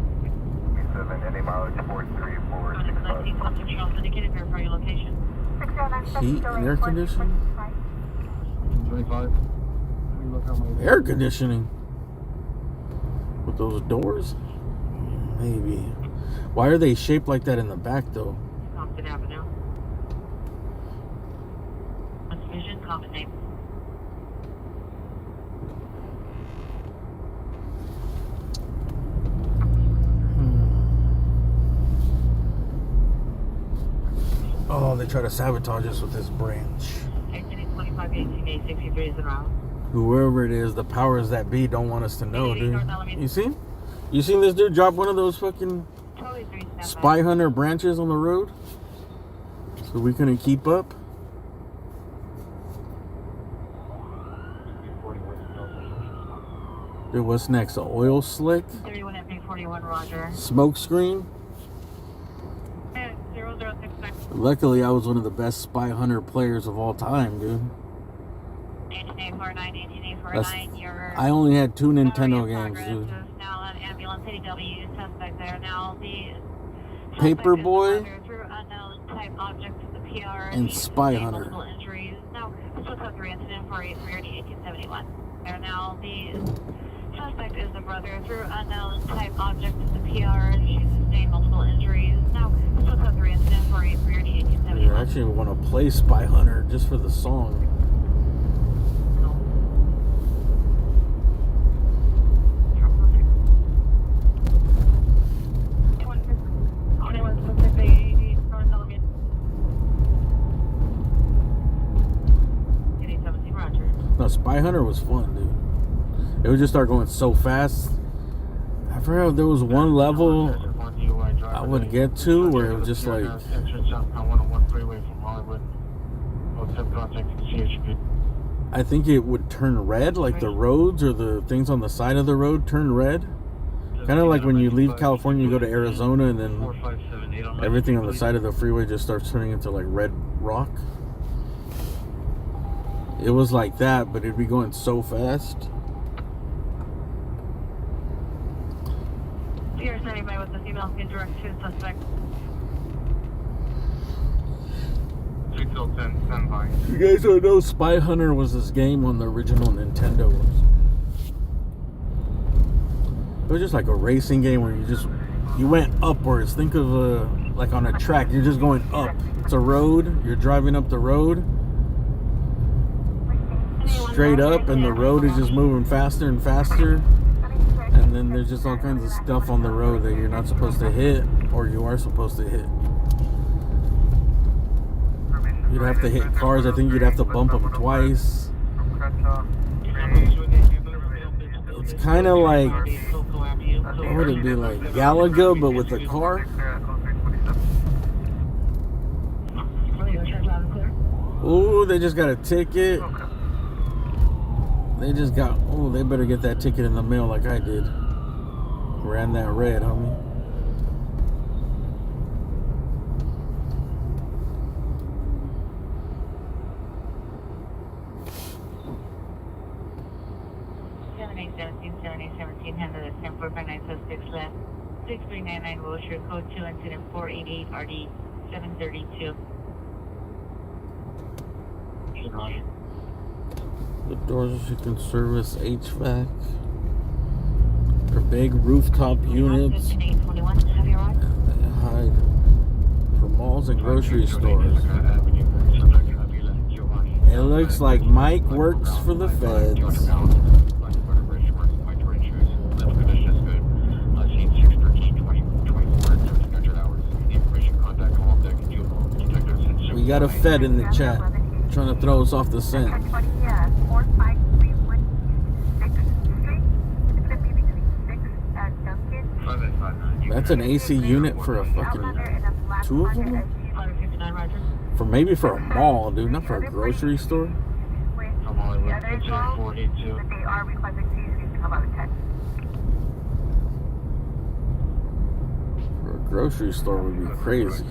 7, any mileage 43465. Indicated verify your location. Heat and air conditioning? 25. Air conditioning? With those doors? Maybe. Why are they shaped like that in the back though? Compton Avenue. What's vision? Common name. Oh, they try to sabotage us with this branch. 25, 18, 63 is around. Whoever it is, the powers that be don't want us to know, dude. You see? You seen this dude drop one of those fucking spy hunter branches on the road? So we couldn't keep up? Dude, what's next? An oil slick? 31 at 41, Roger. Smoke screen? 0069. Luckily, I was one of the best spy hunter players of all time, dude. 18849, 18849. I only had 2 Nintendo games, dude. Now an ambulance, ADW suspect there. Now the Paperboy Through unknown type object to the PR. and Spy Hunter. Multiple injuries. No, this was a 3 incident for 1871. And now the suspect is the brother through unknown type object to the PR. She sustained multiple injuries. No, this was a 3 incident for 1871. Yeah, I actually want to play Spy Hunter just for the song. No, Spy Hunter was fun, dude. It would just start going so fast. I forgot there was one level I would get to where it was just like, Entrance on 101 Freeway from Hollywood. Contact CHP. I think it would turn red, like the roads or the things on the side of the road turn red. Kind of like when you leave California, you go to Arizona, and then everything on the side of the freeway just starts turning into like red rock. It was like that, but it'd be going so fast. Here, standing by with the female can direct to suspect. 6010, stand by. You guys don't know Spy Hunter was this game on the original Nintendo. It was just like a racing game where you went upwards. Think of like on a track, you're just going up. It's a road, you're driving up the road straight up, and the road is just moving faster and faster, and then there's just all kinds of stuff on the road that you're not supposed to hit, or you are supposed to hit. You'd have to hit cars. I think you'd have to bump them twice. It's kind of like, what would it be like, Galaga but with a car? Ooh, they just got a ticket. They just got, oh, they better get that ticket in the mail like I did. Ran that red, homie. Handle the 10-459 suspects left. 6399 Wilshire, code 2, incident 488 RD 732. The doors, you can service HVAC. They're big rooftop units. They hide for malls and grocery stores. It looks like Mike works for the feds. We got a Fed in the chat trying to throw us off the scent. That's an AC unit for a fucking 2 of them? For maybe for a mall, dude, not for a grocery store. For a grocery store would be crazy.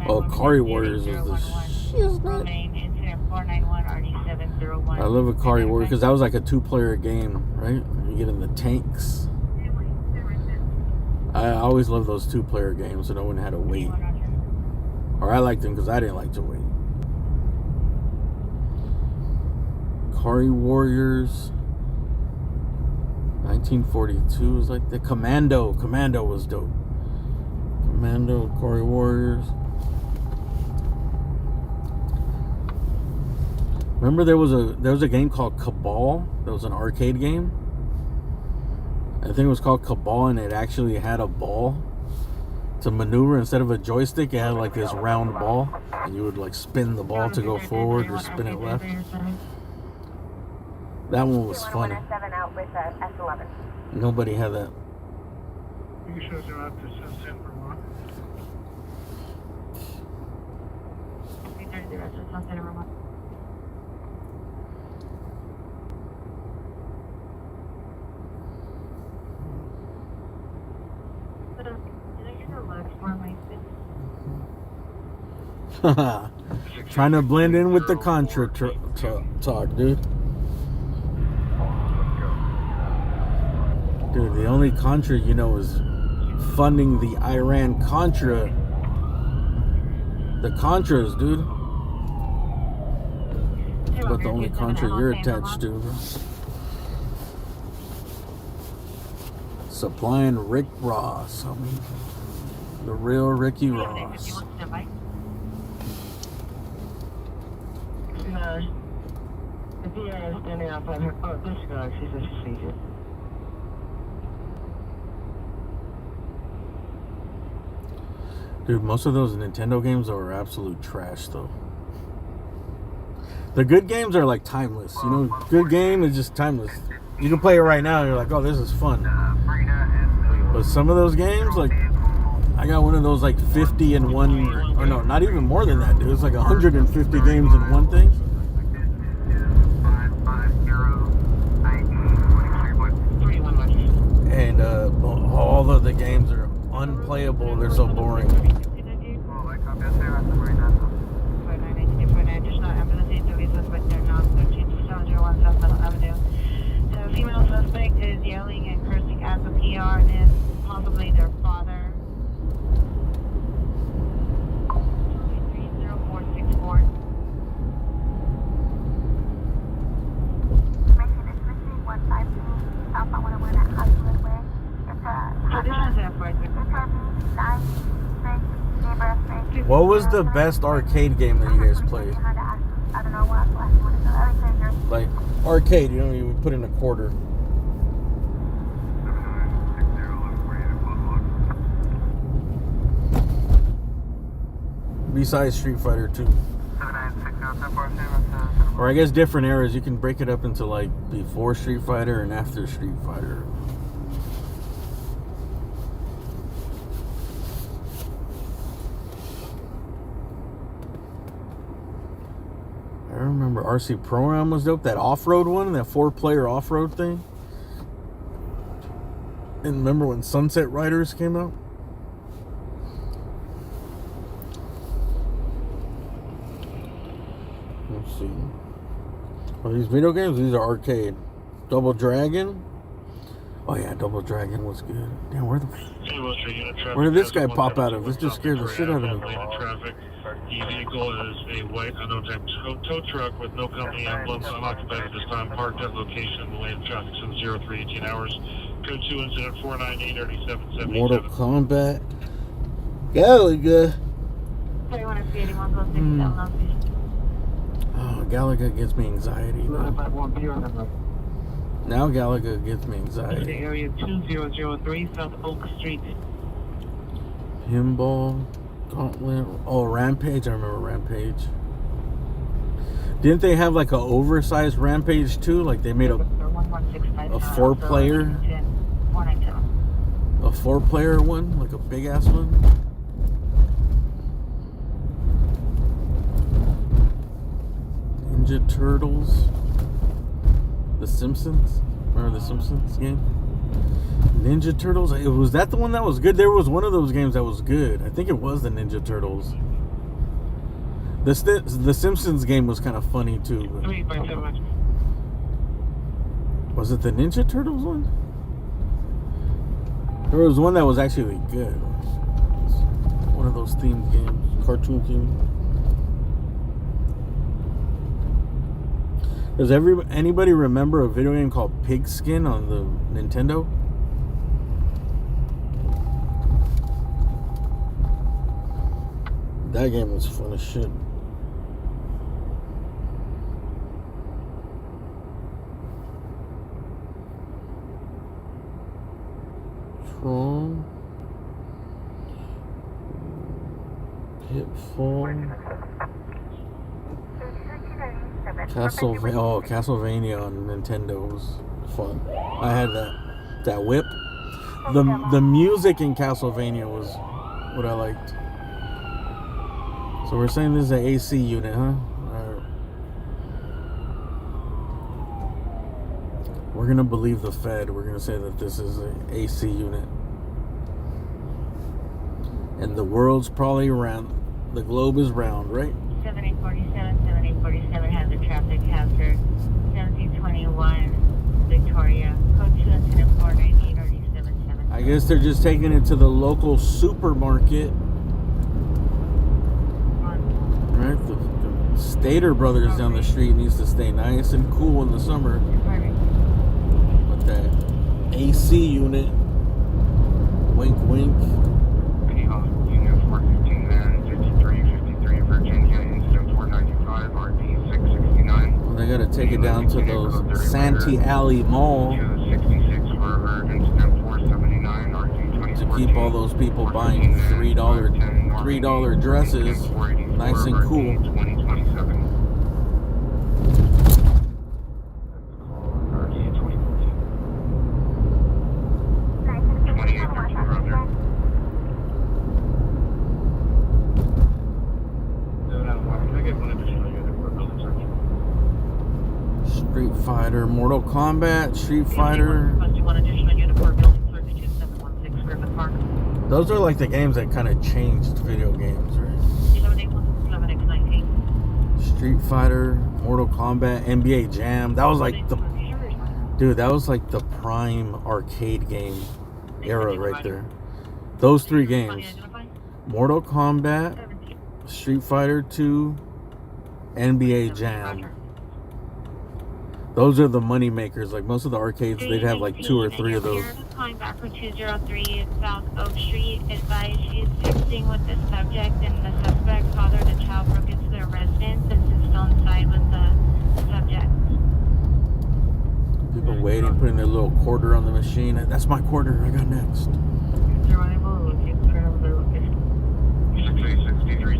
Oh, Akari Warriors is the shit. I love Akari Warriors because that was like a 2-player game, right? You get in the tanks. I always love those 2-player games so no one had to wait. Or I liked them because I didn't like to wait. Akari Warriors. 1942 was like the Commando. Commando was dope. Commando, Akari Warriors. Remember there was a game called Cabal? That was an arcade game. I think it was called Cabal, and it actually had a ball to maneuver. Instead of a joystick, it had like this round ball, and you would like spin the ball to go forward or spin it left. That one was funny. Nobody had that. You shows are out to Sunset, Vermont. Trying to blend in with the Contra talk, dude. Dude, the only Contra you know is funding the Iran-Contra. The Contras, dude. That's about the only Contra you're attached to. Supplying Rick Ross, I mean, the real Ricky Ross. If he is standing outside her, oh, this guy, she says she sees it. Dude, most of those Nintendo games are absolute trash, though. The good games are like timeless. You know, good game is just timeless. You can play it right now and you're like, oh, this is fun. But some of those games, like, I got one of those like 50 in one, or no, not even more than that, dude. It's like 150 games in one thing. And all of the games are unplayable. They're so boring. The female suspect is yelling and cursing at the PR and is possibly their father. 30464. What was the best arcade game that you guys played? Like arcade, you know, you would put in a quarter. Besides Street Fighter 2. Or I guess different eras. You can break it up into like before Street Fighter and after Street Fighter. I remember RC Pro-Am was dope. That off-road one, that 4-player off-road thing. And remember when Sunset Riders came out? Let's see. Are these video games? These are arcade. Double Dragon. Oh yeah, Double Dragon was good. Damn, where did this guy pop out of? This just scared the shit out of me. The vehicle is a white unknown type tow truck with no company emblem, unoccupied at this time, parked at location, the lane of traffic since 0318 hours. Code 2 incident 4983777. Mortal Kombat. Galaga. Oh, Galaga gives me anxiety. Now Galaga gives me anxiety. Area 2003 South Oak Street. Pinball. Gauntlet. Oh, Rampage. I remember Rampage. Didn't they have like a oversized Rampage too? Like they made a 4-player, a 4-player one, like a big ass one. Ninja Turtles. The Simpsons. Remember the Simpsons game? Ninja Turtles. Was that the one that was good? There was one of those games that was good. I think it was the Ninja Turtles. The Simpsons game was kind of funny too. Was it the Ninja Turtles one? There was one that was actually good. One of those themed games, cartoon themed. Does anybody remember a video game called Pigskin on the Nintendo? That game was fun as shit. Tron. Pitfall. Castlevania on Nintendo was fun. I had that whip. The music in Castlevania was what I liked. So we're saying this is an AC unit, huh? Alright. We're gonna believe the Fed. We're gonna say that this is an AC unit. And the world's probably round. The globe is round, right? 78 47 has a traffic hazard. 1721 Victoria. Code 2 incident 498 RD77. I guess they're just taking it to the local supermarket. Right? The Stater Brothers down the street needs to stay nice and cool in the summer. With that AC unit. Wink, wink. Unit 415 man, 5353 Virginia, incident 495, RD 669. Well, they gotta take it down to those Santee Alley Mall 66 for incident 479, RD 2014. to keep all those people buying $3 dresses nice and cool. 2027. Street Fighter, Mortal Kombat, Street Fighter. Those are like the games that kind of changed video games, right? Street Fighter, Mortal Kombat, NBA Jam. That was like the prime arcade game era right there. Those three games: Mortal Kombat, Street Fighter 2, NBA Jam. Those are the money makers. Like most of the arcades, they'd have like 2 or 3 of those. Calling back for 203 South Oak Street. Advise she's texting with the subject and the suspect father the child broke into their residence and is still inside with the subject. People waiting, putting their little quarter on the machine. That's my quarter. I got next.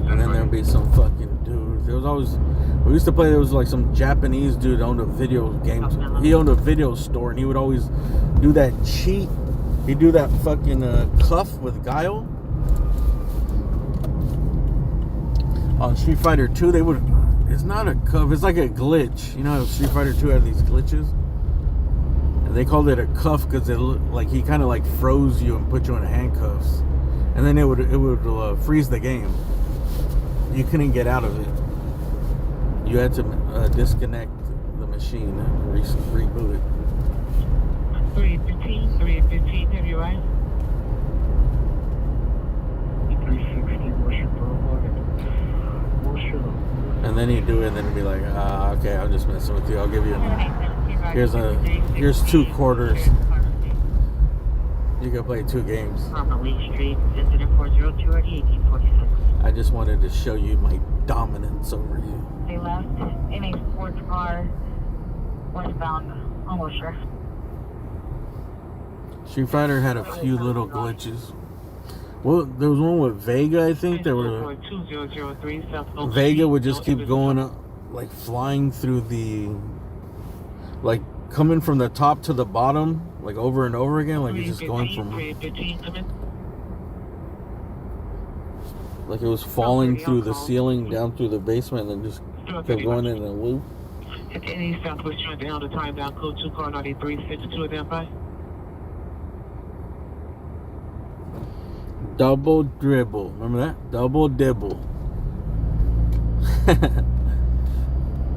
And then there'll be some fucking dude. There was always, we used to play, there was like some Japanese dude owned a video game. He owned a video store and he would always do that cheat. He'd do that fucking cuff with Guile. On Street Fighter 2, they would, it's not a cuff, it's like a glitch. You know how Street Fighter 2 had these glitches? And they called it a cuff because it looked like he kind of like froze you and put you in handcuffs. And then it would freeze the game. You couldn't get out of it. You had to disconnect the machine and reboot it. 315, have you right? 360 Worship Boulevard. And then you do it, and then it'd be like, okay, I'm just messing with you. I'll give you here's 2 quarters. You can play 2 games. I just wanted to show you my dominance over you. They left in a sports car westbound, almost sure. Street Fighter had a few little glitches. Well, there was one with Vega, I think. Vega would just keep going up, like flying through the, like coming from the top to the bottom, like over and over again, like it's just going from, like it was falling through the ceiling down through the basement and then just kept going in a loop. At any Southwest trying to handle the time down code 2 car 9362 identify. Double dribble. Remember that? Double dibble.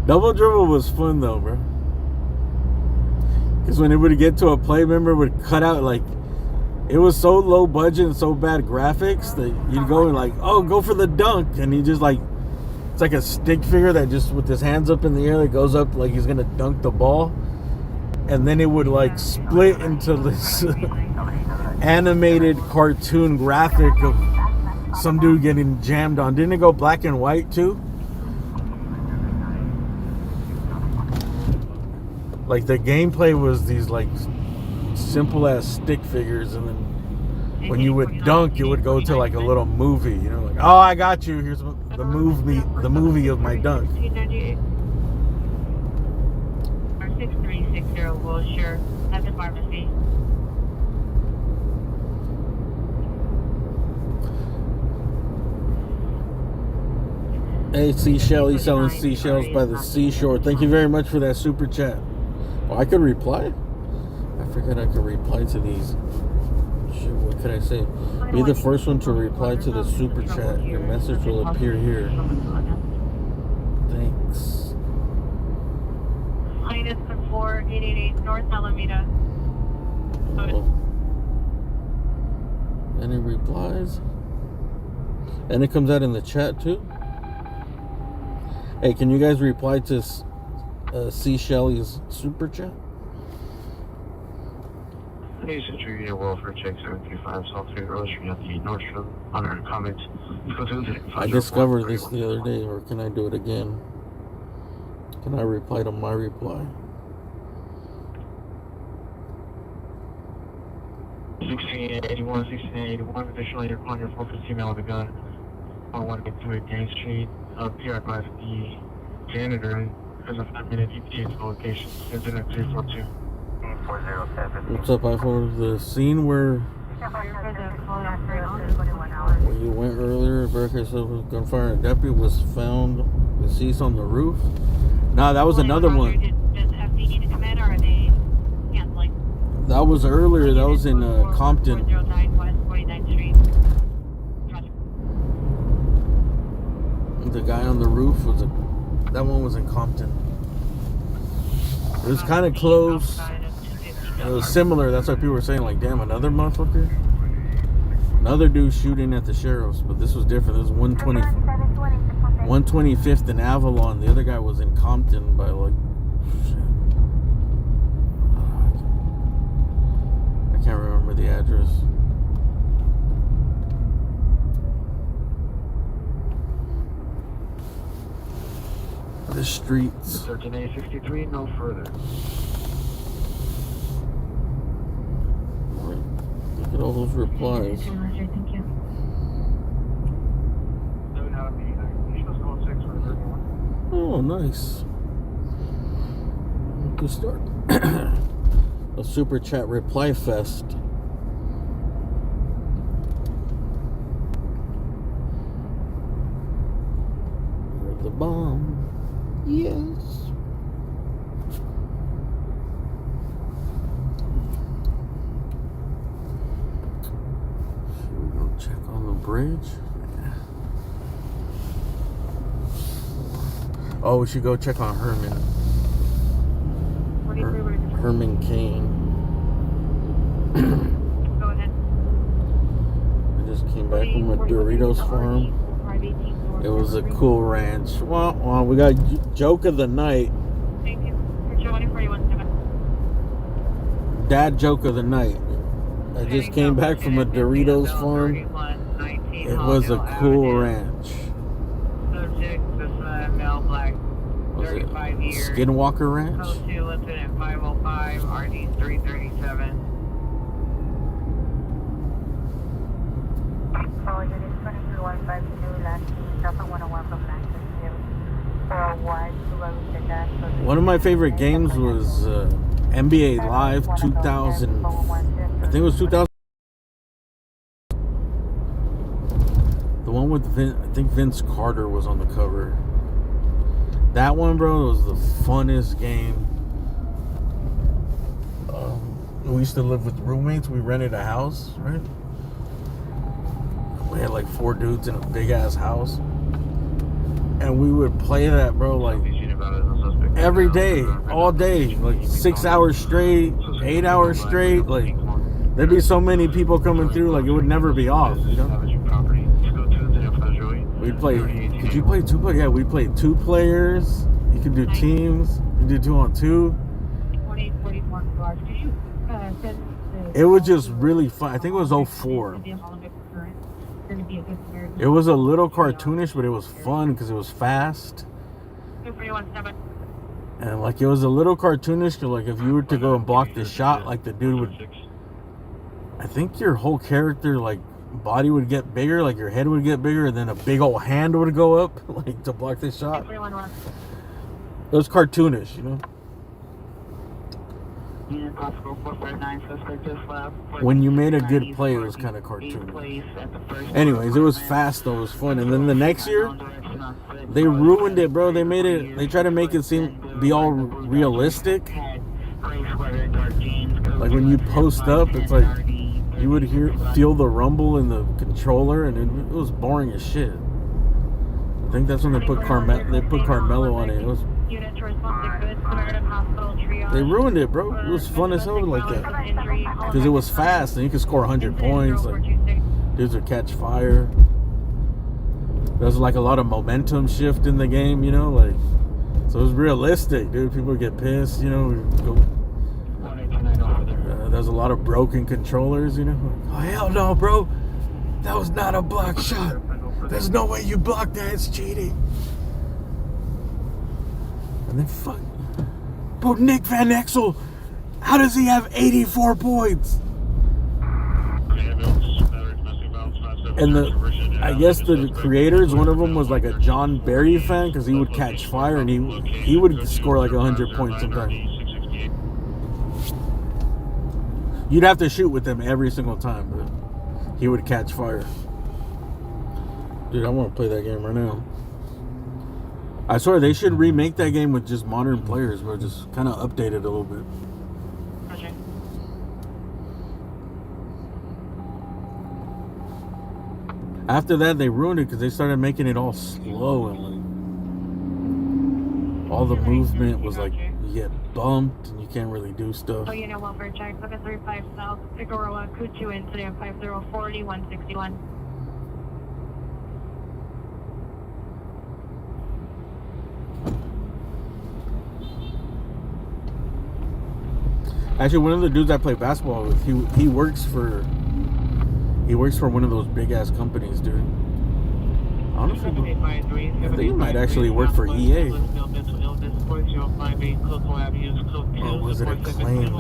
Double dribble was fun though, bro. Because when it would get to a play, member it would cut out like, it was so low budget and so bad graphics that you'd go and like, oh, go for the dunk. And he just like, it's like a stick figure that just with his hands up in the air that goes up like he's going to dunk the ball. And then it would like split into this animated cartoon graphic of some dude getting jammed on. Didn't it go black and white too? Like the gameplay was these like simple ass stick figures, and then when you would dunk it would go to like a little movie, you know, like, oh, I got you, here's the movie of my dunk. 6360 Wilshire at the pharmacy. Hey, Seashell, he's selling seashells by the seashore. Thank you very much for that super chat. Oh, I could reply? I forgot I could reply to these. Shit, what could I say? Be the first one to reply to the super chat. Your message will appear here. Thanks. Minus 4888 North Alameda. Oh. Any replies? And it comes out in the chat too. Hey, can you guys reply to C. Shelley's super chat? Hey, Century Unit Welfare Check 735 South 3 Earl Street at the Nordstrom. Honor and comment. I discovered this the other day, or can I do it again? Can I reply to my reply? 1681, 1681. Additionally, on your 450 mail of the gun. On 182 Gang Street. PR advised the janitor has a 5-minute ETA to the location. Incident 342. What's up, iPhone? The scene where you went earlier, barricade of gunfire and deputy was found deceased on the roof. Nah, that was another one. Does FD need to come in, or are they canceling? That was earlier. That was in Compton. 409 West 49th Street. The guy on the roof was that one was in Compton. It was kind of close. It was similar. That's why people were saying, like, damn, another motherfucker. Another dude shooting at the sheriffs, but this was different. This was 125th and Avalon. The other guy was in Compton by like, shit. I can't remember the address. The streets. 13A63, no further. Look at all those replies. Thank you. Oh, nice. Good start. A super chat reply fest. The bomb. Yes. Should we go check on the bridge? Oh, we should go check on Herman. Herman Kane. Go ahead. I just came back from a Doritos farm. It was a cool ranch. Well, we got joke of the night. Thank you. For 2041. Dad joke of the night. I just came back from a Doritos farm. It was a cool ranch. Subject, this male black, 35 years. Skinwalker Ranch? Code 2, Lieutenant 505, RD 337. Oh, unit 23152, last Delta 101 from Lancaster. 401, One of my favorite games was NBA Live 2000. I think it was 2000. The one with I think Vince Carter was on the cover. That one, bro, was the funnest game. We used to live with roommates. We rented a house, right? We had like 4 dudes in a big ass house, and we would play that, bro, like every day, all day, like 6 hours straight, 8 hours straight. Like there'd be so many people coming through, like it would never be off, you know? We'd play. Could you play 2 players? Yeah, we played 2 players. You could do teams. You could do 2 on 2. 2844 Garage. Did you send the... It was just really fun. I think it was 04. It was a little cartoonish, but it was fun because it was fast. 2317. And like it was a little cartoonish, like if you were to go and block the shot, like the dude would, I think your whole character, like body would get bigger, like your head would get bigger, and then a big old hand would go up, like to block the shot. It was cartoonish, you know. When you made a good play, it was kind of cartoonish. Anyways, it was fast though, it was fun. And then the next year, they ruined it, bro. They tried to make it be all realistic. Like when you post up, it's like you would feel the rumble in the controller, and it was boring as shit. think that's when they put Carmelo on it. It was, Unit to respond to good Samaritan Hospital triage. they ruined it, bro. It was fun as hell like that. Because it was fast and you could score 100 points. Like, dudes would catch fire. There's like a lot of momentum shift in the game, you know, like, so it was realistic, dude. People would get pissed, you know. There's a lot of broken controllers, you know. Oh, hell no, bro. That was not a block shot. There's no way you blocked that. It's cheating. And then fuck. Bro, Nick Van Exel, how does he have 84 points? And I guess the creators, one of them was like a John Barry fan because he would catch fire and he would score like 100 points sometimes. You'd have to shoot with him every single time, but he would catch fire. Dude, I want to play that game right now. I swear they should remake that game with just modern players, bro. Just kind of update it a little bit. Roger. After that, they ruined it because they started making it all slow and like all the movement was like you get bumped and you can't really do stuff. Oh, you know, welfare check. 735 South, Figueroa, Kuchu, incident 5040 161. Actually, one of the dudes I play basketball with, he works for one of those big ass companies, dude. I don't know if I think he might actually work for EA. Or was it a claim?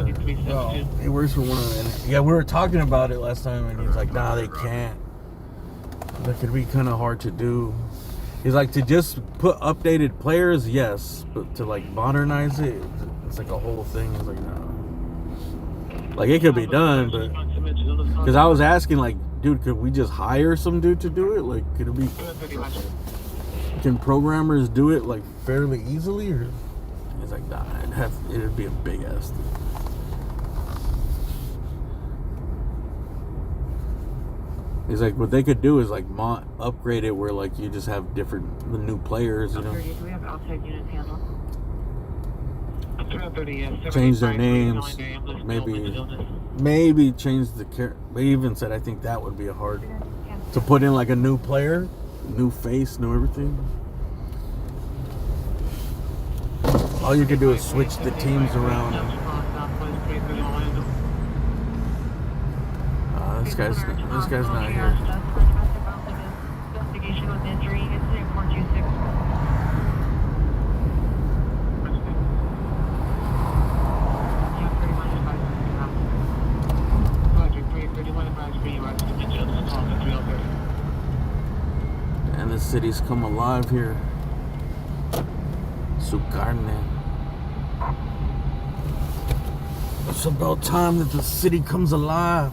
Oh, he works for one of them. Yeah, we were talking about it last time, and he's like, nah, they can't. That could be kind of hard to do. He's like, to just put updated players, yes, but to like modernize it, it's like a whole thing. He's like, no. Like, it could be done, but because I was asking, like, dude, could we just hire some dude to do it? Like, could it be? Can programmers do it like fairly easily? Or he's like, nah, it'd be a big ass thing. He's like, what they could do is like upgrade it where like you just have the new players, you know. Do we have outside units handle? Change their names, maybe change the character. They even said I think that would be hard to put in like a new player, new face, new everything. All you can do is switch the teams around. This guy's not here. Investigation with injury, incident 426. And the city's come alive here. Su carne. It's about time that the city comes alive.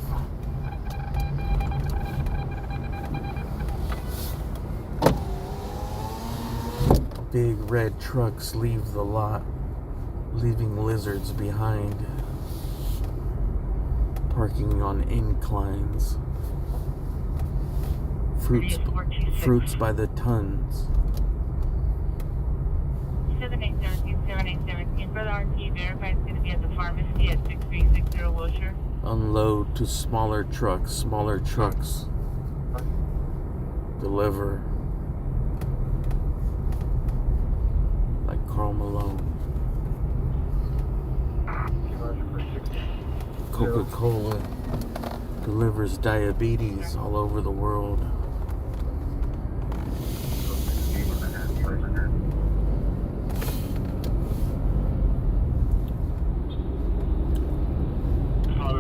Big red trucks leave the lot, leaving lizards behind. Parking on inclines. Fruits by the tons. 787 for the RT, verify it's going to be at the pharmacy at 6360 Wilshire. Unload to smaller trucks. Deliver. Like Karl Malone. Coca-Cola delivers diabetes all over the world.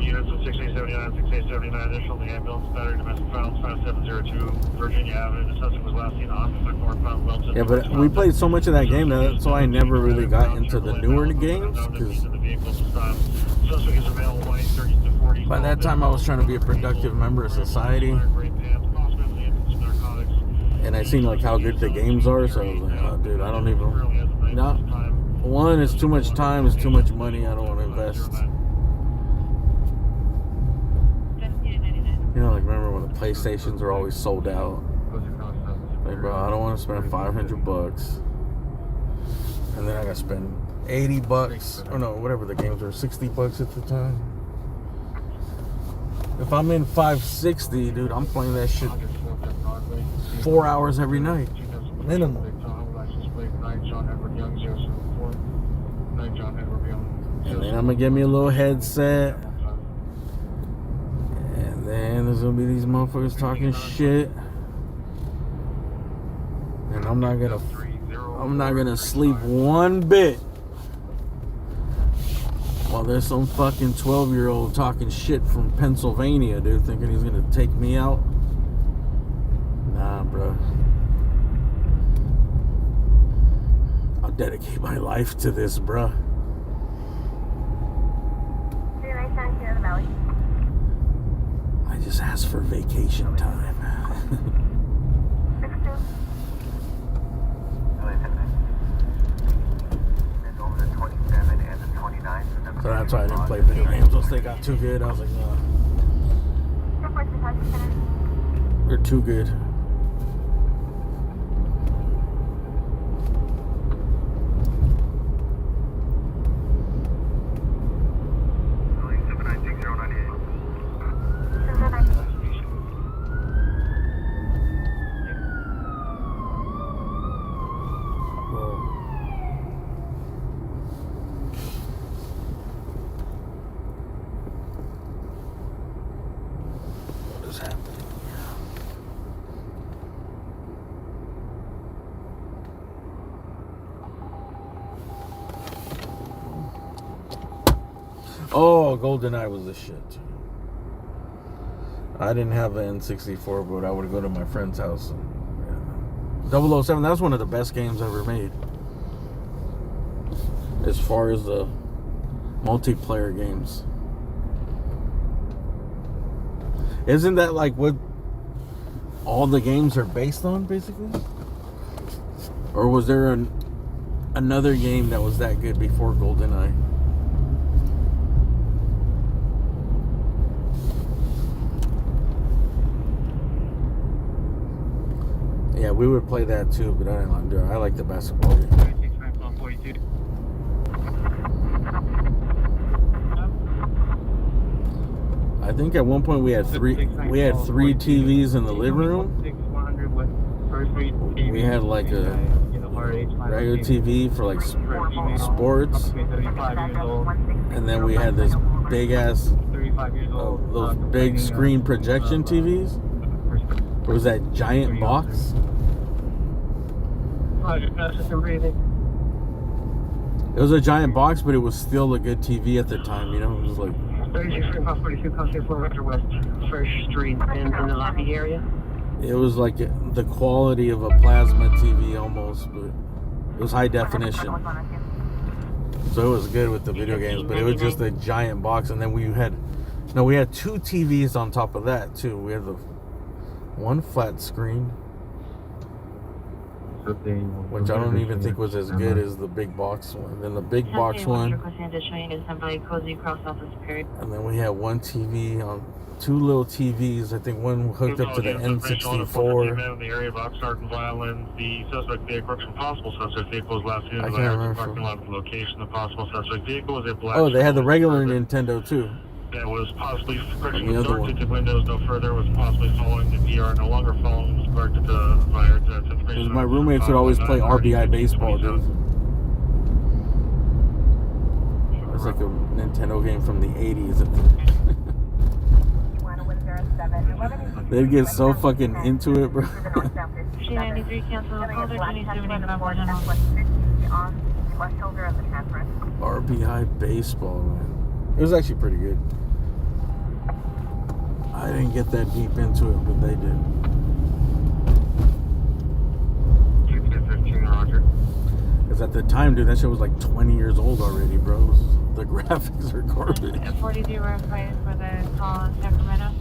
Units of 6879, 6879, additional the ambulance, battery, domestic violence, 5702, Virginia Avenue. The suspect was last seen opposite northbound Wilton. Yeah, but we played so much of that game that so I never really got into the newer games because by that time I was trying to be a productive member of society, and I seen like how good the games are, so I was like, oh, dude, I don't even. No, one, it's too much time, it's too much money. I don't want to invest. You know, like remember when the PlayStations were always sold out? Like, bro, I don't want to spend $500. And then I got to spend $80. Or no, whatever the games were, $60 at the time. If I'm in 560, dude, I'm playing that shit 4 hours every night. Minimum. And then I'm going to get me a little headset. And then there's going to be these motherfuckers talking shit. And I'm not gonna sleep one bit while there's some fucking 12-year-old talking shit from Pennsylvania, dude, thinking he's gonna take me out. Nah, bro. I'll dedicate my life to this, bro. I just asked for vacation time. So that's why I didn't play video games once they got too good. I was like, nah. They're too good. Oh, GoldenEye was the shit. I didn't have an N64, but I would go to my friend's house. And, 007, that was one of the best games ever made. As far as the multiplayer games. Isn't that like what all the games are based on, basically? Or was there another game that was that good before GoldenEye? Yeah, we would play that too, but I didn't like to do it. I like the basketball game. I think at one point we had three TVs in the living room. We had like a regular TV for like sports, and then we had this big ass, those big screen projection TVs. It was that giant box. It was a giant box, but it was still a good TV at the time, you know? It was like 36 Crossing 4 West 1st Street in the lobby area. It was like the quality of a plasma TV almost, but it was high definition. So it was good with the video games, but it was just a giant box. And then we had two TVs on top of that too. We had the one flat screen, which I don't even think was as good as the big box one. Then the big box one, and then we had one TV on two little TVs. I think one hooked up to the N64. In the area of Oxnard and Violin, the suspect vehicle, possible suspect vehicle was last seen in the parking lot of the location. The possible suspect vehicle was a black. Oh, they had the regular Nintendo too. That was possibly scratching the door to the windows no further, was possibly following the VR, no longer following, was corrected to fire to 10th grade. My roommates would always play RBI baseball, dude. It was like a Nintendo game from the 80s. They'd get so fucking into it, bro. G93 cancel the call, 2075 RBI baseball, man. It was actually pretty good. I didn't get that deep into it, but they did. 15, Roger. Because at the time, dude, that shit was like 20 years old already, bro. The graphics are garbage. 42 verified for the call in Sacramento.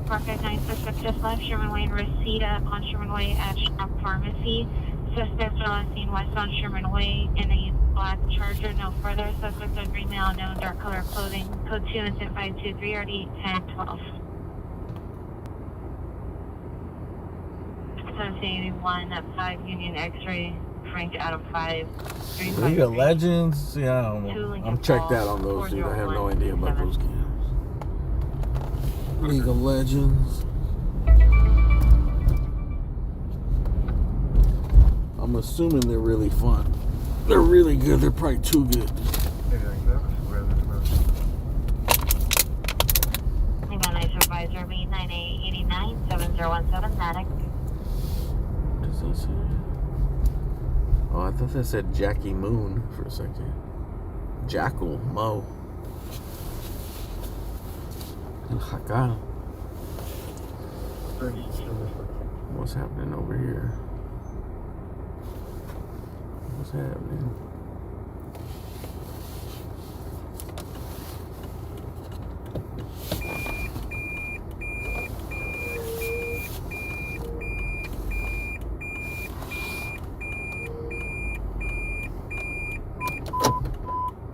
Rocket 9 suspect just left Sherman Way, Reseda on Sherman Way at Shop Pharmacy. Suspects are last seen west on Sherman Way in a black Charger. No further. Suspects are green male, known dark color clothing. Code 2 incident 523 RD 1012. Associated 1 at 5 Union X-ray. Frank out of 5. League of Legends? Yeah, I'm checked out on those, dude. I have no idea about those games. League of Legends. I'm assuming they're really fun. They're really good. They're probably too good. Nice Supervisor B9889 7017 Matic. What does that say? Oh, I thought that said Jackie Moon for a second. Jackal Mo. El Jacal. What's happening over here? What's happening?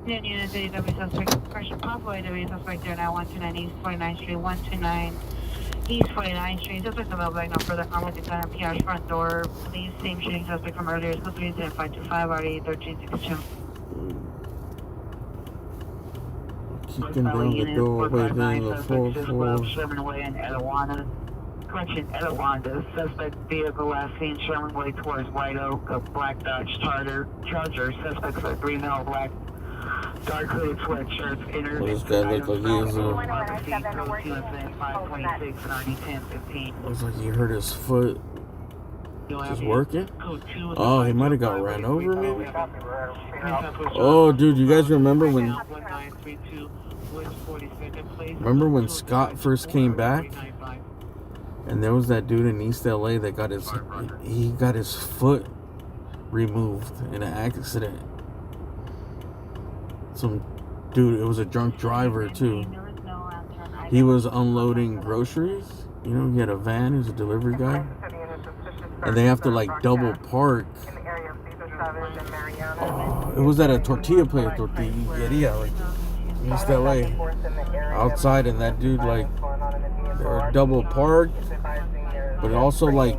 Union units, AW suspect, pressure Pathway, AW suspect there now, 129 East 49th Street, 129 East 49th Street. Suspect in Millbank, no further comment, it's on a PR's front door. Police, same shooting suspect from earlier, school 3 incident 525, RD 1362. Kicking down the doorway, then the 4-4. Sherman Way in Etiwanda. Correction, Etiwanda. Suspect vehicle last seen Sherman Way towards White Oak, a black Dodge Charger. Suspects are 3 male black dark hooded sweatshirts. Well, this guy looks like he is looks like he hurt his foot. Just working? Oh, he might have got ran over, maybe? Oh, dude, you guys remember when Scott first came back? And there was that dude in East LA that got his foot removed in an accident. Some dude, it was a drunk driver too. He was unloading groceries. You know, he had a van, he was a delivery guy. And they have to like double park. Oh, it was at a tortilla place, tortilleria, like East LA. Outside, and that dude, like, they were double parked. But it also, like,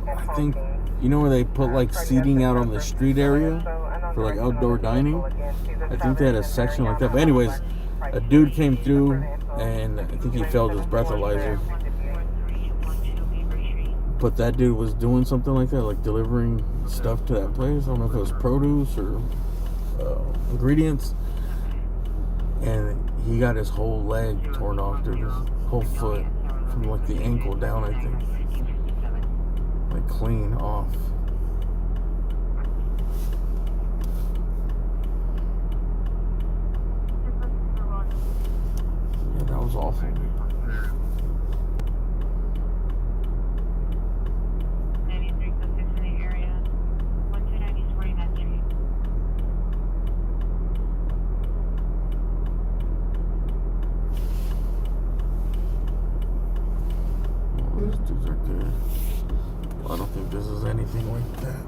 I think, you know where they put like seating out on the street area for like outdoor dining? I think they had a section like that. But anyways, a dude came through and I think he failed his breathalyzer. But that dude was doing something like that, like delivering stuff to that place. I don't know if it was produce or ingredients. And he got his whole leg torn off, dude. His whole foot from like the ankle down, I think. Like clean off. Yeah, that was awful. 93.6 in the area. 129 East 49th Street. Oh, these dudes are good. I don't think this is anything like that.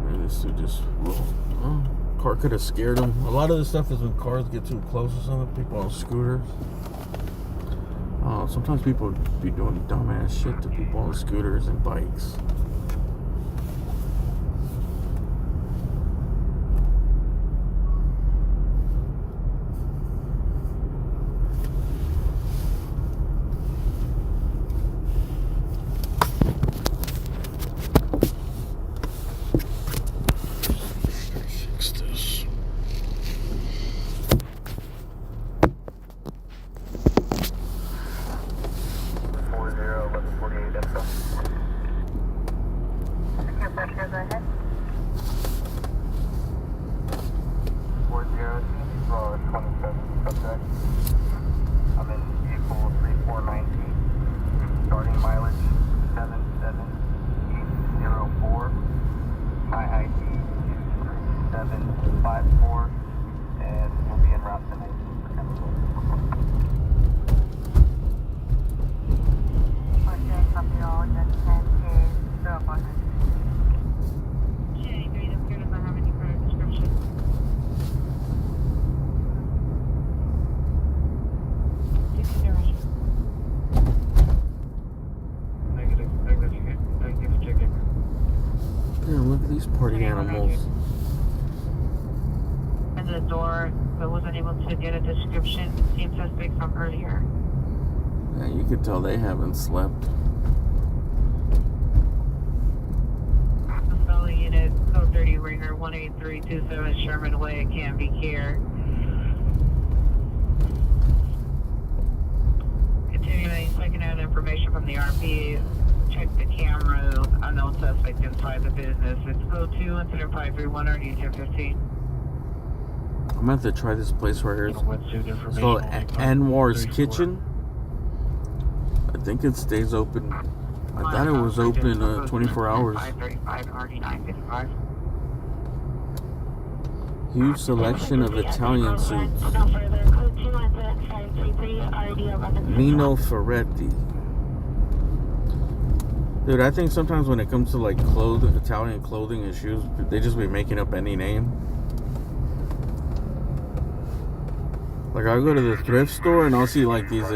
Man, this dude just rolled. Oh, car could have scared him. A lot of this stuff is when cars get too close or something. People on scooters. Sometimes people be doing dumbass shit to people on scooters and bikes. These party animals. And the door, but wasn't able to get a description. Same suspect from earlier. Yeah, you could tell they haven't slept. Fellow unit, code 30 ringer 18327 Sherman Way, Canby Care. Continuing checking out information from the RP. Check the camera. Unknown suspect inside the business. It's code 2 incident 531 or 1015. I'm gonna have to try this place right here. It's called Anwar's Kitchen. I think it stays open. I thought it was open 24 hours. 535 RD955. Huge selection of Italian suits. Nino Ferretti. Dude, I think sometimes when it comes to like Italian clothing and shoes, they just be making up any name. Like I'll go to the thrift store and I'll see like these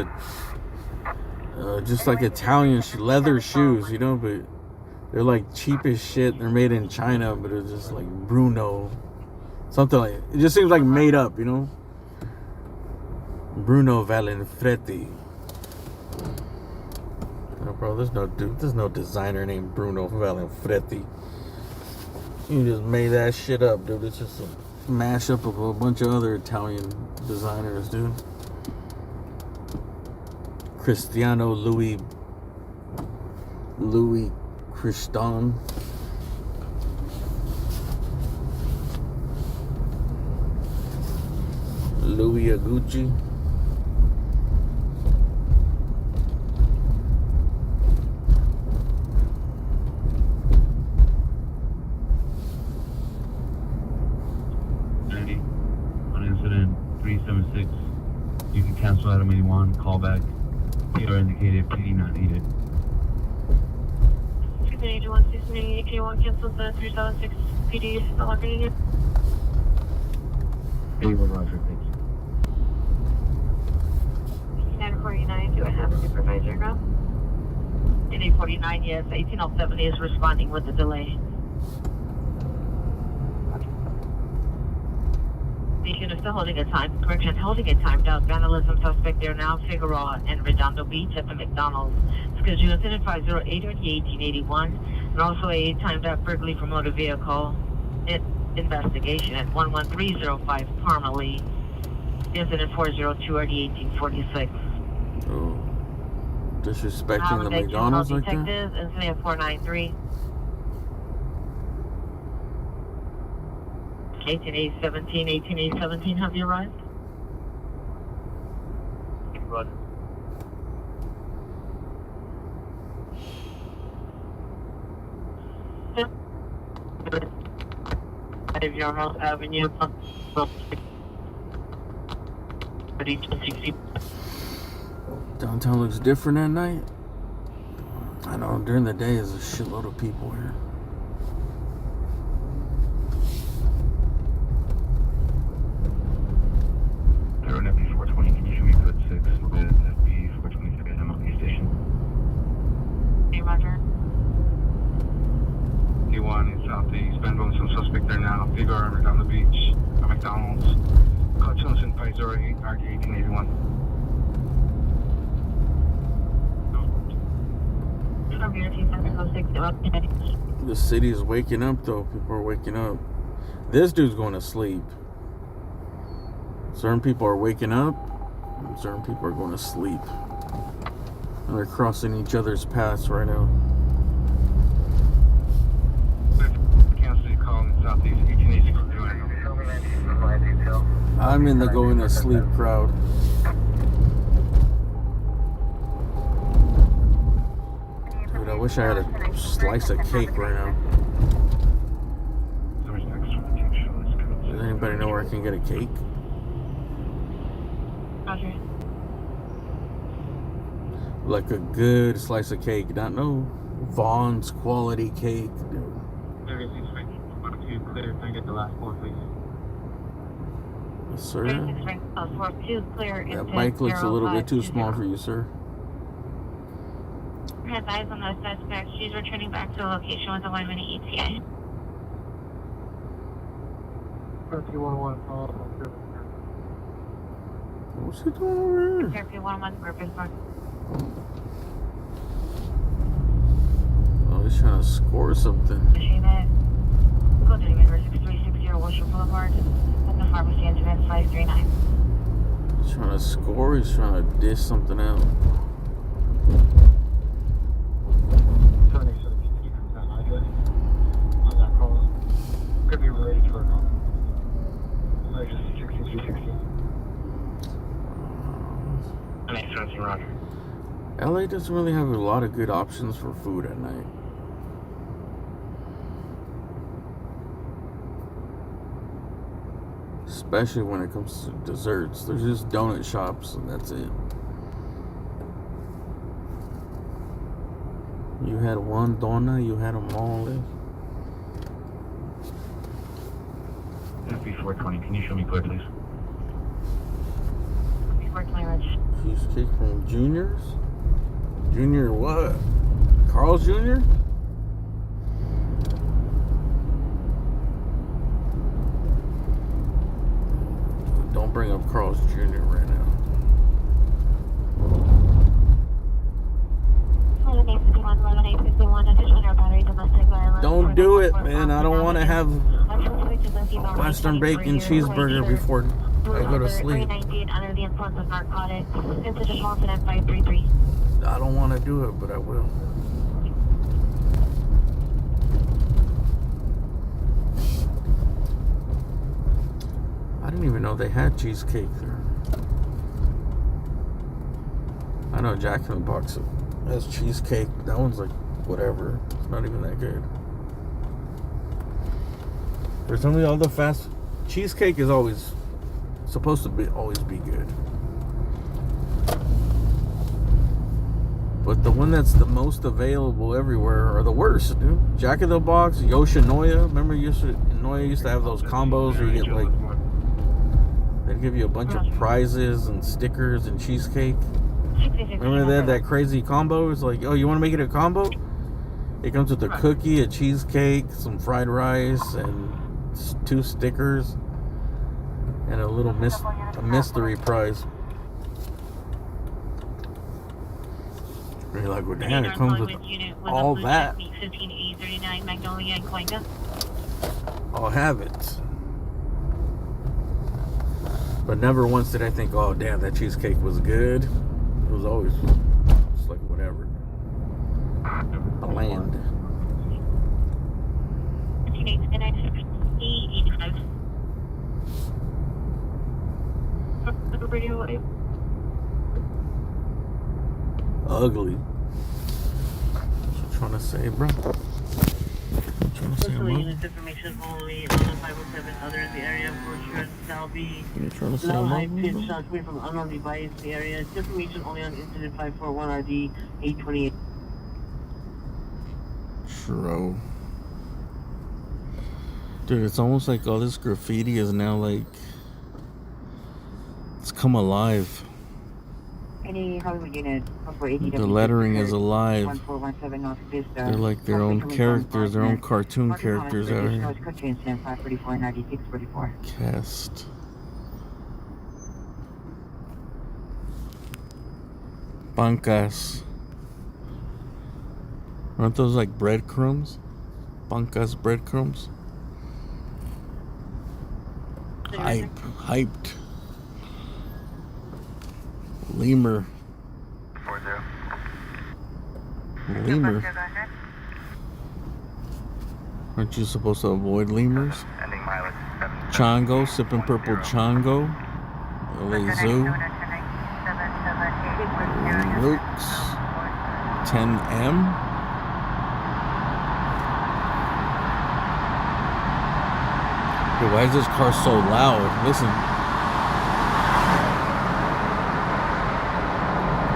just like Italian leather shoes, you know, but they're like cheap as shit. They're made in China, but it's just like Bruno. Something like it just seems like made up, you know. Bruno Valenfretti. Oh, bro, there's no designer named Bruno Valenfretti. You just made that shit up, dude. It's just a mashup of a bunch of other Italian designers, dude. Cristiano Louis Christian. Louis Agucci. On incident 376, you can cancel item 81, call back. PR indicated, PD not needed. 281, 688, K1 cancels the 376 PD, no longer needed. Ava, Roger, thank you. 1049, do I have a supervisor now? 849, yes, 1807 is responding with a delay. Beacon is still holding a time timed out. Vandalism suspect there now, Figueroa and Redondo Beach at the McDonald's. Schedule incident 508 1881, and also a timed out burglary for motor vehicle investigation at 11305 Parmalee. Incident 402 1846. Oh, disrespecting the McDonald's like that? Incident 493. 1817, have you arrived? Roger. Yarmouth Avenue. Downtown looks different at night. I know, during the day there's a shitload of people here. FB420, can you show me code 6 with FB420 at MLB station? Hey, Roger. D1 is southeast. Benboom, some suspect there now. Figure Armor down the beach. At McDonald's. Code 508 RD 1881. The city is waking up though. People are waking up. This dude's going to sleep. Certain people are waking up, and certain people are going to sleep. And they're crossing each other's paths right now. Kansas City calling southeast 1886. I'm in the going to sleep crowd. Dude, I wish I had a slice of cake right now. Does anybody know where I can get a cake? Roger. Like a good slice of cake, not no Vaughn's quality cake, dude. Clear, can I get the last four, please? Yes, sir. 4-2, clear. That bike looks a little bit too small for you, sir. Has eyes on the suspect. She's returning back to the location with a 1-minute ETA. 211, follow up on What's he doing over here? Airfield 111, Purpose Park. Oh, he's trying to score something. Machine it. Go to the River 6360 Wilshire Boulevard. At the pharmacy incident 539. He's trying to score, he's trying to dish something out. 76 from that address on that call. Could be related to our call. Just 6360. Roger. LA doesn't really have a lot of good options for food at night. Especially when it comes to desserts. There's just donut shops and that's it. You had one donut, you had them all. FB420, can you show me clear, please? FB420, Reg. Cheesecake from Junior's? Junior what? Carl's Jr.? Don't bring up Carl's Jr. right now. Don't do it, man. I don't want to have Western bacon cheeseburger before I go to sleep. Under the influence of narcotics. Incident Johnson at 533. I don't want to do it, but I will. I didn't even know they had cheesecake there. I know Jack in the Box has cheesecake. That one's like whatever. It's not even that good. For some reason, all the fast cheesecake is always supposed to be always be good. But the one that's the most available everywhere are the worst, dude. Jack in the Box, Yoshinoya. Remember Yoshinoya used to have those combos where you get like, they'd give you a bunch of prizes and stickers and cheesecake. Remember they had that crazy combo? It's like, oh, you want to make it a combo? It comes with a cookie, a cheesecake, some fried rice, and 2 stickers, and a little mystery prize. You're like, well, damn, it comes with all that. I'll have it. But never once did I think, oh, damn, that cheesecake was good. It was always just like whatever. Bland. Ugly. What you trying to say, bro? What you trying to say, bro? Units information only on 507 other in the area for sure. That'll be You trying to say, low high bro? pitch shots coming from unknown device in the area. It's information only on incident 541 RD 828. True. Dude, it's almost like all this graffiti is now like, it's come alive. Any Hollywood unit, The lettering is alive. They're like their own characters, their own cartoon characters out here. Cast. Bancas. Aren't those like breadcrumbs? Bancas breadcrumbs? Hyped. Lemur. 40. Lemur? Aren't you supposed to avoid lemurs? Ending mileage 7. Chongo, sipping purple Chongo. LA Zoo. Luke's. 10M. Dude, why is this car so loud? Listen.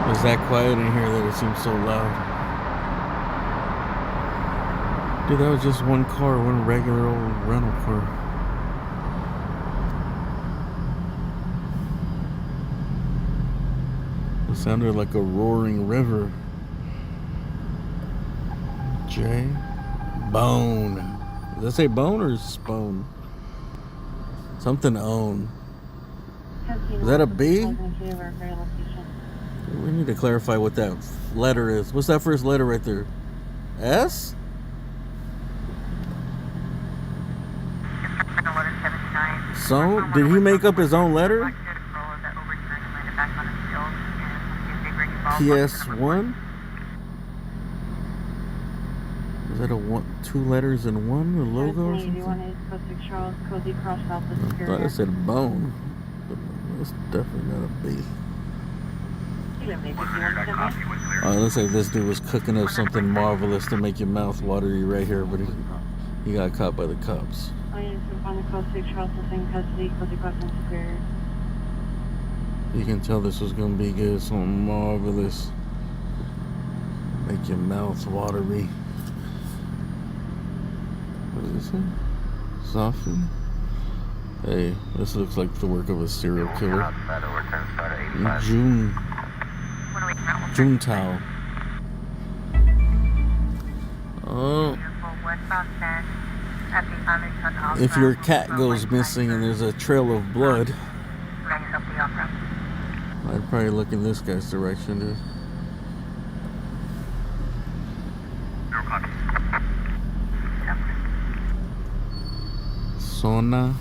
It's that quiet in here that it seems so loud. Dude, that was just one car, one regular old rental car. It sounded like a roaring river. J. Bone. Does that say bone or spone? Something own. Is that a B? We need to clarify what that letter is. What's that first letter right there? S? So, did he make up his own letter? PS1? Is that a one, 2 letters in one? A logo or something? I thought it said bone. But it's definitely not a B. Looks like this dude was cooking up something marvelous to make your mouth watery right here, but he got caught by the cops. You can tell this was gonna be good, something marvelous. Make your mouth watery. What does it say? Sophie? Hey, this looks like the work of a serial killer. Juntao. Oh. If your cat goes missing and there's a trail of blood, I'd probably look in this guy's direction, dude. Sona.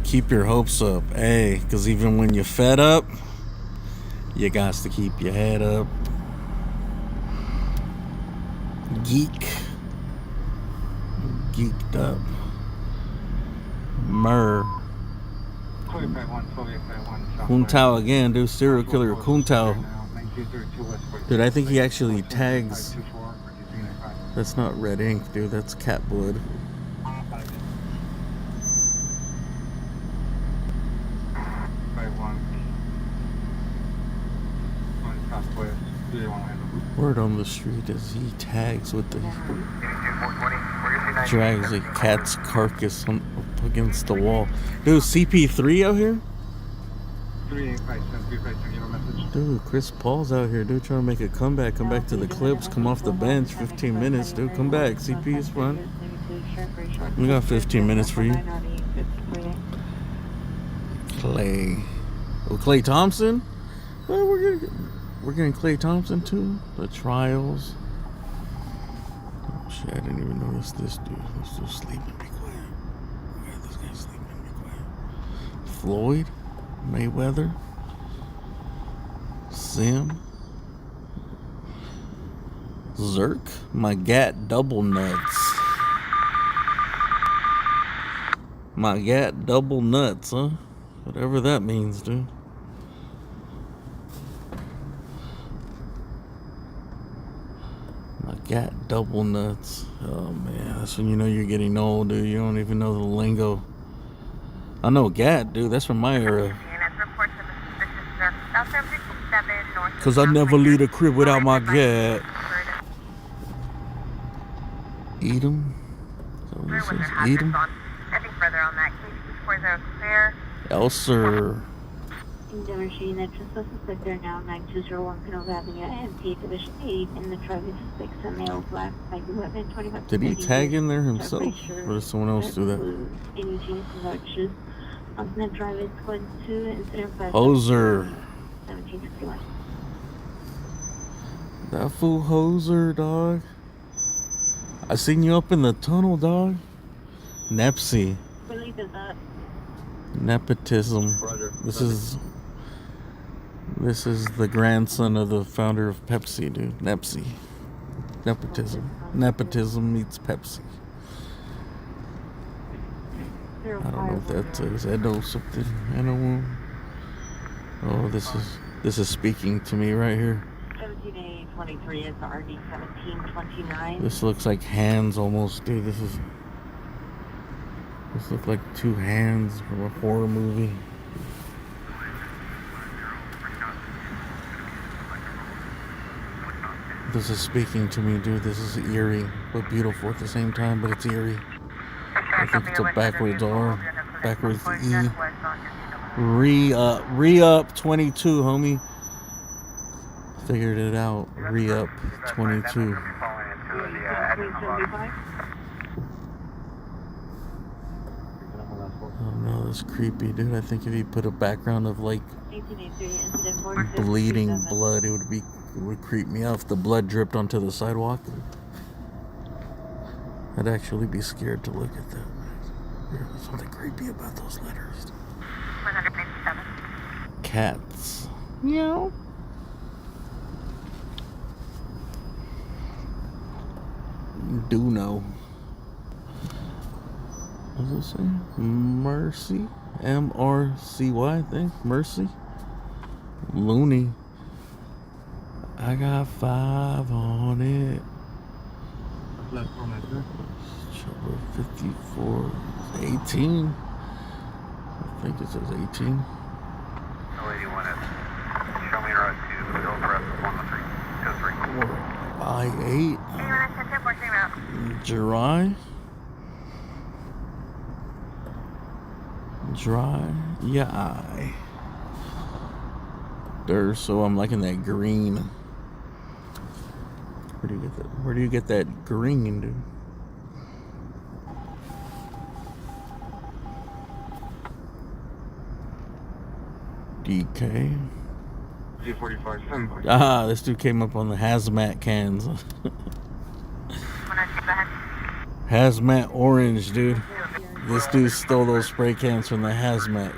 Keep your hopes up, hey, because even when you're fed up, you got to keep your head up. Geeked up. Kuntao again, dude. Serial killer Kuntao. Dude, I think he actually tags. That's not red ink, dude. That's cat blood. Word on the street is he tags with the drags a cat's carcass up against the wall. Dude, CP3 out here? Dude, Chris Paul's out here, dude, trying to make a comeback. Come back to the clips, come off the bench. 15 minutes, dude. Come back. CP is fun. We got 15 minutes for you. Clay. Oh, Clay Thompson? Well, we're getting Clay Thompson too. The trials. Oh shit, I didn't even notice this dude. He's still sleeping. Be quiet. Yeah, this guy's sleeping. Be quiet. Floyd Mayweather. Sim. Zerk. My gat double nuts. My gat double nuts, huh? Whatever that means, dude. Gat double nuts. Oh man, that's when you know you're getting old, dude. You don't even know the lingo. I know gat, dude. That's from my era. Cause I never leave a crib without my gat. Eat 'em. Is that what it says? Eat 'em. Nothing further on that case. 40 clear. Elser. Machine entrance suspect there now, 9201 Canova Avenue, MP Division 8, in the driving suspects, a male black, 25. Did he tag in there himself? Or did someone else do that? Hoser. 1761. That fool Hoser, dog. I seen you up in the tunnel, dog. Nepsi. What belief is that? Nepotism. This is the grandson of the founder of Pepsi, dude. Nepsi. Nepotism. Nepotism meets Pepsi. I don't know what that is. Edo something. Edo. Oh, this is speaking to me right here. 17A23 is RD 1729. This looks like hands almost, dude. This looks like two hands from a horror movie. This is speaking to me, dude. This is eerie, but beautiful at the same time, but it's eerie. I think it's a backwards R, backwards E. Re-up 22, homie. Figured it out. Re-up 22. Oh no, that's creepy, dude. I think if you put a background of like bleeding blood, it would creep me out. If the blood dripped onto the sidewalk, I'd actually be scared to look at that. There's something creepy about those letters. 187. Cats. Meow. Do know. What does it say? Mercy? M-R-C-Y, I think. Mercy? Looney. I got 5 on it. Chopper 54. 18. I think it says 18. 081 is show me road to Hillcrest 11323. I-8. Dry. Yeah. There, so I'm liking that green. Where do you get that green, dude? DK. G45. Ah, this dude came up on the hazmat cans. Hazmat orange, dude. This dude stole those spray cans from the hazmat.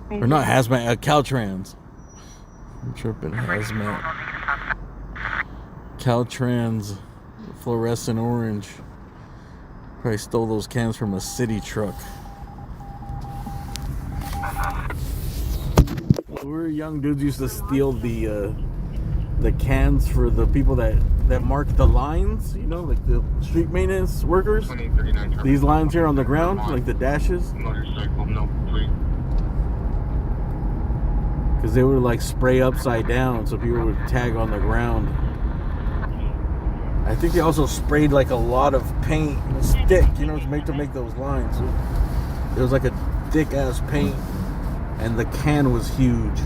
Or not hazmat, Caltrans. I'm tripping, hazmat. Caltrans fluorescent orange. Probably stole those cans from a city truck. We were young dudes, used to steal the cans for the people that mark the lines, you know, like the street maintenance workers. These lines here on the ground, like the dashes. Because they would like spray upside down so people would tag on the ground. I think they also sprayed like a lot of paint and stick, you know, to make those lines. It was like a thick ass paint, and the can was huge.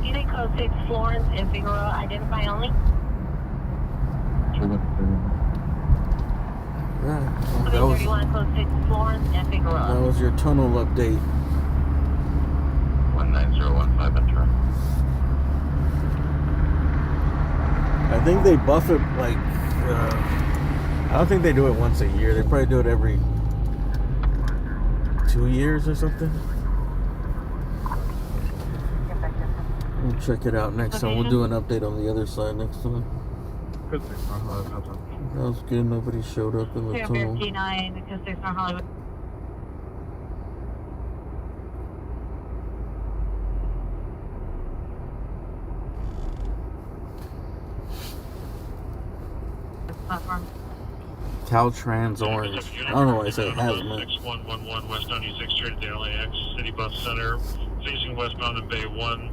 Unit code 6 Florence and Figueroa, identify only. Right. That was code 6 Florence and Figueroa. That was your tunnel update. 19015 enter. I think they buff it like, I don't think they do it once a year. They probably do it every 2 years or something. We'll check it out next time. We'll do an update on the other side next time. That was good. Nobody showed up in the tunnel. 59, because there's no Hollywood. Platform. Caltrans orange. I don't know why I said hazmat. 6111 West 96 straight to the LAX City Bus Center, facing westbound in Bay 1,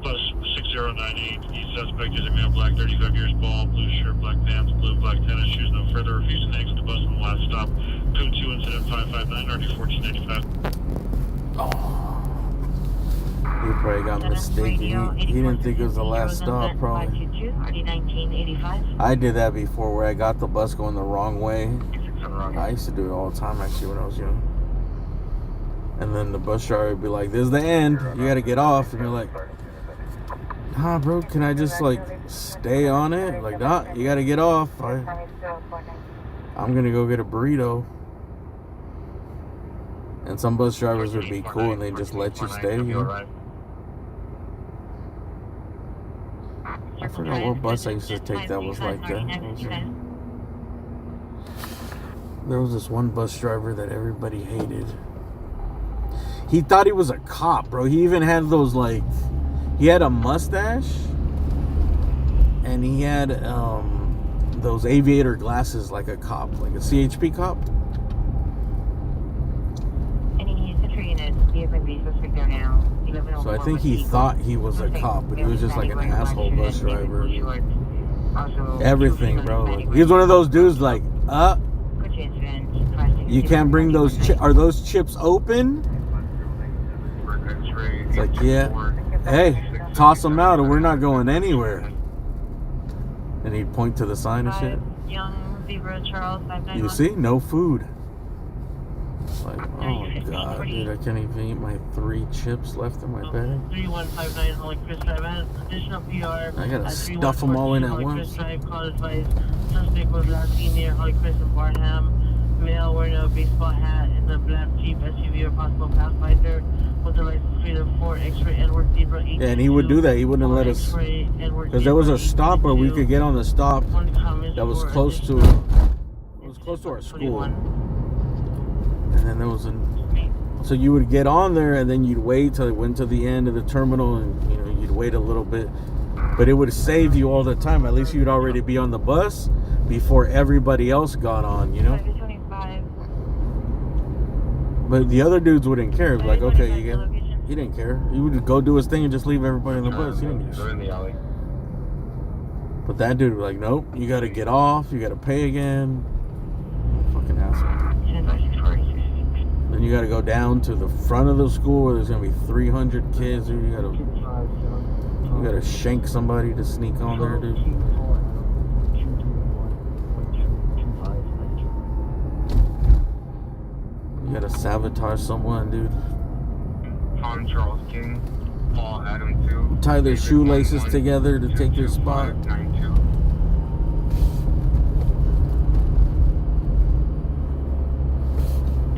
bus 6098. East suspect is a male, black, 35 years, bald, blue shirt, black pants, black tennis shoes. No further. Refusing to exit the bus on the last stop. Code 2 incident 559 RD 1495. Oh. He probably got mistaken. He didn't think it was the last stop, probably. I did that before where I got the bus going the wrong way. I used to do it all the time actually when I was young. And then the bus driver would be like, this is the end. You gotta get off. And you're like, nah, bro, can I just like stay on it? Like, nah, you gotta get off. I'm gonna go get a burrito. And some bus drivers would be cool and they just let you stay, you know? I forgot what bus I used to take that was like that. There was this one bus driver that everybody hated. He thought he was a cop, bro. He even had those like, he had a mustache, and he had those aviator glasses like a cop, like a CHP cop. So I think he thought he was a cop, but he was just like an asshole bus driver. Everything, bro. Like, he was one of those dudes like, you can't bring those chips. Are those chips open? It's like, yeah. Hey, toss them out or we're not going anywhere. And he'd point to the sign and shit. Zebra Charles 591. You see? No food. Like, oh god, dude, I can't even eat my 3 chips left in my bag. 3159 Holy Chris Drive. Additional PR. I gotta stuff them all in at Holy once. Chris Drive. Call advice. Suspect was last seen near Holy Chris and Barham. Male wearing a baseball hat in a black Jeep SUV or possible pathfinder with a license plate of 4 X-ray Edward Zebra 8. Yeah, and he would do that. He wouldn't let us, because there was a stop where we could get on the stop that was close to our school. And then there was so you would get on there and then you'd wait till it went to the end of the terminal, and you'd wait a little bit, but it would save you all the time. At least you'd already be on the bus before everybody else got on, But the other dudes wouldn't care. Like, okay, he didn't care. He would go do his thing and just leave everybody on the bus. He didn't They're in the alley. But that dude was like, nope, you gotta get off, you gotta pay again. Fucking asshole. Then you gotta go down to the front of the school where there's gonna be 300 kids, dude. You gotta shank somebody to sneak on there, dude. You gotta sabotage someone, dude. Tom Charles King, Paul Adam 2. Tie their shoelaces together to take their spot.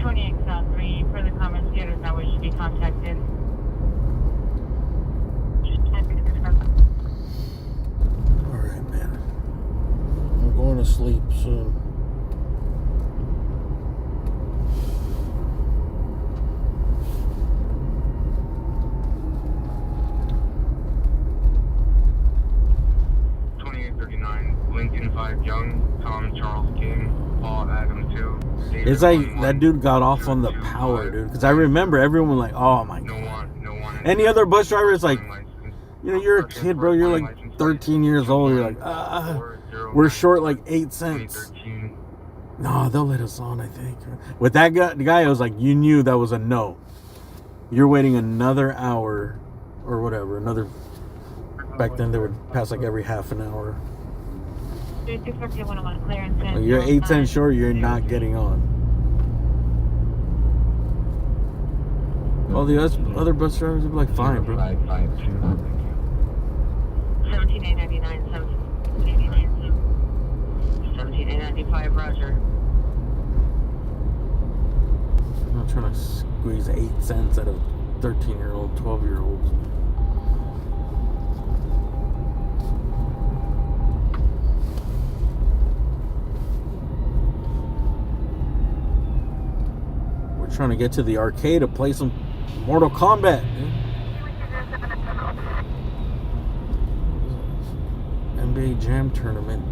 28 South 3, further comments, theaters now wish to be contacted. Alright, man. I'm going to sleep soon. Lincoln 5 Young, Tom Charles King, Paul Adam 2. It's like that dude got off on the power, dude. Because I remember everyone was like, oh my god. Any other bus driver is like, you're a kid, bro. You're like 13 years old. You're like, we're short like 8 cents. No, they'll let us on, I think. With that guy, the guy, I was like, you knew that was a no. You're waiting another hour or whatever. Back then, they would pass like every half an hour. You're 8 cents short, you're not getting on. All the other bus drivers would be like, fine, bro. 17899, 17895, Roger. I'm not trying to squeeze 8 cents out of 13-year-old, 12-year-olds. Trying to get to the arcade to play some Mortal Kombat, dude. NBA Jam Tournament.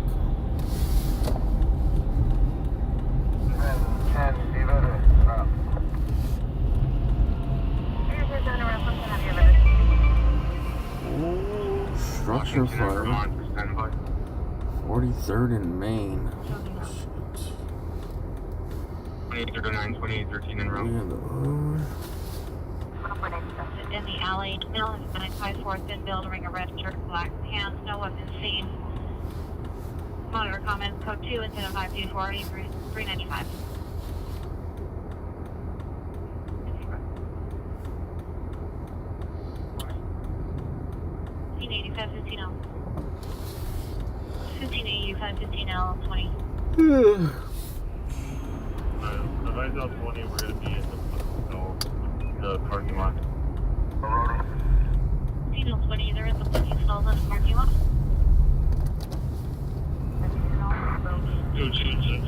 Ooh, structure fire. 43rd in Maine. 2839, 2813 in row. In the alley, male has been identified for thin build, wearing a red shirt, black pants, no weapon seen. Monitor comments, code 2, incident 524, 395. $15.85, 20. Advise out 20, we're going to be in the parking lot. Signal 20, there is a booking stall in the parking lot. Go to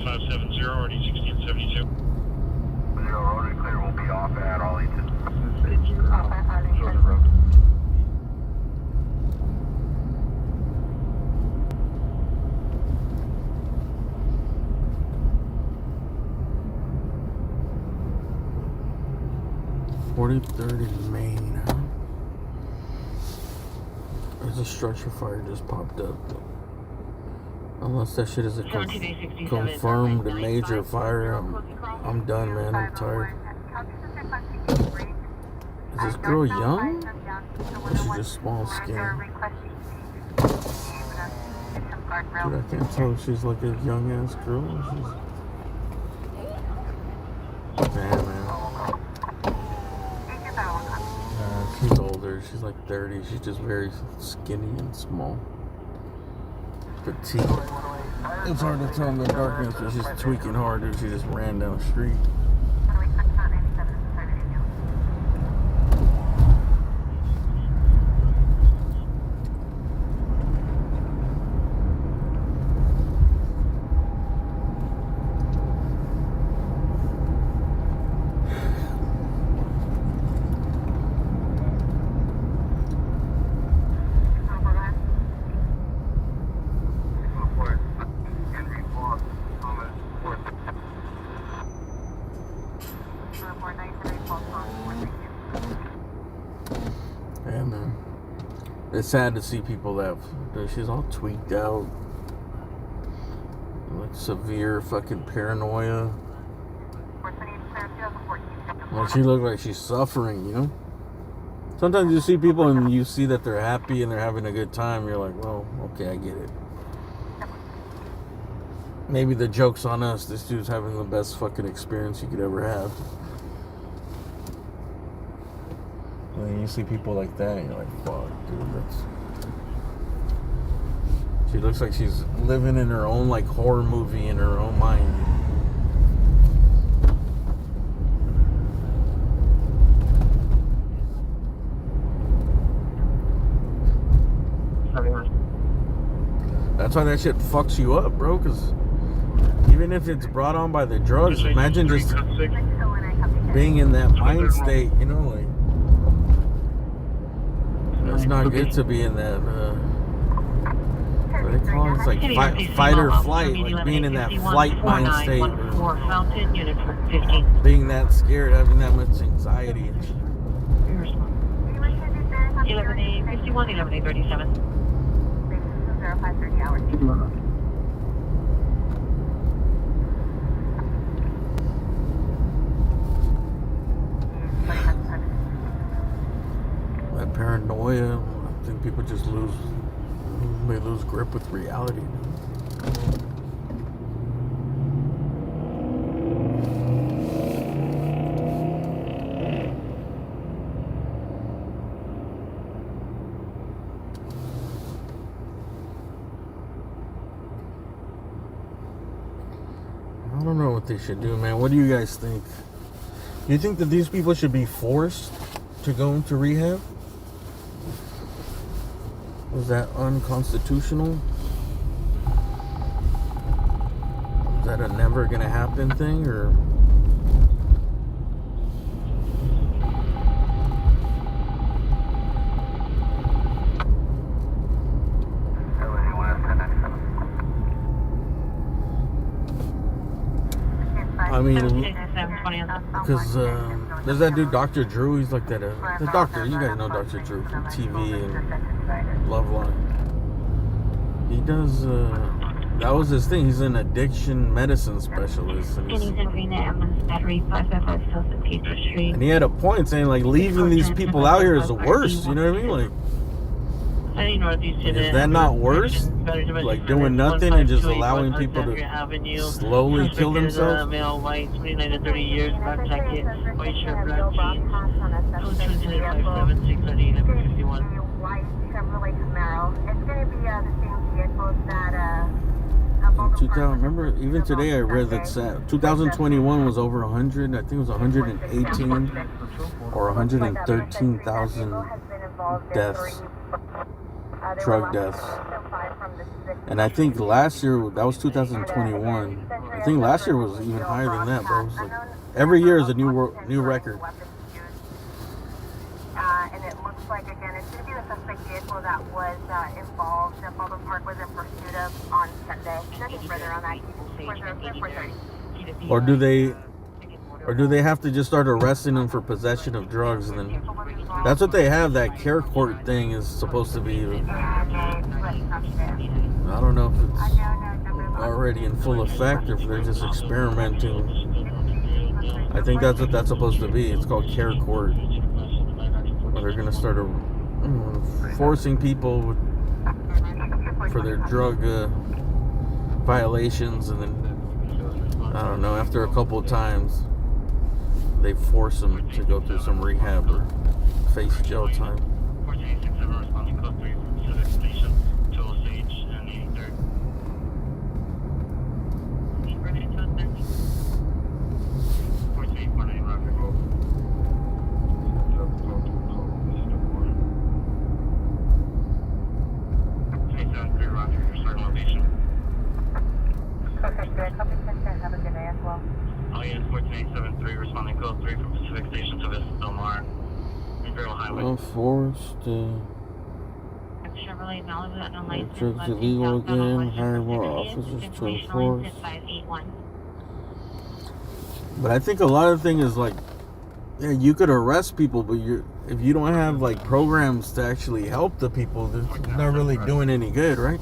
570, already 1672. Rotary clear will be off at Arlington. .43rd in Maine, huh? There's a structure fire just popped up. Unless that shit is a confirmed major fire, I'm done, man. I'm tired. Is this girl young? Or is she just small skin? Dude, I can't tell if she's like a young ass girl or she's... Damn, man. She's older. She's like 30. She's just very skinny and small. Petite. It's hard to tell in the darkness, but she's tweaking hard, dude. She just ran down the street. Yeah, man. It's sad to see people that she's all tweaked out, like severe fucking paranoia. Like she looks like she's suffering, you know. Sometimes you see people and you see that they're happy and they're having a good time. You're like, well, okay, I get it. Maybe the joke's on us. This dude's having the best fucking experience you could ever have. And then you see people like that and you're like, fuck, dude, that's... She looks like she's living in her own, like, horror movie in her own mind. That's why that shit fucks you up, bro, because even if it's brought on by the drugs, imagine just being in that mind state, you know, like... It's not good to be in that, what do they call it? It's like fight or flight, like being in that flight mind state. Being that scared, having that much anxiety. 11:51, 11:37. 0530 hours. That paranoia, I think people just may lose grip with reality. I don't know what they should do, man. What do you guys think? Do you think that these people should be forced to go into rehab? Was that unconstitutional? Is that a never gonna happen thing, or? I mean, because there's that dude, Dr. Drew. He's like that. The doctor, you guys know Dr. Drew from TV and Loveline. He does. That was his thing. He's an addiction medicine specialist. And he had a point saying, like, leaving these people out here is the worst. You know what I mean? Like, is that not worse? Like doing nothing and just allowing people to slowly kill themselves? Male, white, 29 to 30 years, black jacket, white shirt, black jeans. 22636 White Chevrolet Camaro. It's going to be the same vehicles that 2000. Remember, even today I read that 2021 was over 100. I think it was 118 or 113,000 deaths. Drug deaths. And I think last year, that was 2021. I think last year was even higher than that, bro. It was like, every year is a new record. And it looks like, again, it's going to be the suspect vehicle that was involved, that Baldwin Park was in pursuit of on Sunday. Nothing further on that. 430. Or do they have to just start arresting them for possession of drugs? And then that's what they have. That care court thing is supposed to be. I don't know if it's already in full effect or if they're just experimenting. I think that's what that's supposed to be. It's called care court. Where they're gonna start forcing people for their drug violations, and then I don't know, after a couple of times they force them to go through some rehab or face jail time. 4867 responding code 3 from Pacific Station to Osage and 83rd. Grenade to Osage. 4849 Roger. Roger, your starting location. Okay, good. Copy, Center. Have a good day as well. Oh yeah, 14873 responding code 3 from Pacific Station to Vista Del Mar. Imperial Highway. Forced Chevrolet Malibu and a license. drugs illegal again, hire more officers to enforce. 581. But I think a lot of the thing is like, yeah, you could arrest people, but if you don't have like programs to actually help the people, they're not really doing any good, right?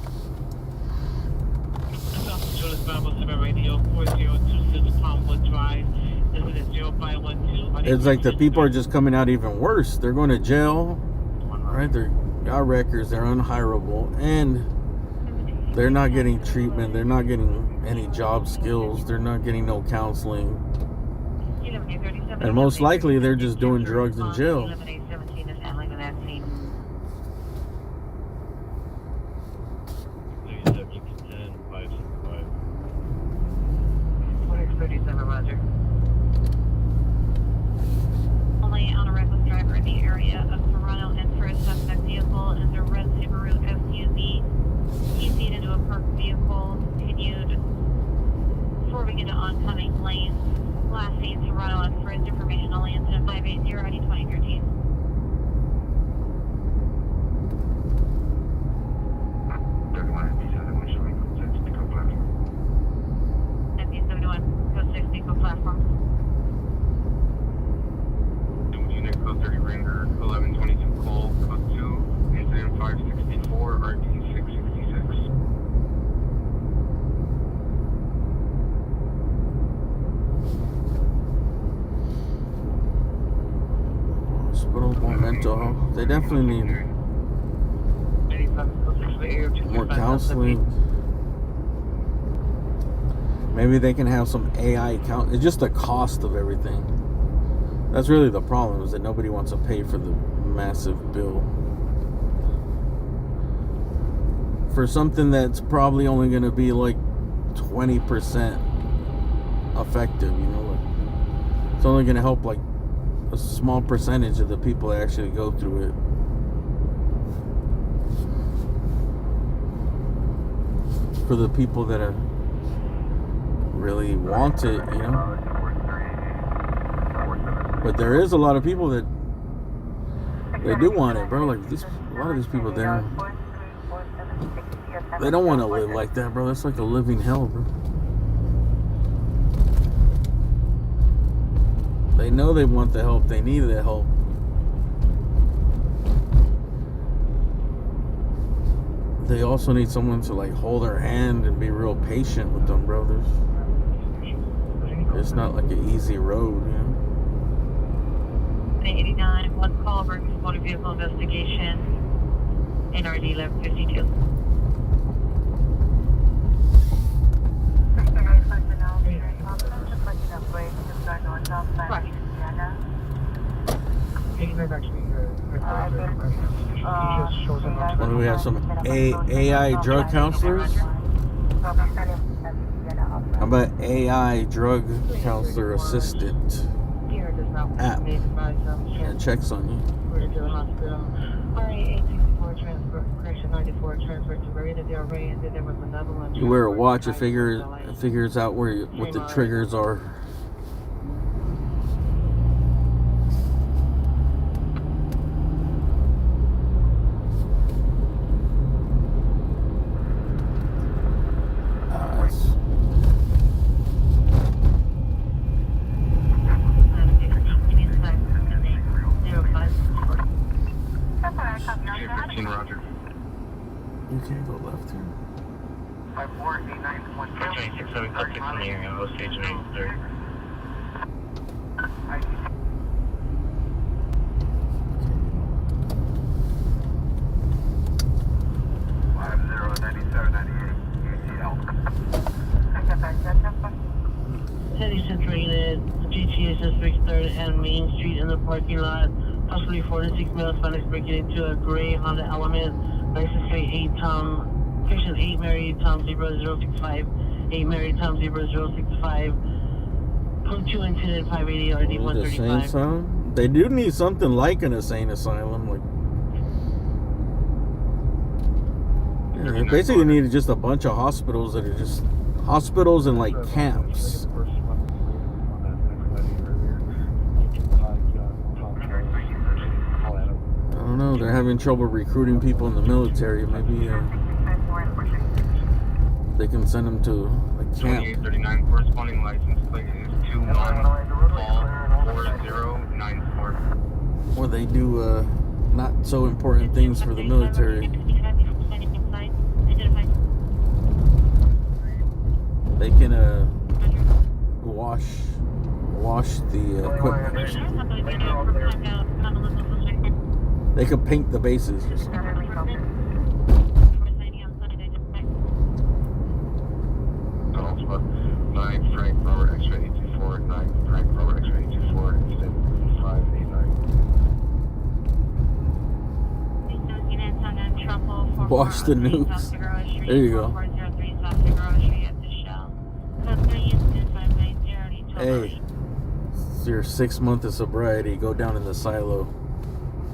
Radio 4026 Palmwood Drive. Is it 0512? It's like the people are just coming out even worse. They're going to jail, right? They're got records, they're unhireable, and they're not getting treatment. They're not getting any job skills. They're not getting no counseling. And most likely they're just doing drugs in jail. 17 is handling the vaccine. 47, Roger. Only on a reckless driver in the area of Toronto and for a suspect vehicle is a red Subaru SUV. He feed into a parked vehicle, continued swerving into oncoming lanes. Last seen Toronto and for his information only incident 580 ID 2013. MP71, code 6, Pico platform. Unit code 30 Ranger, 1122 Cole, code 2, incident 564, RT 666. Hospital, more mental health. They definitely need more counseling. Maybe they can have some AI count. It's just the cost of everything. That's really the problem, is that nobody wants to pay for the massive bill for something that's probably only going to be like 20% effective. You know, like, it's only going to help like a small percentage of the people that actually go through it. For the people that are really want it, you know. But there is a lot of people that they do want it, bro. Like a lot of these people there, they don't want to live like that, bro. That's like a living hell, bro. They know they want the help. They need the help. They also need someone to like hold their hand and be real patient with them, bro. It's not like an easy road, you know. 89, one call, emergency motor vehicle investigation, NRD 1152. What do we have? Some AI drug counselors? How about AI drug counselor assistant app? It checks on you. You wear a watch, it figures out what the triggers are. Roger. You can't go left here. 26 code 6 in the area, Osage and 83rd. Main Street in the parking lot. Possibly 4 to 6 male Hispanics breaking into a gray Honda Element. License plate 8 Mary Tom 0065. 8 Mary Tom 0065. Code 2 incident 580 RD The 135. asylum? They do need something like an insane asylum. Like, yeah, they basically need just a bunch of hospitals that are just hospitals and like camps. I don't know. They're having trouble recruiting people in the military. Maybe they can send them to a camp. 2839 corresponding license plate is 214094. Or they do not so important things for the military. They can wash the equipment. They could paint the bases. Or something. 9 Frank Robert X-ray 824, 9 Frank Robert X-ray 824, incident 589. Wash the nukes. There you go. Hey, it's your 6 month of sobriety. Go down in the silo.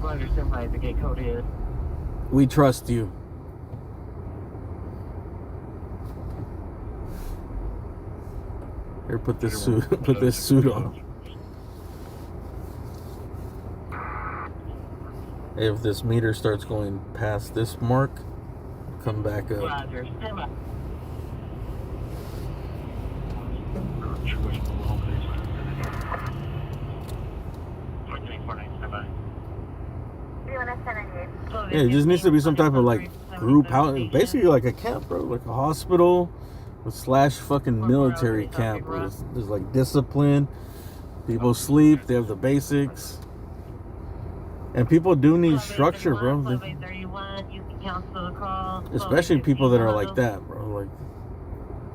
I understand why the gate code is. We trust you. Here, put this suit. Put this suit on. If this meter starts going past this mark, come back up. Roger, stand by. Yeah, it just needs to be some type of like group house, basically like a camp, bro, like a hospital slash fucking military camp. Where there's like discipline. People sleep. They have the basics. And people do need structure, bro. Especially people that are like that, bro. Like,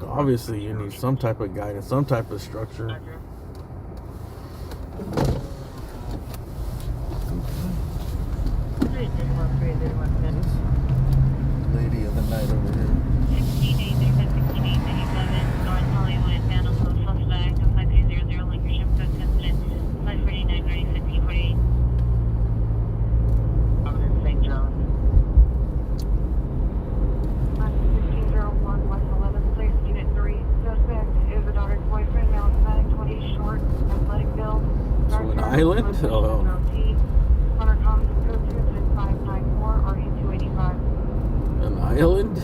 obviously, you need some type of guidance, some type of structure. Lady of the night over here. 16-8-16-8-97, North Hollywood, Vandalism suspect, 5300, Lincoln Ship Coast incident, 549, 1548. I'm in St. John. 1601 West 11th Place, Unit 3. Suspect is a daughter's boyfriend, male Hispanic, 20, short, athletic build. So an island? Oh. Hunter comes code 26594 or 285. An island?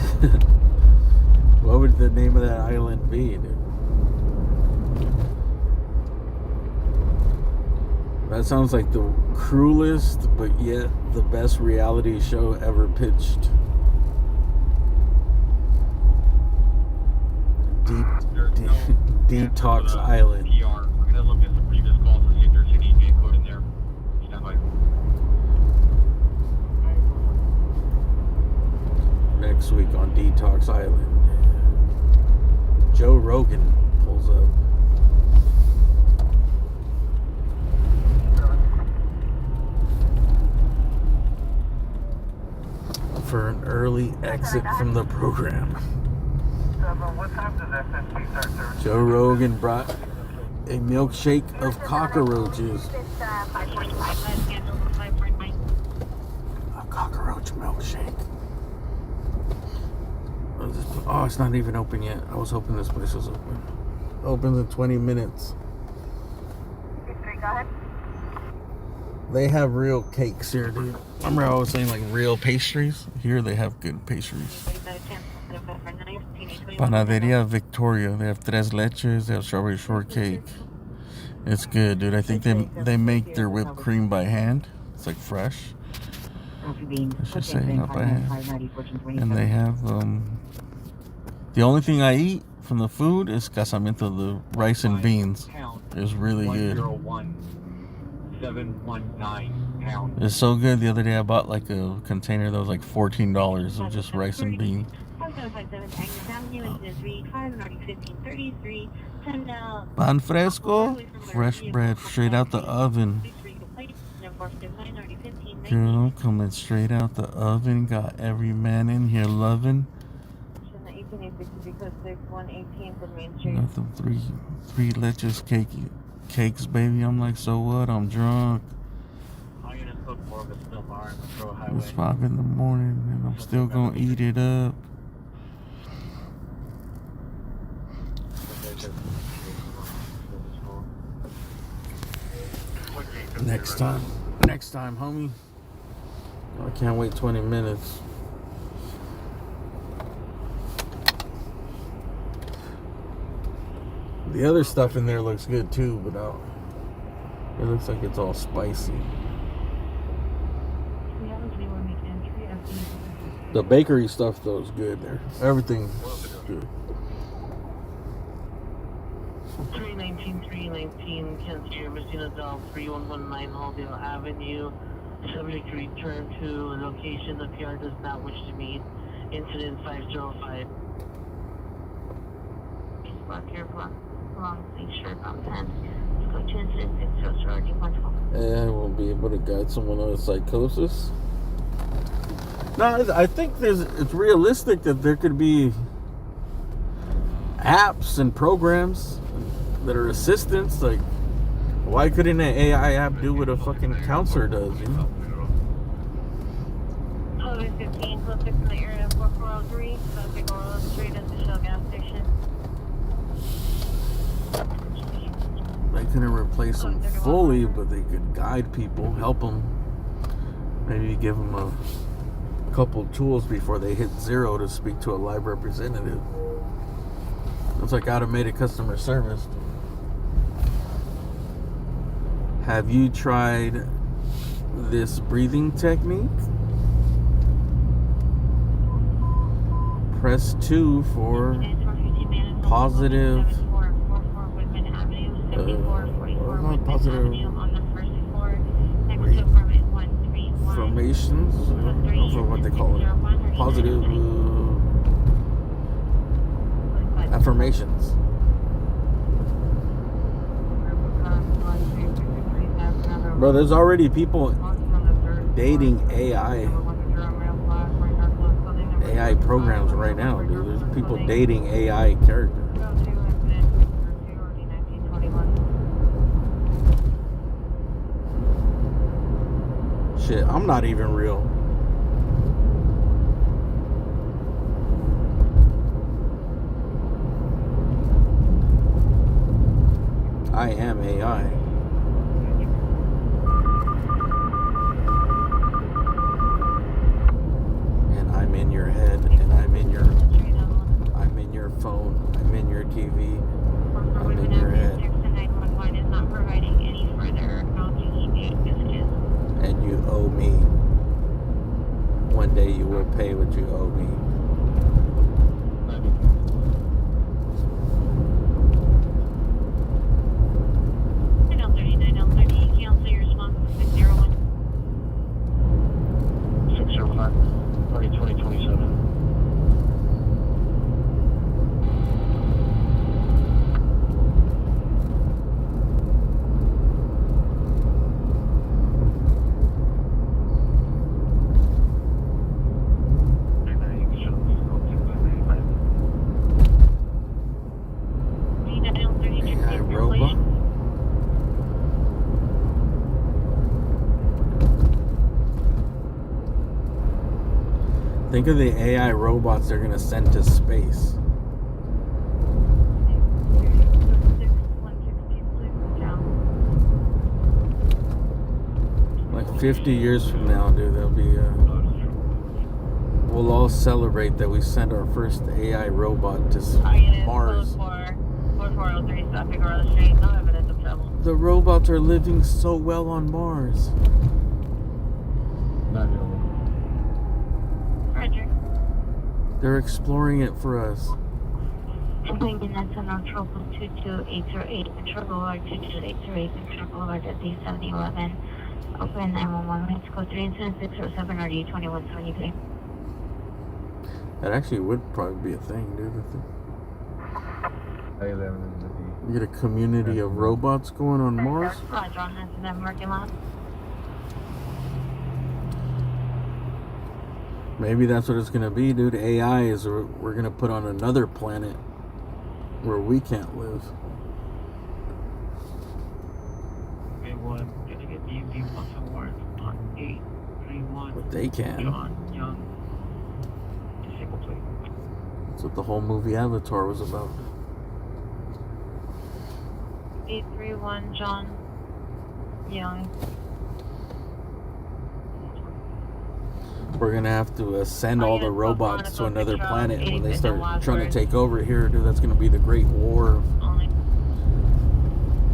What would the name of that island be, dude? That sounds like the cruelest, but yet the best reality show ever pitched. Detox Island. PR. We're gonna look at the previous calls and see if there's any gate code in there. Stand by. Next week on Detox Island, Joe Rogan pulls up. For an early exit from the program. What time does FSC start service? Joe Rogan brought a milkshake of cockroaches. A cockroach milkshake. Oh, it's not even open yet. I was hoping this place was open. Opens in 20 minutes. Go ahead. They have real cakes here, dude. Remember I was saying like real pastries? Here they have good pastries. Panaderia Victoria. They have tres leches. They have strawberry shortcake. It's good, dude. I think they make their whipped cream by hand. It's like fresh. I should say not by hand. And they have the only thing I eat from the food is casamiento, the rice and beans. It's really good. 719 pounds. It's so good. The other day I bought like a container that was like $14 of just rice and beans. Pan fresco, fresh bread, straight out the oven. Girl, coming straight out the oven. Got every man in here loving. Got them three leches cakes, baby. I'm like, so what? I'm drunk. It's 5 in the morning and I'm still gonna eat it up. Next time, homie. I can't wait 20 minutes. The other stuff in there looks good too, but it looks like it's all spicy. The bakery stuff though is good there. Everything's good. 319 Kent Street, Messina Del 3119 Halldale Avenue. Subject to return to location the PR does not wish to meet. Incident 505. Block your block. Long sleeve shirt on 10. Let's go to incident 6 surrounding 112. I won't be able to guide someone on psychosis. No, I think it's realistic that there could be apps and programs that are assistants. Like, why couldn't an AI app do what a fucking counselor does, you know? 12:15, close 6 in the area of 4403. Traffic oil straight at the Shell gas station. They couldn't replace them fully, but they could guide people, help them. Maybe give them a couple tools before they hit 0 to speak to a live representative. It's like automated customer service. Have you tried this breathing technique? Press 2 for positive affirmations. I don't know what they call it. Positive affirmations. Bro, there's already people dating AI programs right now, dude. There's people dating AI characters. Shit, I'm not even real. I am AI. And I'm in your head, and I'm in your phone, I'm in your TV, I'm in your head. Is not providing any further accounting messages. And you owe me. One day you will pay what you owe me. Cancel your response 601. 609, 2027. AI robot. Think of the AI robots they're gonna send to space. Like 50 years from now, dude, there'll be we'll all celebrate that we sent our first AI robot to Mars. 4403 South Figueroa Street. No evidence of trouble. The robots are living so well on Mars. Roger. They're exploring it for us. Complaining that's on Trouble 22808, Control Boulevard 22808, Control Boulevard at D7011. Open 911, let's go 3 incident 607 RD 2173. That actually would probably be a thing, dude. Get a community of robots going on Mars. Roger, on Hanson that parking lot. Maybe that's what it's gonna be, dude. AI is we're gonna put on another planet where we can't live. Gonna get easy once a word on 831. But they can. Young. Disabled plate. That's what the whole movie Avatar was about. 831 John Young. We're gonna have to send all the robots to another planet when they start trying to take over here, dude. That's gonna be the Great War.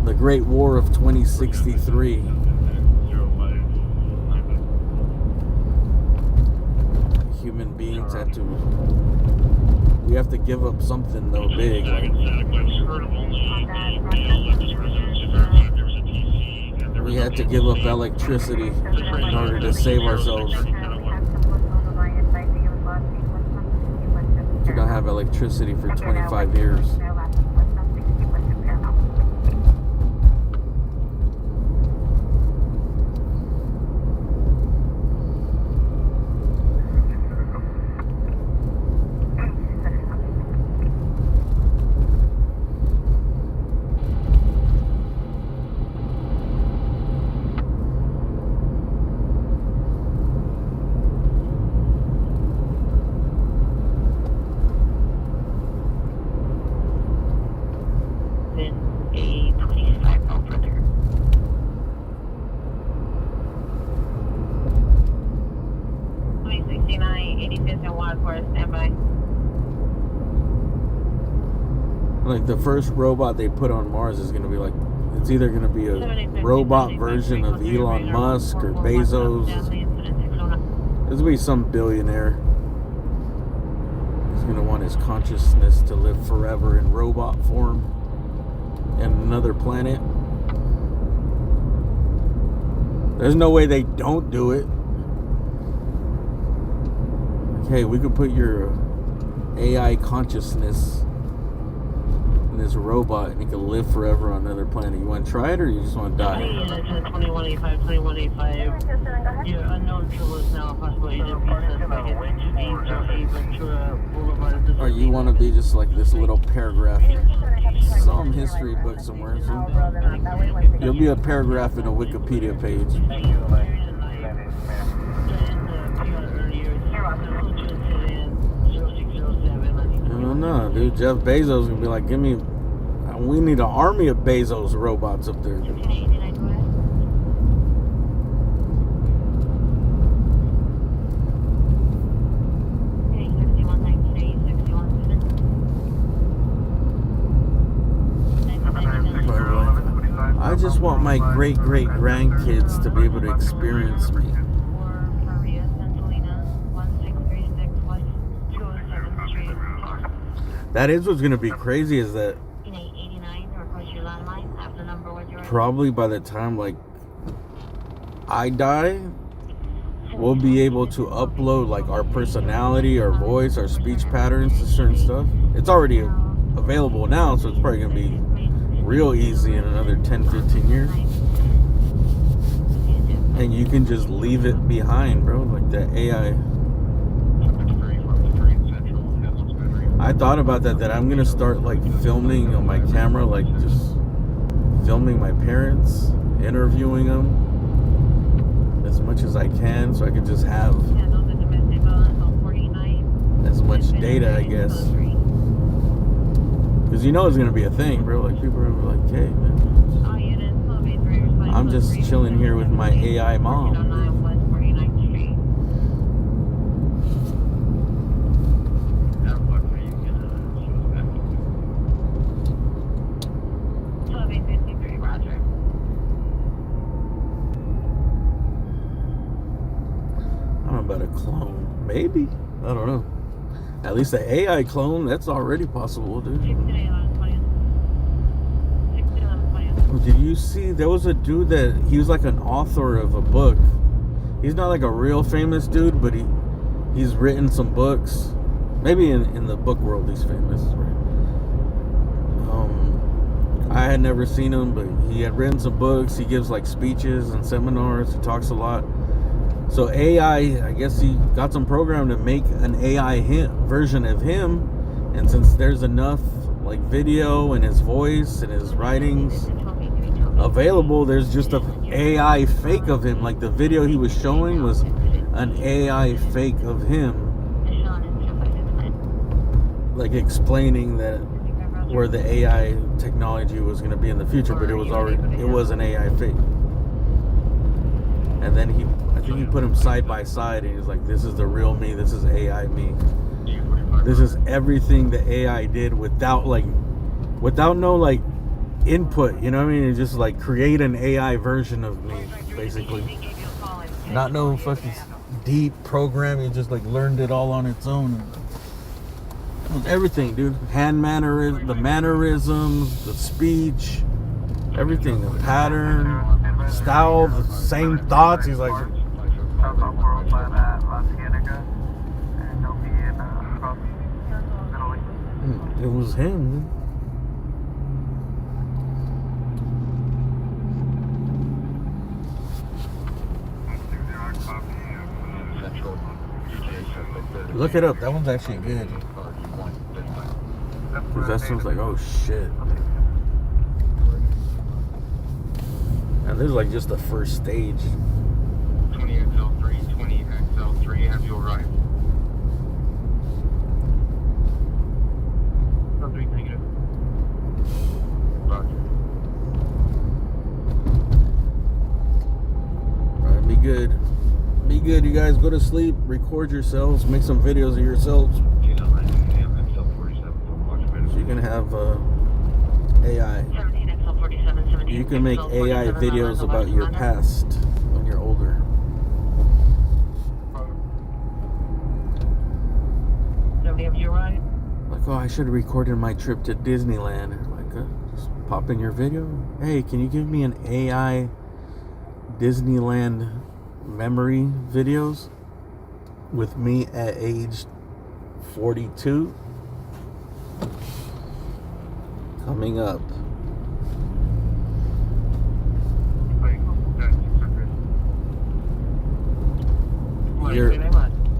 The Great War of 2063. Human beings have to. We have to give up something though big. Like, we had to give up electricity in order to save ourselves. We don't have electricity for 25 years. Like the first robot they put on Mars is going to be like, it's either going to be a robot version of Elon Musk or Bezos. There's going to be some billionaire. He's going to want his consciousness to live forever in robot form in another planet. There's no way they don't do it. Okay, we could put your AI consciousness in this robot and it can live forever on another planet. You want to try it or you just want to die? 2185, 2185. Your unknown fuel is now a possible agent process by Or you want to be just like this little paragraph, some history book somewhere. So you'll be a paragraph in a Wikipedia page. No, dude. Jeff Bezos gonna be like, we need an army of Bezos robots up there. I just want my great-great-grandkids to be able to experience me. That is what's going to be crazy is that probably by the time like I die, we'll be able to upload like our personality, our voice, our speech patterns to certain stuff. It's already available now, so it's probably going to be real easy in another 10-15 years. And you can just leave it behind, bro, like the AI. I thought about that I'm gonna start like filming on my camera, like just filming my parents, interviewing them as much as I can, so I could just have as much data, I guess. Because you know it's gonna be a thing, bro. Like people are gonna be like, "Hey, man, I'm just chilling here with my AI mom." Dude. About a clone, maybe, I don't know. At least the AI clone, that's already possible, dude. Did you see there was a dude that he was like an author of a book? He's not like a real famous dude, but he's written some books. Maybe in the book world he's famous, right? I had never seen him, but he had written some books. He gives like speeches and seminars. He talks a lot. So AI, I guess he got some program to make an AI version of him. And since there's enough like video and his voice and his writings available, there's just an AI fake of him. Like the video he was showing was an AI fake of him, like explaining that where the AI technology was going to be in the future, but it was an AI fake. And then I think he put him side by side, and he was like, "This is the real me. This is AI me. This is everything the AI did without no like input. You know what I mean? It's just like create an AI version of me, basically. Not no fucking deep programming. Just like learned it all on its own." Everything, dude. The mannerisms, the speech, everything, the pattern, style, the same thoughts. He's like, it was him, dude. Look it up. That one's actually good. Because that sounds like, oh shit. And this is like just the first stage. 20XL3, 20XL3, have you arrived? Alright, be good. Be good, you guys. Go to sleep, record yourselves, make some videos of yourselves. So you can have AI. You can make AI videos about your past when you're older. Like, oh, I should have recorded my trip to Disneyland. Like, just pop in your video. Hey, can you give me an AI Disneyland memory videos with me at age 42? Coming up.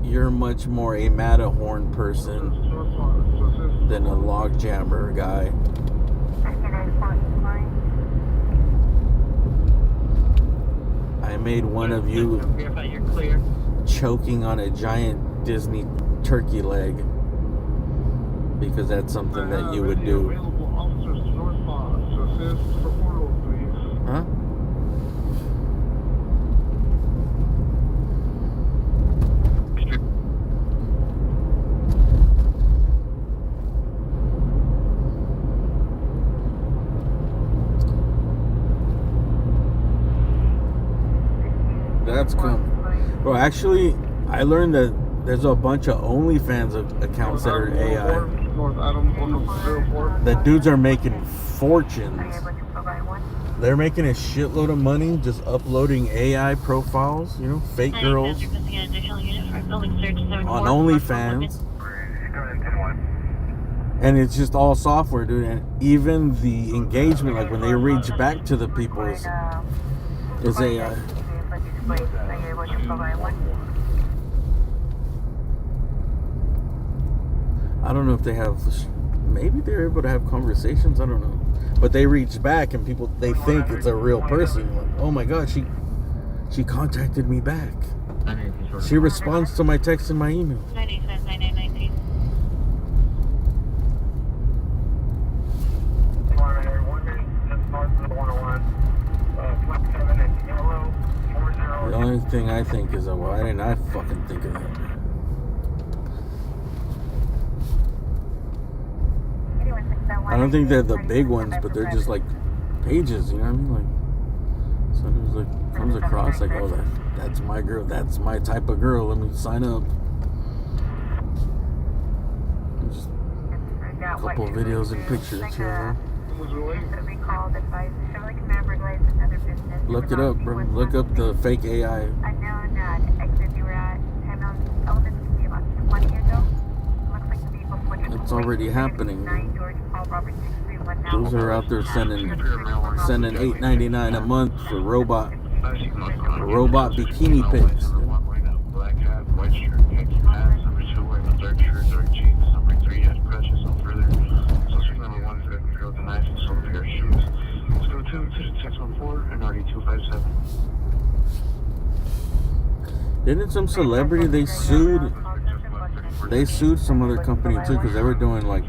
You're much more a Matterhorn person than a log jammer guy. I made one of you choking on a giant Disney turkey leg because that's something that you would do. Huh? That's coming. Bro, actually, I learned that there's a bunch of OnlyFans accounts that are AI. The dudes are making fortunes. They're making a shitload of money just uploading AI profiles, you know, fake girls on OnlyFans. And it's just all software, dude. And even the engagement, like when they reach back to the people, is AI. I don't know if they have, maybe they're able to have conversations, I don't know. But they reach back and people, they think it's a real person. Like, oh my God, she contacted me back. She responds to my text and my email. 985-9919. The only thing I think is, why didn't I fucking think of that? I don't think they're the big ones, but they're just like pages, you know what I mean? Like, somebody's like comes across like, oh, that's my girl, that's my type of girl. Let me sign up. Just a couple of videos and pixtures here. Look it up, bro. Look up the fake AI. It's already happening. Those are out there sending $8.99 a month for robot bikini pics. Black hat, white shirt, khaki pants. Number 2 wearing a dark shirt, dark jeans. Number 3 had crutches. No further. Suspect number 1 for the girl with the knife and some pair of shoes. Let's go 2 to 614 and RD 257. Didn't some celebrity they sued some other company too because they were doing like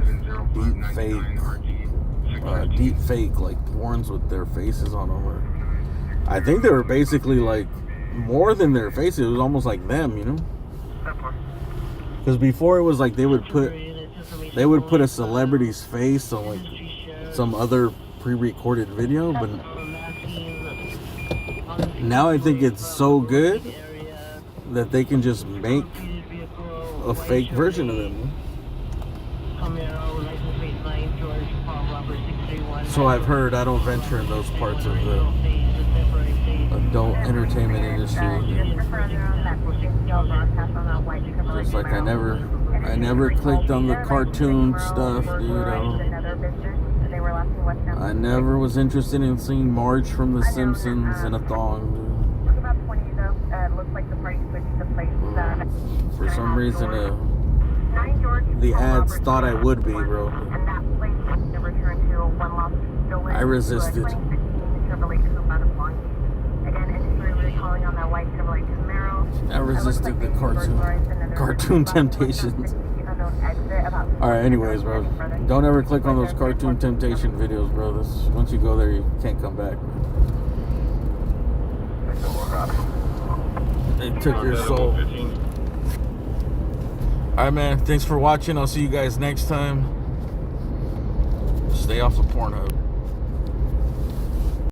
deep fake like porns with their faces on them. Or I think they were basically like more than their faces. It was almost like them, you know. Because before it was like they would put a celebrity's face on like some other pre-recorded video, but now I think it's so good that they can just make a fake version of them. So I've heard. I don't venture in those parts of the adult entertainment industry. Just like I never clicked on the cartoon stuff, dude. I never was interested in seeing Marge from The Simpsons in a thong. For some reason, the ads thought I would be, bro. I resisted. I resisted the cartoon temptations. Alright, anyways, bro. Don't ever click on those cartoon temptation videos, bro. Once you go there, you can't come back. They took your soul. Alright, man. Thanks for watching. I'll see you guys next time. Stay off of Pornhub.